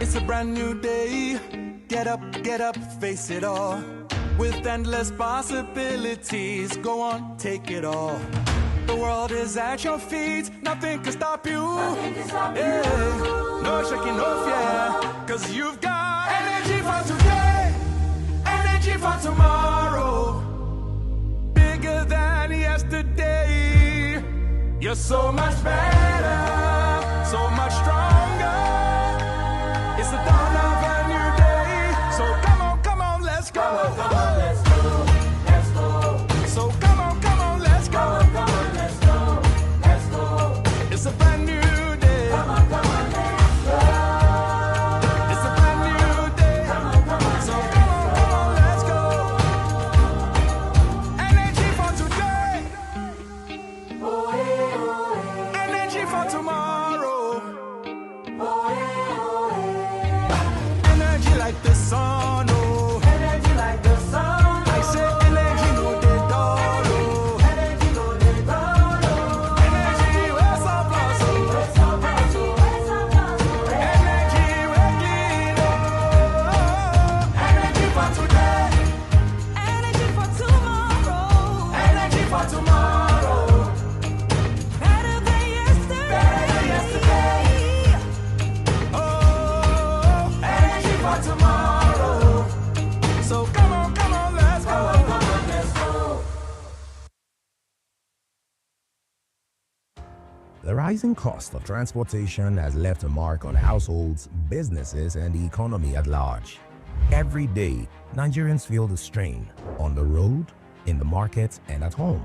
It's a brand new day. Get up, face it all. With endless possibilities, go on, take it all. The world is at your feet, nothing can stop you. Yeah. No shaking, no fear, cause you've got energy for today, energy for tomorrow. Bigger than yesterday. You're so much better, so much stronger. It's the dawn of a new day. So come on, let's go. Come on, let's go. Let's go. So come on, let's go. Come on, let's go. Let's go. It's a brand new day. Come on, let's go. It's a brand new day. Come on. So come on, let's go. Energy for today. Energy for tomorrow. Energy like the sun, oh. Energy like the sun. I say energy no dey dull, oh. Energy no dey dull, oh. Energy we're surplus, oh. We're surplus, oh. We're surplus, oh. Energy we're clean, oh. Energy for today. Energy for tomorrow. Energy for tomorrow. Better than yesterday. Better than yesterday. Oh, energy for tomorrow. So come on, let's go. Come on, let's go. The rising cost of transportation has left a mark on households, businesses, and the economy at large. Every day, Nigerians feel the strain on the road, in the market, and at home.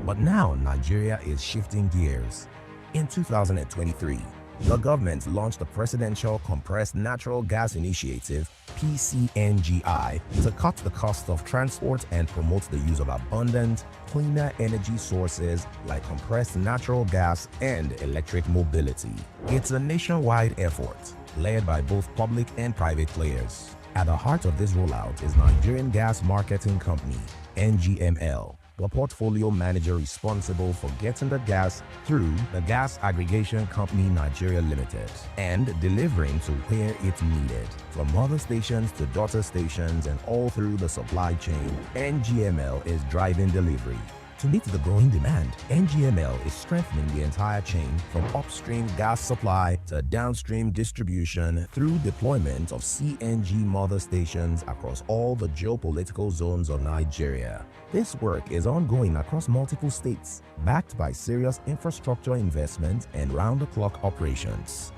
But now Nigeria is shifting gears. In 2023, the government launched the Presidential Compressed Natural Gas Initiative, PCNGI, to cut the cost of transport and promote the use of abundant, cleaner energy sources like compressed natural gas and electric mobility. It's a nationwide effort led by both public and private players. At the heart of this rollout is Nigerian Gas Marketing Company, NGML, the portfolio manager responsible for getting the gas through the Gas Aggregation Company Nigeria Limited and delivering to where it's needed, from mother stations to daughter stations and all through the supply chain. NGML is driving delivery. To meet the growing demand, NGML is strengthening the entire chain from upstream gas supply to downstream distribution through deployment of CNG mother stations across all the geopolitical zones of Nigeria. This work is ongoing across multiple states, backed by serious infrastructure investment and round-the-clock operations.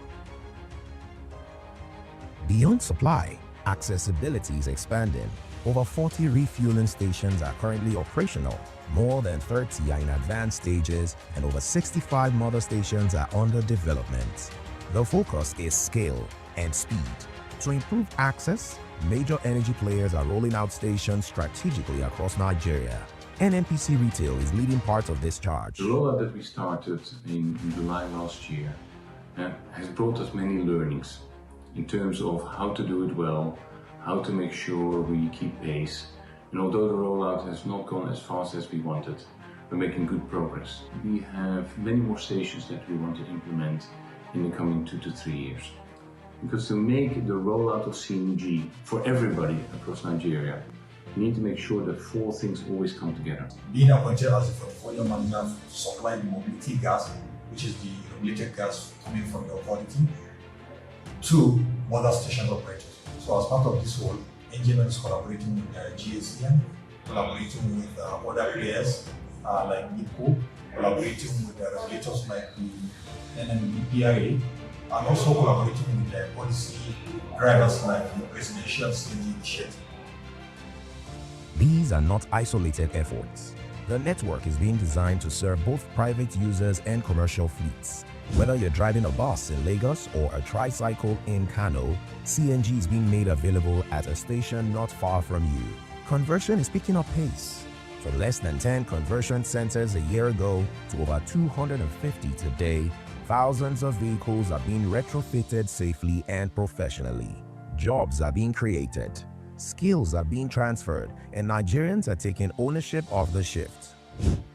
Beyond supply, accessibility is expanding. Over 40 refueling stations are currently operational, more than 30 are in advanced stages, and over 65 mother stations are under development. The focus is scale and speed. To improve access, major energy players are rolling out stations strategically across Nigeria. NNPC Retail is leading part of this charge. The rollout that we started in July last year has brought us many learnings in terms of how to do it well, how to make sure we keep pace. And although the rollout has not gone as fast as we wanted, we're making good progress. We have many more stations that we want to implement in the coming 2 to 3 years. Because to make the rollout of CNG for everybody across Nigeria, we need to make sure that 4 things always come together. Being appointed as the portfolio manager to supply the mobility gas, which is the regulated gas coming from the authority, to mother stations operators. So as part of this role, NGML is collaborating with GACN, collaborating with other players like NIPCO, collaborating with the regulators like the NNPC, and also collaborating with the policy drivers like the Presidential CNG Initiative. These are not isolated efforts. The network is being designed to serve both private users and commercial fleets. Whether you're driving a bus in Lagos or a tricycle in Kano, CNG is being made available at a station not far from you. Conversion is picking up pace. From less than 10 conversion centers a year ago to over 250 today, thousands of vehicles are being retrofitted safely and professionally. Jobs are being created. Skills are being transferred, and Nigerians are taking ownership of the shift.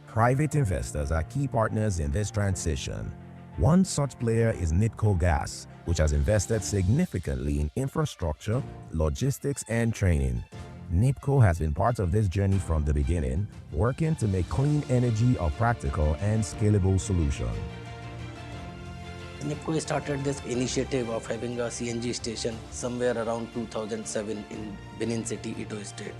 Private investors are key partners in this transition. One such player is NIPCO Gas, which has invested significantly in infrastructure, logistics, and training. NIPCO has been part of this journey from the beginning, working to make clean energy a practical and scalable solution. NIPCO started this initiative of having a CNG station somewhere around 2007 in Benin City, Edo State.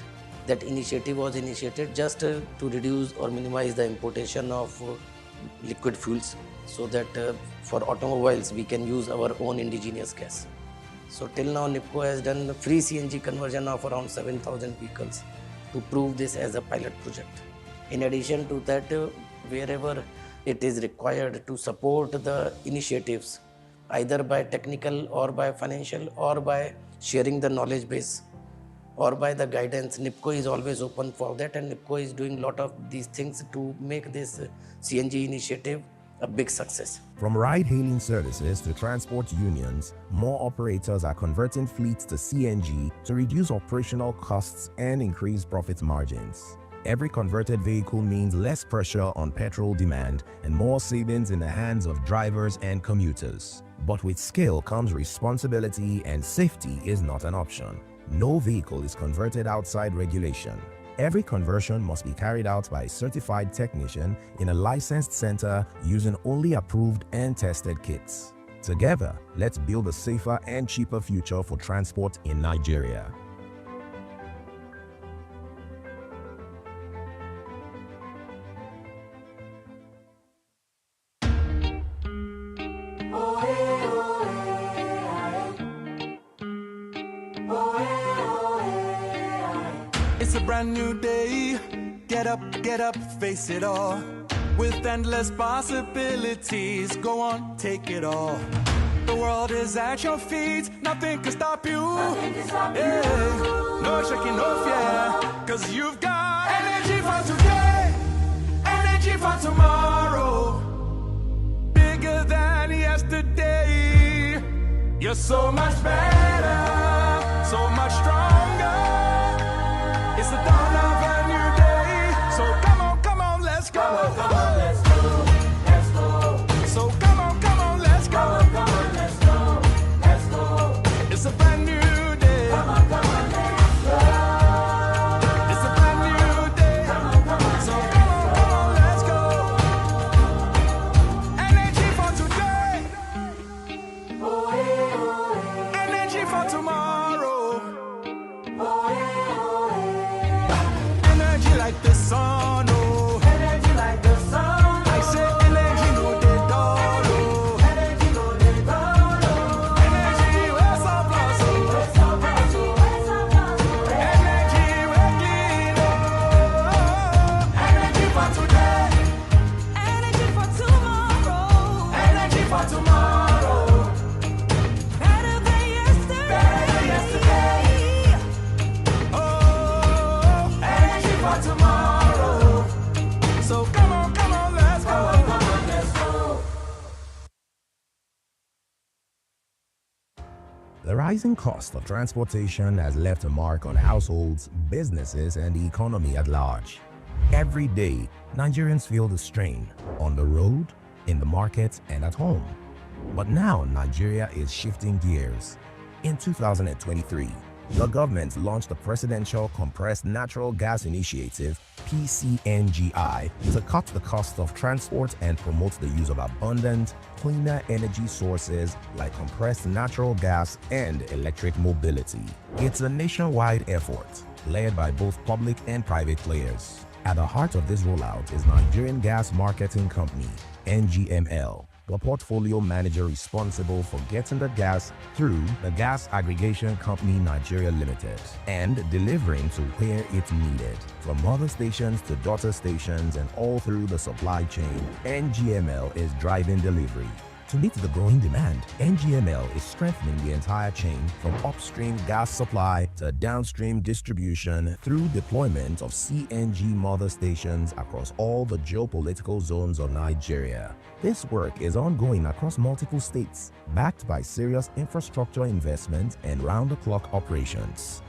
That initiative was initiated just to reduce or minimize the importation of liquid fuels, so that for automobiles we can use our own indigenous gas. So till now NIPCO has done free CNG conversion of around 7,000 vehicles to prove this as a pilot project. In addition to that, wherever it is required to support the initiatives, either by technical or by financial or by sharing the knowledge base or by the guidance, NIPCO is always open for that, and NIPCO is doing a lot of these things to make this CNG initiative a big success. From ride-hailing services to transport unions, more operators are converting fleets to CNG to reduce operational costs and increase profit margins. Every converted vehicle means less pressure on petrol demand and more savings in the hands of drivers and commuters. But with scale comes responsibility, and safety is not an option. No vehicle is converted outside regulation. Every conversion must be carried out by a certified technician in a licensed center using only approved and tested kits. Together, let's build a safer and cheaper future for transport in Nigeria. It's a brand new day. Get up, face it all. With endless possibilities, go on, take it all. The world is at your feet, nothing can stop you. Yeah. No shaking, no fear, cause you've got energy for today, energy for tomorrow. Bigger than yesterday. You're so much better, so much stronger. It's the dawn of a new day. So come on, let's go. Come on, let's go. Let's go. So come on, let's go. Come on, let's go. Let's go. It's a brand new day. Come on, let's go. It's a brand new day. Come on, so come on, let's go. Energy for today. Energy for tomorrow. The rising cost of transportation has left a mark on households, businesses, and the economy at large. Every day, Nigerians feel the strain on the road, in the market, and at home. But now Nigeria is shifting gears. In 2023, the government launched the Presidential Compressed Natural Gas Initiative, PCNGI, to cut the cost of transport and promote the use of abundant, cleaner energy sources like compressed natural gas and electric mobility. It's a nationwide effort, led by both public and private players. At the heart of this rollout is Nigerian Gas Marketing Company, NGML, the portfolio manager responsible for getting the gas through the Gas Aggregation Company Nigeria Limited and delivering to where it's needed, from mother stations to daughter stations and all through the supply chain. NGML is driving delivery. To meet the growing demand, NGML is strengthening the entire chain from upstream gas supply to downstream distribution through deployment of CNG mother stations across all the geopolitical zones of Nigeria. This work is ongoing across multiple states, backed by serious infrastructure investment and round-the-clock operations.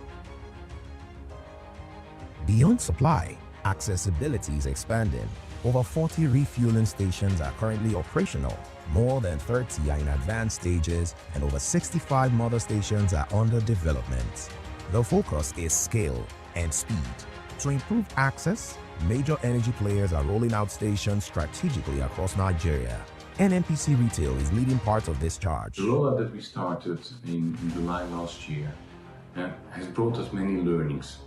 Beyond supply, accessibility is expanding. Over 40 refueling stations are currently operational. More than 30 are in advanced stages, and over 65 mother stations are under development. The focus is scale and speed. To improve access, major energy players are rolling out stations strategically across Nigeria. NNPC Retail is leading part of this charge. The rollout that we started in July last year has brought us many learnings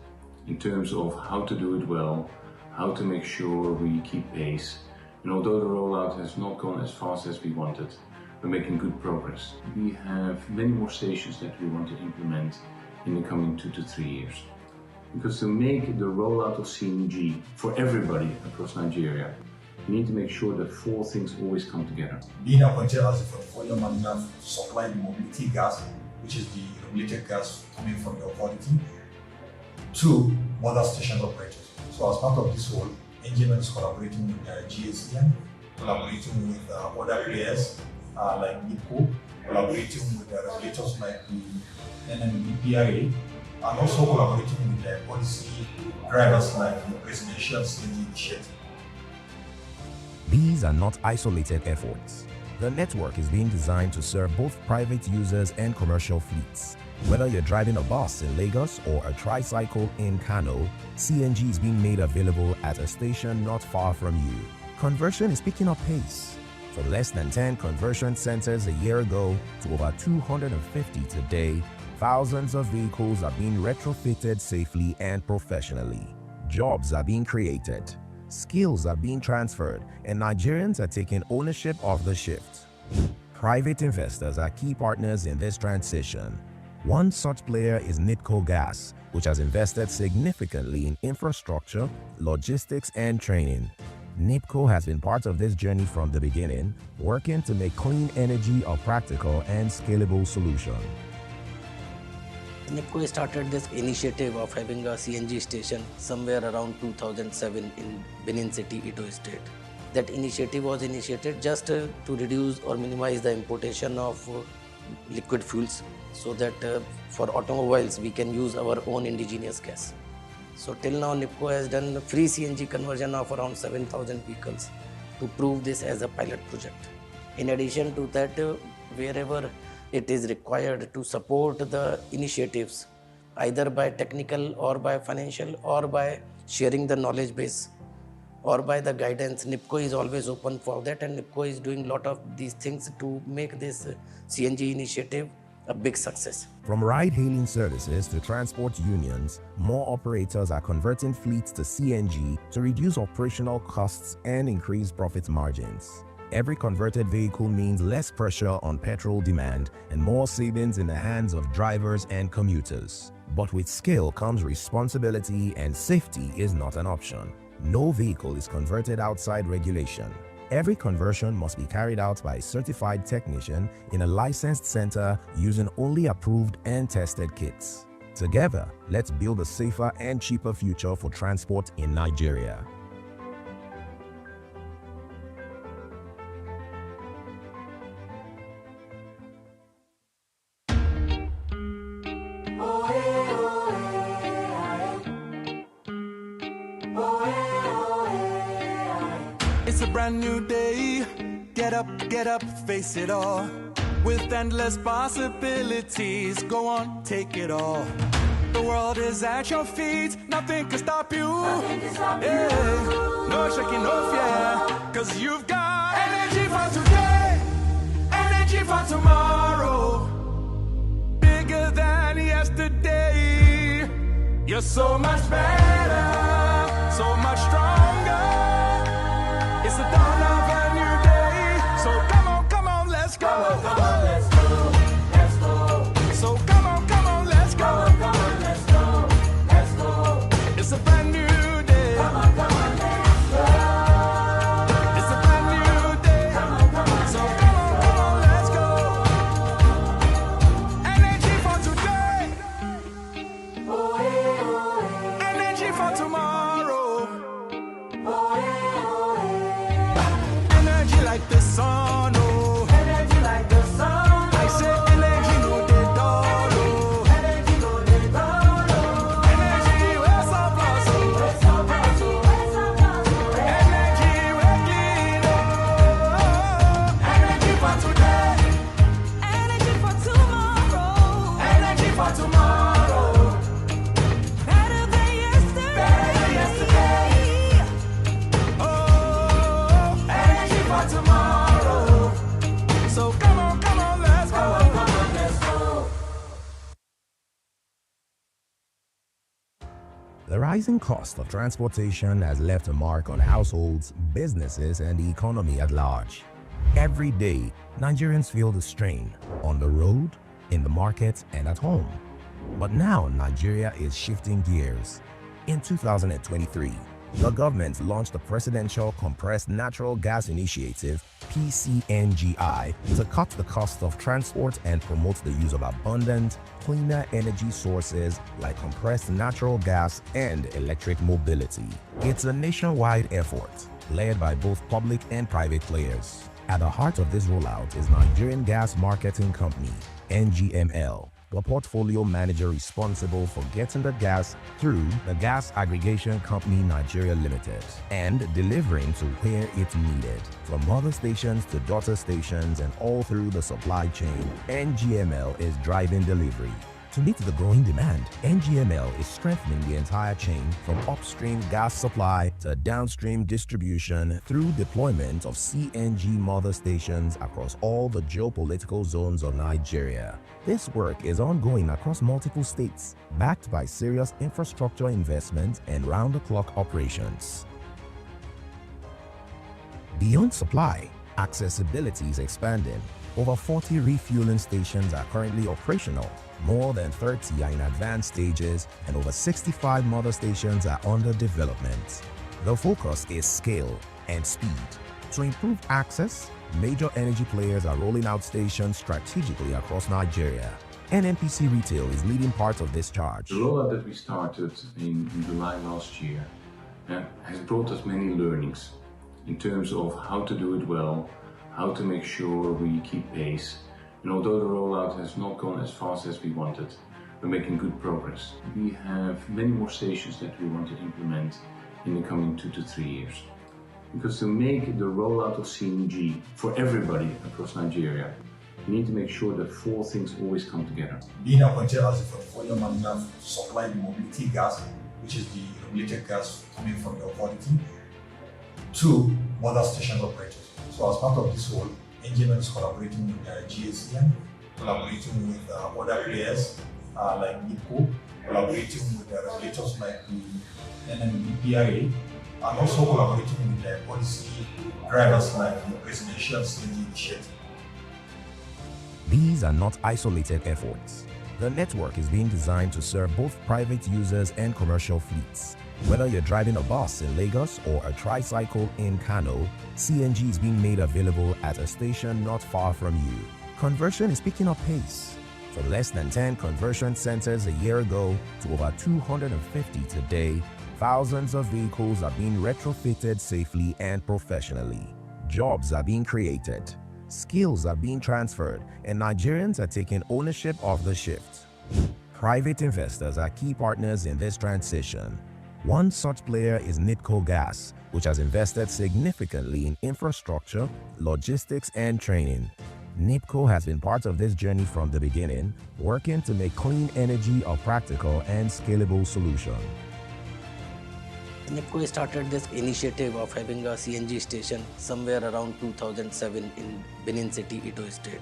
in terms of how to do it well, how to make sure we keep pace. And although the rollout has not gone as fast as we wanted, we're making good progress. We have many more stations that we want to implement in the coming 2 to 3 years. Because to make the rollout of CNG for everybody across Nigeria, we need to make sure that 4 things always come together. Being appointed as the portfolio manager to supply the mobility gas, which is the regulated gas coming from the authority, to mother station operators. So as part of this role, NGML is collaborating with GACN, collaborating with other players like NIPCO, collaborating with the regulators like the NNPC, and also collaborating with the policy drivers like the Presidential CNG Initiative. These are not isolated efforts. The network is being designed to serve both private users and commercial fleets. Whether you're driving a bus in Lagos or a tricycle in Kano, CNG is being made available at a station not far from you. Conversion is picking up pace. From less than 10 conversion centers a year ago to over 250 today, thousands of vehicles are being retrofitted safely and professionally. Jobs are being created, skills are being transferred, and Nigerians are taking ownership of the shift. Private investors are key partners in this transition. One such player is NIPCO Gas, which has invested significantly in infrastructure, logistics, and training. NIPCO has been part of this journey from the beginning, working to make clean energy a practical and scalable solution. NIPCO started this initiative of having a CNG station somewhere around 2007 in Benin City, Edo State. That initiative was initiated just to reduce or minimize the importation of liquid fuels, so that for automobiles we can use our own indigenous gas. So till now NIPCO has done free CNG conversion of around 7,000 vehicles to prove this as a pilot project. In addition to that, wherever it is required to support the initiatives, either by technical or by financial or by sharing the knowledge base or by the guidance, NIPCO is always open for that, and NIPCO is doing a lot of these things to make this CNG initiative a big success. From ride-hailing services to transport unions, more operators are converting fleets to CNG to reduce operational costs and increase profit margins. Every converted vehicle means less pressure on petrol demand and more savings in the hands of drivers and commuters. But with scale comes responsibility, and safety is not an option. No vehicle is converted outside regulation. Every conversion must be carried out by a certified technician in a licensed center using only approved and tested kits. Together, let's build a safer and cheaper future for transport in Nigeria. It's a brand new day. Get up, face it all. With endless possibilities, go on, take it all. The world is at your feet, nothing can stop you. No shaking, no fear, cause you've got energy for today, energy for tomorrow. Bigger than yesterday. You're so much better, so much stronger. It's the dawn of a new day. So come on, let's go. Come on, let's go. Let's go. So come on, let's go. Come on, let's go. Let's go. It's a brand new day. Come on, let's go. It's a brand new day. Come on, so come on, let's go. Energy for today. Energy for tomorrow. Energy like the sun, oh. Energy like the sun. I say energy no dey dull, oh. Energy no dey dull, oh. Energy we're surplus, oh. We're surplus, oh. We're surplus, oh. Energy we're clean, oh. Energy for today. Energy for tomorrow. Energy for tomorrow. Better than yesterday. Better than yesterday. Energy for tomorrow. So come on, let's go. Come on, let's go. The rising cost of transportation has left a mark on households, businesses, and the economy at large. Every day, Nigerians feel the strain on the road, in the market, and at home. But now Nigeria is shifting gears. In 2023, the government launched the Presidential Compressed Natural Gas Initiative, PCNGI, to cut the cost of transport and promote the use of abundant, cleaner energy sources like compressed natural gas and electric mobility. It's a nationwide effort, led by both public and private players. At the heart of this rollout is Nigerian Gas Marketing Company, NGML, the portfolio manager responsible for getting the gas through the Gas Aggregation Company Nigeria Limited and delivering to where it's needed, from mother stations to daughter stations and all through the supply chain. NGML is driving delivery. To meet the growing demand, NGML is strengthening the entire chain from upstream gas supply to downstream distribution through deployment of CNG mother stations across all the geopolitical zones of Nigeria. This work is ongoing across multiple states, backed by serious infrastructure investment and round-the-clock operations. Beyond supply, accessibility is expanding. Over 40 refueling stations are currently operational. More than 30 are in advanced stages, and over 65 mother stations are under development. The focus is scale and speed. To improve access, major energy players are rolling out stations strategically across Nigeria. NNPC Retail is leading part of this charge. The rollout that we started in July last year has brought us many learnings in terms of how to do it well, how to make sure we keep pace. And although the rollout has not gone as fast as we wanted, we're making good progress. We have many more stations that we want to implement in the coming 2 to 3 years. Because to make the rollout of CNG for everybody across Nigeria, we need to make sure that 4 things always come together. Being appointed as the portfolio manager to supply the mobility gas, which is the regulated gas coming from the authority, to mother station operators. So as part of this role, NGML is collaborating with GACN, collaborating with other players like NIPCO, collaborating with regulators like the NNPC, and also collaborating with the policy drivers like the Presidential CNG Initiative. These are not isolated efforts. The network is being designed to serve both private users and commercial fleets. Whether you're driving a bus in Lagos or a tricycle in Kano, CNG is being made available at a station not far from you. Conversion is picking up pace. From less than 10 conversion centers a year ago to over 250 today, thousands of vehicles are being retrofitted safely and professionally. Jobs are being created, skills are being transferred, and Nigerians are taking ownership of the shift. Private investors are key partners in this transition. One such player is NIPCO Gas, which has invested significantly in infrastructure, logistics, and training. NIPCO has been part of this journey from the beginning, working to make clean energy a practical and scalable solution. NIPCO started this initiative of having a CNG station somewhere around 2007 in Benin City, Edo State.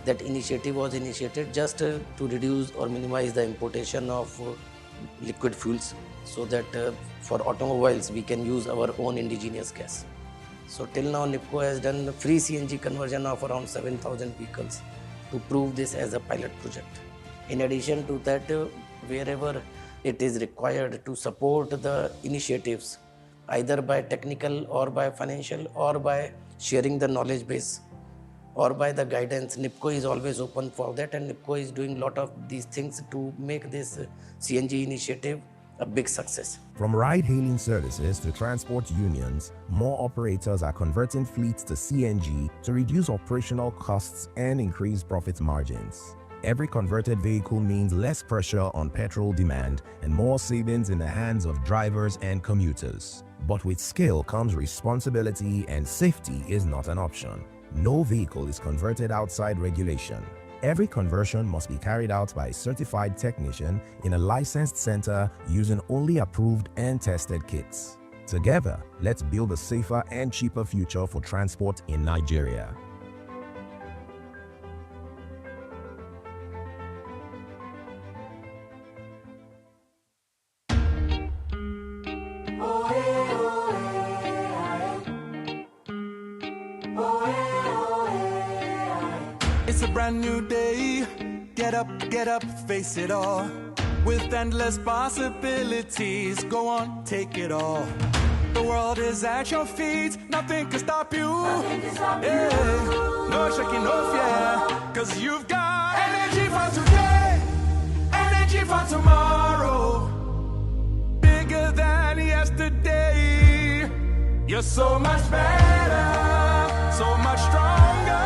That initiative was initiated just to reduce or minimize the importation of liquid fuels, so that for automobiles we can use our own indigenous gas. So till now NIPCO has done free CNG conversion of around 7,000 vehicles to prove this as a pilot project. In addition to that, wherever it is required to support the initiatives, either by technical or by financial or by sharing the knowledge base or by the guidance, NIPCO is always open for that, and NIPCO is doing a lot of these things to make this CNG initiative a big success. From ride-hailing services to transport unions, more operators are converting fleets to CNG to reduce operational costs and increase profit margins. Every converted vehicle means less pressure on petrol demand and more savings in the hands of drivers and commuters. But with scale comes responsibility, and safety is not an option. No vehicle is converted outside regulation. Every conversion must be carried out by a certified technician in a licensed center using only approved and tested kits. Together, let's build a safer and cheaper future for transport in Nigeria. It's a brand new day. Get up, face it all. With endless possibilities, go on, take it all. The world is at your feet, nothing can stop you. Yeah. No shaking, no fear, cause you've got energy for today, energy for tomorrow. Bigger than yesterday. You're so much better, so much stronger.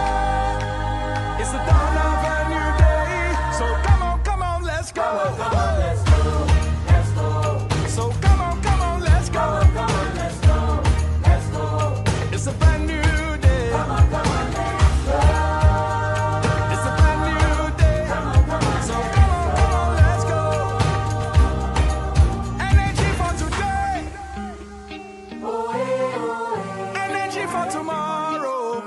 It's the dawn of a new day. So come on, let's go. Come on, let's go. Let's go. So come on, let's go. Come on, let's go. Let's go. It's a brand new day. Come on, let's go. It's a brand new day. Come on, so come on, let's go. Energy for today. Energy for tomorrow.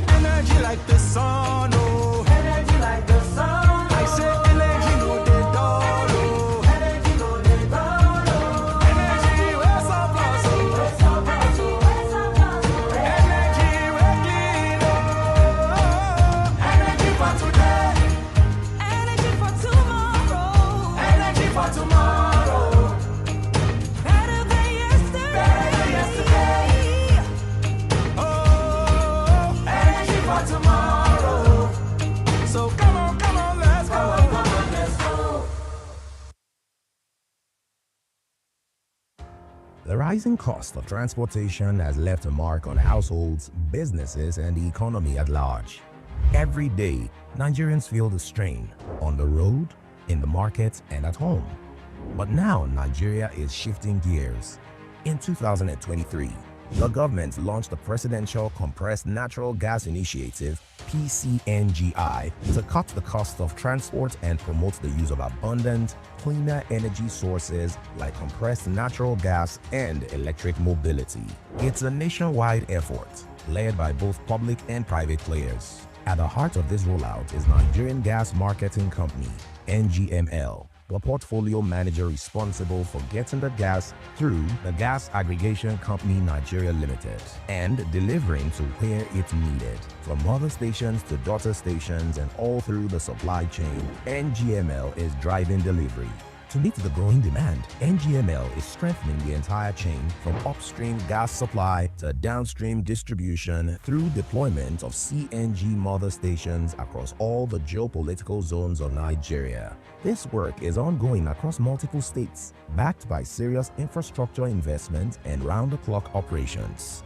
Energy like the sun, oh. Energy like the sun. I say energy no dey dull, oh. Energy no dey dull, oh. Energy we surplus, oh. We surplus, oh. We surplus, oh. Energy we clean, oh. Energy for today. Energy for tomorrow. Energy for tomorrow. Better than yesterday. Better than yesterday. Oh, energy for tomorrow. So come on, let's go. Come on, let's go. The rising cost of transportation has left a mark on households, businesses, and the economy at large. Every day, Nigerians feel the strain on the road, in the market, and at home. But now Nigeria is shifting gears. In 2023, the government launched the Presidential Compressed Natural Gas Initiative, PCNGI, to cut the cost of transport and promote the use of abundant, cleaner energy sources like compressed natural gas and electric mobility. It's a nationwide effort, led by both public and private players. At the heart of this rollout is Nigerian Gas Marketing Company, NGML, the portfolio manager responsible for getting the gas through the Gas Aggregation Company Nigeria Limited and delivering to where it's needed, from mother stations to daughter stations and all through the supply chain. NGML is driving delivery. To meet the growing demand, NGML is strengthening the entire chain from upstream gas supply to downstream distribution through deployment of CNG mother stations across all the geopolitical zones of Nigeria. This work is ongoing across multiple states, backed by serious infrastructure investment and round-the-clock operations.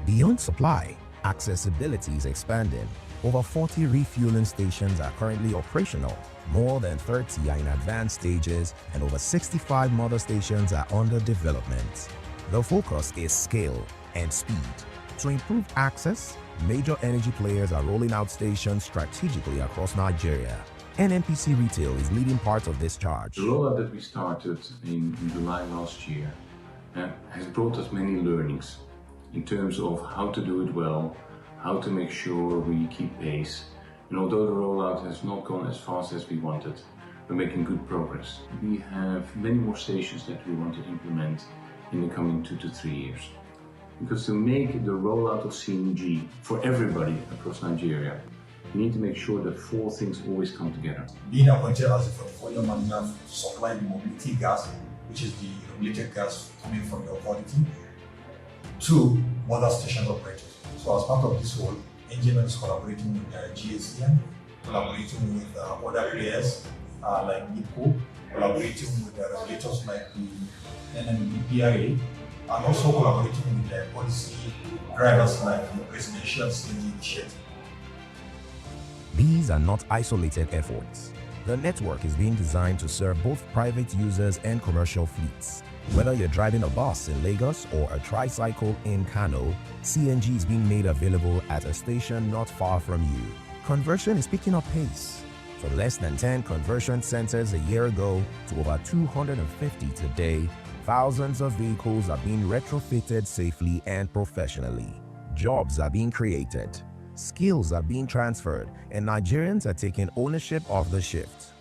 Beyond supply, accessibility is expanding. Over 40 refueling stations are currently operational, more than 30 are in advanced stages, and over 65 mother stations are under development. The focus is scale and speed. To improve access, major energy players are rolling out stations strategically across Nigeria. NNPC Retail is leading part of this charge. The rollout that we started in July last year has brought us many learnings in terms of how to do it well, how to make sure we keep pace. And although the rollout has not gone as fast as we wanted, we're making good progress. We have many more stations that we want to implement in the coming 2 to 3 years. Because to make the rollout of CNG for everybody across Nigeria, we need to make sure that 4 things always come together. Being appointed as the portfolio manager to supply the mobility gas, which is the regulated gas coming from the authority, to mother station operators. So as part of this role, NGML is collaborating with GACN, collaborating with other players like NIPCO, collaborating with the regulators like the NNPC, and also collaborating with the policy drivers like the Presidential CNG Initiative. These are not isolated efforts. The network is being designed to serve both private users and commercial fleets. Whether you're driving a bus in Lagos or a tricycle in Kano, CNG is being made available at a station not far from you. Conversion is picking up pace. From less than 10 conversion centers a year ago to over 250 today, thousands of vehicles are being retrofitted safely and professionally. Jobs are being created. Skills are being transferred, and Nigerians are taking ownership of the shift.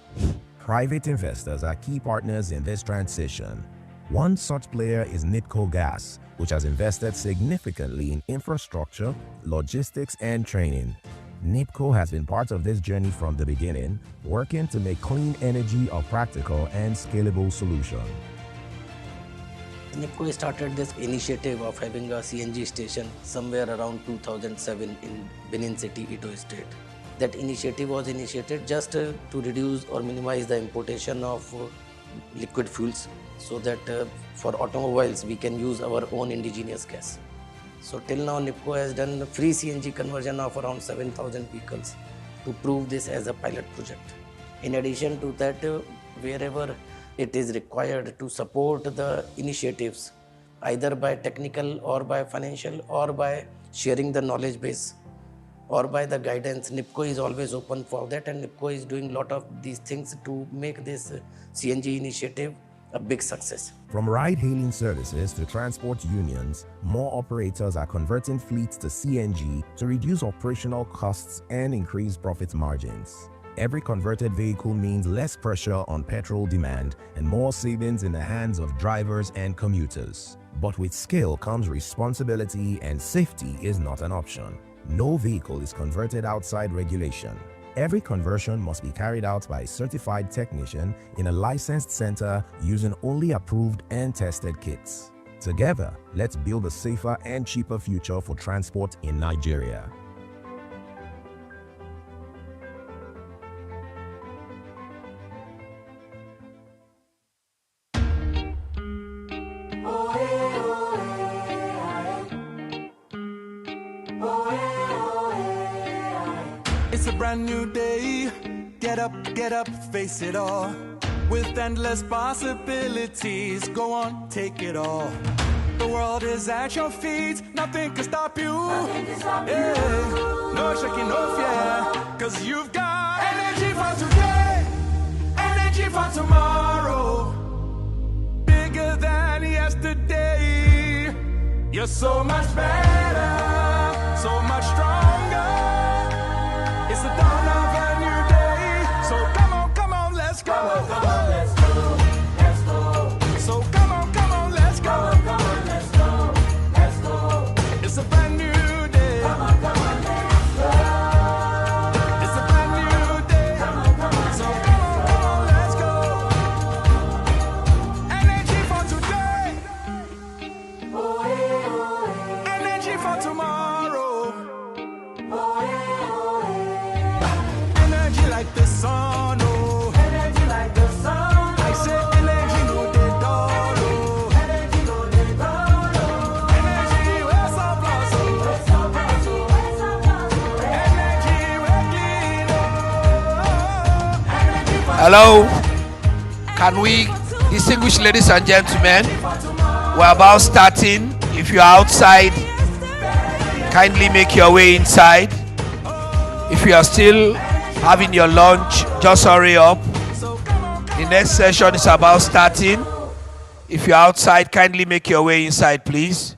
Private investors are key partners in this transition. One such player is NIPCO Gas, which has invested significantly in infrastructure, logistics, and training. NIPCO has been part of this journey from the beginning, working to make clean energy a practical and scalable solution. NIPCO started this initiative of having a CNG station somewhere around 2007 in Benin City, Edo State. That initiative was initiated just to reduce or minimize the importation of liquid fuels, so that for automobiles we can use our own indigenous gas. So till now NIPCO has done free CNG conversion of around 7,000 vehicles to prove this as a pilot project. In addition to that, wherever it is required to support the initiatives, either by technical or by financial or by sharing the knowledge base or by the guidance, NIPCO is always open for that, and NIPCO is doing a lot of these things to make this CNG initiative a big success. From ride-hailing services to transport unions, more operators are converting fleets to CNG to reduce operational costs and increase profit margins. Every converted vehicle means less pressure on petrol demand and more savings in the hands of drivers and commuters. But with scale comes responsibility, and safety is not an option. No vehicle is converted outside regulation. Every conversion must be carried out by a certified technician in a licensed center using only approved and tested kits. Together, let's build a safer and cheaper future for transport in Nigeria. It's a brand new day. Get up, face it all. With endless possibilities, go on, take it all. The world is at your feet, nothing can stop you. No shaking, no fear, cause you've got energy for today, energy for tomorrow. Bigger than yesterday. You're so much better, so much stronger. It's the dawn of a new day. So come on, let's go. Come on, let's go. Let's go. So come on, let's go. Come on, let's go. Let's go. It's a brand new day. Come on, let's go. It's a brand new day. Come on, so come on, let's go. Energy for today. Energy for tomorrow. Energy like the sun, oh. Energy like the sun. I say energy no dey dull, oh. Energy no dey dull, oh. Energy we're surplus, oh. We're surplus, oh. We're surplus, oh. Energy Hello? Can we, distinguished ladies and gentlemen, we're about starting. If you're outside, kindly make your way inside. If you are still having your lunch, just hurry up. The next session is about starting. If you're outside, kindly make your way inside, please.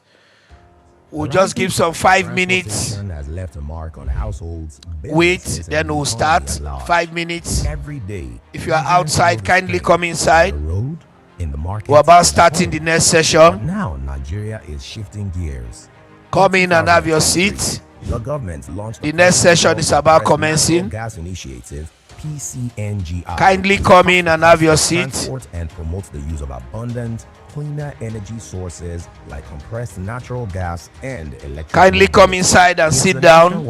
We'll just give some 5 minutes. Has left a mark on households. Wait, then we'll start. 5 minutes. Every day. If you are outside, kindly come inside. In the market, we're about starting the next session. Now Nigeria is shifting gears. Come in and have your seat. The government launched the next session is about commencing. Gas Initiative, PCNGI. Kindly come in and have your seat. Transport and promote the use of abundant, cleaner energy sources like compressed natural gas and electricity. Kindly come inside and sit down.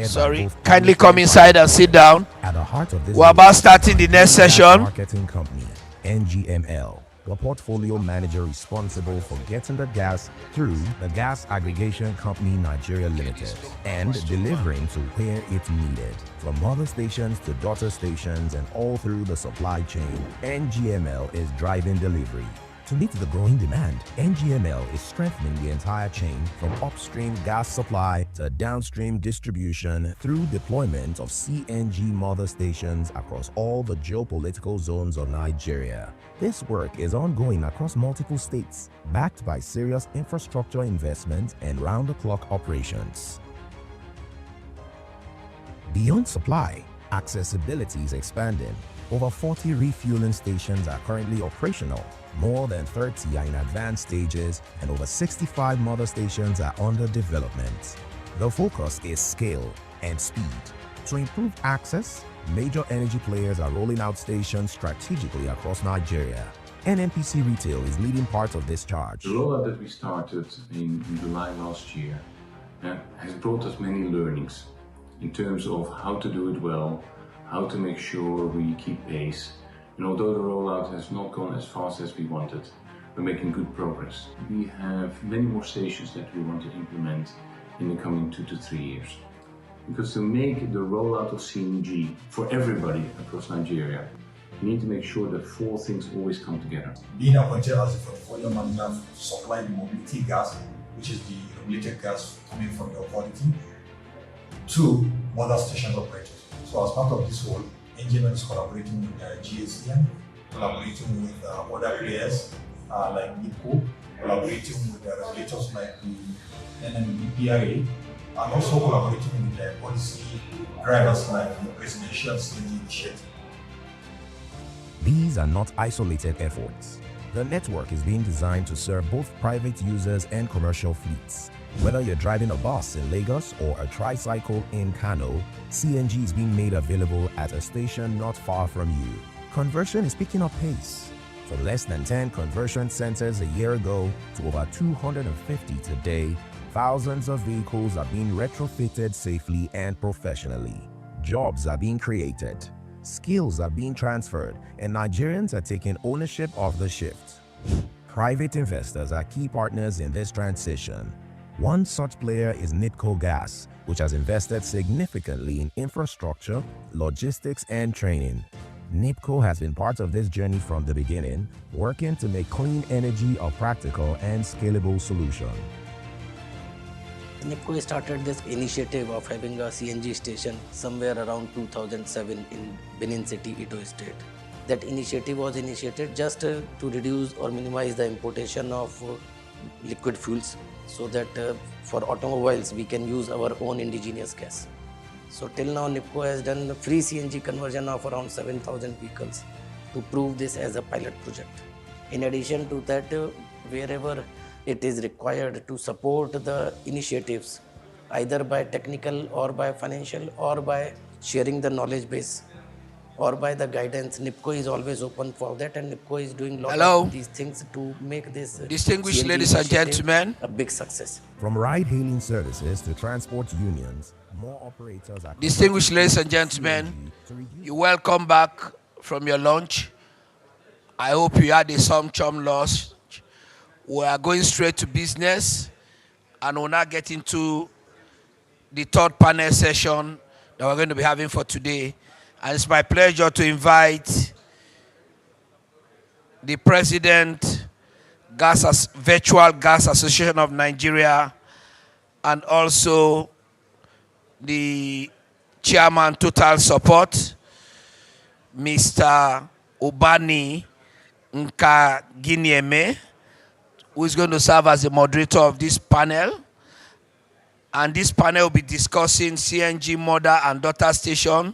Sorry. Kindly come inside and sit down. At the heart of this, we're about starting the next session. Marketing company, NGML, the portfolio manager responsible for getting the gas through the Gas Aggregation Company Nigeria Limited and delivering to where it's needed, from mother stations to daughter stations and all through the supply chain. NGML is driving delivery. To meet the growing demand, NGML is strengthening the entire chain from upstream gas supply to downstream distribution through deployment of CNG mother stations across all the geopolitical zones of Nigeria. This work is ongoing across multiple states, backed by serious infrastructure investment and round-the-clock operations. Beyond supply, accessibility is expanding. Over 40 refueling stations are currently operational. More than 30 are in advanced stages, and over 65 mother stations are under development. The focus is scale and speed. To improve access, major energy players are rolling out stations strategically across Nigeria. NNPC Retail is leading part of this charge. The rollout that we started in July last year has brought us many learnings in terms of how to do it well, how to make sure we keep pace. And although the rollout has not gone as fast as we wanted, we're making good progress. We have many more stations that we want to implement in the coming 2 to 3 years. Because to make the rollout of CNG for everybody across Nigeria, we need to make sure that 4 things always come together. Being appointed as the portfolio manager to supply the mobility gas, which is the regulated gas coming from the authority, to mother stations operators. So as part of this role, NGML is collaborating with GACN, collaborating with other players like NIPCO, collaborating with the regulators like the NNPC, and also collaborating with the policy drivers like the Presidential CNG Initiative. These are not isolated efforts. The network is being designed to serve both private users and commercial fleets. Whether you're driving a bus in Lagos or a tricycle in Kano, CNG is being made available at a station not far from you. Conversion is picking up pace. From less than 10 conversion centers a year ago to over 250 today, thousands of vehicles are being retrofitted safely and professionally. Jobs are being created, skills are being transferred, and Nigerians are taking ownership of the shift. Private investors are key partners in this transition. One such player is NIPCO Gas, which has invested significantly in infrastructure, logistics, and training. NIPCO has been part of this journey from the beginning, working to make clean energy a practical and scalable solution. NIPCO started this initiative of having a CNG station somewhere around 2007 in Benin City, Edo State. That initiative was initiated just to reduce or minimize the importation of liquid fuels, so that for automobiles we can use our own indigenous gas. So till now NIPCO has done free CNG conversion of around 7,000 vehicles to prove this as a pilot project. In addition to that, wherever it is required to support the initiatives, either by technical or by financial or by sharing the knowledge base or by the guidance, NIPCO is always open for that, and NIPCO is doing a lot of these things to make this distinguished CNG ladies and gentlemen, a big success. From ride-hailing services to transport unions, more operators are... Distinguished ladies and gentlemen, you're welcome back from your lunch. I hope you had a some loss. We are going straight to business, and we'll now get into the third panel session that we're going to be having for today. And it's my pleasure to invite the President, Virtual Gas Association of Nigeria, and also the Chairman Total Support, Mr. Ubani Nkaginieme, who is going to serve as the moderator of this panel. And this panel will be discussing CNG mother and daughter station,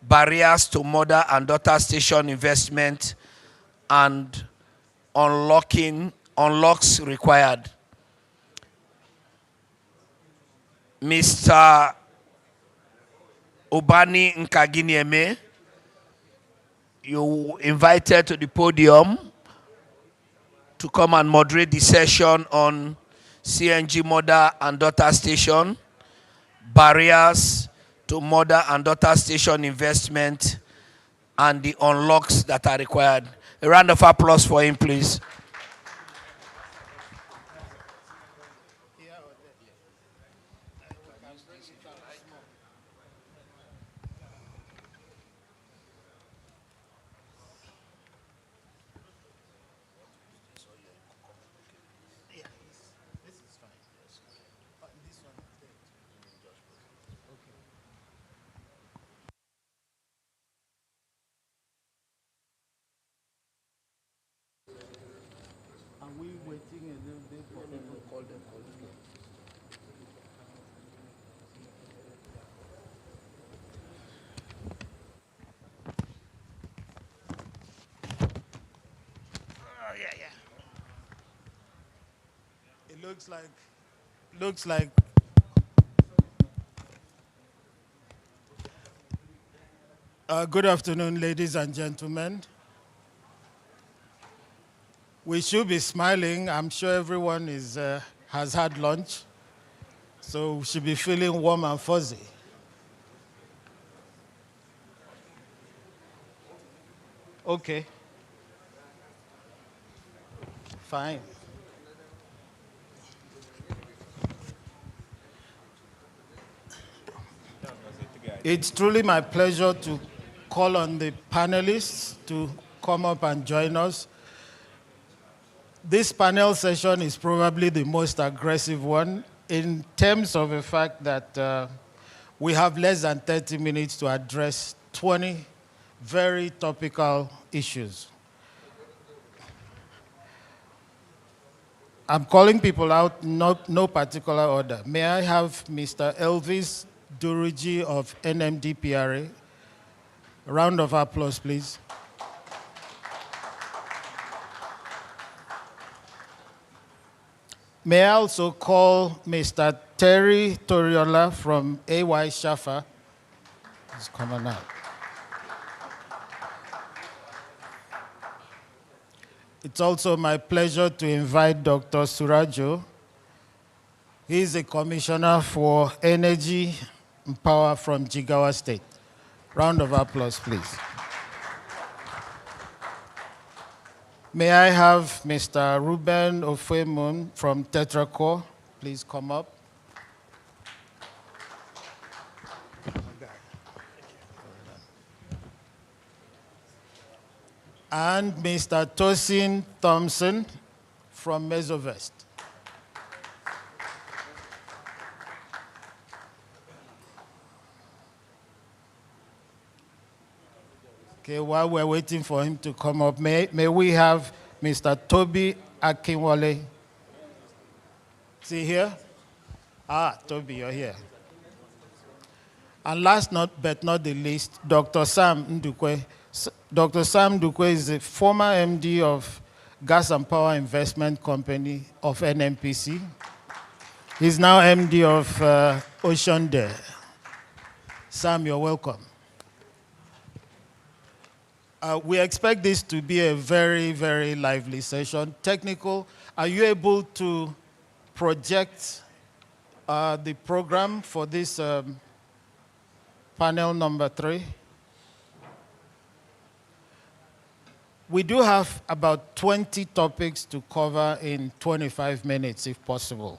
barriers to mother and daughter station investment, and unlocks required. Mr. Ubani Nkaginieme, you invited to the podium to come and moderate the session on CNG mother and daughter station, barriers to mother and daughter station investment, and the unlocks that are required. A round of applause for him, please. It looks like good afternoon, ladies and gentlemen. We should be smiling. I'm sure everyone has had lunch, so we should be feeling warm and fuzzy. Okay. Fine. It's truly my pleasure to call on the panelists to come up and join us. This panel session is probably the most aggressive one in terms of the fact that we have less than 30 minutes to address 20 very topical issues. I'm calling people out, no particular order. May I have Mr. Elvis Duruji of NMDPRA? A round of applause, please. May I also call Mr. Terry Toriola from AY Shafa? He's coming out. It's also my pleasure to invite Dr. Surajo. He's a commissioner for energy and power from Jigawa State. Round of applause, please. May I have Mr. Ruben Ofemun from Tetracore? Please come up. And Mr. Tosin Thompson from Mesovest. Okay, while we're waiting for him to come up, may we have Mr. Toby Akinwale? Is he here? Ah, Toby, you're here. And last but not the least, Dr. Sam Ndukwe. Dr. Sam Ndukwe is the former MD of Gas and Power Investment Company of NNPC. He's now MD of Ocean Dare. Sam, you're welcome. We expect this to be a very, very lively session. Technical, are you able to project the program for this panel number 3? We do have about 20 topics to cover in 25 minutes, if possible.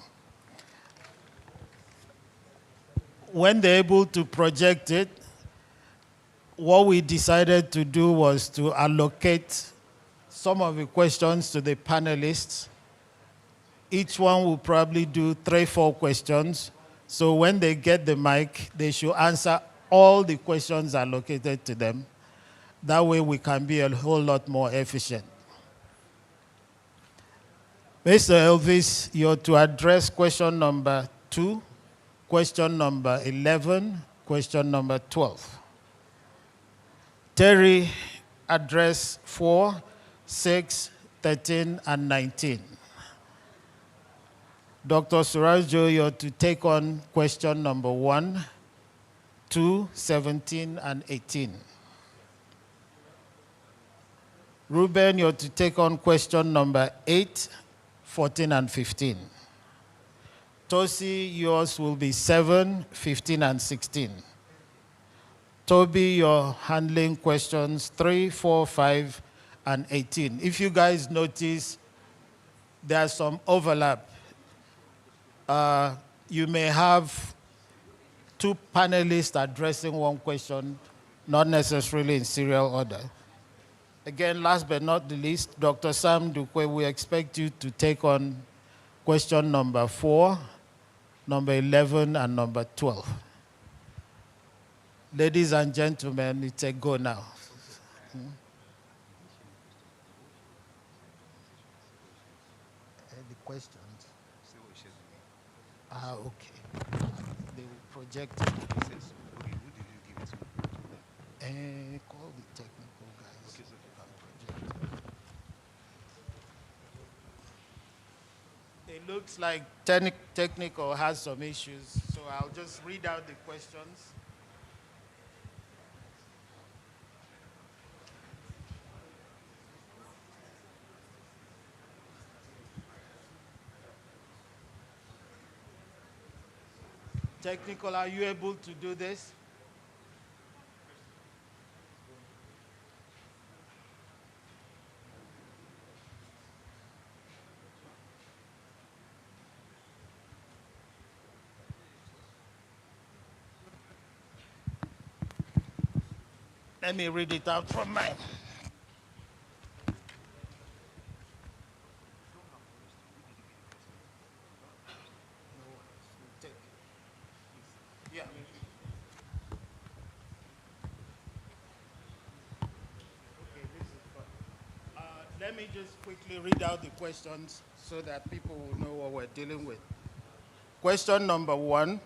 When they're able to project it, what we decided to do was to allocate some of the questions to the panelists. Each one will probably do 3-4 questions. So when they get the mic, they should answer all the questions allocated to them. That way we can be a whole lot more efficient. Mr. Elvis, you're to address question number 2, question number 11, question number 12. Terry, address 4, 6, 13, and 19. Dr. Surajo, you're to take on question number 1, 2, 17, and 18. Ruben, you're to take on question number 8, 14, and 15. Tosi, yours will be 7, 15, and 16. Toby, you're handling questions 3, 4, 5, and 18. If you guys notice, there's some overlap. You may have 2 panelists addressing one question, not necessarily in serial order. Again, last but not the least, Dr. Sam Dukwe, we expect you to take on question number 4, number 11, and number 12. Ladies and gentlemen, it's a go now. The questions. Okay. They will project it. Who did you give it to? Call the technical guys. Okay, so it looks like technical has some issues, so I'll just read out the questions. Technical, are you able to do this? Let me read it out from mine. Yeah. Okay, this is fun. Let me just quickly read out the questions so that people will know what we're dealing with. Question number 1,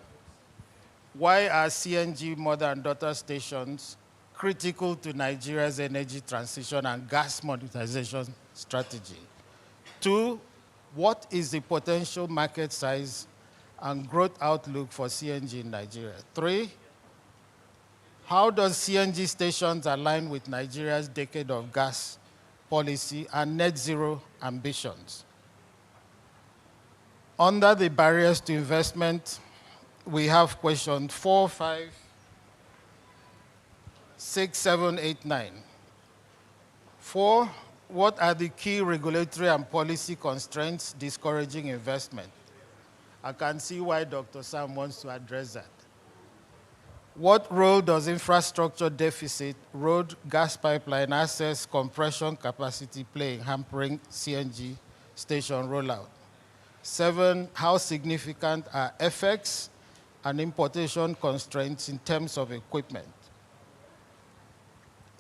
why are CNG mother and daughter stations critical to Nigeria's energy transition and gas monetization strategy? 2, what is the potential market size and growth outlook for CNG in Nigeria? 3, how does CNG stations align with Nigeria's decade of gas policy and net zero ambitions? Under the barriers to investment, we have question 4, 5, 6, 7, 8, 9. 4, what are the key regulatory and policy constraints discouraging investment? I can see why Dr. Sam wants to address that. What role does infrastructure deficit, road, gas pipeline access, compression capacity play in hampering CNG station rollout? 7, how significant are FX and importation constraints in terms of equipment?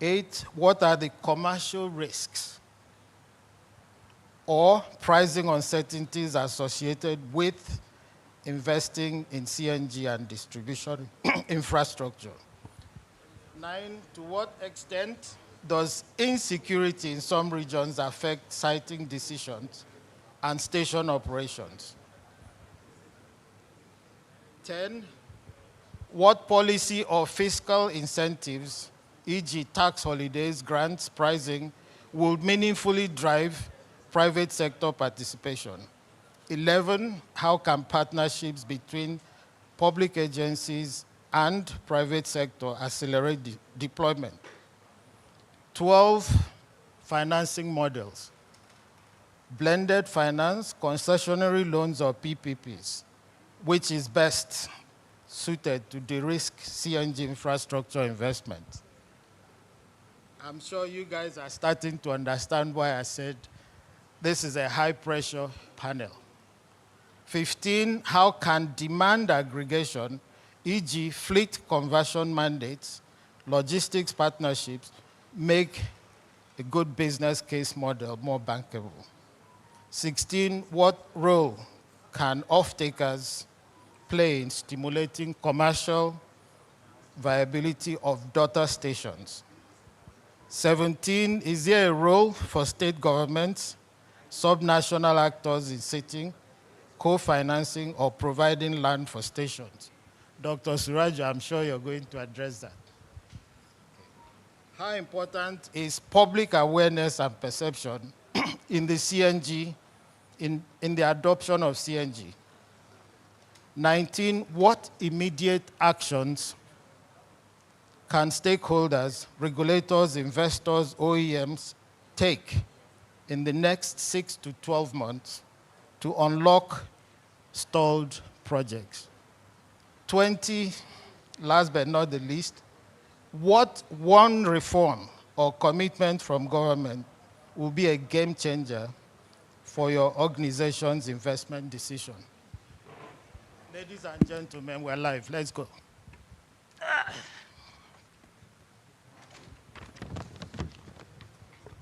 8, what are the commercial risks or pricing uncertainties associated with investing in CNG and distribution infrastructure? 9, to what extent does insecurity in some regions affect siting decisions and station operations? 10, what policy or fiscal incentives, e.g. tax holidays, grants, pricing, will meaningfully drive private sector participation? 11, how can partnerships between public agencies and private sector accelerate deployment? 12, financing models. Blended finance, concessionary loans or PPPs, which is best suited to de-risk CNG infrastructure investment? I'm sure you guys are starting to understand why I said this is a high-pressure panel. 15, how can demand aggregation, e.g. fleet conversion mandates, logistics partnerships, make a good business case model more bankable? 16, what role can off-takers play in stimulating commercial viability of daughter stations? 17, is there a role for state governments, subnational actors in setting, co-financing, or providing land for stations? Dr. Suraj, I'm sure you're going to address that. How important is public awareness and perception in the CNG, in the adoption of CNG? 19, what immediate actions can stakeholders, regulators, investors, OEMs take in the next 6 to 12 months to unlock stalled projects? 20, last but not the least, what one reform or commitment from government will be a game changer for your organization's investment decision? Ladies and gentlemen, we're live. Let's go.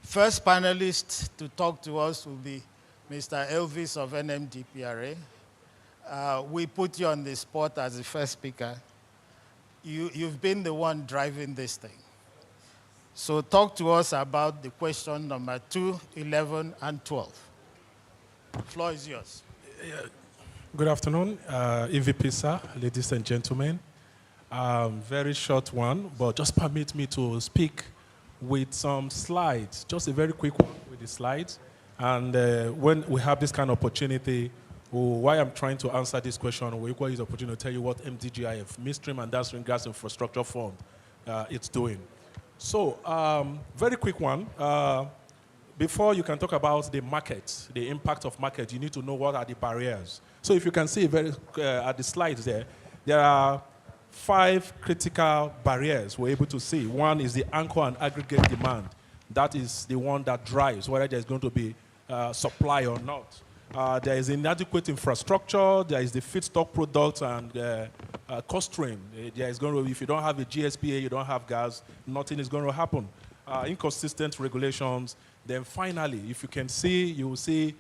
First panelist to talk to us will be Mr. Elvis of NMDPRA. We put you on the spot as the first speaker. You've been the one driving this thing. So talk to us about the question number 2, 11, and 12. The floor is yours. Good afternoon, EVP sir, ladies and gentlemen. Very short one, but just permit me to speak with some slides, just a very quick one with the slides. And when we have this kind of opportunity, why I'm trying to answer this question, we equally use the opportunity to tell you what MDGIF, Midstream and Downstream Gas Infrastructure Fund, it's doing. So, very quick one. Before you can talk about the market, the impact of market, you need to know what are the barriers. So if you can see very at the slides there are 5 critical barriers we're able to see. One is the anchor and aggregate demand. That is the one that drives whether there's going to be supply or not. There is inadequate infrastructure. There is the feedstock product and cost stream. There is going to, if you don't have a GSPA, you don't have gas, nothing is going to happen. Inconsistent regulations. Then finally, if you can see, you will see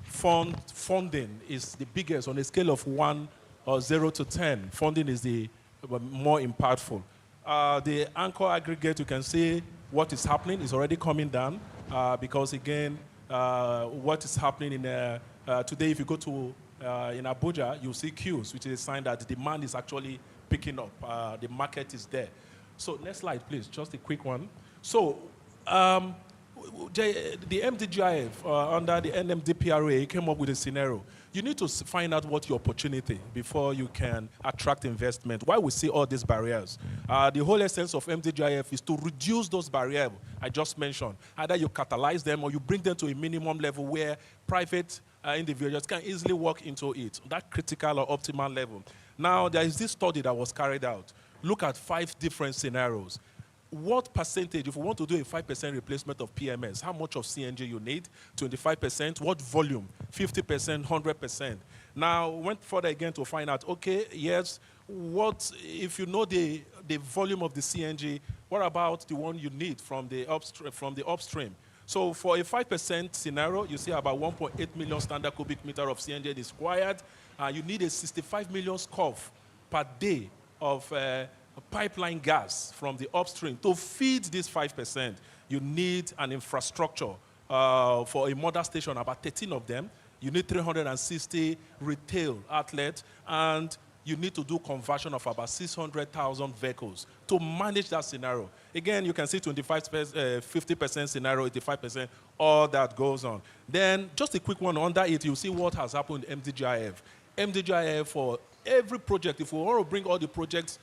funding is the biggest on a scale of 1 or 0 to 10. Funding is the more impactful. The anchor aggregate, you can see what is happening is already coming down because again, what is happening in today, if you go to in Abuja, you'll see queues, which is a sign that the demand is actually picking up. The market is there. So next slide, please, just a quick one. So the MDGIF under the NMDPRA came up with a scenario. You need to find out what your opportunity before you can attract investment. Why we see all these barriers? The whole essence of MDGIF is to reduce those barriers I just mentioned. Either you catalyze them or you bring them to a minimum level where private individuals can easily walk into it, that critical or optimal level. Now, there is this study that was carried out. Look at 5 different scenarios. What percentage, if we want to do a 5% replacement of PMS, how much of CNG you need? 25%. What volume? 50%, 100%. Now, went further again to find out, okay, yes, what, if you know the volume of the CNG, what about the one you need from the upstream? So for a 5% scenario, you see about 1.8 million standard cubic meter of CNG is required. You need a 65 million SCOF per day of pipeline gas from the upstream. To feed this 5%, you need an infrastructure for a mother station, about 13 of them. You need 360 retail outlets, and you need to do conversion of about 600,000 vehicles to manage that scenario. Again, you can see 50% scenario, 85%, all that goes on. Then, just a quick one under it, you see what has happened in MDGIF. MDGIF, for every project, if we want to bring all the projects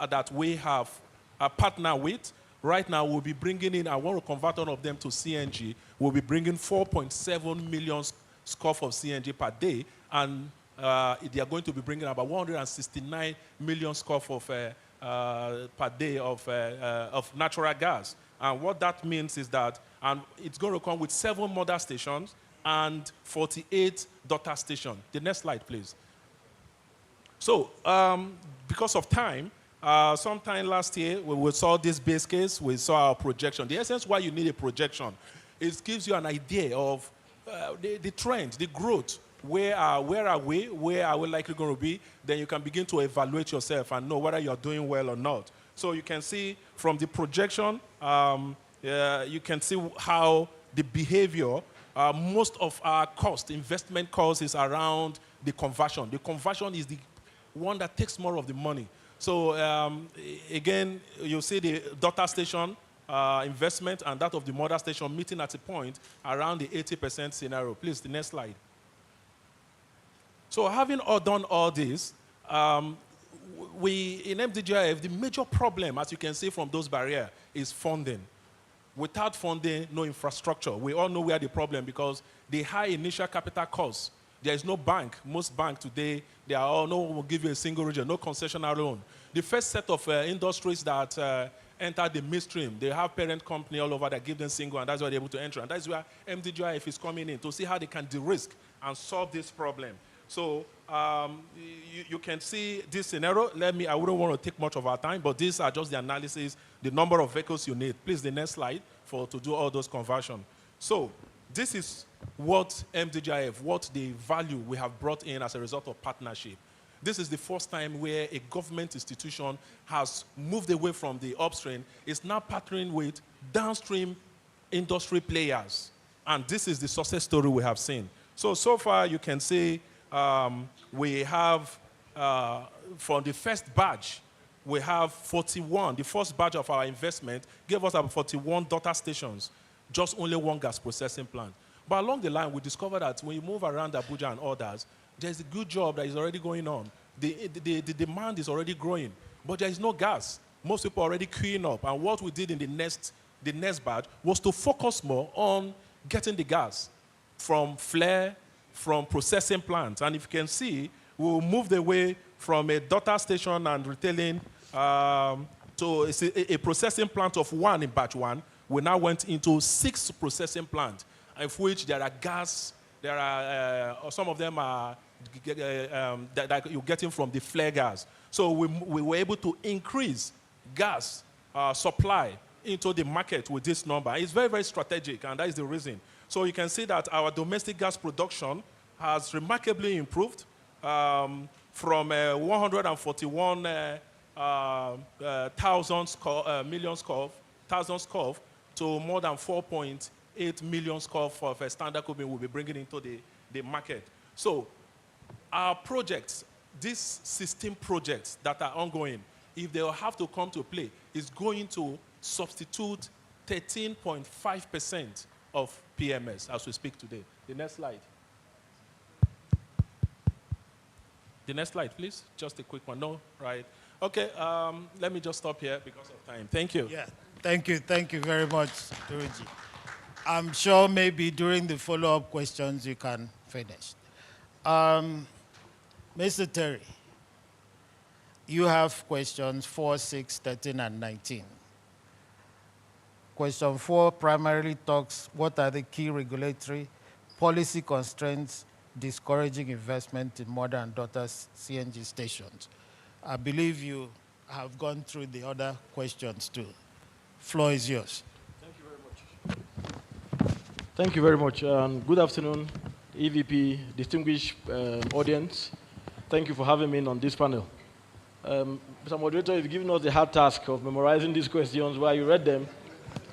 that we have a partner with, right now we'll be bringing in, I want to convert all of them to CNG, we'll be bringing 4.7 million SCOF of CNG per day, and they are going to be bringing about 169 million SCOF of per day of natural gas. And what that means is that it's going to come with 7 mother stations and 48 daughter stations. The next slide, please. So, because of time, sometime last year, we saw this base case, we saw our projection. The essence why you need a projection is it gives you an idea of the trend, the growth. Where are we likely going to be? Then you can begin to evaluate yourself and know whether you're doing well or not. So you can see from the projection, you can see how the behavior, most of our investment cost is around the conversion. The conversion is the one that takes more of the money. So again, you see the daughter station investment and that of the mother station meeting at a point around the 80% scenario. Please, the next slide. So having done all this, we in MDGIF, the major problem, as you can see from those barriers, is funding. Without funding, no infrastructure. We all know where the problem, because the high initial capital costs, there is no bank. Most banks today, they are all, no one will give you a single region, no concessional loan. The first set of industries that enter the midstream, they have parent company all over that give them single, and that's why they're able to enter. And that's where MDGIF is coming in to see how they can de-risk and solve this problem. So you can see this scenario. I wouldn't want to take much of our time, but these are just the analysis, the number of vehicles you need. Please, the next slide to do all those conversions. So this is what MDGIF, what the value we have brought in as a result of partnership. This is the first time where a government institution has moved away from the upstream, is now partnering with downstream industry players. And this is the success story we have seen. So far you can see we have, from the first batch, we have 41. The first batch of our investment gave us about 41 daughter stations, just only 1 gas processing plant. But along the line, we discovered that when you move around Abuja and others, there's a good job that is already going on. The demand is already growing, but there is no gas. Most people are already queuing up. And what we did in the next batch was to focus more on getting the gas from flare, from processing plants. And if you can see, we moved away from a daughter station and retailing to a processing plant of 1 in batch 1. We now went into 6 processing plants, of which there are gas, there are, some of them are that you're getting from the flare gas. So we were able to increase gas supply into the market with this number. It's very, very strategic, and that is the reason. So you can see that our domestic gas production has remarkably improved from 141,000 SCOF to more than 4.8 million SCOF of a standard cubing we'll be bringing into the market. So our projects, these 16 projects that are ongoing, if they will have to come to play, is going to substitute 13.5% of PMS as we speak today. The next slide. The next slide, please. Just a quick one. No, right. Okay, let me just stop here because of time. Thank you. Yeah, thank you. Thank you very much, Turuji. I'm sure maybe during the follow-up questions you can finish. Mr. Terry, you have questions 4, 6, 13, and 19. Question 4 primarily talks, what are the key regulatory policy constraints discouraging investment in mother and daughter CNG stations? I believe you have gone through the other questions too. Floor is yours. Thank you very much. Thank you very much. Good afternoon, EVP, distinguished audience. Thank you for having me on this panel. Mr. Moderator, you've given us the hard task of memorizing these questions while you read them,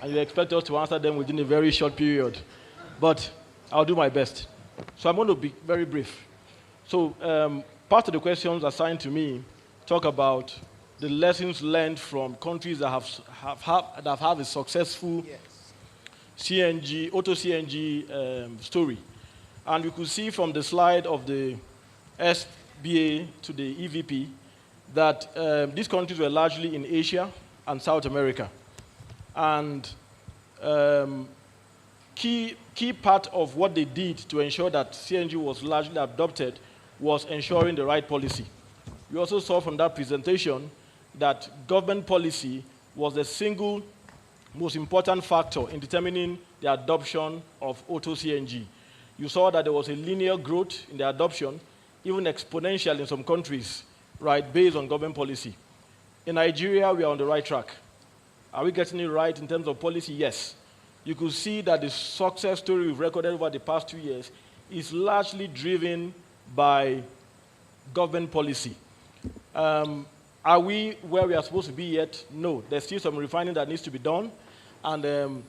and you expect us to answer them within a very short period. But I'll do my best. So I'm going to be very brief. So part of the questions assigned to me talk about the lessons learned from countries that have had a successful CNG, Auto CNG story. And we could see from the slide of the SBA to the EVP that these countries were largely in Asia and South America. And key part of what they did to ensure that CNG was largely adopted was ensuring the right policy. We also saw from that presentation that government policy was the single most important factor in determining the adoption of Auto CNG. You saw that there was a linear growth in the adoption, even exponential in some countries, right, based on government policy. In Nigeria, we are on the right track. Are we getting it right in terms of policy? Yes. You could see that the success story we've recorded over the past 2 years is largely driven by government policy. Are we where we are supposed to be yet? No. There's still some refining that needs to be done. And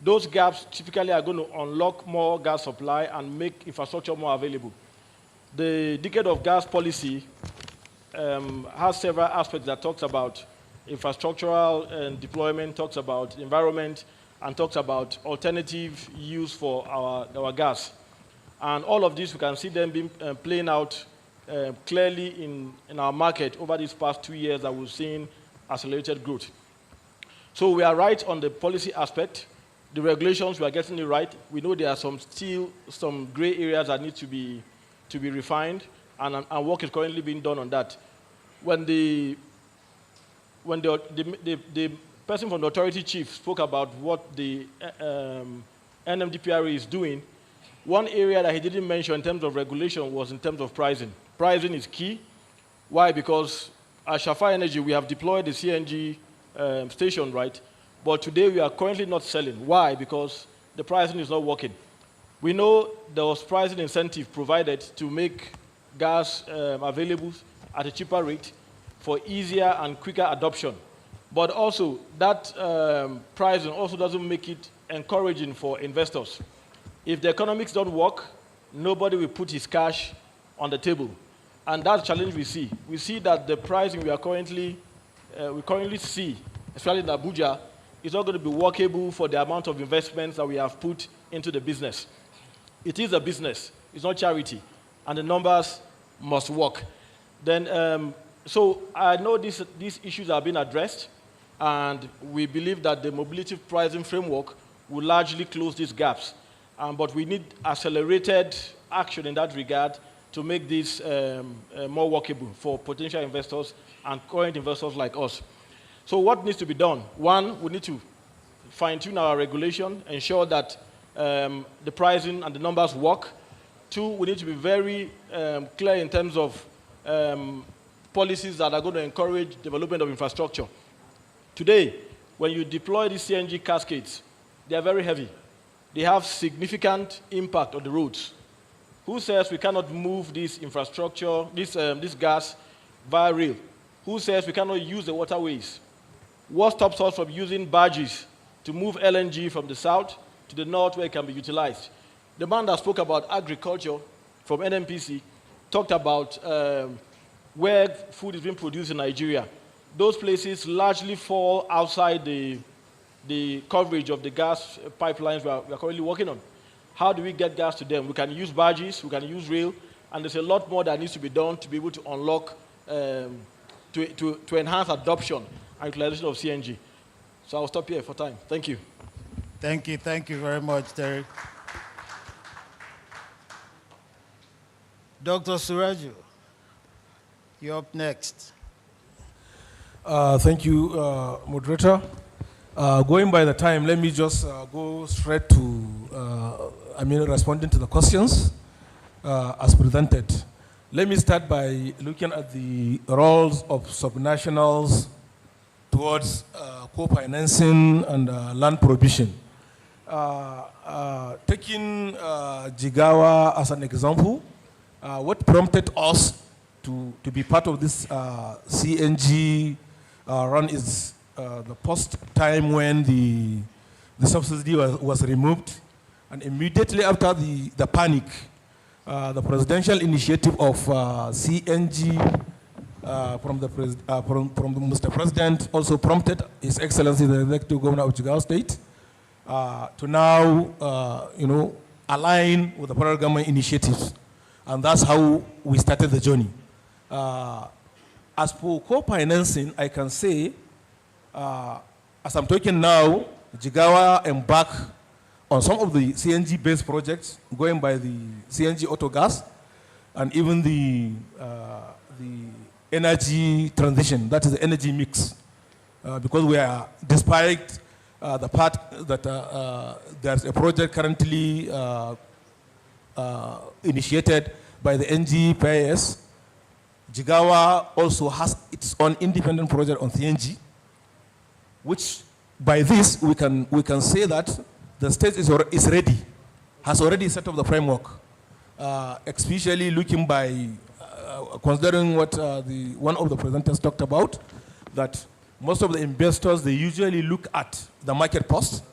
those gaps typically are going to unlock more gas supply and make infrastructure more available. The decade of gas policy has several aspects that talks about infrastructural deployment, talks about environment, and talks about alternative use for our gas. And all of this, we can see them being playing out clearly in our market over these past 2 years that we've seen accelerated growth. So we are right on the policy aspect. The regulations, we are getting it right. We know there are still some gray areas that need to be refined, and work is currently being done on that. When the person from the authority chief spoke about what the NMDPRA is doing, one area that he didn't mention in terms of regulation was in terms of pricing. Pricing is key. Why? Because at Shafa Energy, we have deployed the CNG station, right? But today, we are currently not selling. Why? Because the pricing is not working. We know there was pricing incentive provided to make gas available at a cheaper rate for easier and quicker adoption. But also, that pricing also doesn't make it encouraging for investors. If the economics don't work, nobody will put his cash on the table. And that's the challenge we see. We see that the pricing we currently see, especially in Abuja, is not going to be workable for the amount of investments that we have put into the business. It is a business. It's not charity. And the numbers must work. Then, so I know these issues are being addressed, and we believe that the mobility pricing framework will largely close these gaps. But we need accelerated action in that regard to make this more workable for potential investors and current investors like us. So what needs to be done? One, we need to fine-tune our regulation, ensure that the pricing and the numbers work. Two, we need to be very clear in terms of policies that are going to encourage development of infrastructure. Today, when you deploy these CNG cascades, they are very heavy. They have significant impact on the roads. Who says we cannot move this infrastructure, this gas via rail? Who says we cannot use the waterways? What stops us from using barges to move LNG from the south to the north where it can be utilized? The man that spoke about agriculture from NNPC talked about where food is being produced in Nigeria. Those places largely fall outside the coverage of the gas pipelines we are currently working on. How do we get gas to them? We can use barges, we can use rail, and there's a lot more that needs to be done to be able to unlock, to enhance adoption and utilization of CNG. So I'll stop here for time. Thank you. Thank you very much, Derek. Dr. Suraju, you're up next. Thank you, moderator. Going by the time, let me just go straight to, responding to the questions as presented. Let me start by looking at the roles of subnationals towards co-financing and land provision. Taking Jigawa as an example, what prompted us to be part of this CNG run is the post time when the subsidy was removed, and immediately after the panic, the Presidential Initiative of CNG from Mr. President also prompted His Excellency the Executive Governor of Jigawa State to now, align with the federal government initiatives, and that's how we started the journey. As for co-financing, I can say, as I'm talking now, Jigawa embarked on some of the CNG-based projects, going by the CNG Auto Gas, and even the energy transition, that is the energy mix. Because we are, despite the part that there's a project currently initiated by the NGPIS, Jigawa also has its own independent project on CNG, which by this we can say that the state is ready, has already set up the framework, especially looking by considering what one of the presenters talked about, that most of the investors, they usually look at the market cost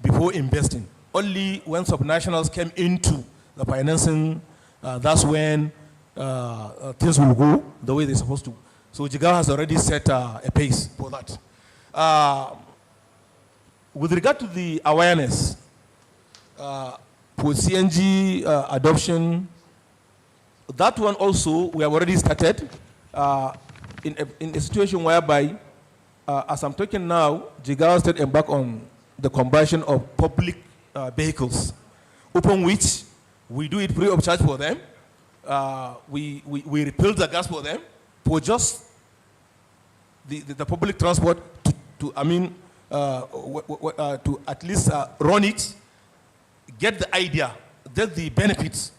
before investing. Only when subnationals came into the financing, that's when things will go the way they're supposed to. So Jigawa has already set a pace for that. With regard to the awareness, for CNG adoption, that one also, we have already started in a situation whereby, as I'm talking now, Jigawa State embarked on the conversion of public vehicles, upon which we do it free of charge for them. We refill the gas for them, for just the public transport to at least run it, get the idea, get the benefits.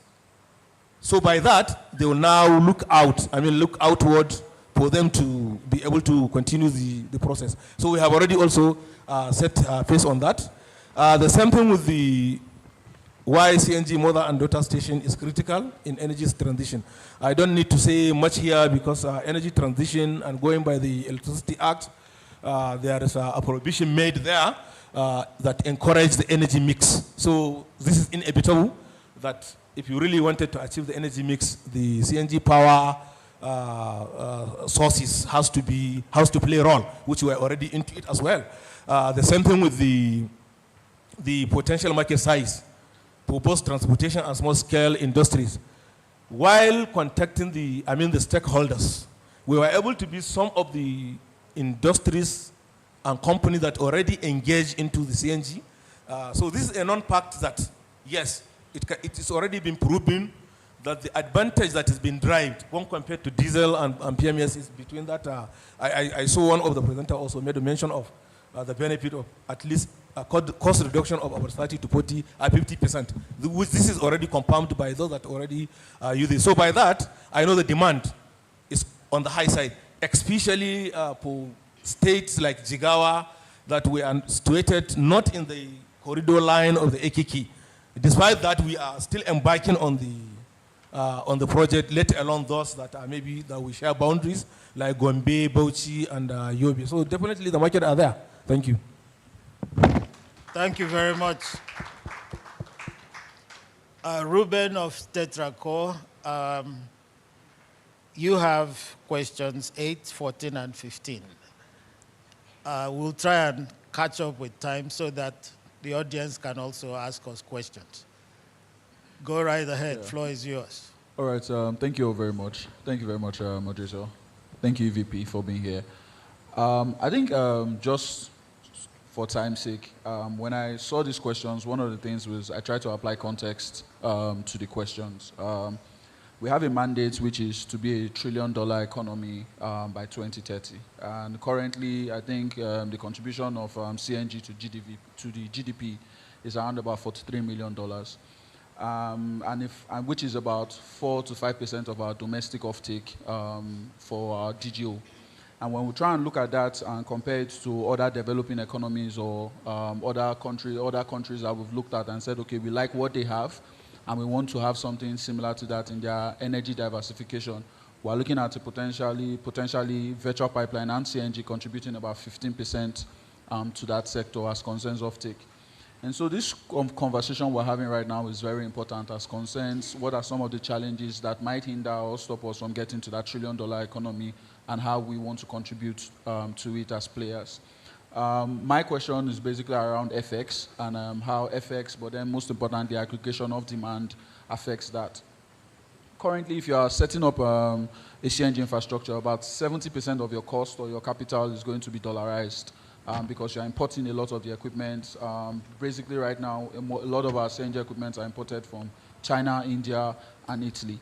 So by that, they will now look outward for them to be able to continue the process. So we have already also set face on that. The same thing with the why CNG mother and daughter station is critical in energy transition. I don't need to say much here because energy transition and going by the Electricity Act, there is a prohibition made there that encourages the energy mix. So this is inevitable that if you really wanted to achieve the energy mix, the CNG power sources has to play a role, which we are already into it as well. The same thing with the potential market size for both transportation and small-scale industries. While contacting the stakeholders, we were able to be some of the industries and companies that already engage into the CNG. So this is a non-fact that, yes, it is already been proven that the advantage that is being derived when compared to diesel and PMS is between that. I saw one of the presenters also made a mention of the benefit of at least a cost reduction of about 30 to 40, 50%. This is already confirmed by those that already use it. So by that, I know the demand is on the high side, especially for states like Jigawa that we are situated not in the corridor line of the AKK. Despite that, we are still embarking on the project, let alone those that are maybe that we share boundaries, like Gombe, Bauchi, and Yobe. So definitely the market are there. Thank you. Thank you very much. Ruben of Tetracore, you have questions 8, 14, and 15. We'll try and catch up with time so that the audience can also ask us questions. Go right ahead. Yeah. Floor is yours. All right. Thank you all very much. Thank you very much, moderator. Thank you, EVP, for being here. I think just for time's sake, when I saw these questions, one of the things was I tried to apply context to the questions. We have a mandate which is to be a $1 trillion economy by 2030. And currently, I think the contribution of CNG to the GDP is around about $43 million. Which is about 4 to 5% of our domestic offtake for our DGO. And when we try and look at that and compare it to other developing economies or other countries that we've looked at and said, okay, we like what they have, and we want to have something similar to that in their energy diversification, we're looking at a potentially virtual pipeline and CNG contributing about 15% to that sector as concerns offtake. And so this conversation we're having right now is very important as concerns what are some of the challenges that might hinder or stop us from getting to that $1 trillion economy and how we want to contribute to it as players. My question is basically around FX and how FX, but then most importantly, the aggregation of demand affects that. Currently, if you are setting up a CNG infrastructure, about 70% of your cost or your capital is going to be dollarized. Because you're importing a lot of the equipment. Basically right now, a lot of our CNG equipment are imported from China, India, and Italy.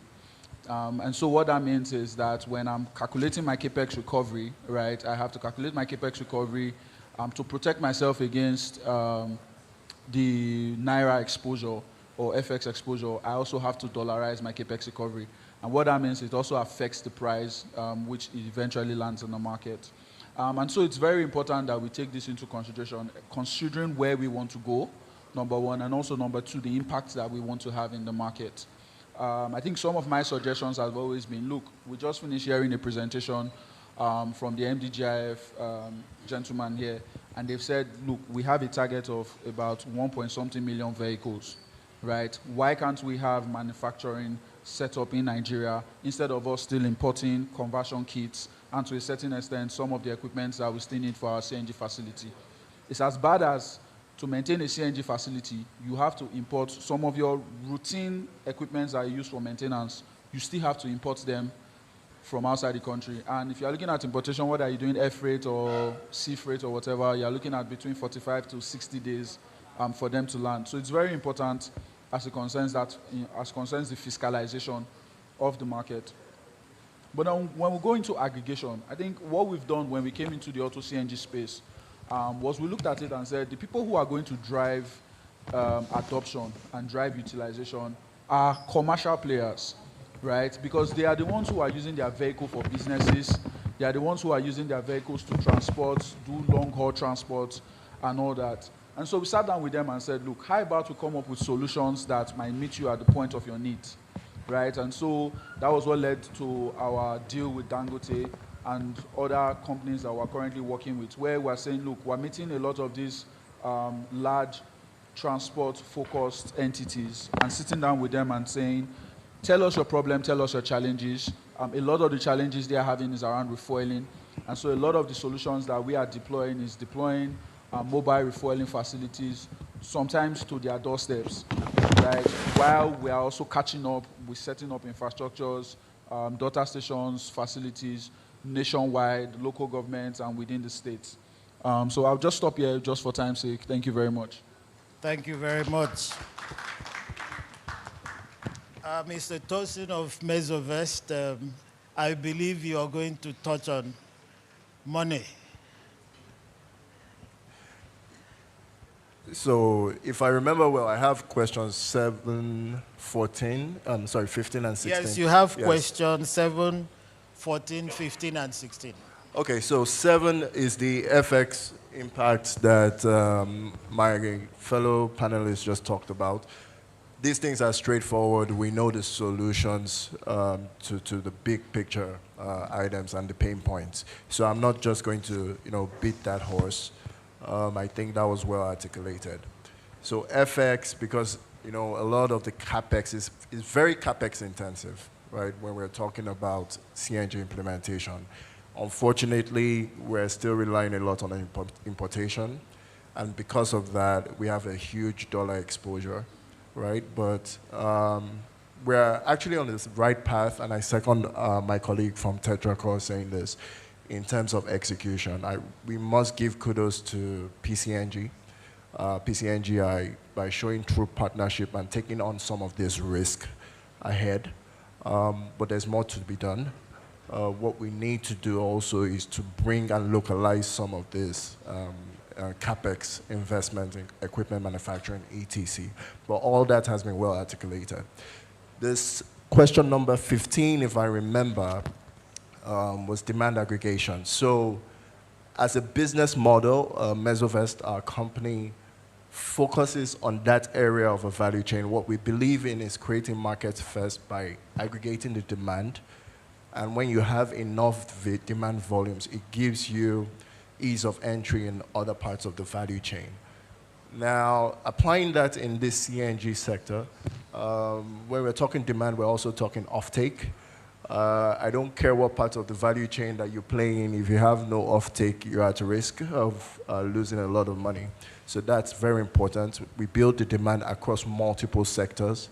And so what that means is that when I'm calculating my capex recovery, right, I have to calculate my capex recovery to protect myself against the Naira exposure or FX exposure. I also have to dollarize my capex recovery. And what that means, it also affects the price, which eventually lands in the market. And so it's very important that we take this into consideration, considering where we want to go, number one, and also number two, the impact that we want to have in the market. I think some of my suggestions have always been, look, we just finished hearing a presentation from the MDGIF gentleman here, and they've said, look, we have a target of about 1.something million vehicles, right? Why can't we have manufacturing set up in Nigeria instead of us still importing conversion kits and to a certain extent some of the equipment that we still need for our CNG facility? It's as bad as to maintain a CNG facility, you have to import some of your routine equipment that you use for maintenance. You still have to import them from outside the country. And if you're looking at importation, whether you're doing air freight or sea freight or whatever, you're looking at between 45 to 60 days for them to land. So it's very important as it concerns that, as concerns the fiscalization of the market. But when we go into aggregation, I think what we've done when we came into the auto CNG space was we looked at it and said the people who are going to drive adoption and drive utilization are commercial players, right? Because they are the ones who are using their vehicle for businesses. They are the ones who are using their vehicles to transport, do long-haul transport, and all that. And so we sat down with them and said, look, how about we come up with solutions that might meet you at the point of your needs, right? And so that was what led to our deal with Dangote and other companies that we're currently working with, where we're saying, look, we're meeting a lot of these large transport-focused entities and sitting down with them and saying, tell us your problem, tell us your challenges. A lot of the challenges they are having is around refueling. And so a lot of the solutions that we are deploying is deploying mobile refueling facilities, sometimes to their doorsteps, right? While we are also catching up with setting up infrastructures, daughter stations, facilities, nationwide, local governments, and within the states. So I'll just stop here just for time's sake. Thank you very much. Thank you very much. Mr. Tosin of Mesovest, I believe you are going to touch on money. So if I remember well, I have questions 15 and 16. Yes, you have questions 7, 14, 15, and 16. Okay, so 7 is the FX impact that my fellow panelists just talked about. These things are straightforward. We know the solutions to the big picture items and the pain points. So I'm not just going to beat that horse. I think that was well articulated. So FX, because a lot of the CapEx is very CapEx intensive, right, when we're talking about CNG implementation. Unfortunately, we're still relying a lot on importation. And because of that, we have a huge dollar exposure, right? But we're actually on this right path, and I second my colleague from Tetracor saying this. In terms of execution, we must give kudos to PCNGI by showing true partnership and taking on some of this risk ahead. But there's more to be done. What we need to do also is to bring and localize some of this CapEx investment in equipment manufacturing, ETC. But all that has been well articulated. This question number 15, if I remember, was demand aggregation. So as a business model, Mesovest, our company, focuses on that area of a value chain. What we believe in is creating markets first by aggregating the demand. And when you have enough demand volumes, it gives you ease of entry in other parts of the value chain. Now, applying that in this CNG sector, when we're talking demand, we're also talking offtake. I don't care what part of the value chain that you play in. If you have no offtake, you're at risk of losing a lot of money. So that's very important. We build the demand across multiple sectors.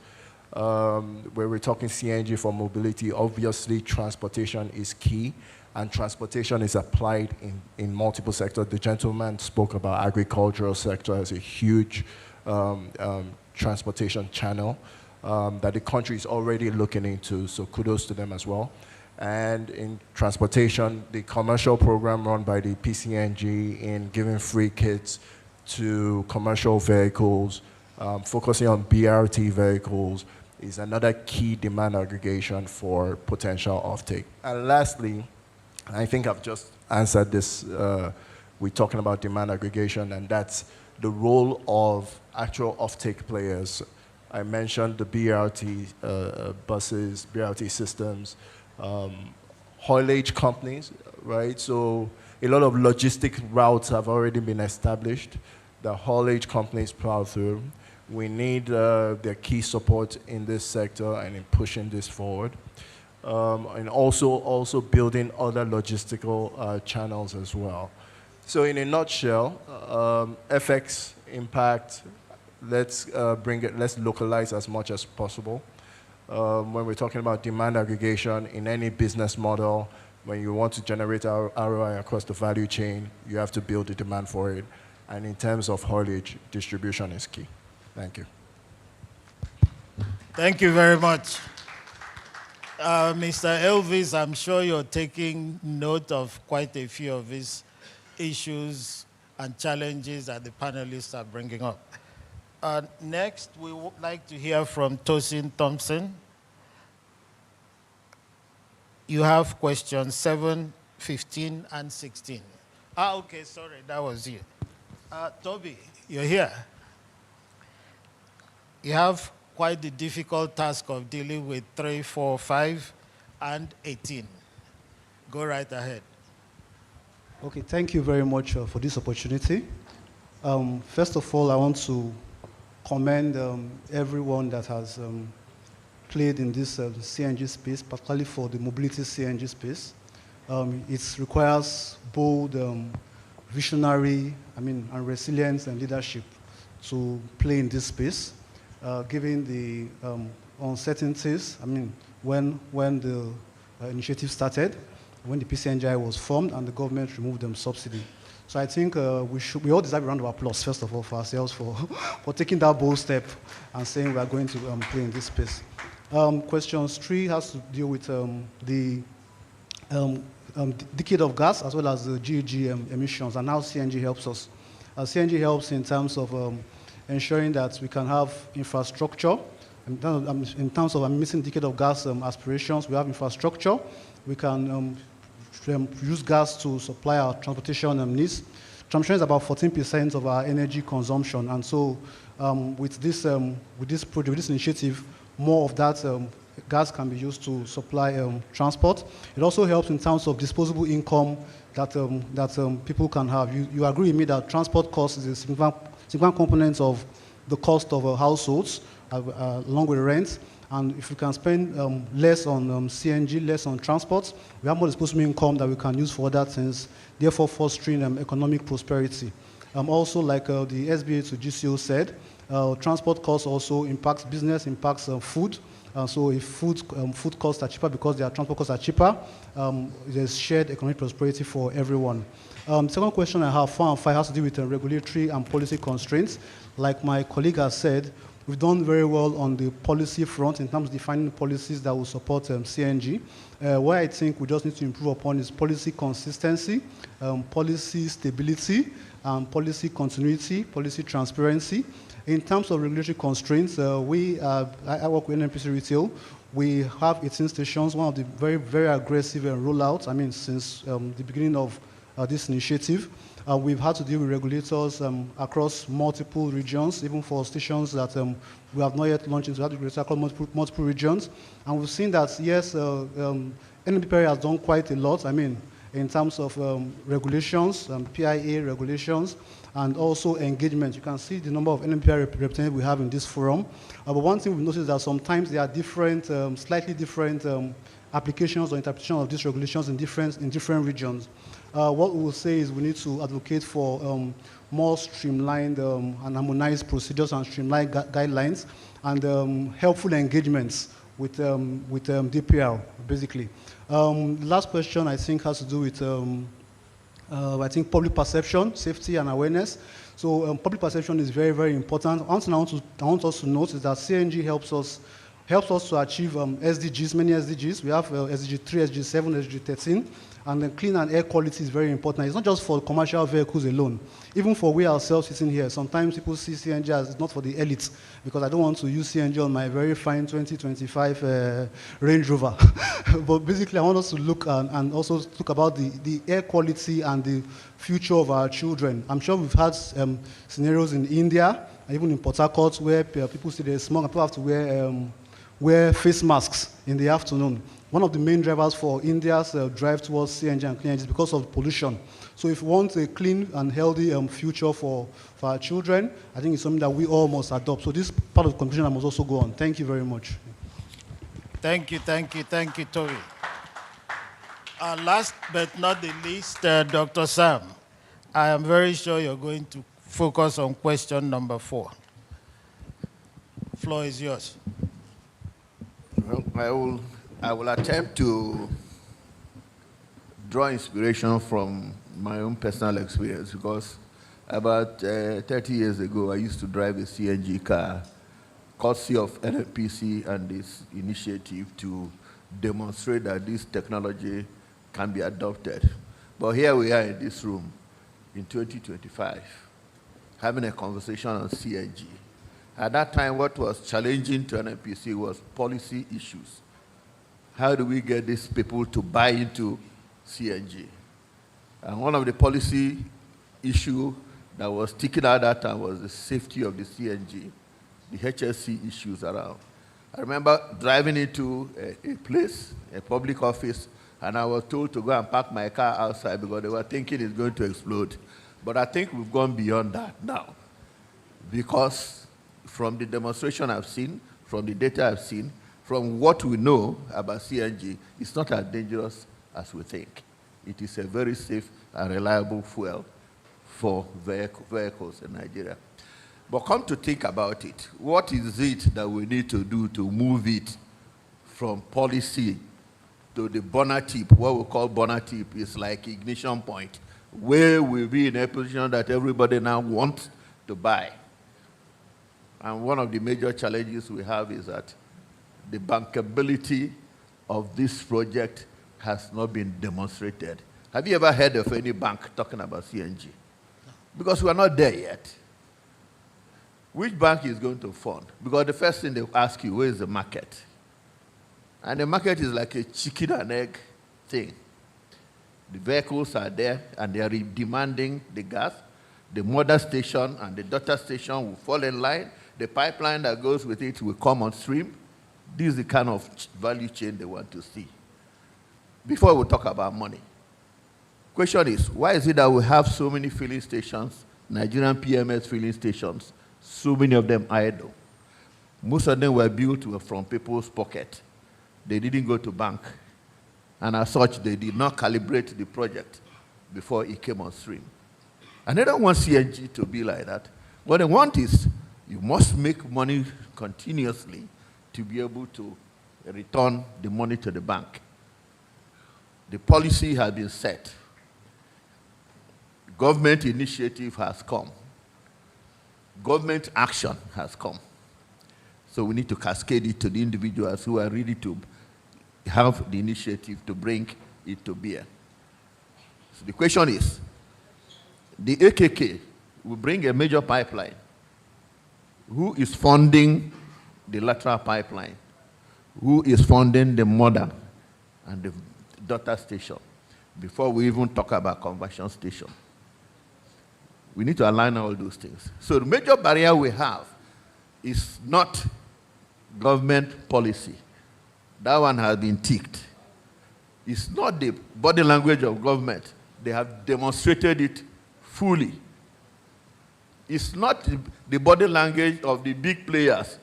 Where we're talking CNG for mobility, obviously transportation is key, and transportation is applied in multiple sectors. The gentleman spoke about agricultural sector as a huge transportation channel. that the country is already looking into, so kudos to them as well. And in transportation, the commercial program run by the PCNG in giving free kits to commercial vehicles, focusing on BRT vehicles, is another key demand aggregation for potential offtake. And lastly, I think I've just answered this, we're talking about demand aggregation, and that's the role of actual offtake players. I mentioned the BRT buses, BRT systems, haulage companies, right? So a lot of logistic routes have already been established. The haulage companies plow through. We need their key support in this sector and in pushing this forward. And also building other logistical channels as well. So in a nutshell, FX impact, let's localize as much as possible. When we're talking about demand aggregation in any business model, when you want to generate ROI across the value chain, you have to build the demand for it. And in terms of haulage, distribution is key. Thank you. Thank you very much. Mr. Elvis, I'm sure you're taking note of quite a few of these issues and challenges that the panelists are bringing up. Next, we would like to hear from Tosin Thompson. You have questions 7, 15, and 16. Okay, sorry, that was you. Toby, you're here. You have quite the difficult task of dealing with 3, 4, 5, and 18. Go right ahead. Okay, thank you very much for this opportunity. First of all, I want to commend everyone that has played in this CNG space, particularly for the Mobility-CNG space. It requires bold, visionary, and resilience and leadership to play in this space, given the uncertainties. When the initiative started, when the PCNGI was formed and the government removed the subsidy. So I think we all deserve a round of applause, first of all, for ourselves for taking that bold step and saying we are going to play in this space. Question 3 has to deal with the decade of gas as well as the GHG emissions, and how CNG helps us. CNG helps in terms of ensuring that we can have infrastructure. In terms of missing decade of gas aspirations, we have infrastructure. We can use gas to supply our transportation needs. Transportation is about 14% of our energy consumption, and so with this project, with this initiative, more of that gas can be used to supply transport. It also helps in terms of disposable income that people can have. You agree with me that transport cost is a significant component of the cost of households, along with rent. And if we can spend less on CNG, less on transport, we have more disposable income that we can use for other things, therefore fostering economic prosperity. Also, like the SBA to GCO said, transport costs also impacts business, impacts food. So if food costs are cheaper because their transport costs are cheaper, there's shared economic prosperity for everyone. Second question I have, 4 and 5, has to do with regulatory and policy constraints. Like my colleague has said, we've done very well on the policy front in terms of defining policies that will support CNG. What I think we just need to improve upon is policy consistency, policy stability, policy continuity, policy transparency. In terms of regulatory constraints, I work with NNPC Retail. We have 18 stations, one of the very, very aggressive rollouts, since the beginning of this initiative. We've had to deal with regulators across multiple regions, even for stations that we have not yet launched into, regulators across multiple regions. And we've seen that, yes, NNPC has done quite a lot, in terms of regulations, PIA regulations, and also engagement. You can see the number of NNPC representatives we have in this forum. But one thing we've noticed is that sometimes there are different, slightly different applications or interpretation of these regulations in different regions. What we will say is we need to advocate for more streamlined and harmonized procedures and streamlined guidelines and helpful engagements with DPR, basically. Last question, I think, has to do with I think public perception, safety, and awareness. So public perception is very, very important. One thing I want us to note is that CNG helps us to achieve SDGs, many SDGs. We have SDG 3, SDG 7, SDG 13, and then clean and air quality is very important. It's not just for commercial vehicles alone. Even for we ourselves sitting here, sometimes people see CNG as not for the elites, because I don't want to use CNG on my very fine 2025 Range Rover. But basically, I want us to look and also talk about the air quality and the future of our children. I'm sure we've had scenarios in India, even in Port Harcourt, where people see there's smog and people have to wear face masks in the afternoon. One of the main drivers for India's drive towards CNG and clean energy is because of pollution. So if we want a clean and healthy future for our children, I think it's something that we all must adopt. So this part of the conclusion I must also go on. Thank you very much. Thank you, Tori. Last but not the least, Dr. Sam, I am very sure you're going to focus on question number 4. Floor is yours. Well, I will attempt to draw inspiration from my own personal experience, because about 30 years ago, I used to drive a CNG car, courtesy of NNPC and this initiative to demonstrate that this technology can be adopted. But here we are in this room in 2025, having a conversation on CNG. At that time, what was challenging to NNPC was policy issues. How do we get these people to buy into CNG? And one of the policy issues that was sticking out that time was the safety of the CNG, the HSC issues around. I remember driving into a place, a public office, and I was told to go and park my car outside because they were thinking it's going to explode. But I think we've gone beyond that now, because from the demonstration I've seen, from the data I've seen, from what we know about CNG, it's not as dangerous as we think. It is a very safe and reliable fuel for vehicles in Nigeria. But come to think about it, what is it that we need to do to move it from policy to the burner tip? What we call burner tip is like ignition point, where we'll be in a position that everybody now wants to buy. And one of the major challenges we have is that the bankability of this project has not been demonstrated. Have you ever heard of any bank talking about CNG? Because we are not there yet. Which bank is going to fund? Because the first thing they ask you, where is the market? And the market is like a chicken and egg thing. The vehicles are there, and they are demanding the gas. The mother station and the daughter station will fall in line. The pipeline that goes with it will come on stream. This is the kind of value chain they want to see. Before we talk about money, question is, why is it that we have so many filling stations, Nigerian PMS filling stations, so many of them idle? Most of them were built from people's pocket. They didn't go to bank. And as such, they did not calibrate the project before it came on stream. And they don't want CNG to be like that. What they want is, you must make money continuously to be able to return the money to the bank. The policy has been set. Government initiative has come. Government action has come. So we need to cascade it to the individuals who are ready to have the initiative to bring it to bear. So the question is, the AKK will bring a major pipeline. Who is funding the lateral pipeline? Who is funding the mother and the daughter station? Before we even talk about conversion station. We need to align all those things. So the major barrier we have is not government policy. That one has been ticked. It's not the body language of government. They have demonstrated it fully. It's not the body language of the big players,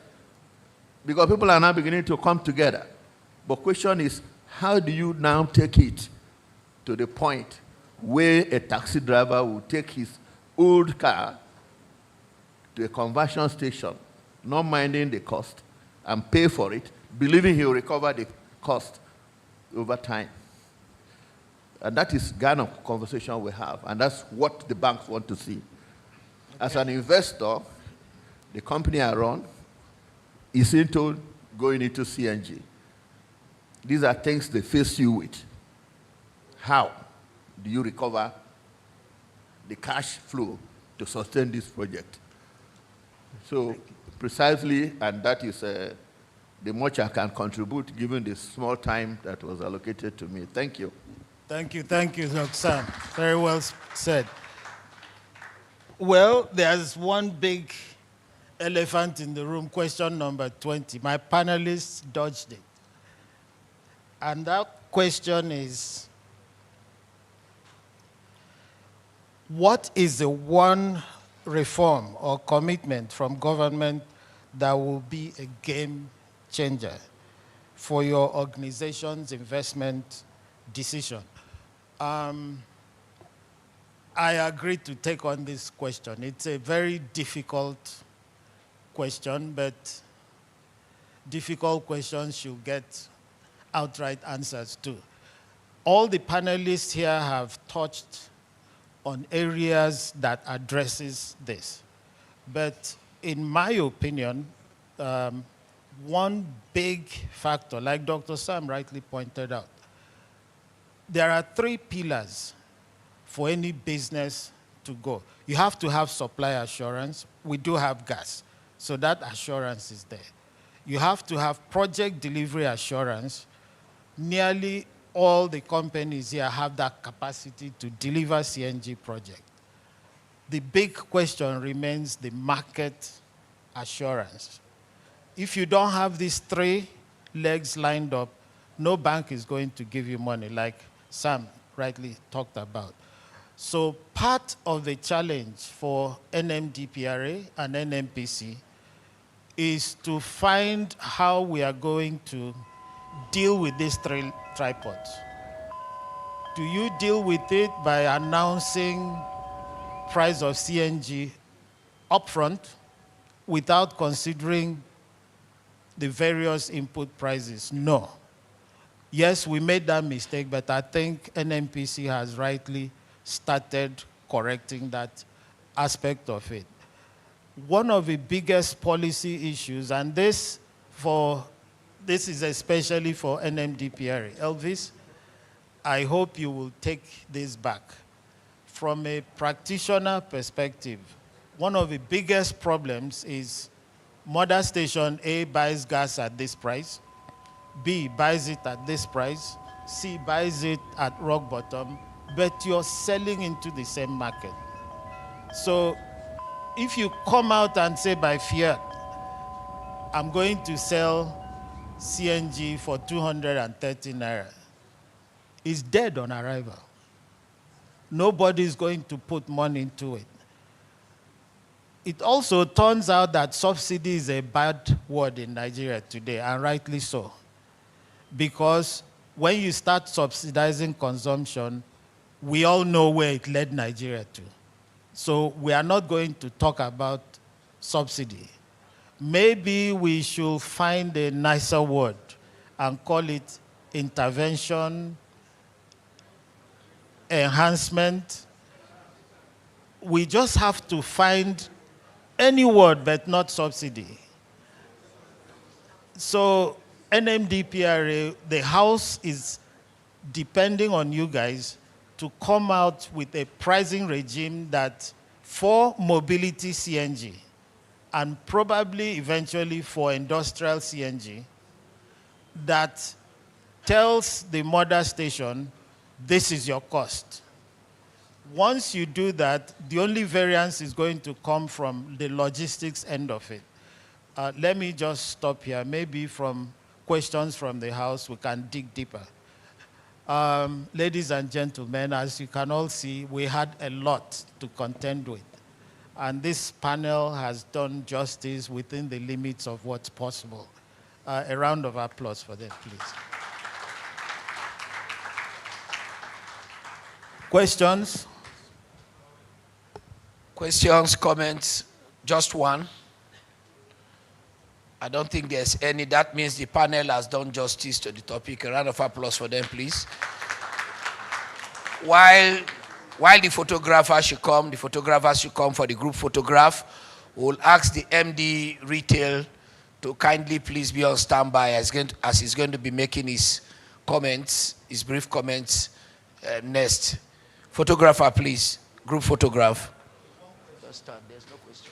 because people are now beginning to come together. But the question is, how do you now take it to the point where a taxi driver will take his old car to a conversion station, not minding the cost, and pay for it, believing he will recover the cost over time? And that is the kind of conversation we have, and that's what the banks want to see. As an investor, the company I run is into going into CNG. These are things they face you with. How do you recover the cash flow to sustain this project? So precisely, and that is the much I can contribute given the small time that was allocated to me. Thank you. Thank you, Dr. Sam. Very well said. Well, there's one big elephant in the room, question number 20. My panelists dodged it. And that question is, what is the one reform or commitment from government that will be a game changer for your organization's investment decision? I agree to take on this question. It's a very difficult question, but difficult questions should get outright answers too. All the panelists here have touched on areas that addresses this. But in my opinion, one big factor, like Dr. Sam rightly pointed out, there are 3 pillars for any business to go. You have to have supply assurance. We do have gas, so that assurance is there. You have to have project delivery assurance. Nearly all the companies here have that capacity to deliver CNG project. The big question remains the market assurance. If you don't have these 3 legs lined up, no bank is going to give you money, like Sam rightly talked about. So part of the challenge for NMDPRA and NNPC is to find how we are going to deal with these 3 tripods. Do you deal with it by announcing price of CNG upfront without considering the various input prices? No. Yes, we made that mistake, but I think NNPC has rightly started correcting that aspect of it. One of the biggest policy issues, and this is especially for NMDPRA. Elvis, I hope you will take this back. From a practitioner perspective, one of the biggest problems is mother station A buys gas at this price, B buys it at this price, C buys it at rock bottom, but you're selling into the same market. So if you come out and say by fiat, I'm going to sell CNG for 230 naira, it's dead on arrival. Nobody is going to put money into it. It also turns out that subsidy is a bad word in Nigeria today, and rightly so. Because when you start subsidizing consumption, we all know where it led Nigeria to. So we are not going to talk about subsidy. Maybe we should find a nicer word and call it intervention, enhancement. We just have to find any word but not subsidy. So NMDPRA, the House is depending on you guys to come out with a pricing regime that for mobility CNG and probably eventually for industrial CNG that tells the mother station, this is your cost. Once you do that, the only variance is going to come from the logistics end of it. Let me just stop here. Maybe from questions from the House, we can dig deeper. Ladies and gentlemen, as you can all see, we had a lot to contend with. And this panel has done justice within the limits of what's possible. A round of applause for them, please. Questions? Questions, comments? Just one. I don't think there's any. That means the panel has done justice to the topic. A round of applause for them, please. while the photographers should come for the group photograph. We'll ask the MD Retail to kindly please be on standby as he's going to be making his comments, his brief comments next. Photographer, please. Group photograph. Just start. There's no question.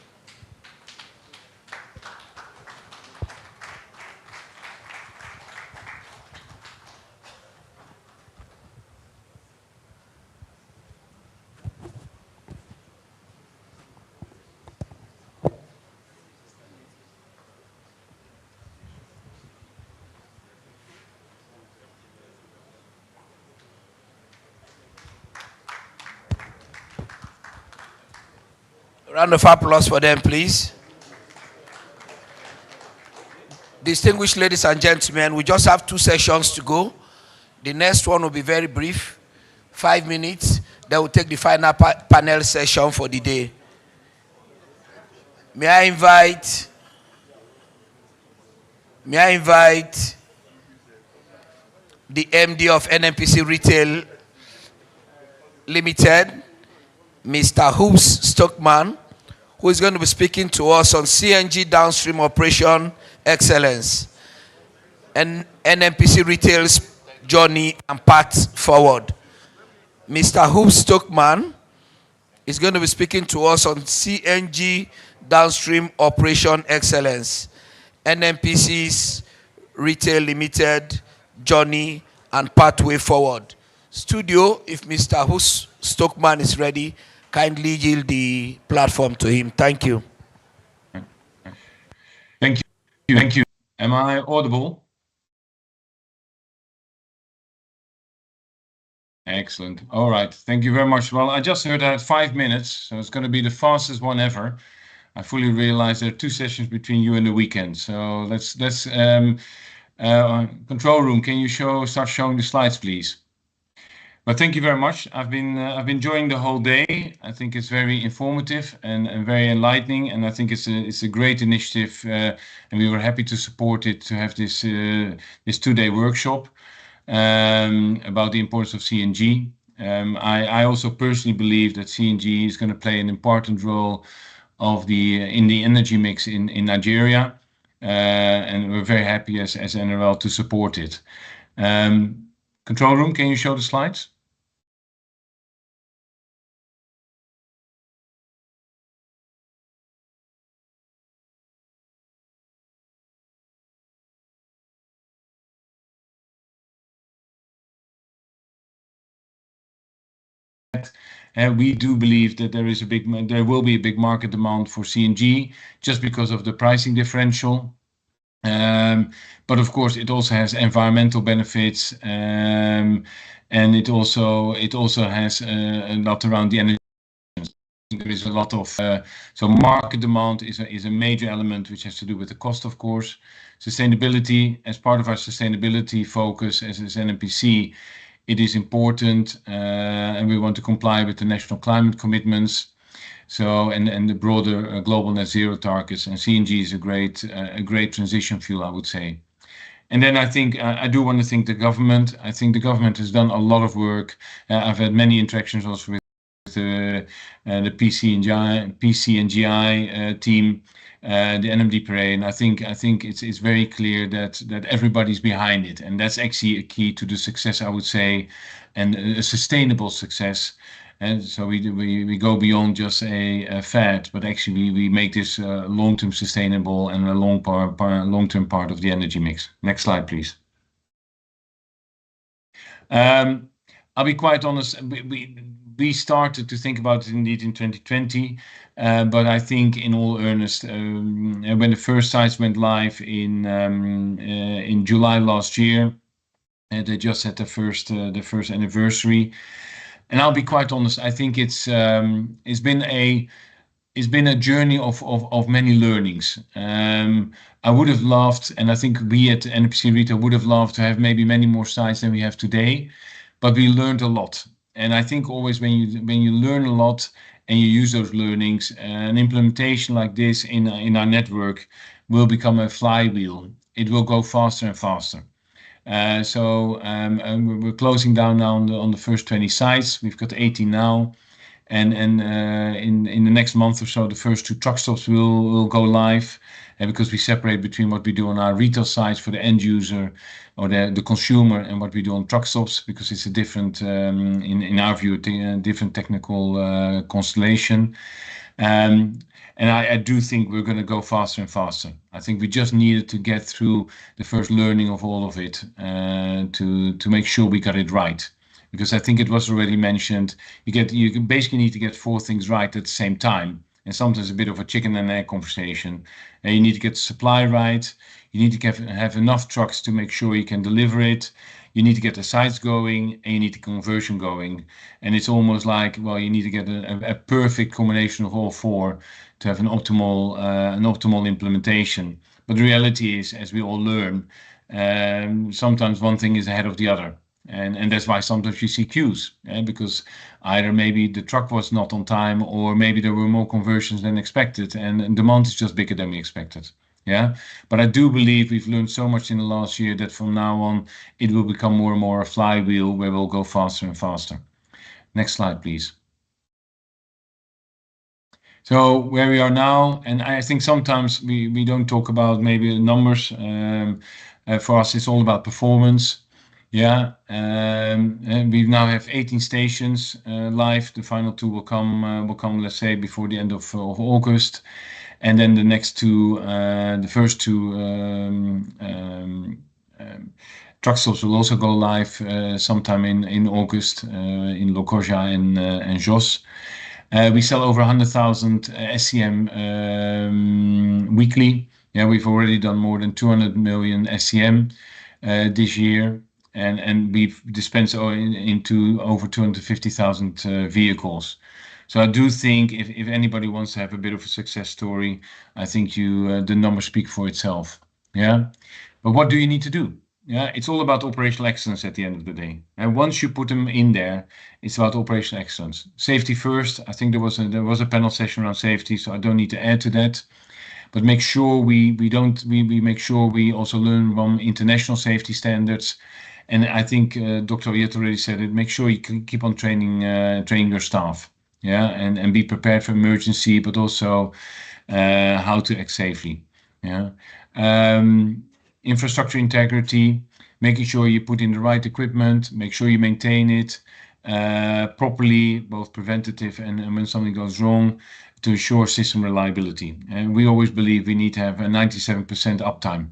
Round of applause for them, please. Distinguished ladies and gentlemen, we just have 2 sessions to go. The next one will be very brief, 5 minutes. Then we'll take the final panel session for the day. May I invite the MD of NNPC Retail Limited, Mr. Hoops Stockman, who is going to be speaking to us on CNG downstream operation excellence and NNPC Retail's journey and path forward. Mr. Hoops Stockman is going to be speaking to us on CNG downstream operation excellence, NNPC's Retail Limited journey and pathway forward. Studio, if Mr. Hoops Stockman is ready, kindly yield the platform to him. Thank you. Thank you. Thank you. Am I audible? Excellent. All right. Thank you very much. Well, I just heard I had 5 minutes, so it's going to be the fastest one ever. I fully realize there are 2 sessions between you and the weekend. So let's control room. Can you start showing the slides, please? But thank you very much. I've been enjoying the whole day. I think it's very informative and very enlightening, and I think it's a great initiative, and we were happy to support it, to have this 2-day workshop about the importance of CNG. I also personally believe that CNG is going to play an important role in the energy mix in Nigeria, and we're very happy as NRL to support it. Control room, can you show the slides? We do believe that there will be a big market demand for CNG just because of the pricing differential. But of course, it also has environmental benefits, and it also has a lot around the energy. There is a lot of so market demand is a major element which has to do with the cost, of course. Sustainability, as part of our sustainability focus as NNPC, it is important, and we want to comply with the national climate commitments. So and the broader global net zero targets, and CNG is a great transition fuel, I would say. And then I do want to thank the government. I think the government has done a lot of work. I've had many interactions also with the PCNGI team, the NMDPRA, and I think it's very clear that everybody's behind it, and that's actually a key to the success, I would say, and a sustainable success. And so we go beyond just a fad, but actually we make this long-term sustainable and a long-term part of the energy mix. Next slide, please. I'll be quite honest. We started to think about it indeed in 2020, but I think in all earnest, when the first sites went live in July last year, they just had the first anniversary. And I'll be quite honest. I think it's been a journey of many learnings. I would have loved, and I think we at NNPC Retail would have loved to have maybe many more sites than we have today, but we learned a lot. And I think always when you learn a lot and you use those learnings, an implementation like this in our network will become a flywheel. It will go faster and faster. We're closing down now on the first 20 sites. We've got 18 now. And in the next month or so, the first 2 truck stops will go live, because we separate between what we do on our retail sites for the end user or the consumer and what we do on truck stops, because it's a different, in our view, different technical constellation. And I do think we're going to go faster and faster. I think we just needed to get through the first learning of all of it to make sure we got it right. Because I think it was already mentioned, you basically need to get 4 things right at the same time. And sometimes a bit of a chicken and egg conversation. And you need to get the supply right. You need to have enough trucks to make sure you can deliver it. You need to get the sites going, and you need the conversion going. And it's almost like, well, you need to get a perfect combination of all 4 to have an optimal implementation. But the reality is, as we all learn, sometimes one thing is ahead of the other. And that's why sometimes you see queues, because either maybe the truck was not on time, or maybe there were more conversions than expected, and demand is just bigger than we expected. Yeah, but I do believe we've learned so much in the last year that from now on it will become more and more a flywheel where we'll go faster and faster. Next slide, please. So where we are now, and I think sometimes we don't talk about maybe numbers. For us, it's all about performance. Yeah, and we now have 18 stations live. The final 2 will come, let's say, before the end of August, and then the next 2, the first 2 truck stops will also go live sometime in August in Lokoja and Jos. We sell over 100,000 SCM weekly. Yeah, we've already done more than 200 million SCM this year. And we've dispensed into over 250,000 vehicles. So I do think if anybody wants to have a bit of a success story, I think the numbers speak for itself. Yeah, but what do you need to do? Yeah, it's all about operational excellence at the end of the day. And once you put them in there, it's about operational excellence. Safety first. I think there was a panel session around safety, so I don't need to add to that. But make sure we make sure we also learn from international safety standards. And I think Dr. Oyet already said it. Make sure you can keep on training your staff, yeah, and be prepared for emergency, but also how to act safely, yeah. Infrastructure integrity, making sure you put in the right equipment, make sure you maintain it properly, both preventative and when something goes wrong, to ensure system reliability. And we always believe we need to have a 97% uptime.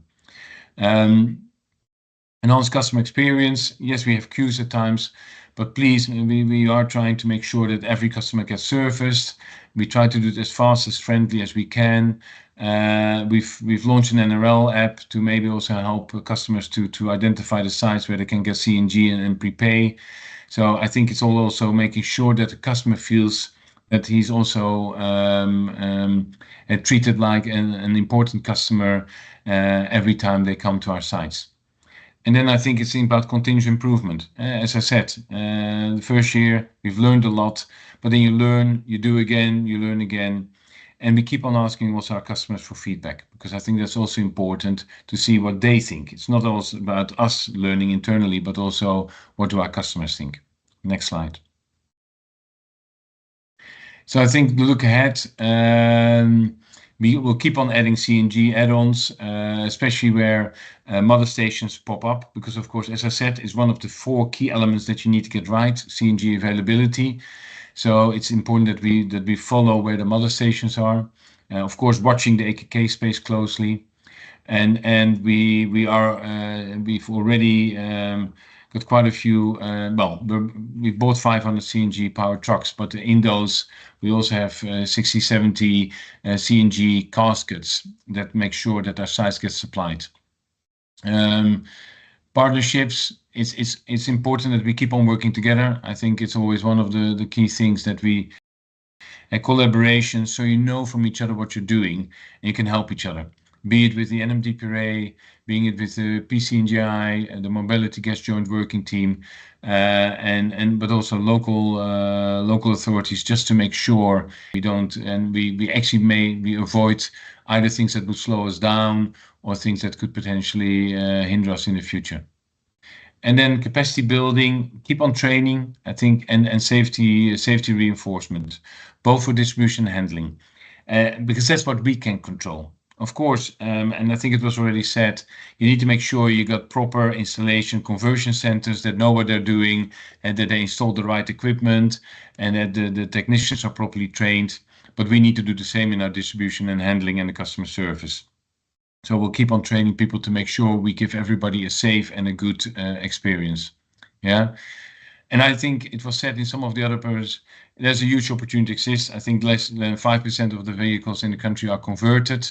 Enhanced customer experience. Yes, we have queues at times, but please, we are trying to make sure that every customer gets serviced. We try to do it as fast, as friendly as we can. We've launched an NRL app to maybe also help customers to identify the sites where they can get CNG and prepay. So I think it's all also making sure that the customer feels that he's also treated like an important customer every time they come to our sites. And then I think it's about continuous improvement. As I said, the first year we've learned a lot, but then you learn, you do again, you learn again. And we keep on asking also our customers for feedback, because I think that's also important to see what they think. It's not also about us learning internally, but also what do our customers think. Next slide. So I think look ahead. We will keep on adding CNG add-ons, especially where mother stations pop up, because of course, as I said, it's one of the 4 key elements that you need to get right, CNG availability. So it's important that we follow where the mother stations are. Of course, watching the AKK space closely, and we've already got quite a few. We bought 500 CNG powered trucks, but in those we also have 60, 70 CNG caskets that make sure that our sites get supplied. Partnerships, it's important that we keep on working together. I think it's always one of the key things that we collaboration, so you know from each other what you're doing and you can help each other, be it with the NMDPRA, being it with the PCNGI and the Mobility Gas Joint Working Team, but also local authorities, just to make sure we don't, and we actually avoid either things that would slow us down or things that could potentially hinder us in the future. And then capacity building, keep on training, I think, and safety reinforcement, both for distribution and handling, because that's what we can control. Of course, and I think it was already said, you need to make sure you got proper installation conversion centers that know what they're doing and that they install the right equipment and that the technicians are properly trained. But we need to do the same in our distribution and handling and the customer service. So we'll keep on training people to make sure we give everybody a safe and a good experience. Yeah. And I think it was said in some of the other papers, there's a huge opportunity exists. I think less than 5% of the vehicles in the country are converted.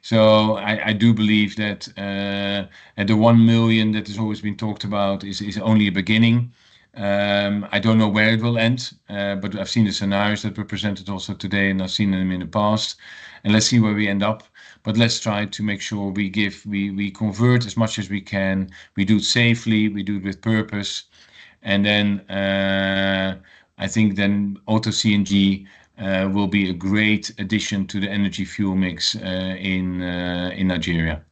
So I do believe that the 1 million that has always been talked about is only a beginning. I don't know where it will end, but I've seen the scenarios that were presented also today, and I've seen them in the past. And let's see where we end up. But let's try to make sure we convert as much as we can. We do it safely. We do it with purpose. And then I think then Auto CNG will be a great addition to the energy fuel mix in Nigeria.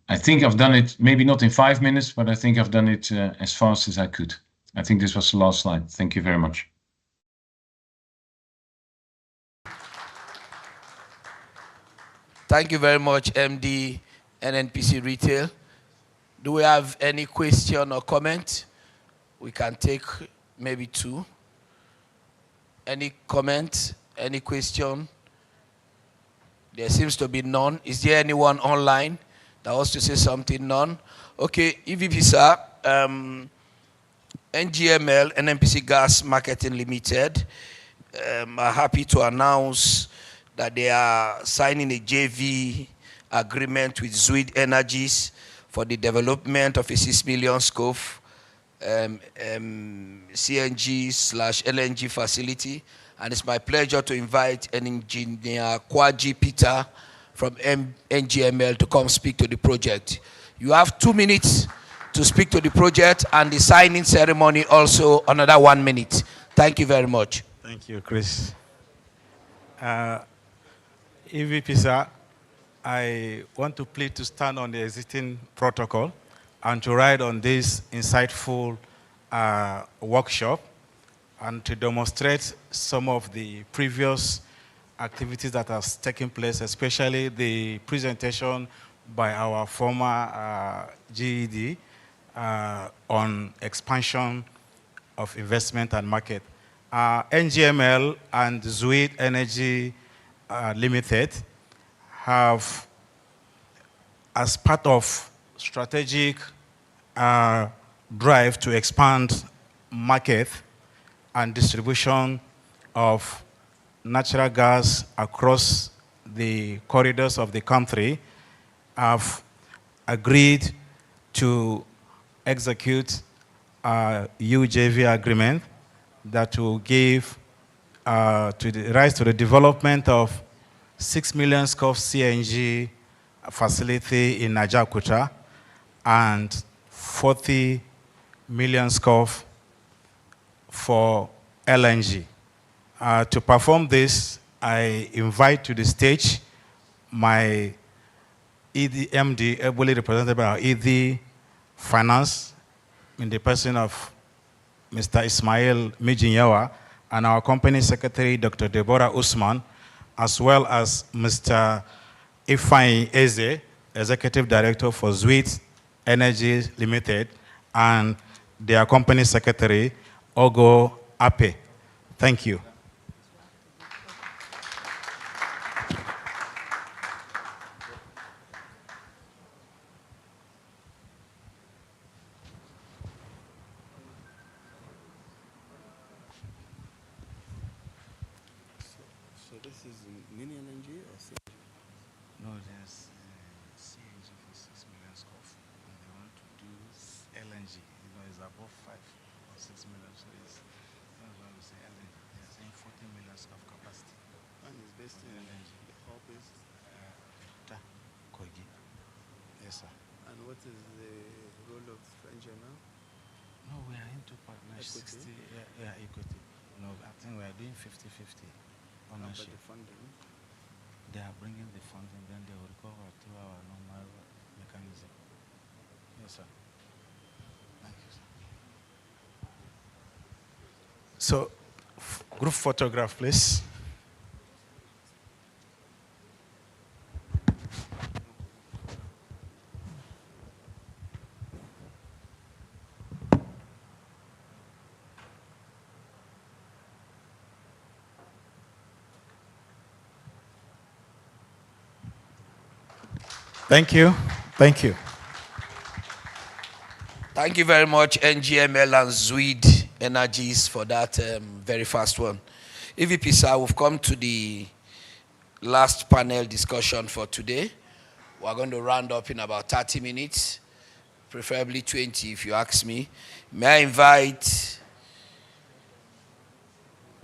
I think I've done it, maybe not in 5 minutes, but I think I've done it as fast as I could. I think this was the last slide. Thank you very much. Thank you very much, MD NNPC Retail. Do we have any question or comment? We can take maybe 2. Any comment? Any question? There seems to be none. Is there anyone online that wants to say something? None? Okay, EVP sir, NGML, NNPC Gas Marketing Limited, are happy to announce that they are signing a JV agreement with Zuid Energies for the development of a 6 million scope CNG/LNG facility. And it's my pleasure to invite an engineer, Kwaji Peter, from NGML to come speak to the project. You have 2 minutes to speak to the project, and the signing ceremony also another 1 minute. Thank you very much. Thank you, Chris. EVP sir, I want to plead to stand on the existing protocol and to ride on this insightful workshop and to demonstrate some of the previous activities that have taken place, especially the presentation by our former GED on expansion of investment and market. NGML and Zuid Energy Limited have, as part of strategic drive to expand market and distribution of natural gas across the corridors of the country, have agreed to execute a UJV agreement that will give rise to the development of 6 million scope CNG facility in Ajaokuta and 40 million scope for LNG. To perform this, I invite to the stage my MD, ably represented by our ED Finance, in the person of Mr. Ismail Mijinyawa, and our company secretary, Dr. Deborah Usman, as well as Mr. Ifeanyi Eze, Executive Director for Zuid Energy Limited, and their company secretary, Ogo Ape. Thank you. So this is mini LNG or CNG? No, there's CNG for 6 million scope, and they want to do LNG. You know, it's above 5 or 6 million, so that's why we say LNG. They're saying 40 million scope capacity. And it's based in LNG. The hub is Kogi. Yes, sir. And what is the role of NGML? No, we are into partnership. Equity? Yeah, equity. No, I think we are doing 50-50 ownership. But the funding? They are bringing the funding, then they will recover through our normal mechanism. Yes, sir. So, group photograph, please. Thank you. Thank you. Thank you very much, NGML and Zwid Energies, for that very fast one. EVP, sir, we've come to the last panel discussion for today. We're going to round up in about 30 minutes, preferably 20 if you ask me. May I invite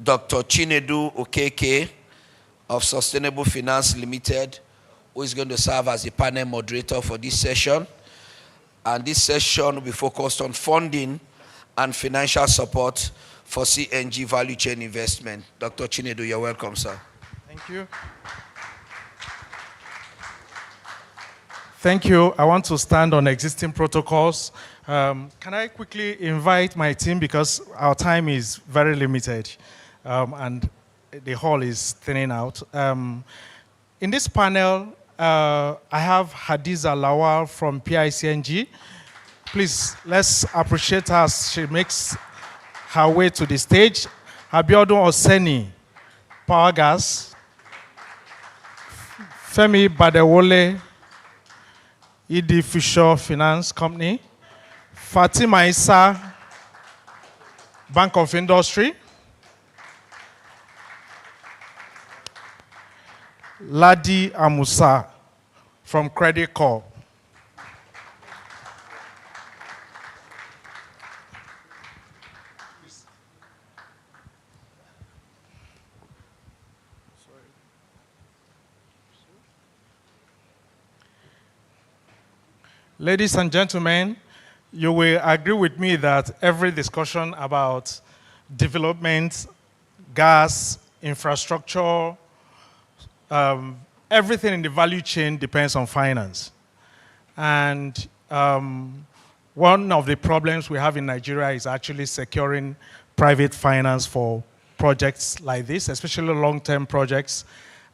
Dr. Chinedu Okeke of Sustainable Finance Limited, who is going to serve as the panel moderator for this session. And this session will be focused on funding and financial support for CNG value chain investment. Dr. Chinedu, you're welcome, sir. Thank you. Thank you. I want to stand on existing protocols. Can I quickly invite my team, because our time is very limited and the hall is thinning out. In this panel, I have Hadiza Lawal from PCNGI. Please, let's appreciate her as she makes her way to the stage. Abiodun Oseni, Power Gas. Femi Badewole, ED Fisher Finance Company. Fatima Issa, Bank of Industry. Ladi Amusa from Credit Corp. Ladies and gentlemen, you will agree with me that every discussion about development, gas, infrastructure, everything in the value chain depends on finance. And one of the problems we have in Nigeria is actually securing private finance for projects like this, especially long-term projects,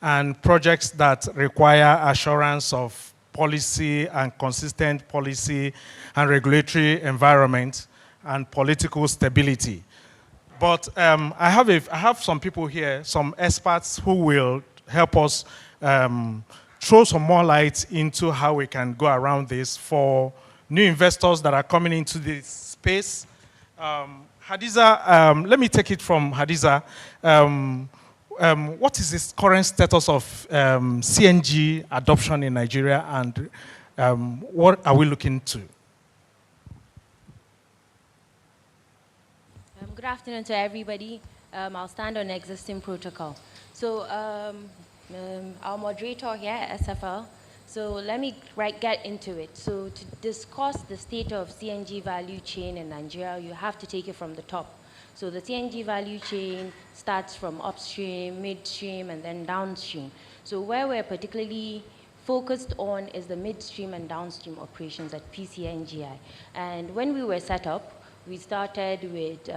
and projects that require assurance of policy and consistent policy and regulatory environment and political stability. But I have some people here, some experts who will help us throw some more light into how we can go around this for new investors that are coming into this space. Hadiza, let me take it from Hadiza. What is the current status of CNG adoption in Nigeria, and what are we looking to? Good afternoon to everybody. I'll stand on existing protocol. So our moderator here, SFL, so let me get into it. So to discuss the state of CNG value chain in Nigeria, you have to take it from the top. So the CNG value chain starts from upstream, midstream, and then downstream. So where we're particularly focused on is the midstream and downstream operations at PCNGI. And when we were set up, we started with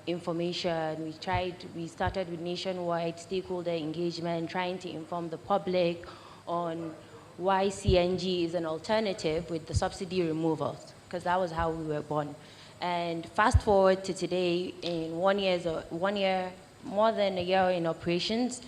information. We started with nationwide stakeholder engagement, trying to inform the public on why CNG is an alternative with the subsidy removals, because that was how we were born. And fast forward to today, in more than a year in operations,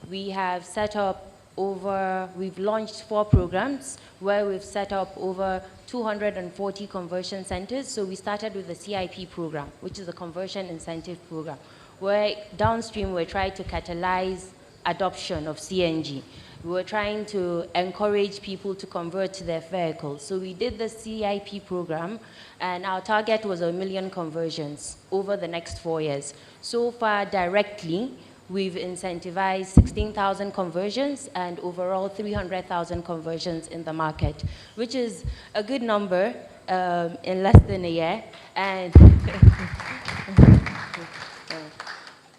we have set up we've launched 4 programs where we've set up over 240 conversion centers. So we started with the CIP program, which is a conversion incentive program, where downstream we're trying to catalyze adoption of CNG. We were trying to encourage people to convert to their vehicles. So we did the CIP program, and our target was 1 million conversions over the next 4 years. So far, directly, we've incentivized 16,000 conversions and overall 300,000 conversions in the market, which is a good number in less than a year. And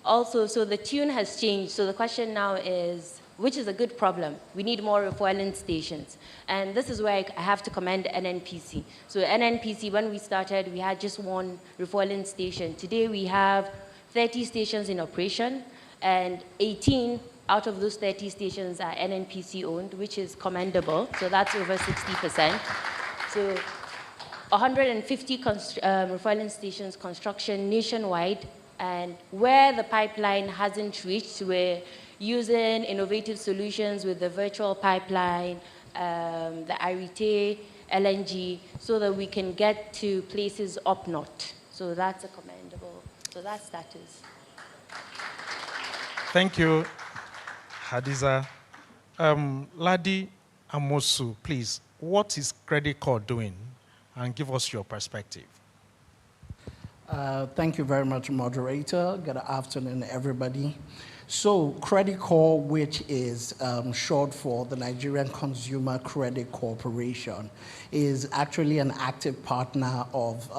also, so the tune has changed. So the question now is, which is a good problem? We need more refueling stations. And this is where I have to commend NNPC. So NNPC, when we started, we had just 1 refueling station. Today we have 30 stations in operation, and 18 out of those 30 stations are NNPC owned, which is commendable. So that's over 60%. So 150 refueling stations construction nationwide, and where the pipeline hasn't reached, we're using innovative solutions with the virtual pipeline, the Arite, LNG, so that we can get to places up north. So that's a commendable, so that's status. Thank you, Hadiza. Ladi Amosu, please, what is Credit Corp doing? And give us your perspective. Thank you very much, moderator. Good afternoon, everybody. So Credit Corp, which is short for the Nigerian Consumer Credit Corporation, is actually an active partner of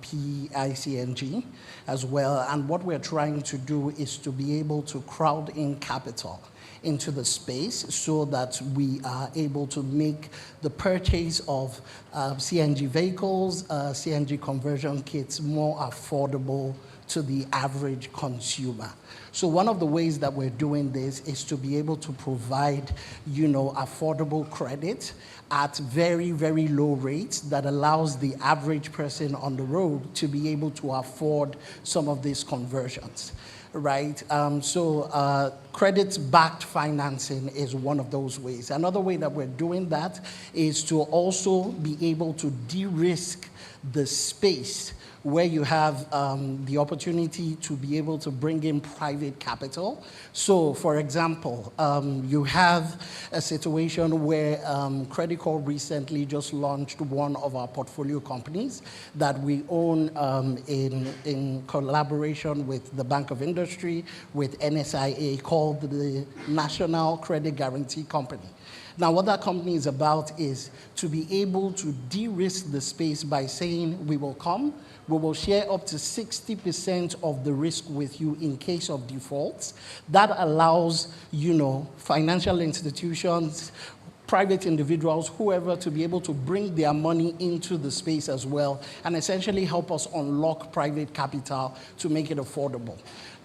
PCNGI as well. And what we're trying to do is to be able to crowd in capital into the space so that we are able to make the purchase of CNG vehicles, CNG conversion kits more affordable to the average consumer. So one of the ways that we're doing this is to be able to provide, affordable credit at very, very low rates that allows the average person on the road to be able to afford some of these conversions. Right, so credit-backed financing is one of those ways. Another way that we're doing that is to also be able to de-risk the space where you have the opportunity to be able to bring in private capital. So, for example, you have a situation where Credit Corp recently just launched one of our portfolio companies that we own in collaboration with the Bank of Industry, with NSIA, called the National Credit Guarantee Company. Now, what that company is about is to be able to de-risk the space by saying, we will come, we will share up to 60% of the risk with you in case of defaults. That allows, financial institutions, private individuals, whoever, to be able to bring their money into the space as well and essentially help us unlock private capital to make it affordable.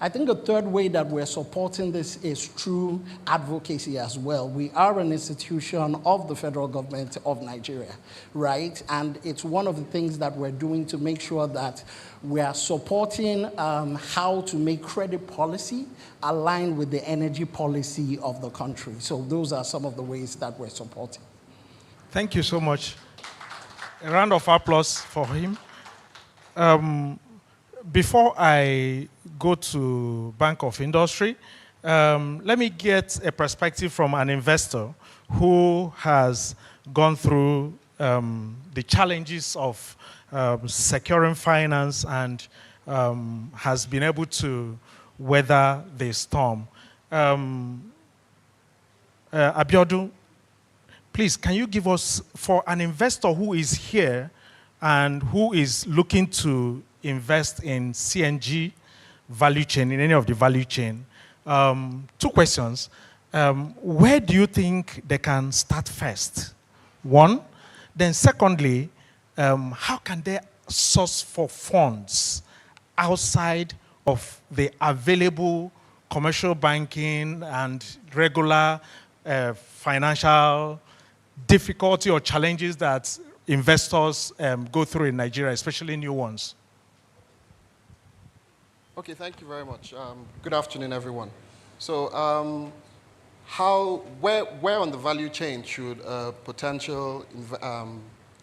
I think the third way that we're supporting this is through advocacy as well. We are an institution of the federal government of Nigeria, right? And it's one of the things that we're doing to make sure that we are supporting how to make credit policy align with the energy policy of the country. So those are some of the ways that we're supporting. Thank you so much. A round of applause for him. Before I go to Bank of Industry, let me get a perspective from an investor who has gone through the challenges of securing finance and has been able to weather the storm. Abiodun, please, can you give us, for an investor who is here and who is looking to invest in CNG value chain, in any of the value chain, two questions. Where do you think they can start first? One. Then secondly, how can they source for funds outside of the available commercial banking and regular financial difficulty or challenges that investors go through in Nigeria, especially new ones? Okay, thank you very much. Good afternoon, everyone. So, where on the value chain should a potential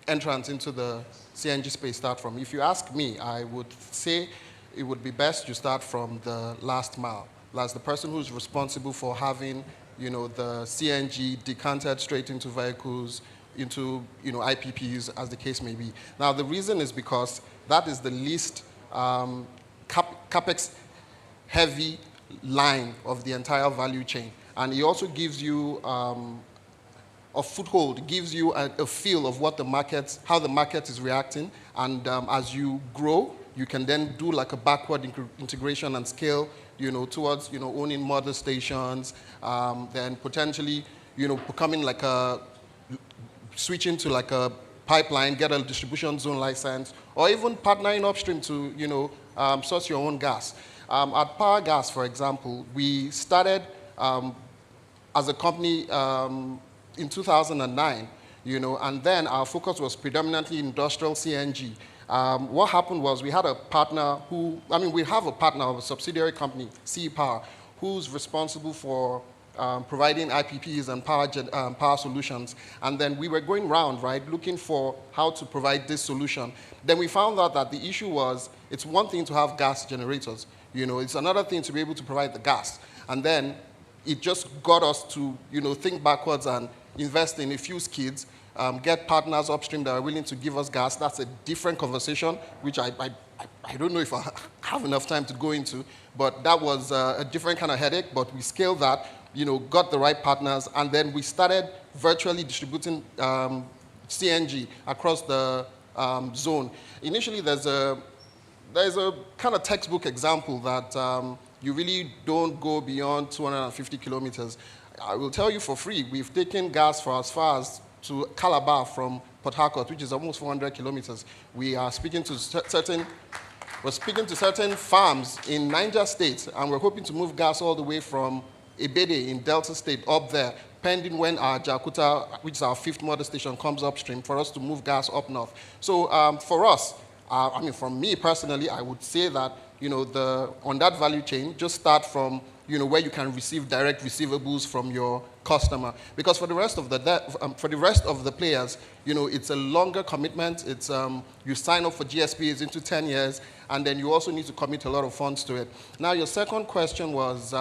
entrance into the CNG space start from? If you ask me, I would say it would be best to start from the last mile. That's the person who's responsible for having, the CNG decanted straight into vehicles, into, IPPs, as the case may be. Now, the reason is because that is the least CapEx heavy line of the entire value chain. And it also gives you a foothold, gives you a feel of what the market, how the market is reacting. And as you grow, you can then do like a backward integration and scale, towards, owning mother stations, then potentially, becoming like switching to like a pipeline, get a distribution zone license, or even partnering upstream to, source your own gas. At Power Gas, for example, we started as a company in 2009, and then our focus was predominantly industrial CNG. What happened was we had a partner we have a partner of a subsidiary company, CE Power, who's responsible for providing IPPs and power solutions. And then we were going around, right, looking for how to provide this solution. Then we found out that the issue was, it's one thing to have gas generators, it's another thing to be able to provide the gas. And then it just got us to, think backwards and invest in a few skids, get partners upstream that are willing to give us gas. That's a different conversation, which I don't know if I have enough time to go into, but that was a different kind of headache, but we scaled that, got the right partners, and then we started virtually distributing CNG across the zone. Initially, there's a kind of textbook example that you really don't go beyond 250 kilometers. I will tell you for free, we've taken gas for as far as to Calabar from Port Harcourt, which is almost 400 kilometers. We are speaking to certain farms in Niger State, and we're hoping to move gas all the way from Ebede in Delta State up there, pending when our Jakuta, which is our 5th mother station, comes upstream for us to move gas up north. So for us, for me personally, I would say that, on that value chain, just start from, where you can receive direct receivables from your customer. Because for the rest of the players, it's a longer commitment. It's you sign up for GSPs into 10 years, and then you also need to commit a lot of funds to it. Now, your second question was,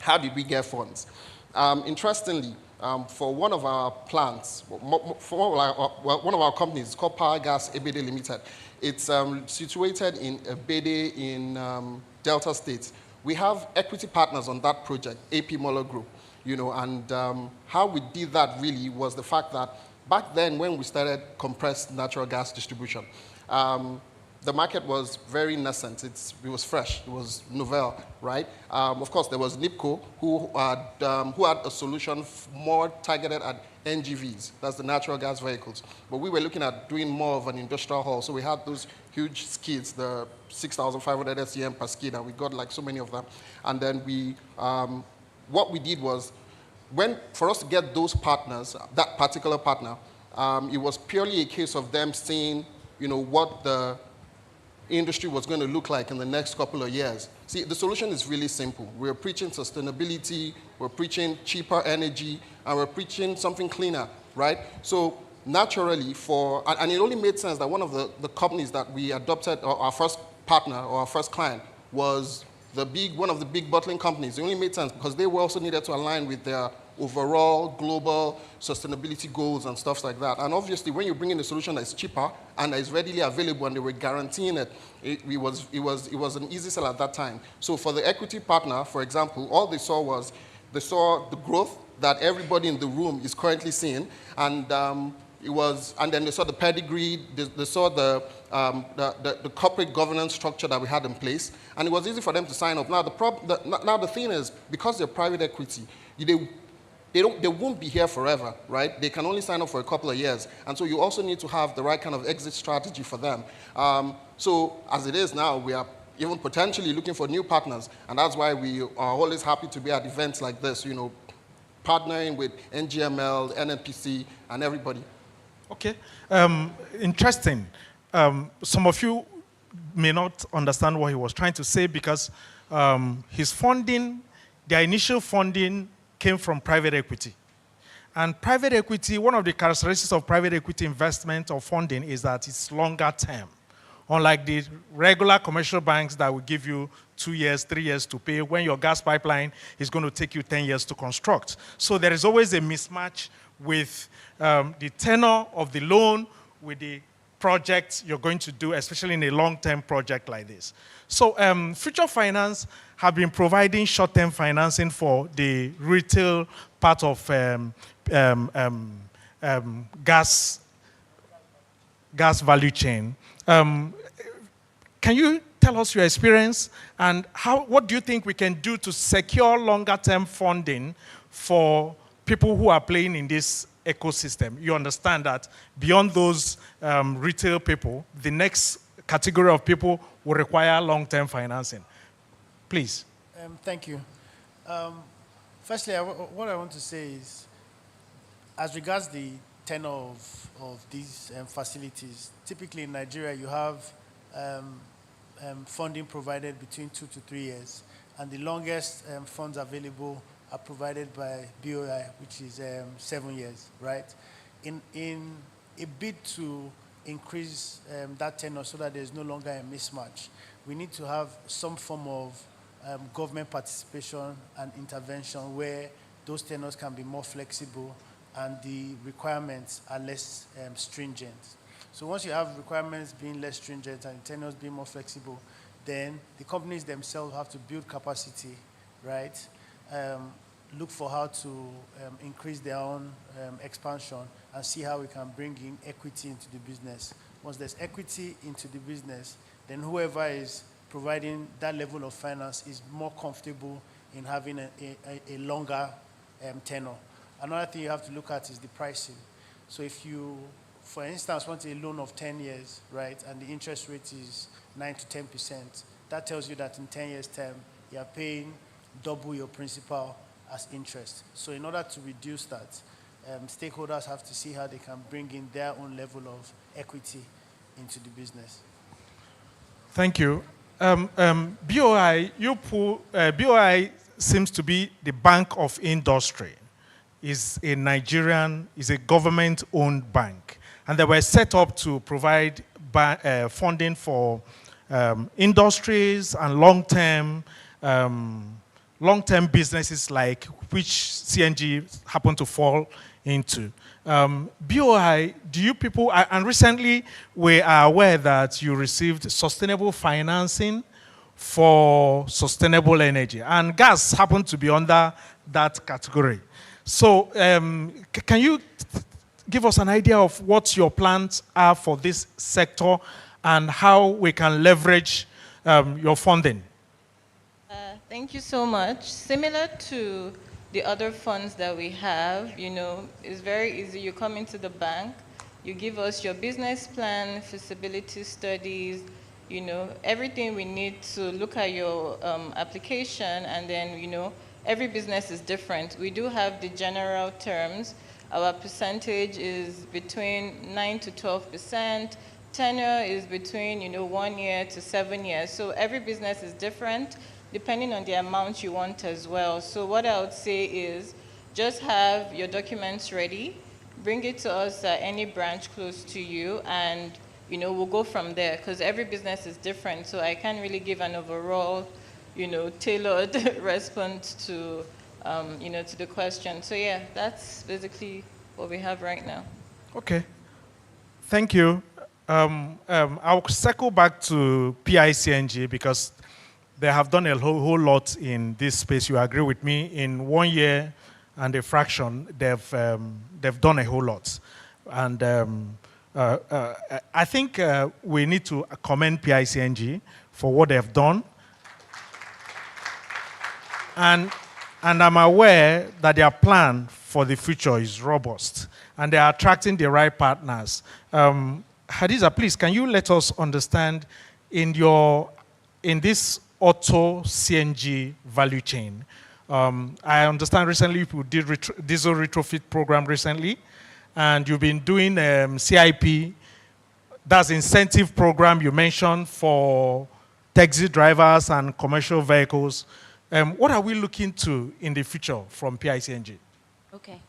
how did we get funds? Interestingly, for one of our plants, for one of our companies, it's called Power Gas Ebede Limited. It's situated in Ebede in Delta State. We have equity partners on that project, AP Moller Group, and how we did that really was the fact that back then when we started compressed natural gas distribution, the market was very nascent. It was fresh. It was novel, right? Of course, there was NIPCO, who had a solution more targeted at NGVs. That's the natural gas vehicles. But we were looking at doing more of an industrial haul. So we had those huge skids, the 6,500 SCM per skid, and we got like so many of them. And then what we did was, for us to get those partners, that particular partner, it was purely a case of them seeing, what the industry was going to look like in the next couple of years. See, the solution is really simple. We're preaching sustainability, we're preaching cheaper energy, and we're preaching something cleaner, right? So naturally, and it only made sense that one of the companies that we adopted, or our first partner or our first client, was one of the big bottling companies. It only made sense because they also needed to align with their overall global sustainability goals and stuff like that. And obviously, when you bring in a solution that's cheaper and that is readily available and they were guaranteeing it, it was an easy sell at that time. So for the equity partner, for example, all they saw the growth that everybody in the room is currently seeing, and and then they saw the pedigree, they saw the corporate governance structure that we had in place, and it was easy for them to sign up. Now the thing is, because they're private equity, they won't be here forever, right? They can only sign up for a couple of years. And so you also need to have the right kind of exit strategy for them. So as it is now, we are even potentially looking for new partners. And that's why we are always happy to be at events like this, partnering with NGML, NNPC, and everybody. Okay, interesting. Some of you may not understand what he was trying to say because his funding, the initial funding, came from private equity. And private equity, one of the characteristics of private equity investment or funding is that it's longer term. Unlike the regular commercial banks that will give you 2 years, 3 years to pay, when your gas pipeline is going to take you 10 years to construct. So there is always a mismatch with the tenor of the loan with the projects you're going to do, especially in a long-term project like this. So Future Finance have been providing short-term financing for the retail part of gas value chain. Can you tell us your experience and what do you think we can do to secure longer-term funding for people who are playing in this ecosystem? You understand that beyond those retail people, the next category of people will require long-term financing. Please. Thank you. Firstly, what I want to say is, as regards the tenure of these facilities, typically in Nigeria you have funding provided between 2 to 3 years, and the longest funds available are provided by BOI, which is 7 years, right? In a bid to increase that tenure so that there's no longer a mismatch, we need to have some form of government participation and intervention where those tenures can be more flexible and the requirements are less stringent. So once you have requirements being less stringent and tenures being more flexible, then the companies themselves have to build capacity, right? Look for how to increase their own expansion and see how we can bring in equity into the business. Once there's equity into the business, then whoever is providing that level of finance is more comfortable in having a longer tenure. Another thing you have to look at is the pricing. So if you, for instance, want a loan of 10 years, right, and the interest rate is 9 to 10%, that tells you that in 10 years' time, you are paying double your principal as interest. So in order to reduce that, stakeholders have to see how they can bring in their own level of equity into the business. Thank you. BOI seems to be the bank of industry. Is a government-owned bank, and they were set up to provide funding for industries and long-term businesses, like which CNG happen to fall into. BOI, do you people, and recently we are aware that you received sustainable financing for sustainable energy, and gas happened to be under that category. So can you give us an idea of what your plans are for this sector and how we can leverage your funding? Thank you so much. Similar to the other funds that we have, you know, it's very easy. You come into the bank, you give us your business plan, feasibility studies, you know, everything we need to look at your application, and then, you know, every business is different. We do have the general terms. Our percentage is between 9 to 12%. Tenure is between, you know, 1 year to 7 years. So every business is different, depending on the amount you want as well. So what I would say is just have your documents ready, bring it to us at any branch close to you, and, you know, we'll go from there, because every business is different. So I can't really give an overall, you know, tailored response to, you know, to the question. So yeah, that's basically what we have right now. Okay, thank you. I'll circle back to PCNGI because they have done a whole lot in this space. You agree with me? In 1 year and a fraction, they've done a whole lot. And I think we need to commend PCNGI for what they've done. And I'm aware that their plan for the future is robust, and they are attracting the right partners. Hadiza, please, can you let us understand in this Auto CNG value chain? I understand recently you did diesel retrofit program recently, and you've been doing CIP, that's incentive program you mentioned for taxi drivers and commercial vehicles. What are we looking to in the future from PCNGI? Okay.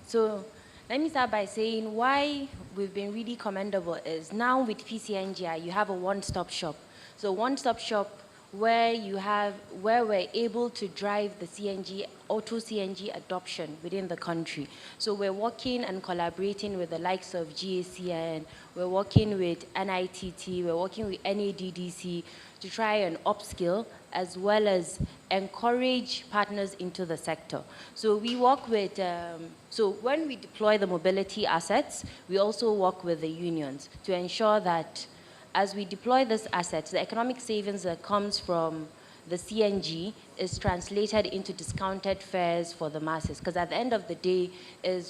So let me start by saying why we've been really commendable is now with PCNGI, you have a one-stop shop. So one-stop shop where we're able to drive the Auto CNG adoption within the country. So we're working and collaborating with the likes of GACN, we're working with NITT, we're working with NADDC to try and upskill as well as encourage partners into the sector. So we work with, so when we deploy the mobility assets, we also work with the unions to ensure that as we deploy these assets, the economic savings that comes from the CNG is translated into discounted fares for the masses. Because at the end of the day,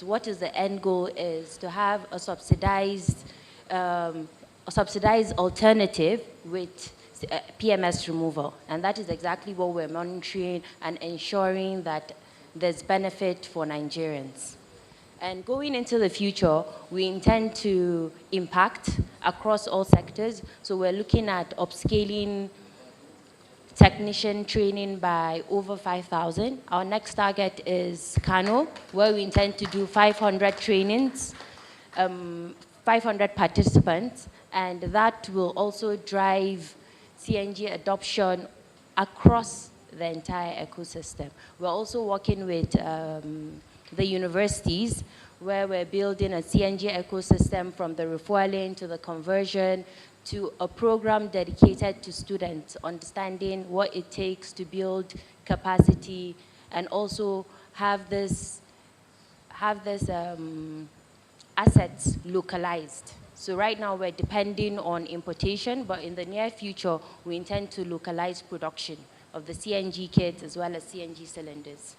what is the end goal is to have a subsidized alternative with PMS removal. And that is exactly what we're monitoring and ensuring that there's benefit for Nigerians. And going into the future, we intend to impact across all sectors. So we're looking at upscaling technician training by over 5,000. Our next target is Kano, where we intend to do 500 trainings, 500 participants, and that will also drive CNG adoption across the entire ecosystem. We're also working with the universities, where we're building a CNG ecosystem from the refueling to the conversion to a program dedicated to students, understanding what it takes to build capacity and also have this assets localized. So right now we're depending on importation, but in the near future, we intend to localize production of the CNG kits as well as CNG cylinders.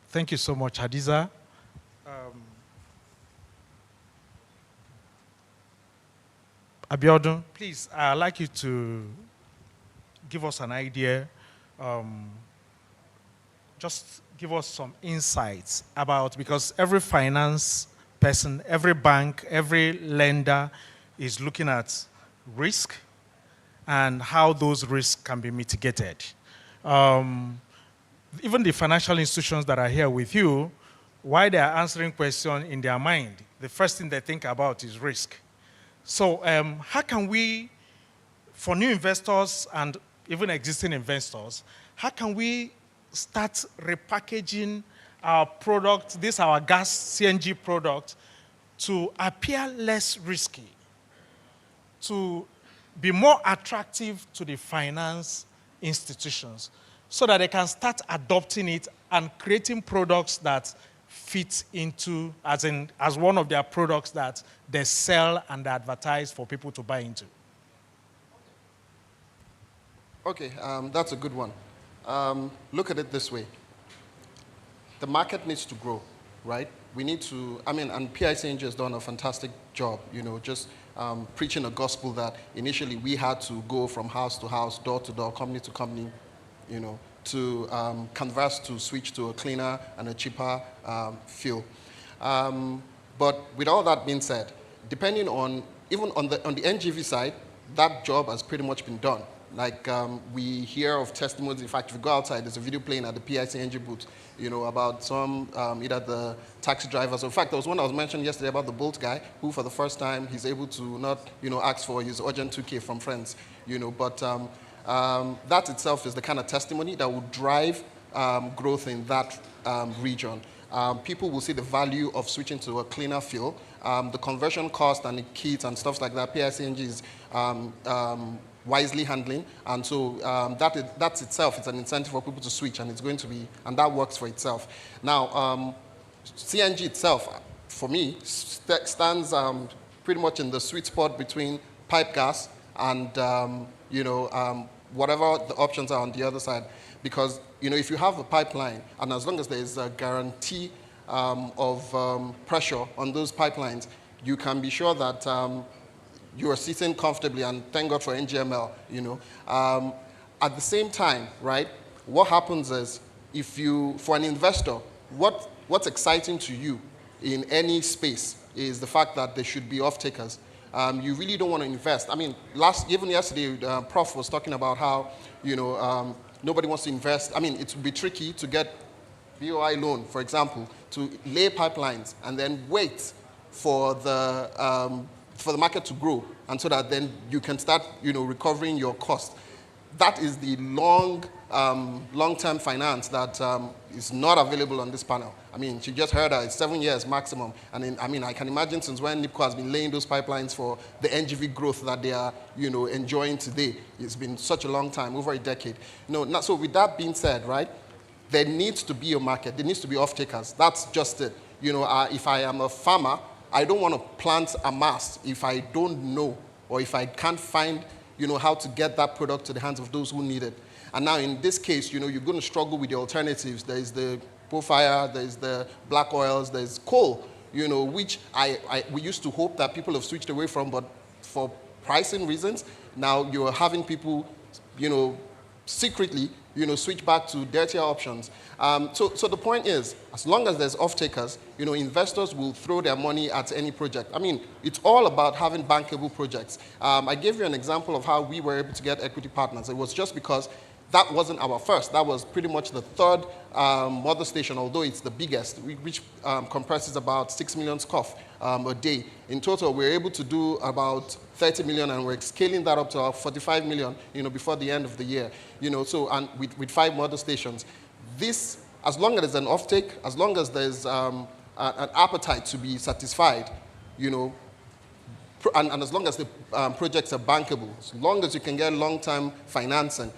Thank you so much, Hadiza. Abiodun, please, I'd like you to give us an idea, just give us some insights about, because every finance person, every bank, every lender is looking at risk and how those risks can be mitigated. Even the financial institutions that are here with you, while they are answering questions in their mind, the first thing they think about is risk. So how can we, for new investors and even existing investors, how can we start repackaging our product, this our gas CNG product, to appear less risky, to be more attractive to the finance institutions, so that they can start adopting it and creating products that fit into, as one of their products that they sell and advertise for people to buy into? Okay, that's a good one. Look at it this way. The market needs to grow, right? We need to, and PCNGI has done a fantastic job, just preaching a gospel that initially we had to go from house to house, door to door, company to company, to converse, to switch to a cleaner and a cheaper fuel. But with all that being said, depending on, even on the NGV side, that job has pretty much been done. Like we hear of testimonies. In fact, if you go outside, there's a video playing at the PCNGI booth, about some, either the taxi drivers. In fact, there was one I was mentioned yesterday about the Bolt guy, who for the first time, he's able to not, ask for his urgent 2K from friends, but that itself is the kind of testimony that will drive growth in that region. People will see the value of switching to a cleaner fuel. The conversion cost and the kits and stuff like that, PCNGI is wisely handling, and so that itself is an incentive for people to switch, and it's going to be, and that works for itself. Now, CNG itself, for me, stands pretty much in the sweet spot between pipe gas and whatever the options are on the other side, because if you have a pipeline, and as long as there is a guarantee of pressure on those pipelines, you can be sure that you are sitting comfortably, and thank God for NGML, At the same time, right, what happens is, for an investor, what's exciting to you in any space is the fact that there should be off-takers. You really don't want to invest. Even yesterday, Prof was talking about how, nobody wants to invest. It would be tricky to get BOI loan, for example, to lay pipelines and then wait for the market to grow, and so that then you can start, recovering your cost. That is the long-term finance that is not available on this panel. She just heard that it's 7 years maximum. And then, I can imagine since when NIPCO has been laying those pipelines for the NGV growth that they are, enjoying today. It's been such a long time, over a decade. So with that being said, right, there needs to be a market. There needs to be off-takers. That's just it. If I am a farmer, I don't want to plant a mast if I don't know, or if I can't find, how to get that product to the hands of those who need it. And now in this case, you're going to struggle with the alternatives. There is the fire, there is the black oils, there's coal, which we used to hope that people have switched away from, but for pricing reasons, now you're having people, secretly, switch back to dirtier options. So the point is, as long as there's off-takers, investors will throw their money at any project. I mean, it's all about having bankable projects. I gave you an example of how we were able to get equity partners. It was just because that wasn't our first. That was pretty much the third mother station, although it's the biggest, which compresses about 6 million SCOF a day. In total, we're able to do about 30 million, and we're scaling that up to 45 million, before the end of the year. And with 5 mother stations. This, as long as there's an offtake, as long as there's an appetite to be satisfied, and as long as the projects are bankable, as long as you can get long-term financing,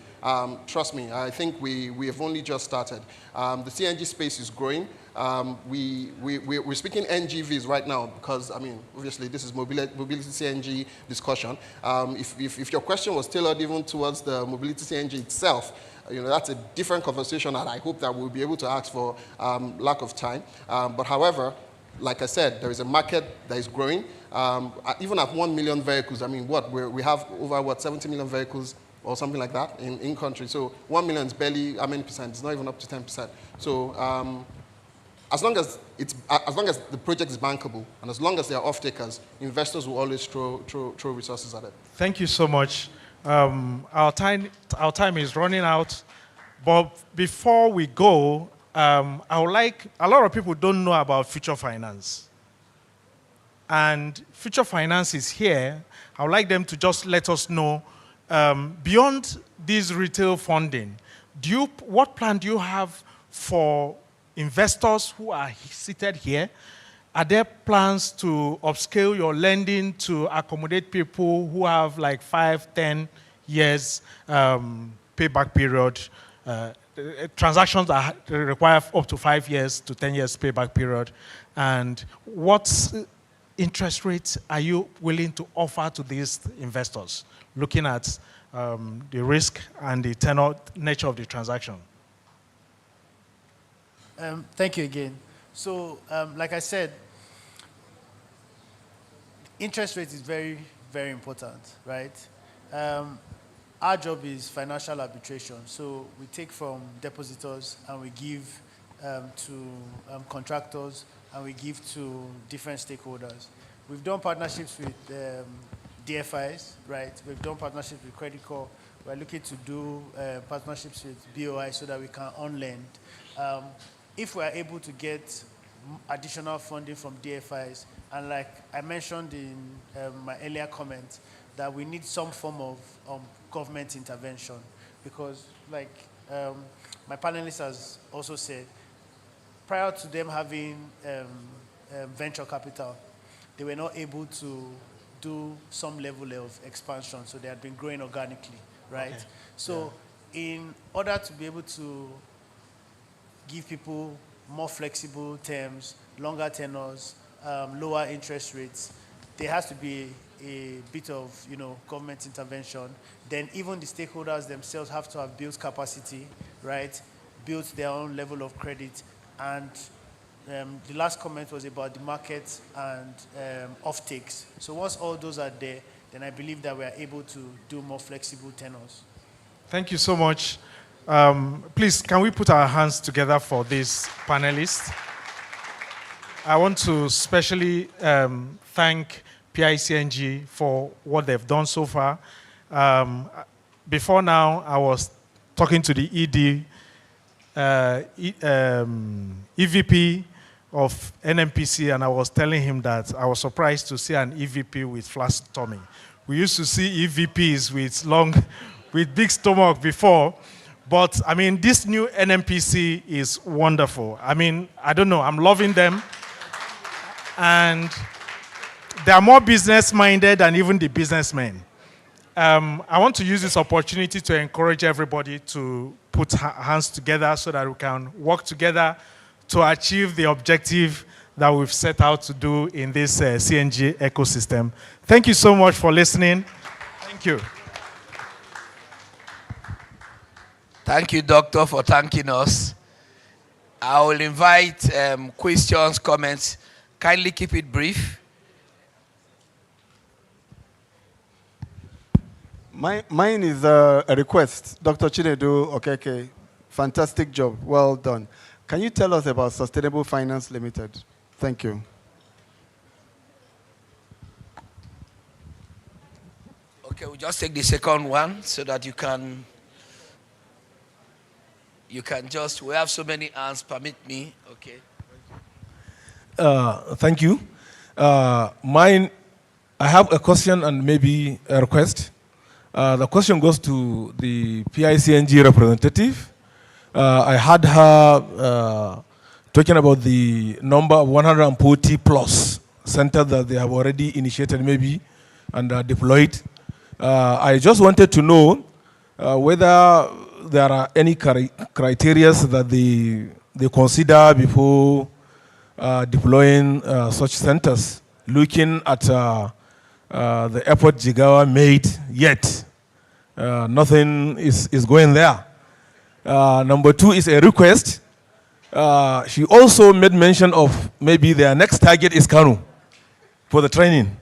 trust me, I think we have only just started. The CNG space is growing. We're speaking NGVs right now because, obviously this is Mobility-CNG discussion. If your question was tailored even towards the Mobility-CNG itself, that's a different conversation, and I hope that we'll be able to ask for lack of time. But however, like I said, there is a market that is growing. Even at 1 million vehicles, we have over 70 million vehicles or something like that in country. So 1 million is barely how many percent? It's not even up to 10%. So as long as the project is bankable and as long as there are off-takers, investors will always throw resources at it. Thank you so much. Our time is running out, but before we go, I would like, a lot of people don't know about future finance. And future finance is here. I would like them to just let us know, beyond this retail funding, what plan do you have for investors who are seated here? Are there plans to upscale your lending to accommodate people who have like 5, 10 years payback period? Transactions that require up to 5 years to 10 years payback period. And what interest rates are you willing to offer to these investors, looking at the risk and the tenor nature of the transaction? Thank you again. So, like I said, interest rate is very, very important, right? Our job is financial arbitration. So we take from depositors and we give to contractors and we give to different stakeholders. We've done partnerships with DFIs, right? We've done partnerships with Credit Corp. We're looking to do partnerships with BOI so that we can on-lend. If we're able to get additional funding from DFIs, and like I mentioned in my earlier comment, that we need some form of government intervention, because like my panelist has also said, prior to them having venture capital, they were not able to do some level of expansion, so they had been growing organically, right? Okay. So in order to be able to give people more flexible terms, longer tenors, lower interest rates, there has to be a bit of government intervention. Then even the stakeholders themselves have to have built capacity, right? Built their own level of credit. And the last comment was about the market and off-takes. So once all those are there, then I believe that we are able to do more flexible tenors. Thank you so much. Please, can we put our hands together for this panelist? I want to especially thank PCNGI for what they've done so far. Before now, I was talking to the EVP of NNPC, and I was telling him that I was surprised to see an EVP with flat stomach. We used to see EVPs with big stomach before, but I mean, this new NNPC is wonderful. I mean, I don't know, I'm loving them. And they are more business-minded than even the businessmen. I want to use this opportunity to encourage everybody to put hands together so that we can work together to achieve the objective that we've set out to do in this CNG ecosystem. Thank you so much for listening. Thank you. Thank you, Doctor, for thanking us. I will invite questions, comments. Kindly keep it brief. Mine is a request. Dr. Chinedu Okeke, fantastic job. Well done. Can you tell us about Sustainable Finance Limited? Thank you. Okay, we'll just take the second one so that you can just, we have so many hands, permit me. Okay. Thank you. Mine, I have a question and maybe a request. The question goes to the PCNGI representative. I had her talking about the number of 140 plus centers that they have already initiated maybe and deployed. I just wanted to know whether there are any criteria that they consider before deploying such centers, looking at the effort Jigawa made yet. Nothing is going there. Number two is a request. She also made mention of maybe their next target is Kanu for the training.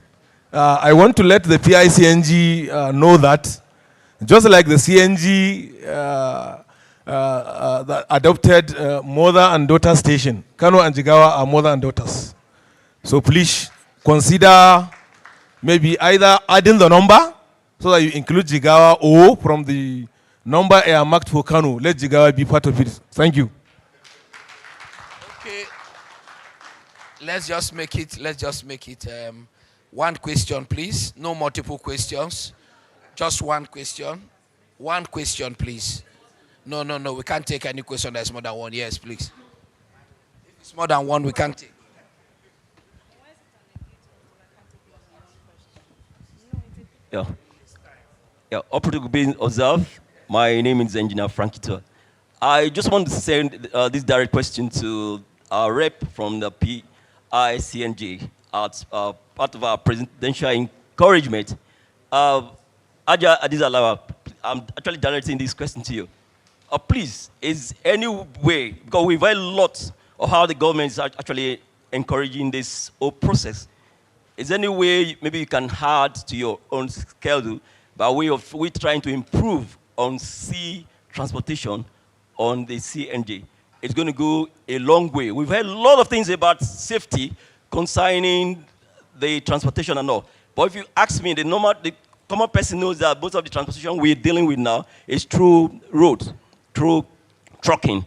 I want to let the PCNG know that just like the CNG that adopted mother and daughter station, Kanu and Jigawa are mother and daughters. So please consider maybe either adding the number so that you include Jigawa, or from the number earmarked for Kanu, let Jigawa be part of it. Thank you. Okay. Let's just make it one question, please. No multiple questions. Just one question. One question, please. No. We can't take any question that's more than one. Yes, please. If it's more than one, we can't take. Yeah, operative being observed. My name is Engineer Frankito. I just want to send this direct question to our rep from the PCNGI as part of our presidential encouragement. Aja Adizalawa, I'm actually directing this question to you. Please, is any way, because we've heard a lot of how the government is actually encouraging this whole process, is there any way maybe you can add to your own schedule by way of we trying to improve on sea transportation on the CNG? It's going to go a long way. We've heard a lot of things about safety concerning the transportation and all. But if you ask me, the common person knows that most of the transportation we're dealing with now is through roads, through trucking.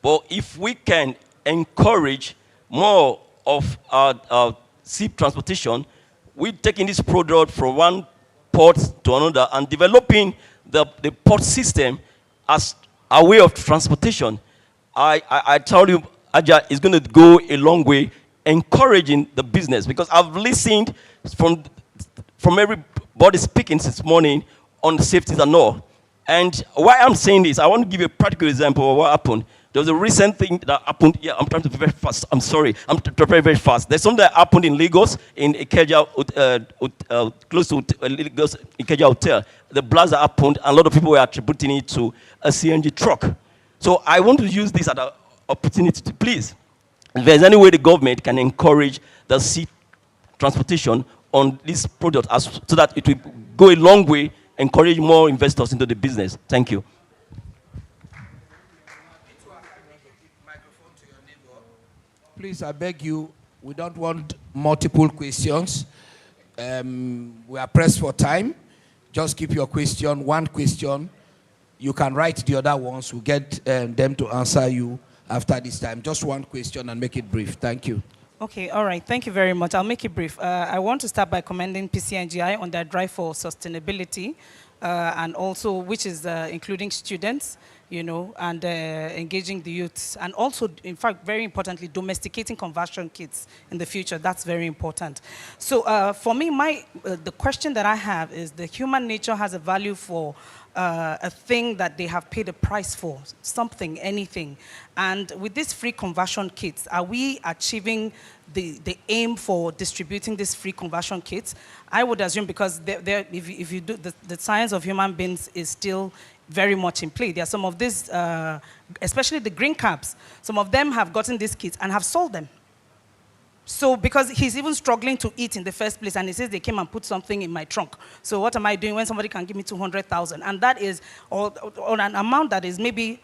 But if we can encourage more of our sea transportation, we're taking this product from one port to another and developing the port system as a way of transportation. I tell you, Aja is going to go a long way encouraging the business, because I've listened from everybody speaking this morning on the safety and all. And why I'm saying this, I want to give you a practical example of what happened. There was a recent thing that happened. Yeah, I'm trying to be very fast. I'm sorry. I'm very, very fast. There's something that happened in Lagos, in Ikeja, close to Lagos Ikeja Hotel. The blast that happened, and a lot of people were attributing it to a CNG truck. So I want to use this as an opportunity to please, if there's any way the government can encourage the sea transportation on this product so that it will go a long way, encourage more investors into the business. Thank you. Please, I beg you, we don't want multiple questions. We are pressed for time. Just keep your question, one question. You can write the other ones. We'll get them to answer you after this time. Just one question and make it brief. Thank you. Okay, all right. Thank you very much. I'll make it brief. I want to start by commending PCNGI on their drive for sustainability, and also which is including students, you know, and engaging the youths, and also, in fact, very importantly, domesticating conversion kits in the future. That's very important. So for me, the question that I have is the human nature has a value for a thing that they have paid a price for, something, anything. And with these free conversion kits, are we achieving the aim for distributing these free conversion kits? I would assume, because if you do, the science of human beings is still very much in play. There are some of these, especially the green cabs, some of them have gotten these kits and have sold them. So because he's even struggling to eat in the first place, and he says they came and put something in my trunk. So what am I doing when somebody can give me 200,000? And that is on an amount that is maybe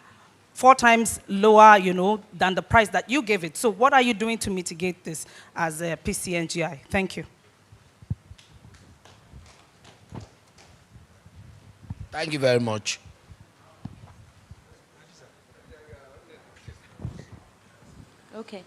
4 times lower, you know, than the price that you gave it. So what are you doing to mitigate this as a PCNGI? Thank you. Thank you very much. Okay.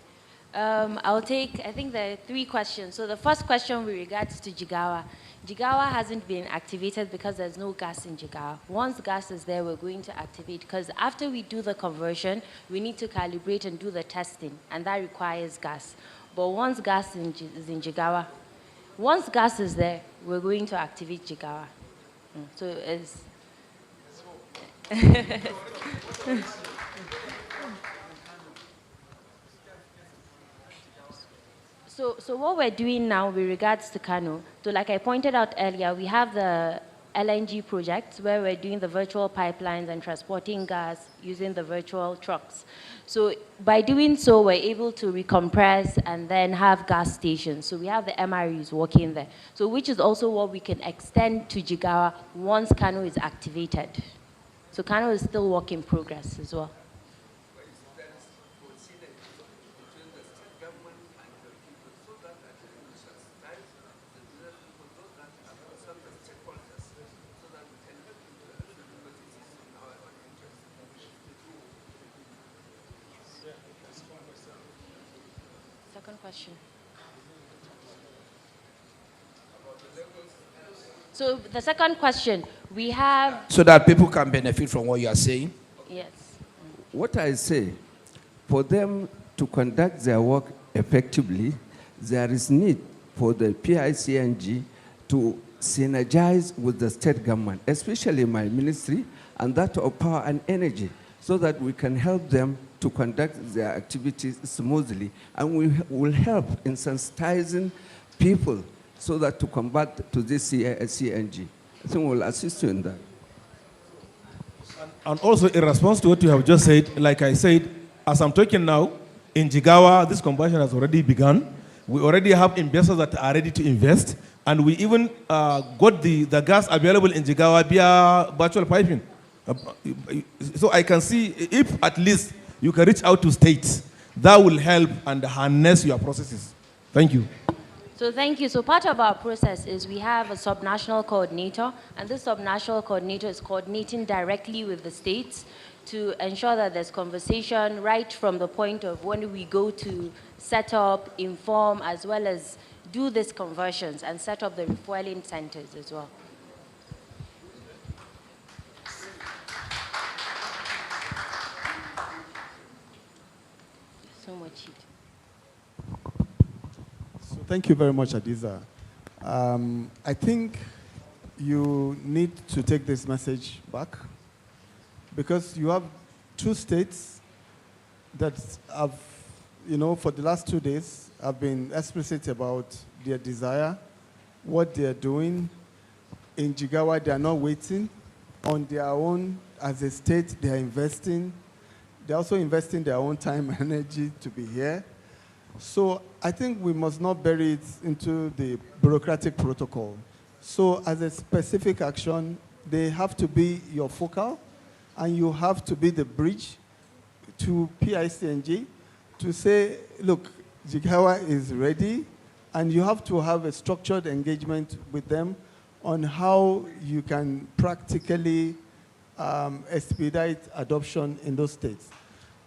I'll take, I think there are 3 questions. So the first question with regards to Jigawa. Jigawa hasn't been activated because there's no gas in Jigawa. Once gas is there, we're going to activate, because after we do the conversion, we need to calibrate and do the testing, and that requires gas. But once gas is in Jigawa, once gas is there, we're going to activate Jigawa. So it's... So what we're doing now with regards to Kano, so like I pointed out earlier, we have the LNG project where we're doing the virtual pipelines and transporting gas using the virtual trucks. So by doing so, we're able to recompress and then have gas stations. So we have the MREs working there. So which is also what we can extend to Jigawa once Kano is activated. So Kano is still work in progress as well. Question. So the second question, we have... So that people can benefit from what you are saying? Yes. What I say, for them to conduct their work effectively, there is need for the PICNG to synergize with the state government, especially my ministry and that of power and energy, so that we can help them to conduct their activities smoothly, and we will help in sensitizing people so that to combat to this CNG. I think we'll assist you in that. And also in response to what you have just said, like I said, as I'm talking now, in Jigawa, this conversion has already begun. We already have investors that are ready to invest, and we even got the gas available in Jigawa via virtual piping. So I can see if at least you can reach out to states, that will help and harness your processes. Thank you. So thank you. So part of our process is we have a subnational coordinator, and this subnational coordinator is coordinating directly with the states to ensure that there's conversation right from the point of when we go to set up, inform, as well as do these conversions and set up the refueling centers as well. So much heat. So thank you very much, Adiza. I think you need to take this message back, because you have 2 states that have, you know, for the last 2 days, have been explicit about their desire, what they are doing. In Jigawa, they are not waiting on their own. As a state, they are investing. They're also investing their own time and energy to be here. So I think we must not bury it into the bureaucratic protocol. So as a specific action, they have to be your focal, and you have to be the bridge to PICNG to say, look, Jigawa is ready, and you have to have a structured engagement with them on how you can practically expedite adoption in those states.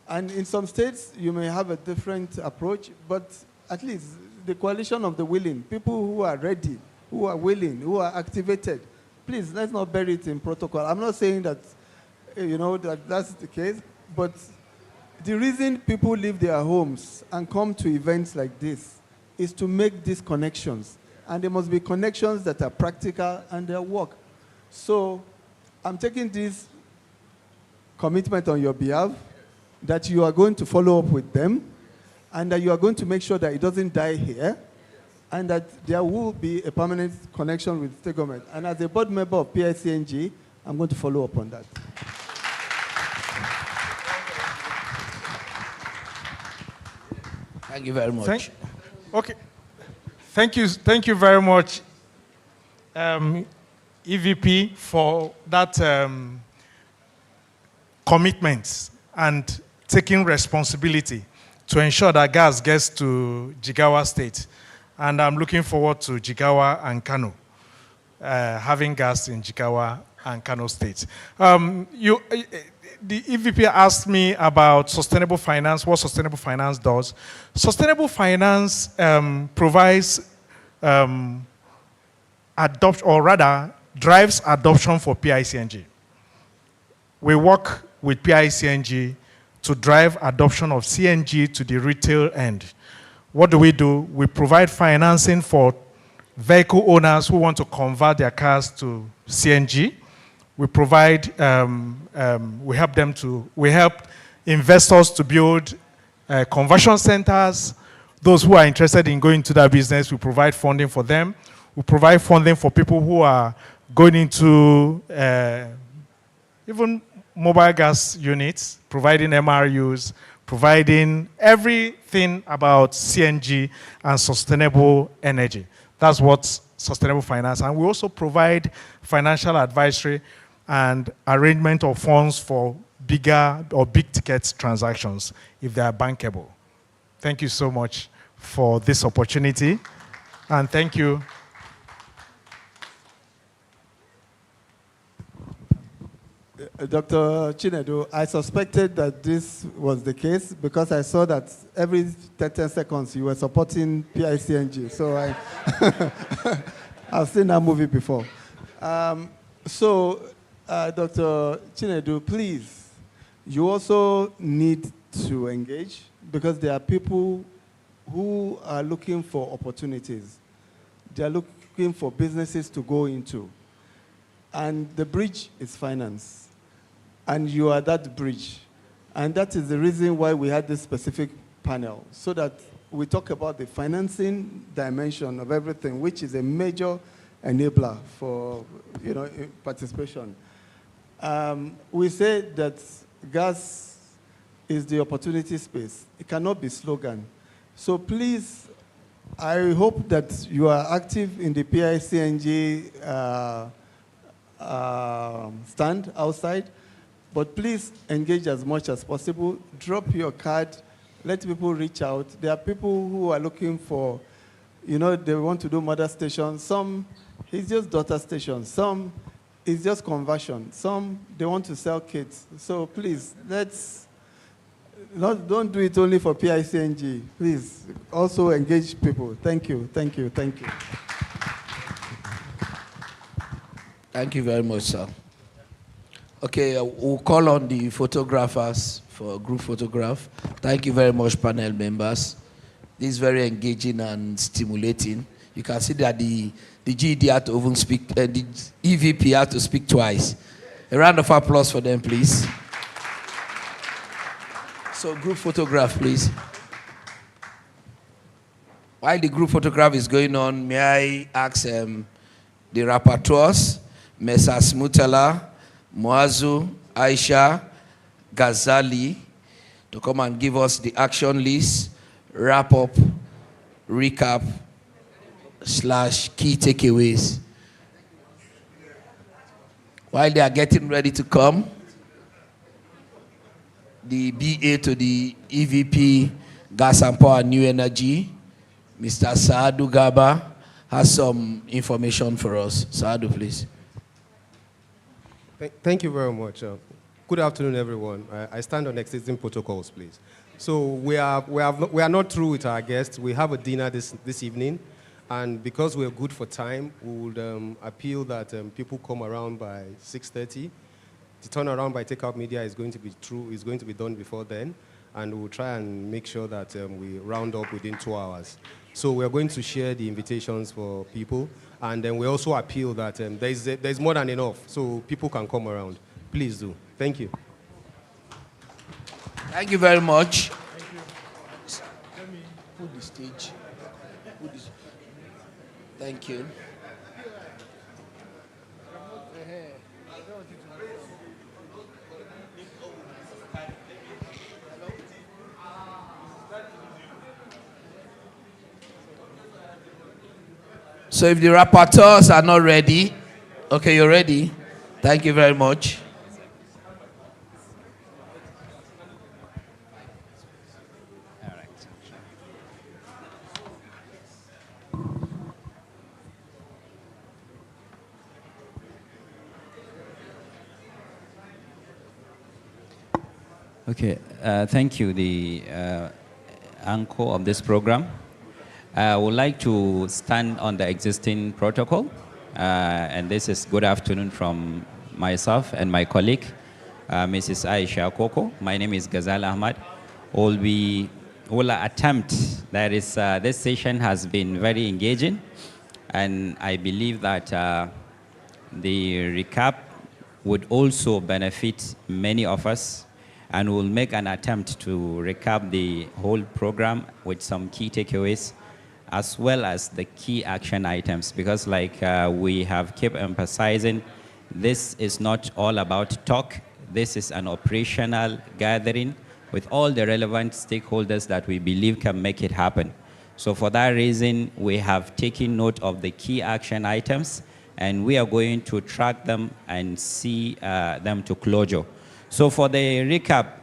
And in some states, you may have a different approach, but at least the coalition of the willing, people who are ready, who are willing, who are activated, please, let's not bury it in protocol. I'm not saying that, you know, that's the case, but the reason people leave their homes and come to events like this is to make these connections. And there must be connections that are practical and they work. So I'm taking this commitment on your behalf that you are going to follow up with them, and that you are going to make sure that it doesn't die here, and that there will be a permanent connection with state government. And as a board member of PICNG, I'm going to follow up on that. Thank you very much. Okay. Thank you very much, EVP, for that commitment and taking responsibility to ensure that gas gets to Jigawa State. And I'm looking forward to Jigawa and Kano, having gas in Jigawa and Kano State. The EVP asked me about sustainable finance, what sustainable finance does. Sustainable finance provides adoption, or rather, drives adoption for PCNG. We work with PCNG to drive adoption of CNG to the retail end. What do? We provide financing for vehicle owners who want to convert their cars to CNG. We provide, we help investors to build conversion centers. Those who are interested in going into that business, we provide funding for them. We provide funding for people who are going into even mobile gas units, providing MRUs, providing everything about CNG and sustainable energy. That's what sustainable finance. And we also provide financial advisory and arrangement of funds for bigger or big ticket transactions if they are bankable. Thank you so much for this opportunity. And thank you. Dr. Chinedu, I suspected that this was the case because I saw that every 10 seconds you were supporting PCNG. So I've seen that movie before. Dr. Chinedu, please, you also need to engage because there are people who are looking for opportunities. They are looking for businesses to go into. And the bridge is finance. And you are that bridge. And that is the reason why we had this specific panel, so that we talk about the financing dimension of everything, which is a major enabler for participation. We say that gas is the opportunity space. It cannot be slogan. So please, I hope that you are active in the PCNG stand outside. But please engage as much as possible. Drop your card. Let people reach out. There are people who are looking for, they want to do mother station. Some, it's just daughter station. Some, it's just conversion. Some, they want to sell kits. So please, don't do it only for PCNG. Please, also engage people. Thank you, thank you, thank you. Thank you very much, sir. Okay, we'll call on the photographers for a group photograph. Thank you very much, panel members. This is very engaging and stimulating. You can see that the GED had to even speak, the EVP had to speak twice. A round of applause for them, please. So, group photograph, please. While the group photograph is going on, may I ask the rapporteurs, Messrs. Mutala, Moazu, Aisha, Ghazali, to come and give us the action list, wrap up, recap, / key takeaways. While they are getting ready to come, the BA to the EVP, Gas and Power New Energy, Mr. Saadu Gaba, has some information for us. Saadu, please. Thank you very much. Good afternoon, everyone. I stand on existing protocols, please. So we are not through with our guests. We have a dinner this evening, and because we're good for time, we would appeal that people come around by 6:30. The turnaround by Takeout Media is going to be done before then, and we'll try and make sure that we round up within 2 hours. So we're going to share the invitations for people. And then we also appeal that there's more than enough, so people can come around. Please do. Thank you. Thank you very much. Thank you. Let me put the stage. Thank you. So if the rapporteurs are not ready, okay, you're ready. Thank you very much. Okay, thank you, the anchor of this program. I would like to stand on the existing protocol, and this is good afternoon from myself and my colleague, Mrs. Aisha Koko. My name is Ghazal Ahmad. Will attempt, that is, this session has been very engaging, and I believe that the recap would also benefit many of us, and we'll make an attempt to recap the whole program with some key takeaways, as well as the key action items, because like we have kept emphasizing, this is not all about talk. This is an operational gathering with all the relevant stakeholders that we believe can make it happen. So for that reason, we have taken note of the key action items, and we are going to track them and see them to closure. So for the recap,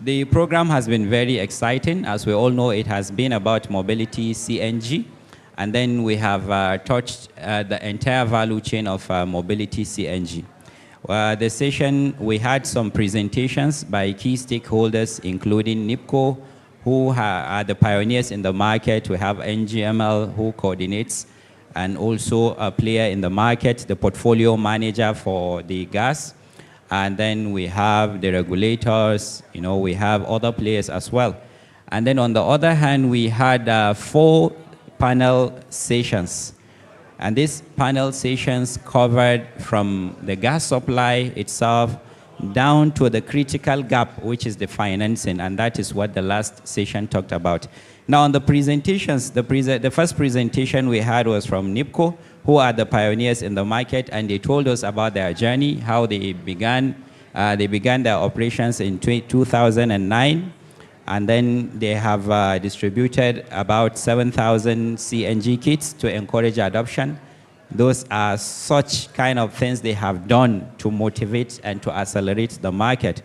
the program has been very exciting. As we all know, it has been about Mobility-CNG, and then we have touched the entire value chain of Mobility-CNG. The session, we had some presentations by key stakeholders, including NIPCO, who are the pioneers in the market. We have NGML, who coordinates, and also a player in the market, the portfolio manager for the gas. And then we have the regulators, you know, we have other players as well. And then on the other hand, we had 4 panel sessions. And these panel sessions covered from the gas supply itself down to the critical gap, which is the financing, and that is what the last session talked about. Now on the presentations, the first presentation we had was from NIPCO, who are the pioneers in the market, and they told us about their journey, how they began their operations in 2009, and then they have distributed about 7,000 CNG kits to encourage adoption. Those are such kind of things they have done to motivate and to accelerate the market.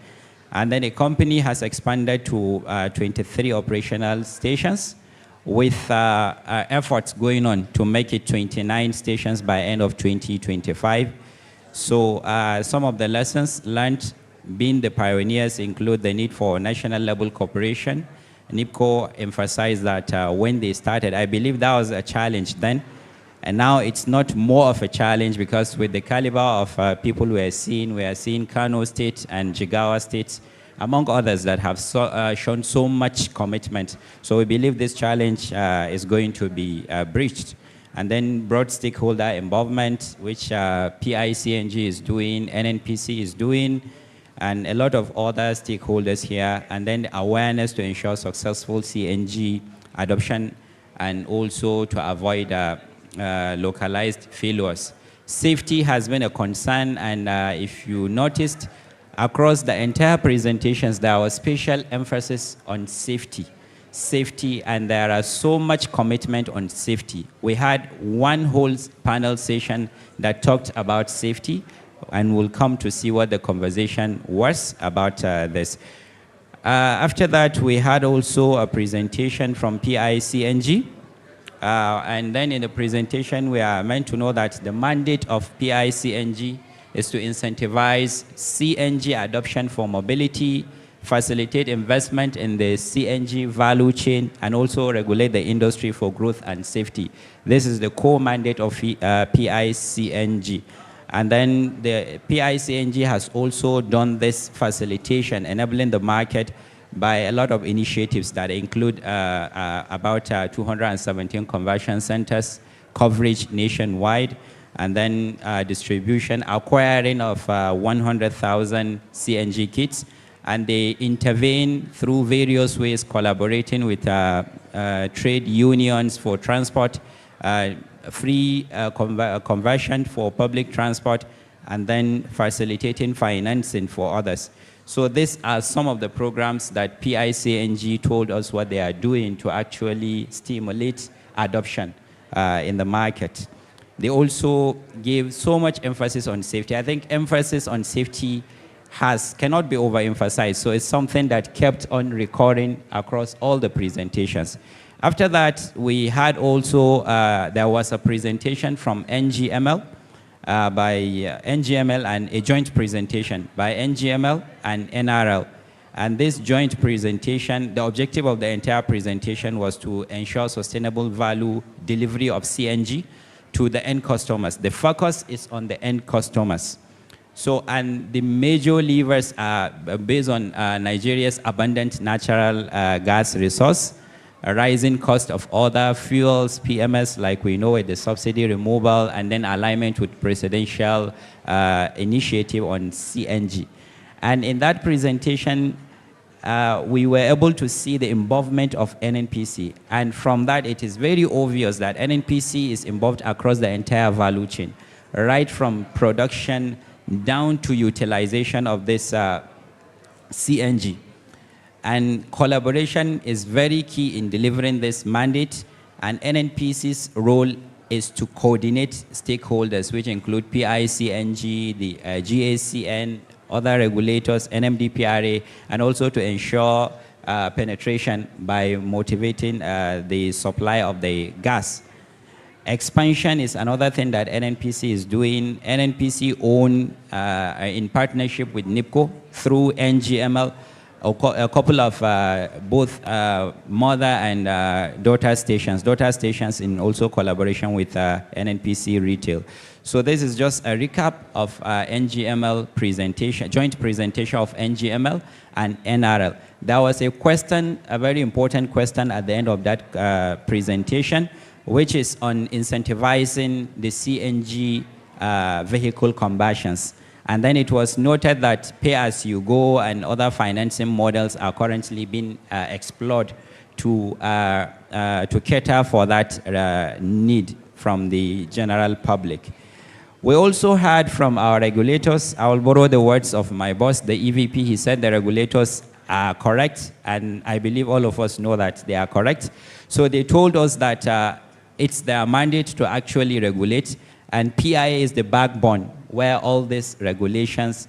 And then the company has expanded to 23 operational stations, with efforts going on to make it 29 stations by end of 2025. So some of the lessons learned being the pioneers include the need for national level cooperation. NIPCO emphasized that when they started, I believe that was a challenge then, and now it's not more of a challenge, because with the caliber of people we are seeing Kano State and Jigawa State, among others, that have shown so much commitment. So we believe this challenge is going to be breached. And then broad stakeholder involvement, which PCNGI is doing, NNPC is doing, and a lot of other stakeholders here. And then awareness to ensure successful CNG adoption, and also to avoid localized failures. Safety has been a concern, and if you noticed, across the entire presentations, there was special emphasis on safety. And there are so much commitment on safety. We had one whole panel session that talked about safety, and we'll come to see what the conversation was about this. After that, we had also a presentation from PCNGI. And then in the presentation, we are meant to know that the mandate of PCNGI is to incentivize CNG adoption for mobility, facilitate investment in the CNG value chain, and also regulate the industry for growth and safety. This is the core mandate of PCNGI. And then the PCNGI has also done this facilitation, enabling the market by a lot of initiatives that include about 217 conversion centers, coverage nationwide, and then distribution, acquiring of 100,000 CNG kits. And they intervene through various ways, collaborating with trade unions for transport, free conversion for public transport, and then facilitating financing for others. So these are some of the programs that PCNGI told us what they are doing to actually stimulate adoption in the market. They also gave so much emphasis on safety. I think emphasis on safety cannot be overemphasized, so it's something that kept on recurring across all the presentations. After that, we had also, there was a presentation from NGML, by NGML, and a joint presentation by NGML and NRL. And this joint presentation, the objective of the entire presentation was to ensure sustainable value delivery of CNG to the end customers. The focus is on the end customers. So, and the major levers are based on Nigeria's abundant natural gas resource, a rising cost of other fuels, PMS, like we know it, the subsidy removal, and then alignment with Presidential Initiative on CNG. And in that presentation, we were able to see the involvement of NNPC. And from that, it is very obvious that NNPC is involved across the entire value chain, right from production down to utilization of this CNG. And collaboration is very key in delivering this mandate, and NNPC's role is to coordinate stakeholders, which include PCNGI, the GACN, other regulators, NMDPRA, and also to ensure penetration by motivating the supply of the gas. Expansion is another thing that NNPC is doing. NNPC own, in partnership with NIPCO through NGML, a couple of both mother and daughter stations in also collaboration with NNPC Retail. So this is just a recap of NGML presentation, joint presentation of NGML and NRL. There was a question, a very important question at the end of that presentation, which is on incentivizing the CNG vehicle combustions. And then it was noted that pay-as-you-go and other financing models are currently being explored to cater for that need from the general public. We also heard from our regulators. I will borrow the words of my boss, the EVP. He said the regulators are correct, and I believe all of us know that they are correct. So they told us that it's their mandate to actually regulate, and PIA is the backbone where all these regulations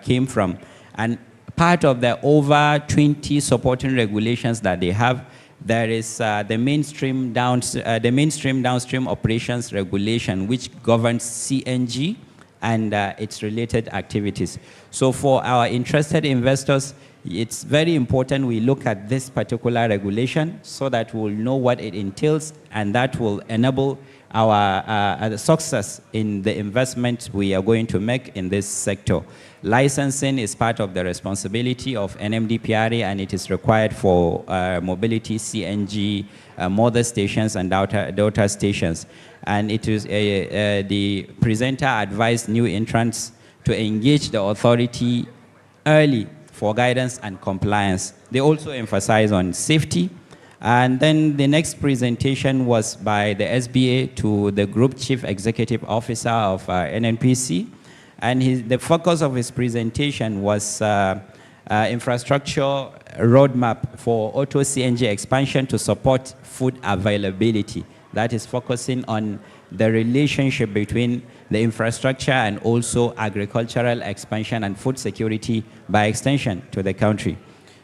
came from. And part of the over 20 supporting regulations that they have, there is the mainstream downstream operations regulation, which governs CNG and its related activities. So for our interested investors, it's very important we look at this particular regulation so that we'll know what it entails, and that will enable our success in the investment we are going to make in this sector. Licensing is part of the responsibility of NMDPRA, and it is required for Mobility-CNG, mother stations and daughter stations. And it is the presenter advised new entrants to engage the authority early for guidance and compliance. They also emphasize on safety. And then the next presentation was by the SBA to the Group Chief Executive Officer of NNPC. And the focus of his presentation was infrastructure roadmap for Auto CNG expansion to support food availability. That is focusing on the relationship between the infrastructure and also agricultural expansion and food security by extension to the country.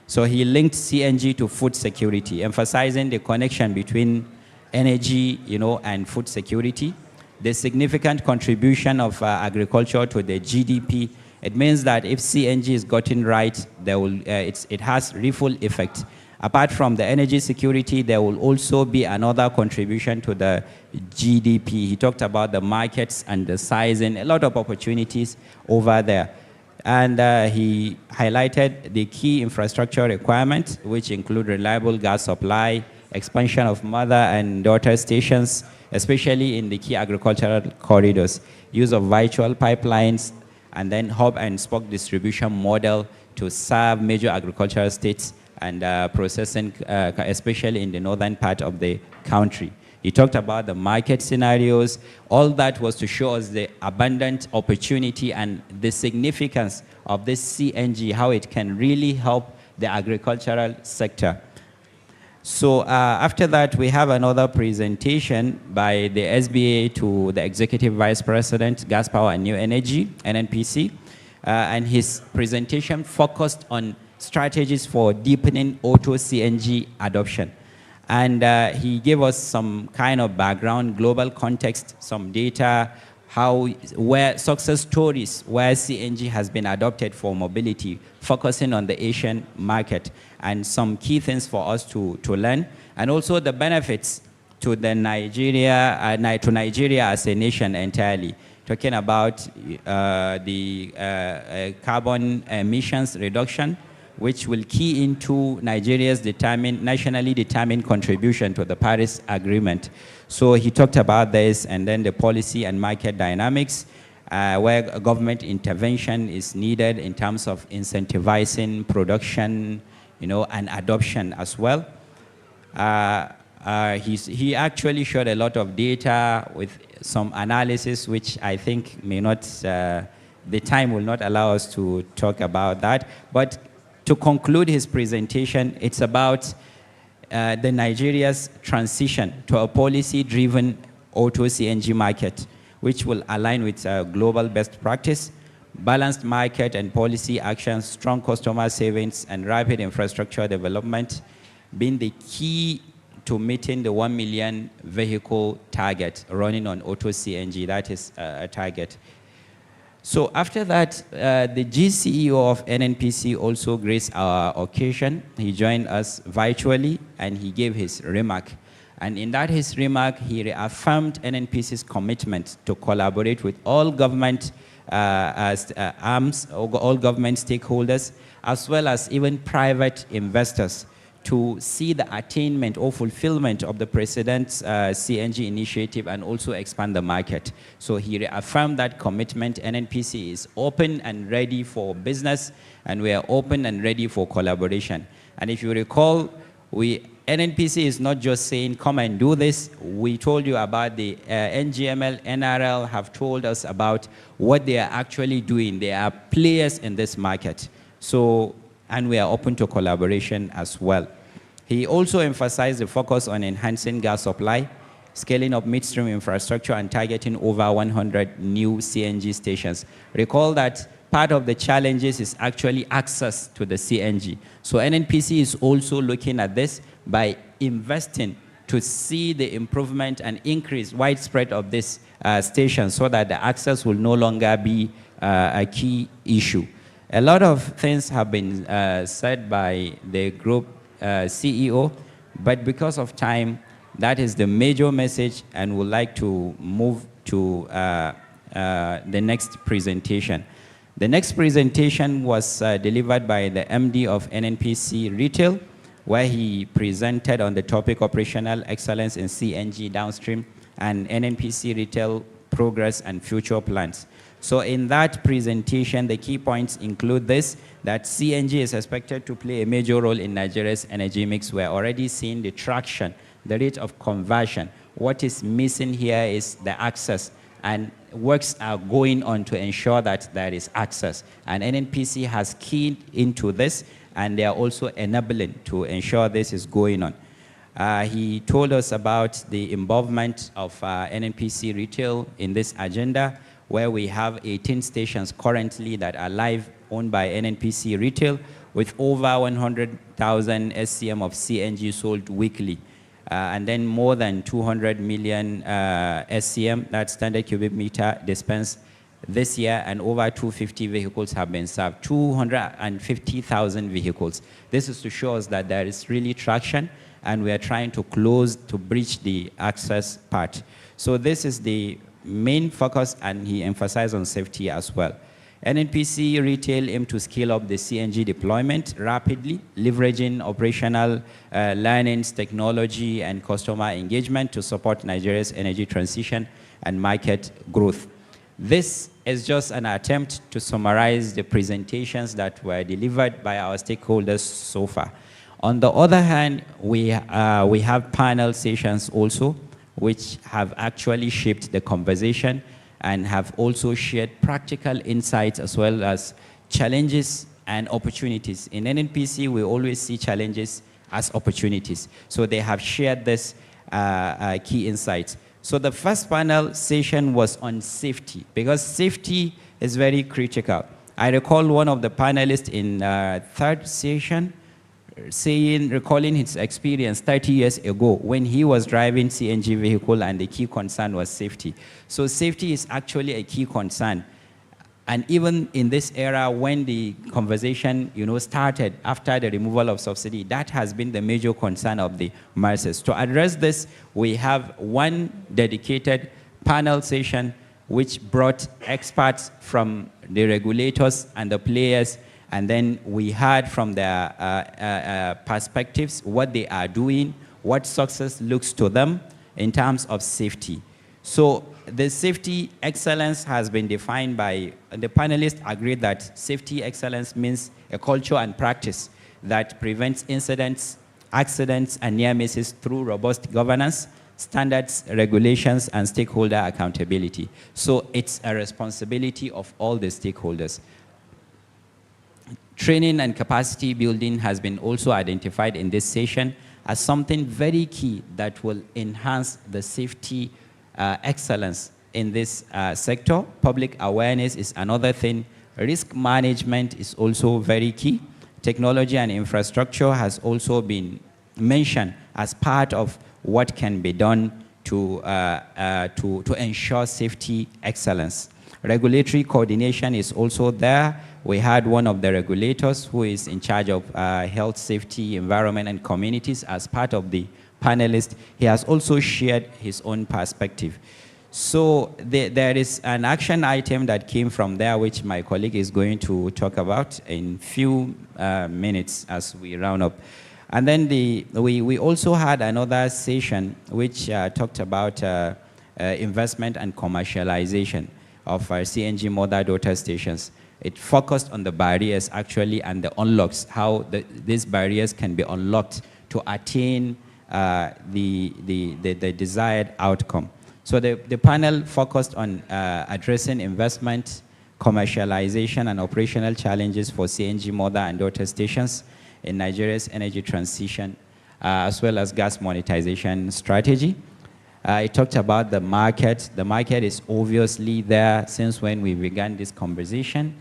So he linked CNG to food security, emphasizing the connection between energy, and food security. The significant contribution of agriculture to the GDP. It means that if CNG is gotten right, it has ripple effect. Apart from the energy security, there will also be another contribution to the GDP. He talked about the markets and the sizing, a lot of opportunities over there. And he highlighted the key infrastructure requirements, which include reliable gas supply, expansion of mother and daughter stations, especially in the key agricultural corridors, use of virtual pipelines, and then hub and spoke distribution model to serve major agricultural states and processing, especially in the northern part of the country. He talked about the market scenarios. All that was to show us the abundant opportunity and the significance of this CNG, how it can really help the agricultural sector. So after that, we have another presentation by the SBA to the Executive Vice President, Gas, Power and New Energy, NNPC. And his presentation focused on strategies for deepening auto CNG adoption. And he gave us some kind of background, global context, some data, where success stories where CNG has been adopted for mobility, focusing on the Asian market, and some key things for us to learn, and also the benefits to Nigeria as a nation entirely. Talking about the carbon emissions reduction, which will key into Nigeria's nationally determined contribution to the Paris Agreement. So he talked about this, and then the policy and market dynamics, where government intervention is needed in terms of incentivizing production, and adoption as well. He actually showed a lot of data with some analysis, which I think may not, the time will not allow us to talk about that. But to conclude his presentation, it's about the Nigeria's transition to a policy-driven auto CNG market, which will align with global best practice, balanced market and policy actions, strong customer savings, and rapid infrastructure development being the key to meeting the 1 million vehicle target running on auto CNG. That is a target. So after that, the GCEO of NNPC also graced our occasion. He joined us virtually, and he gave his remark. And in that his remark, he reaffirmed NNPC's commitment to collaborate with all government arms, all government stakeholders, as well as even private investors, to see the attainment or fulfillment of the President's CNG initiative and also expand the market. So he reaffirmed that commitment. NNPC is open and ready for business, and we are open and ready for collaboration. And if you recall, NNPC is not just saying, come and do this. We told you about the NGML, NRL have told us about what they are actually doing. They are players in this market. So, and we are open to collaboration as well. He also emphasized the focus on enhancing gas supply, scaling up midstream infrastructure, and targeting over 100 new CNG stations. Recall that part of the challenges is actually access to the CNG. So NNPC is also looking at this by investing to see the improvement and increase widespread of this station, so that the access will no longer be a key issue. A lot of things have been said by the group CEO, but because of time, that is the major message, and we'd like to move to the next presentation. The next presentation was delivered by the MD of NNPC Retail, where he presented on the topic Operational Excellence in CNG Downstream and NNPC Retail Progress and Future Plans. So in that presentation, the key points include this, that CNG is expected to play a major role in Nigeria's energy mix. We're already seeing the traction, the rate of conversion. What is missing here is the access, and works are going on to ensure that there is access. And NNPC has keyed into this, and they are also enabling to ensure this is going on. He told us about the involvement of NNPC Retail in this agenda, where we have 18 stations currently that are live, owned by NNPC Retail, with over 100,000 SCM of CNG sold weekly. And then more than 200 million SCM, that's standard cubic meter, dispensed this year, and over 250 vehicles have been served, 250,000 vehicles. This is to show us that there is really traction, and we are trying to bridge the access part. So this is the main focus, and he emphasized on safety as well. NNPC Retail aim to scale up the CNG deployment rapidly, leveraging operational learnings, technology, and customer engagement to support Nigeria's energy transition and market growth. This is just an attempt to summarize the presentations that were delivered by our stakeholders so far. On the other hand, we have panel sessions also, which have actually shaped the conversation and have also shared practical insights as well as challenges and opportunities. In NNPC, we always see challenges as opportunities. So they have shared this key insights. So the first panel session was on safety, because safety is very critical. I recall one of the panelists in third session recalling his experience 30 years ago when he was driving CNG vehicle, and the key concern was safety. So safety is actually a key concern. And even in this era, when the conversation, started after the removal of subsidy, that has been the major concern of the masses. To address this, we have one dedicated panel session which brought experts from the regulators and the players, and then we heard from their perspectives what they are doing, what success looks to them in terms of safety. So the safety excellence has been defined by, the panelists agreed that safety excellence means a culture and practice that prevents incidents, accidents, and near misses through robust governance, standards, regulations, and stakeholder accountability. So it's a responsibility of all the stakeholders. Training and capacity building has been also identified in this session as something very key that will enhance the safety excellence in this sector. Public awareness is another thing. Risk management is also very key. Technology and infrastructure has also been mentioned as part of what can be done to ensure safety excellence. Regulatory coordination is also there. We had one of the regulators who is in charge of health, safety, environment, and communities as part of the panelists. He has also shared his own perspective. So there is an action item that came from there, which my colleague is going to talk about in few minutes as we round up. And then we also had another session which talked about investment and commercialization of CNG mother-daughter stations. It focused on the barriers actually and the unlocks, how these barriers can be unlocked to attain the desired outcome. So the panel focused on addressing investment, commercialization, and operational challenges for CNG mother and daughter stations in Nigeria's energy transition, as well as gas monetization strategy. It talked about the market. The market is obviously there since when we began this conversation.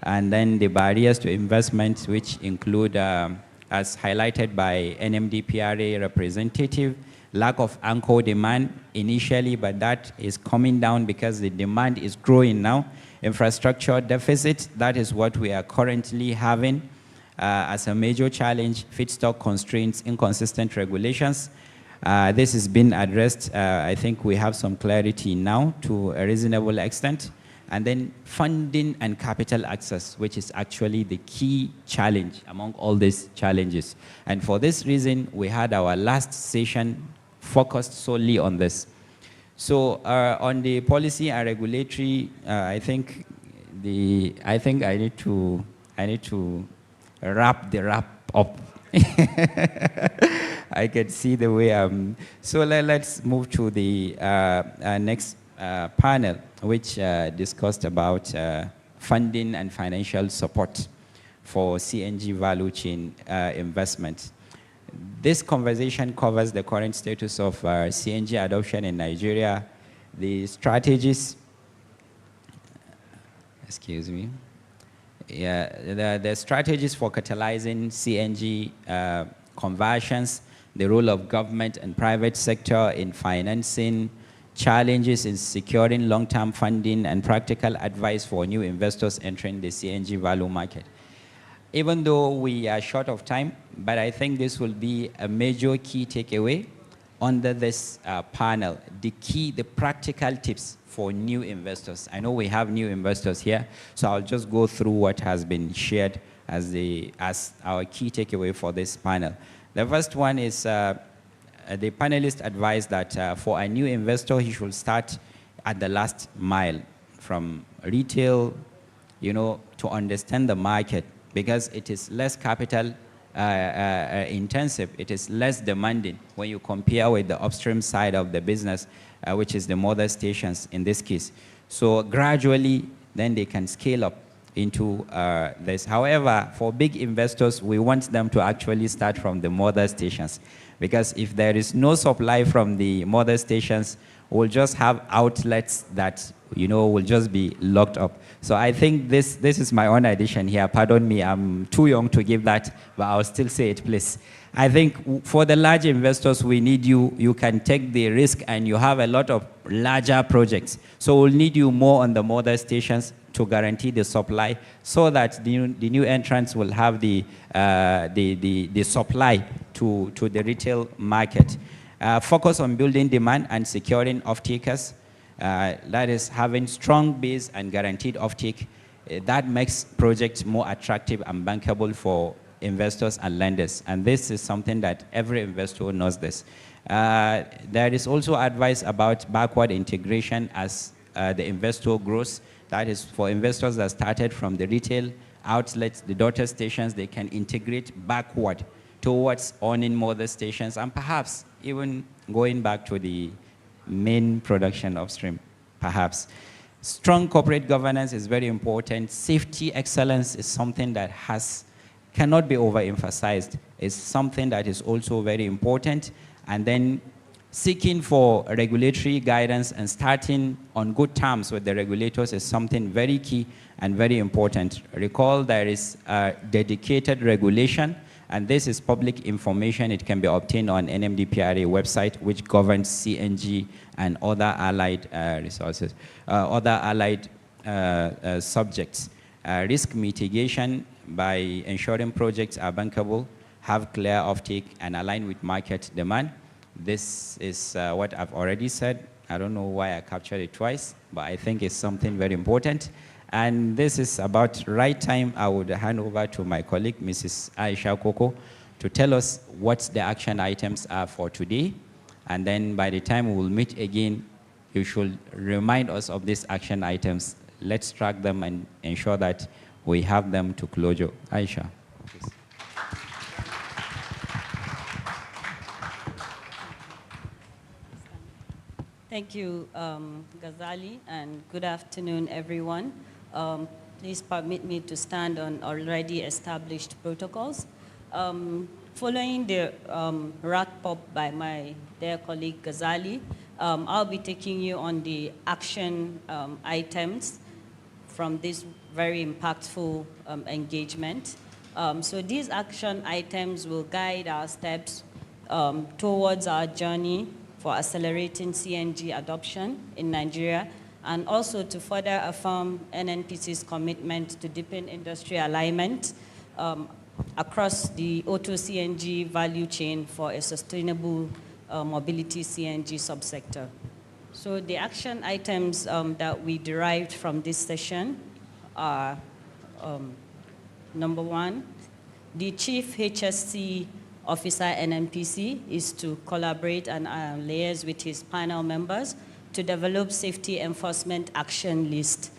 And then the barriers to investment, which include, as highlighted by NMDPRA representative, lack of anchor demand initially, but that is coming down because the demand is growing now. Infrastructure deficit, that is what we are currently having as a major challenge. Feedstock constraints, inconsistent regulations. This has been addressed. I think we have some clarity now to a reasonable extent. And then funding and capital access, which is actually the key challenge among all these challenges. And for this reason, we had our last session focused solely on this. So on the policy and regulatory, I think I need to wrap up. I can see the way so let's move to the next panel, which discussed about funding and financial support for CNG value chain investment. This conversation covers the current status of CNG adoption in Nigeria, the strategies, the strategies for catalyzing CNG conversions, the role of government and private sector in financing, challenges in securing long-term funding, and practical advice for new investors entering the CNG value market. Even though we are short of time, but I think this will be a major key takeaway under this panel, the practical tips for new investors. I know we have new investors here, so I'll just go through what has been shared as our key takeaway for this panel. The first one is the panelists advised that for a new investor, he should start at the last mile from retail, to understand the market, because it is less capital intensive, it is less demanding when you compare with the upstream side of the business, which is the mother stations in this case. So gradually, then they can scale up into this. However, for big investors, we want them to actually start from the mother stations, because if there is no supply from the mother stations, we'll just have outlets that, you know, will just be locked up. So I think this is my own addition here. Pardon me, I'm too young to give that, but I'll still say it, please. I think for the large investors, we need you. You can take the risk, and you have a lot of larger projects. So we'll need you more on the mother stations to guarantee the supply, so that the new entrants will have the supply to the retail market. Focus on building demand and securing off-takers. That is having strong base and guaranteed offtake. That makes projects more attractive and bankable for investors and lenders. And this is something that every investor knows this. There is also advice about backward integration as the investor grows. That is for investors that started from the retail outlets, the daughter stations, they can integrate backward towards owning mother stations, and perhaps even going back to the main production upstream, perhaps. Strong corporate governance is very important. Safety excellence is something that cannot be overemphasized. It's something that is also very important. And then seeking for regulatory guidance and starting on good terms with the regulators is something very key and very important. Recall there is a dedicated regulation, and this is public information. It can be obtained on NMDPRA website, which governs CNG and other allied resources, other allied subjects. Risk mitigation by ensuring projects are bankable, have clear offtake, and align with market demand. This is what I've already said. I don't know why I captured it twice, but I think it's something very important. And this is about right time. I would hand over to my colleague, Mrs. Aisha Koko, to tell us what the action items are for today. And then by the time we will meet again, you should remind us of these action items. Let's track them and ensure that we have them to closure. Aisha, please. Thank you, Ghazali, and good afternoon, everyone. Please permit me to stand on already established protocols. Following the wrap-up by my dear colleague Ghazali, I'll be taking you on the action items from this very impactful engagement. So these action items will guide our steps towards our journey for accelerating CNG adoption in Nigeria, and also to further affirm NNPC's commitment to deepen industry alignment across the Auto CNG value chain for a sustainable Mobility-CNG subsector. So the action items that we derived from this session are, number one, the Chief HSC Officer NNPC is to collaborate and liaise with his panel members to develop safety enforcement action list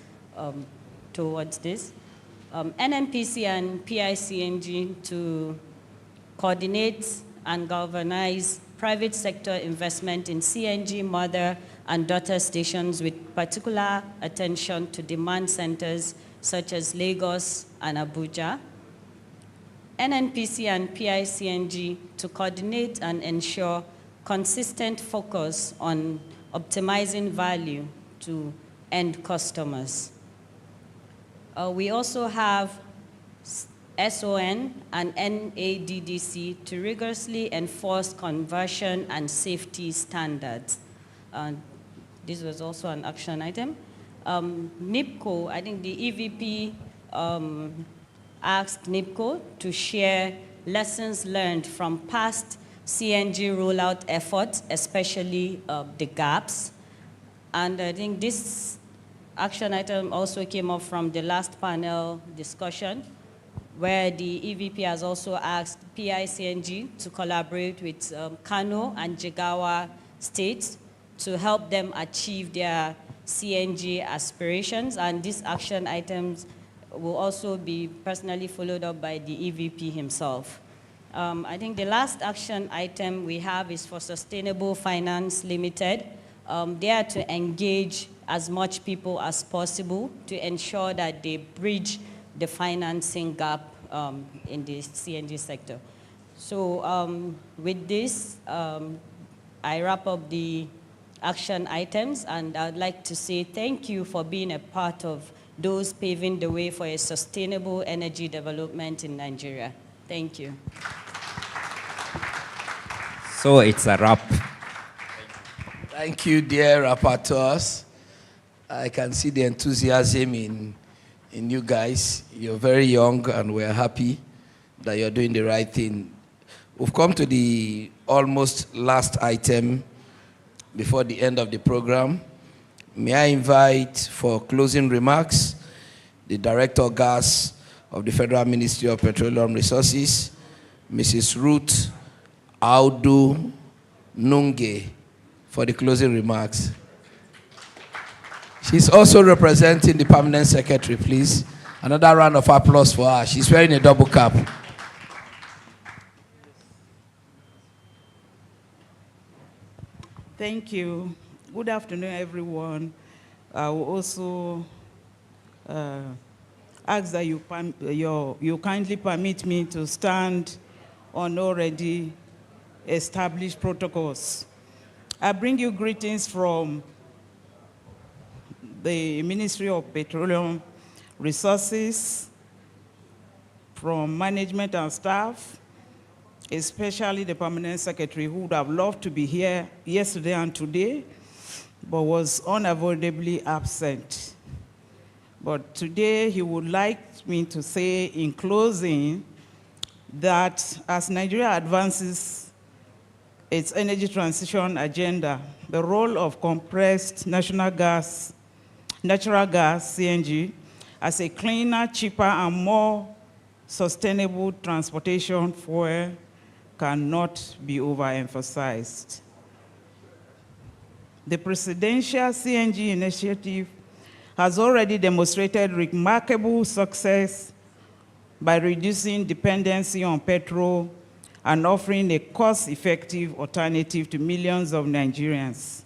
towards this. NNPC and PCNGI to coordinate and galvanize private sector investment in CNG mother and daughter stations with particular attention to demand centers such as Lagos and Abuja. NNPC and PCNGI to coordinate and ensure consistent focus on optimizing value to end customers. We also have SON and NADDC to rigorously enforce conversion and safety standards. This was also an action item. NIPCO, I think the EVP asked NIPCO to share lessons learned from past CNG rollout efforts, especially the gaps. And I think this action item also came up from the last panel discussion, where the EVP has also asked PCNGI to collaborate with Kano and Jigawa states to help them achieve their CNG aspirations. And these action items will also be personally followed up by the EVP himself. I think the last action item we have is for Sustainable Finance Limited They are to engage as much people as possible to ensure that they bridge the financing gap in the CNG sector. So with this, I wrap up the action items, and I'd like to say thank you for being a part of those paving the way for a sustainable energy development in Nigeria. Thank you. So it's a wrap. Thank you, dear rapporteurs. I can see the enthusiasm in you guys. You're very young, and we're happy that you're doing the right thing. We've come to the almost last item before the end of the program. May I invite for closing remarks the Director of Gas of the Federal Ministry of Petroleum Resources, Mrs. Ruth Audu Nunge, for the closing remarks. She's also representing the Permanent Secretary, please. Another round of applause for her. She's wearing a double cap. Thank you. Good afternoon, everyone. I will also ask that you kindly permit me to stand on already established protocols. I bring you greetings from the Ministry of Petroleum Resources, from management and staff, especially the Permanent Secretary, who would have loved to be here yesterday and today, but was unavoidably absent. But today he would like me to say in closing that as Nigeria advances its energy transition agenda, the role of compressed natural gas, CNG, as a cleaner, cheaper, and more sustainable transportation fuel cannot be overemphasized. The Presidential CNG Initiative has already demonstrated remarkable success by reducing dependency on petrol and offering a cost-effective alternative to millions of Nigerians.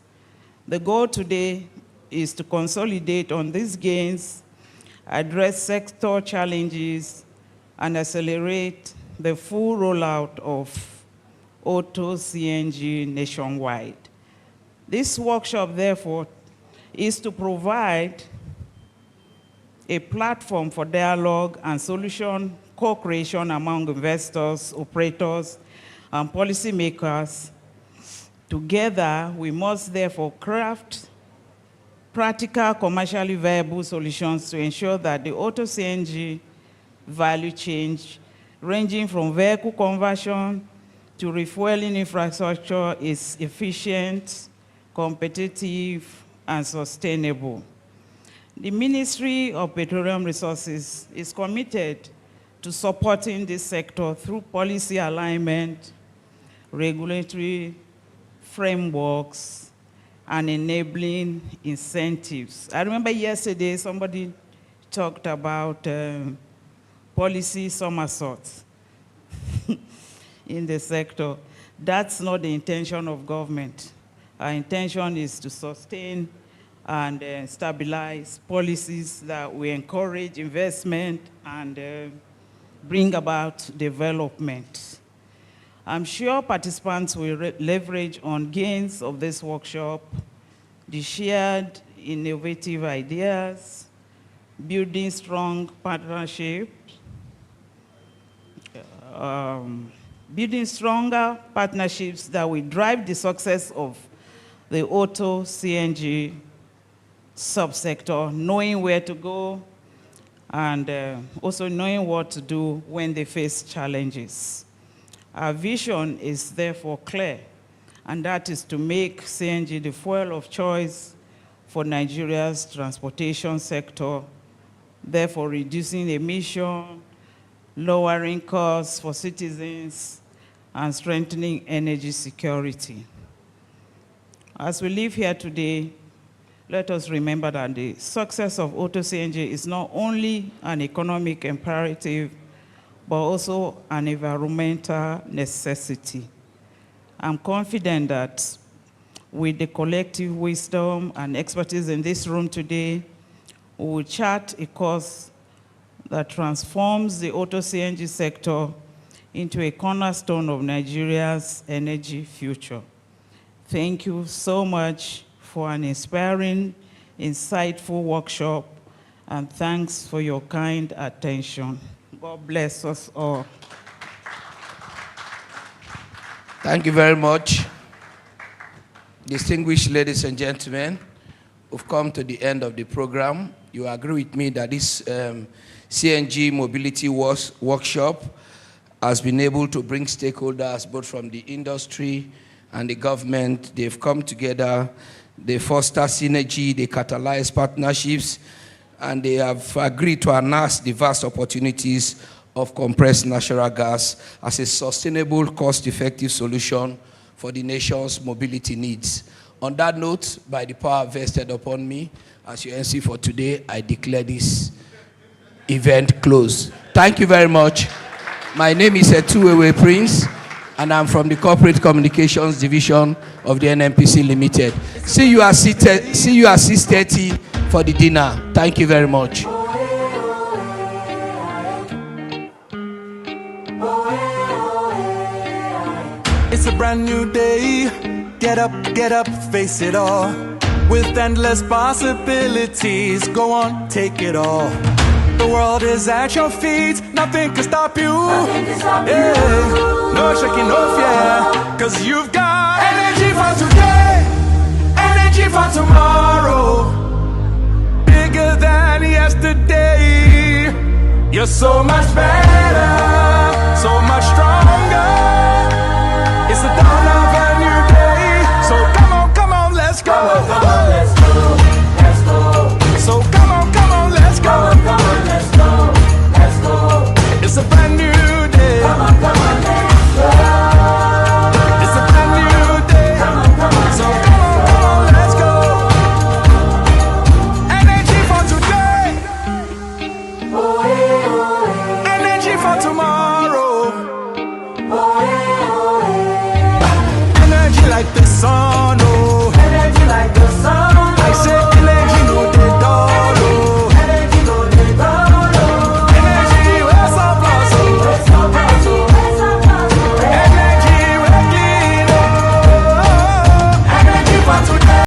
The goal today is to consolidate on these gains, address sector challenges, and accelerate the full rollout of Auto CNG nationwide. This workshop, therefore, is to provide a platform for dialogue and solution co-creation among investors, operators, and policymakers. Together, we must therefore craft practical, commercially viable solutions to ensure that the Auto CNG value chain, ranging from vehicle conversion to refueling infrastructure, is efficient, competitive, and sustainable. The Ministry of Petroleum Resources is committed to supporting this sector through policy alignment, regulatory frameworks, and enabling incentives. I remember yesterday somebody talked about policy somersaults in the sector. That's not the intention of government. Our intention is to sustain and stabilize policies that will encourage investment and bring about development. I'm sure participants will leverage on gains of this workshop, the shared innovative ideas, building strong partnerships, building stronger partnerships that will drive the success of the Auto CNG subsector, knowing where to go and also knowing what to do when they face challenges. Our vision is therefore clear, and that is to make CNG the fuel of choice for Nigeria's transportation sector, therefore reducing emission, lowering costs for citizens, and strengthening energy security. As we live here today, let us remember that the success of Auto CNG is not only an economic imperative, but also an environmental necessity. I'm confident that with the collective wisdom and expertise in this room today, we will chart a course that transforms the auto CNG sector into a cornerstone of Nigeria's energy future. Thank you so much for an inspiring, insightful workshop, and thanks for your kind attention. God bless us all. Thank you very much. Distinguished ladies and gentlemen, we've come to the end of the program. You agree with me that this CNG Mobility Workshop has been able to bring stakeholders both from the industry and the government. They've come together, they foster synergy, they catalyze partnerships, and they have agreed to harness the vast opportunities of compressed natural gas as a sustainable, cost-effective solution for the nation's mobility needs. On that note, by the power vested upon me as your MC for today, I declare this event closed. Thank you very much. My name is Etuwewe Prince, and I'm from the Corporate Communications Division of the NNPC Limited. See you at 6:30 for the dinner. Thank you very much. It's a brand new day. Get up, face it all. With endless possibilities, go on, take it all. The world is at your feet, nothing can stop you. Yeah. No shaking off, yeah. Cause you've got energy for today, energy for tomorrow. Bigger than yesterday. You're so much better, so much stronger. It's the dawn of a new day. So come on, let's go. Come on, let's go. Let's go. So come on, let's go. Come on, let's go. Let's go. It's a brand new day. Come on, let's go. It's a brand new day. Come on, so come on, let's go. Energy for today. Energy for tomorrow. Energy like the sun.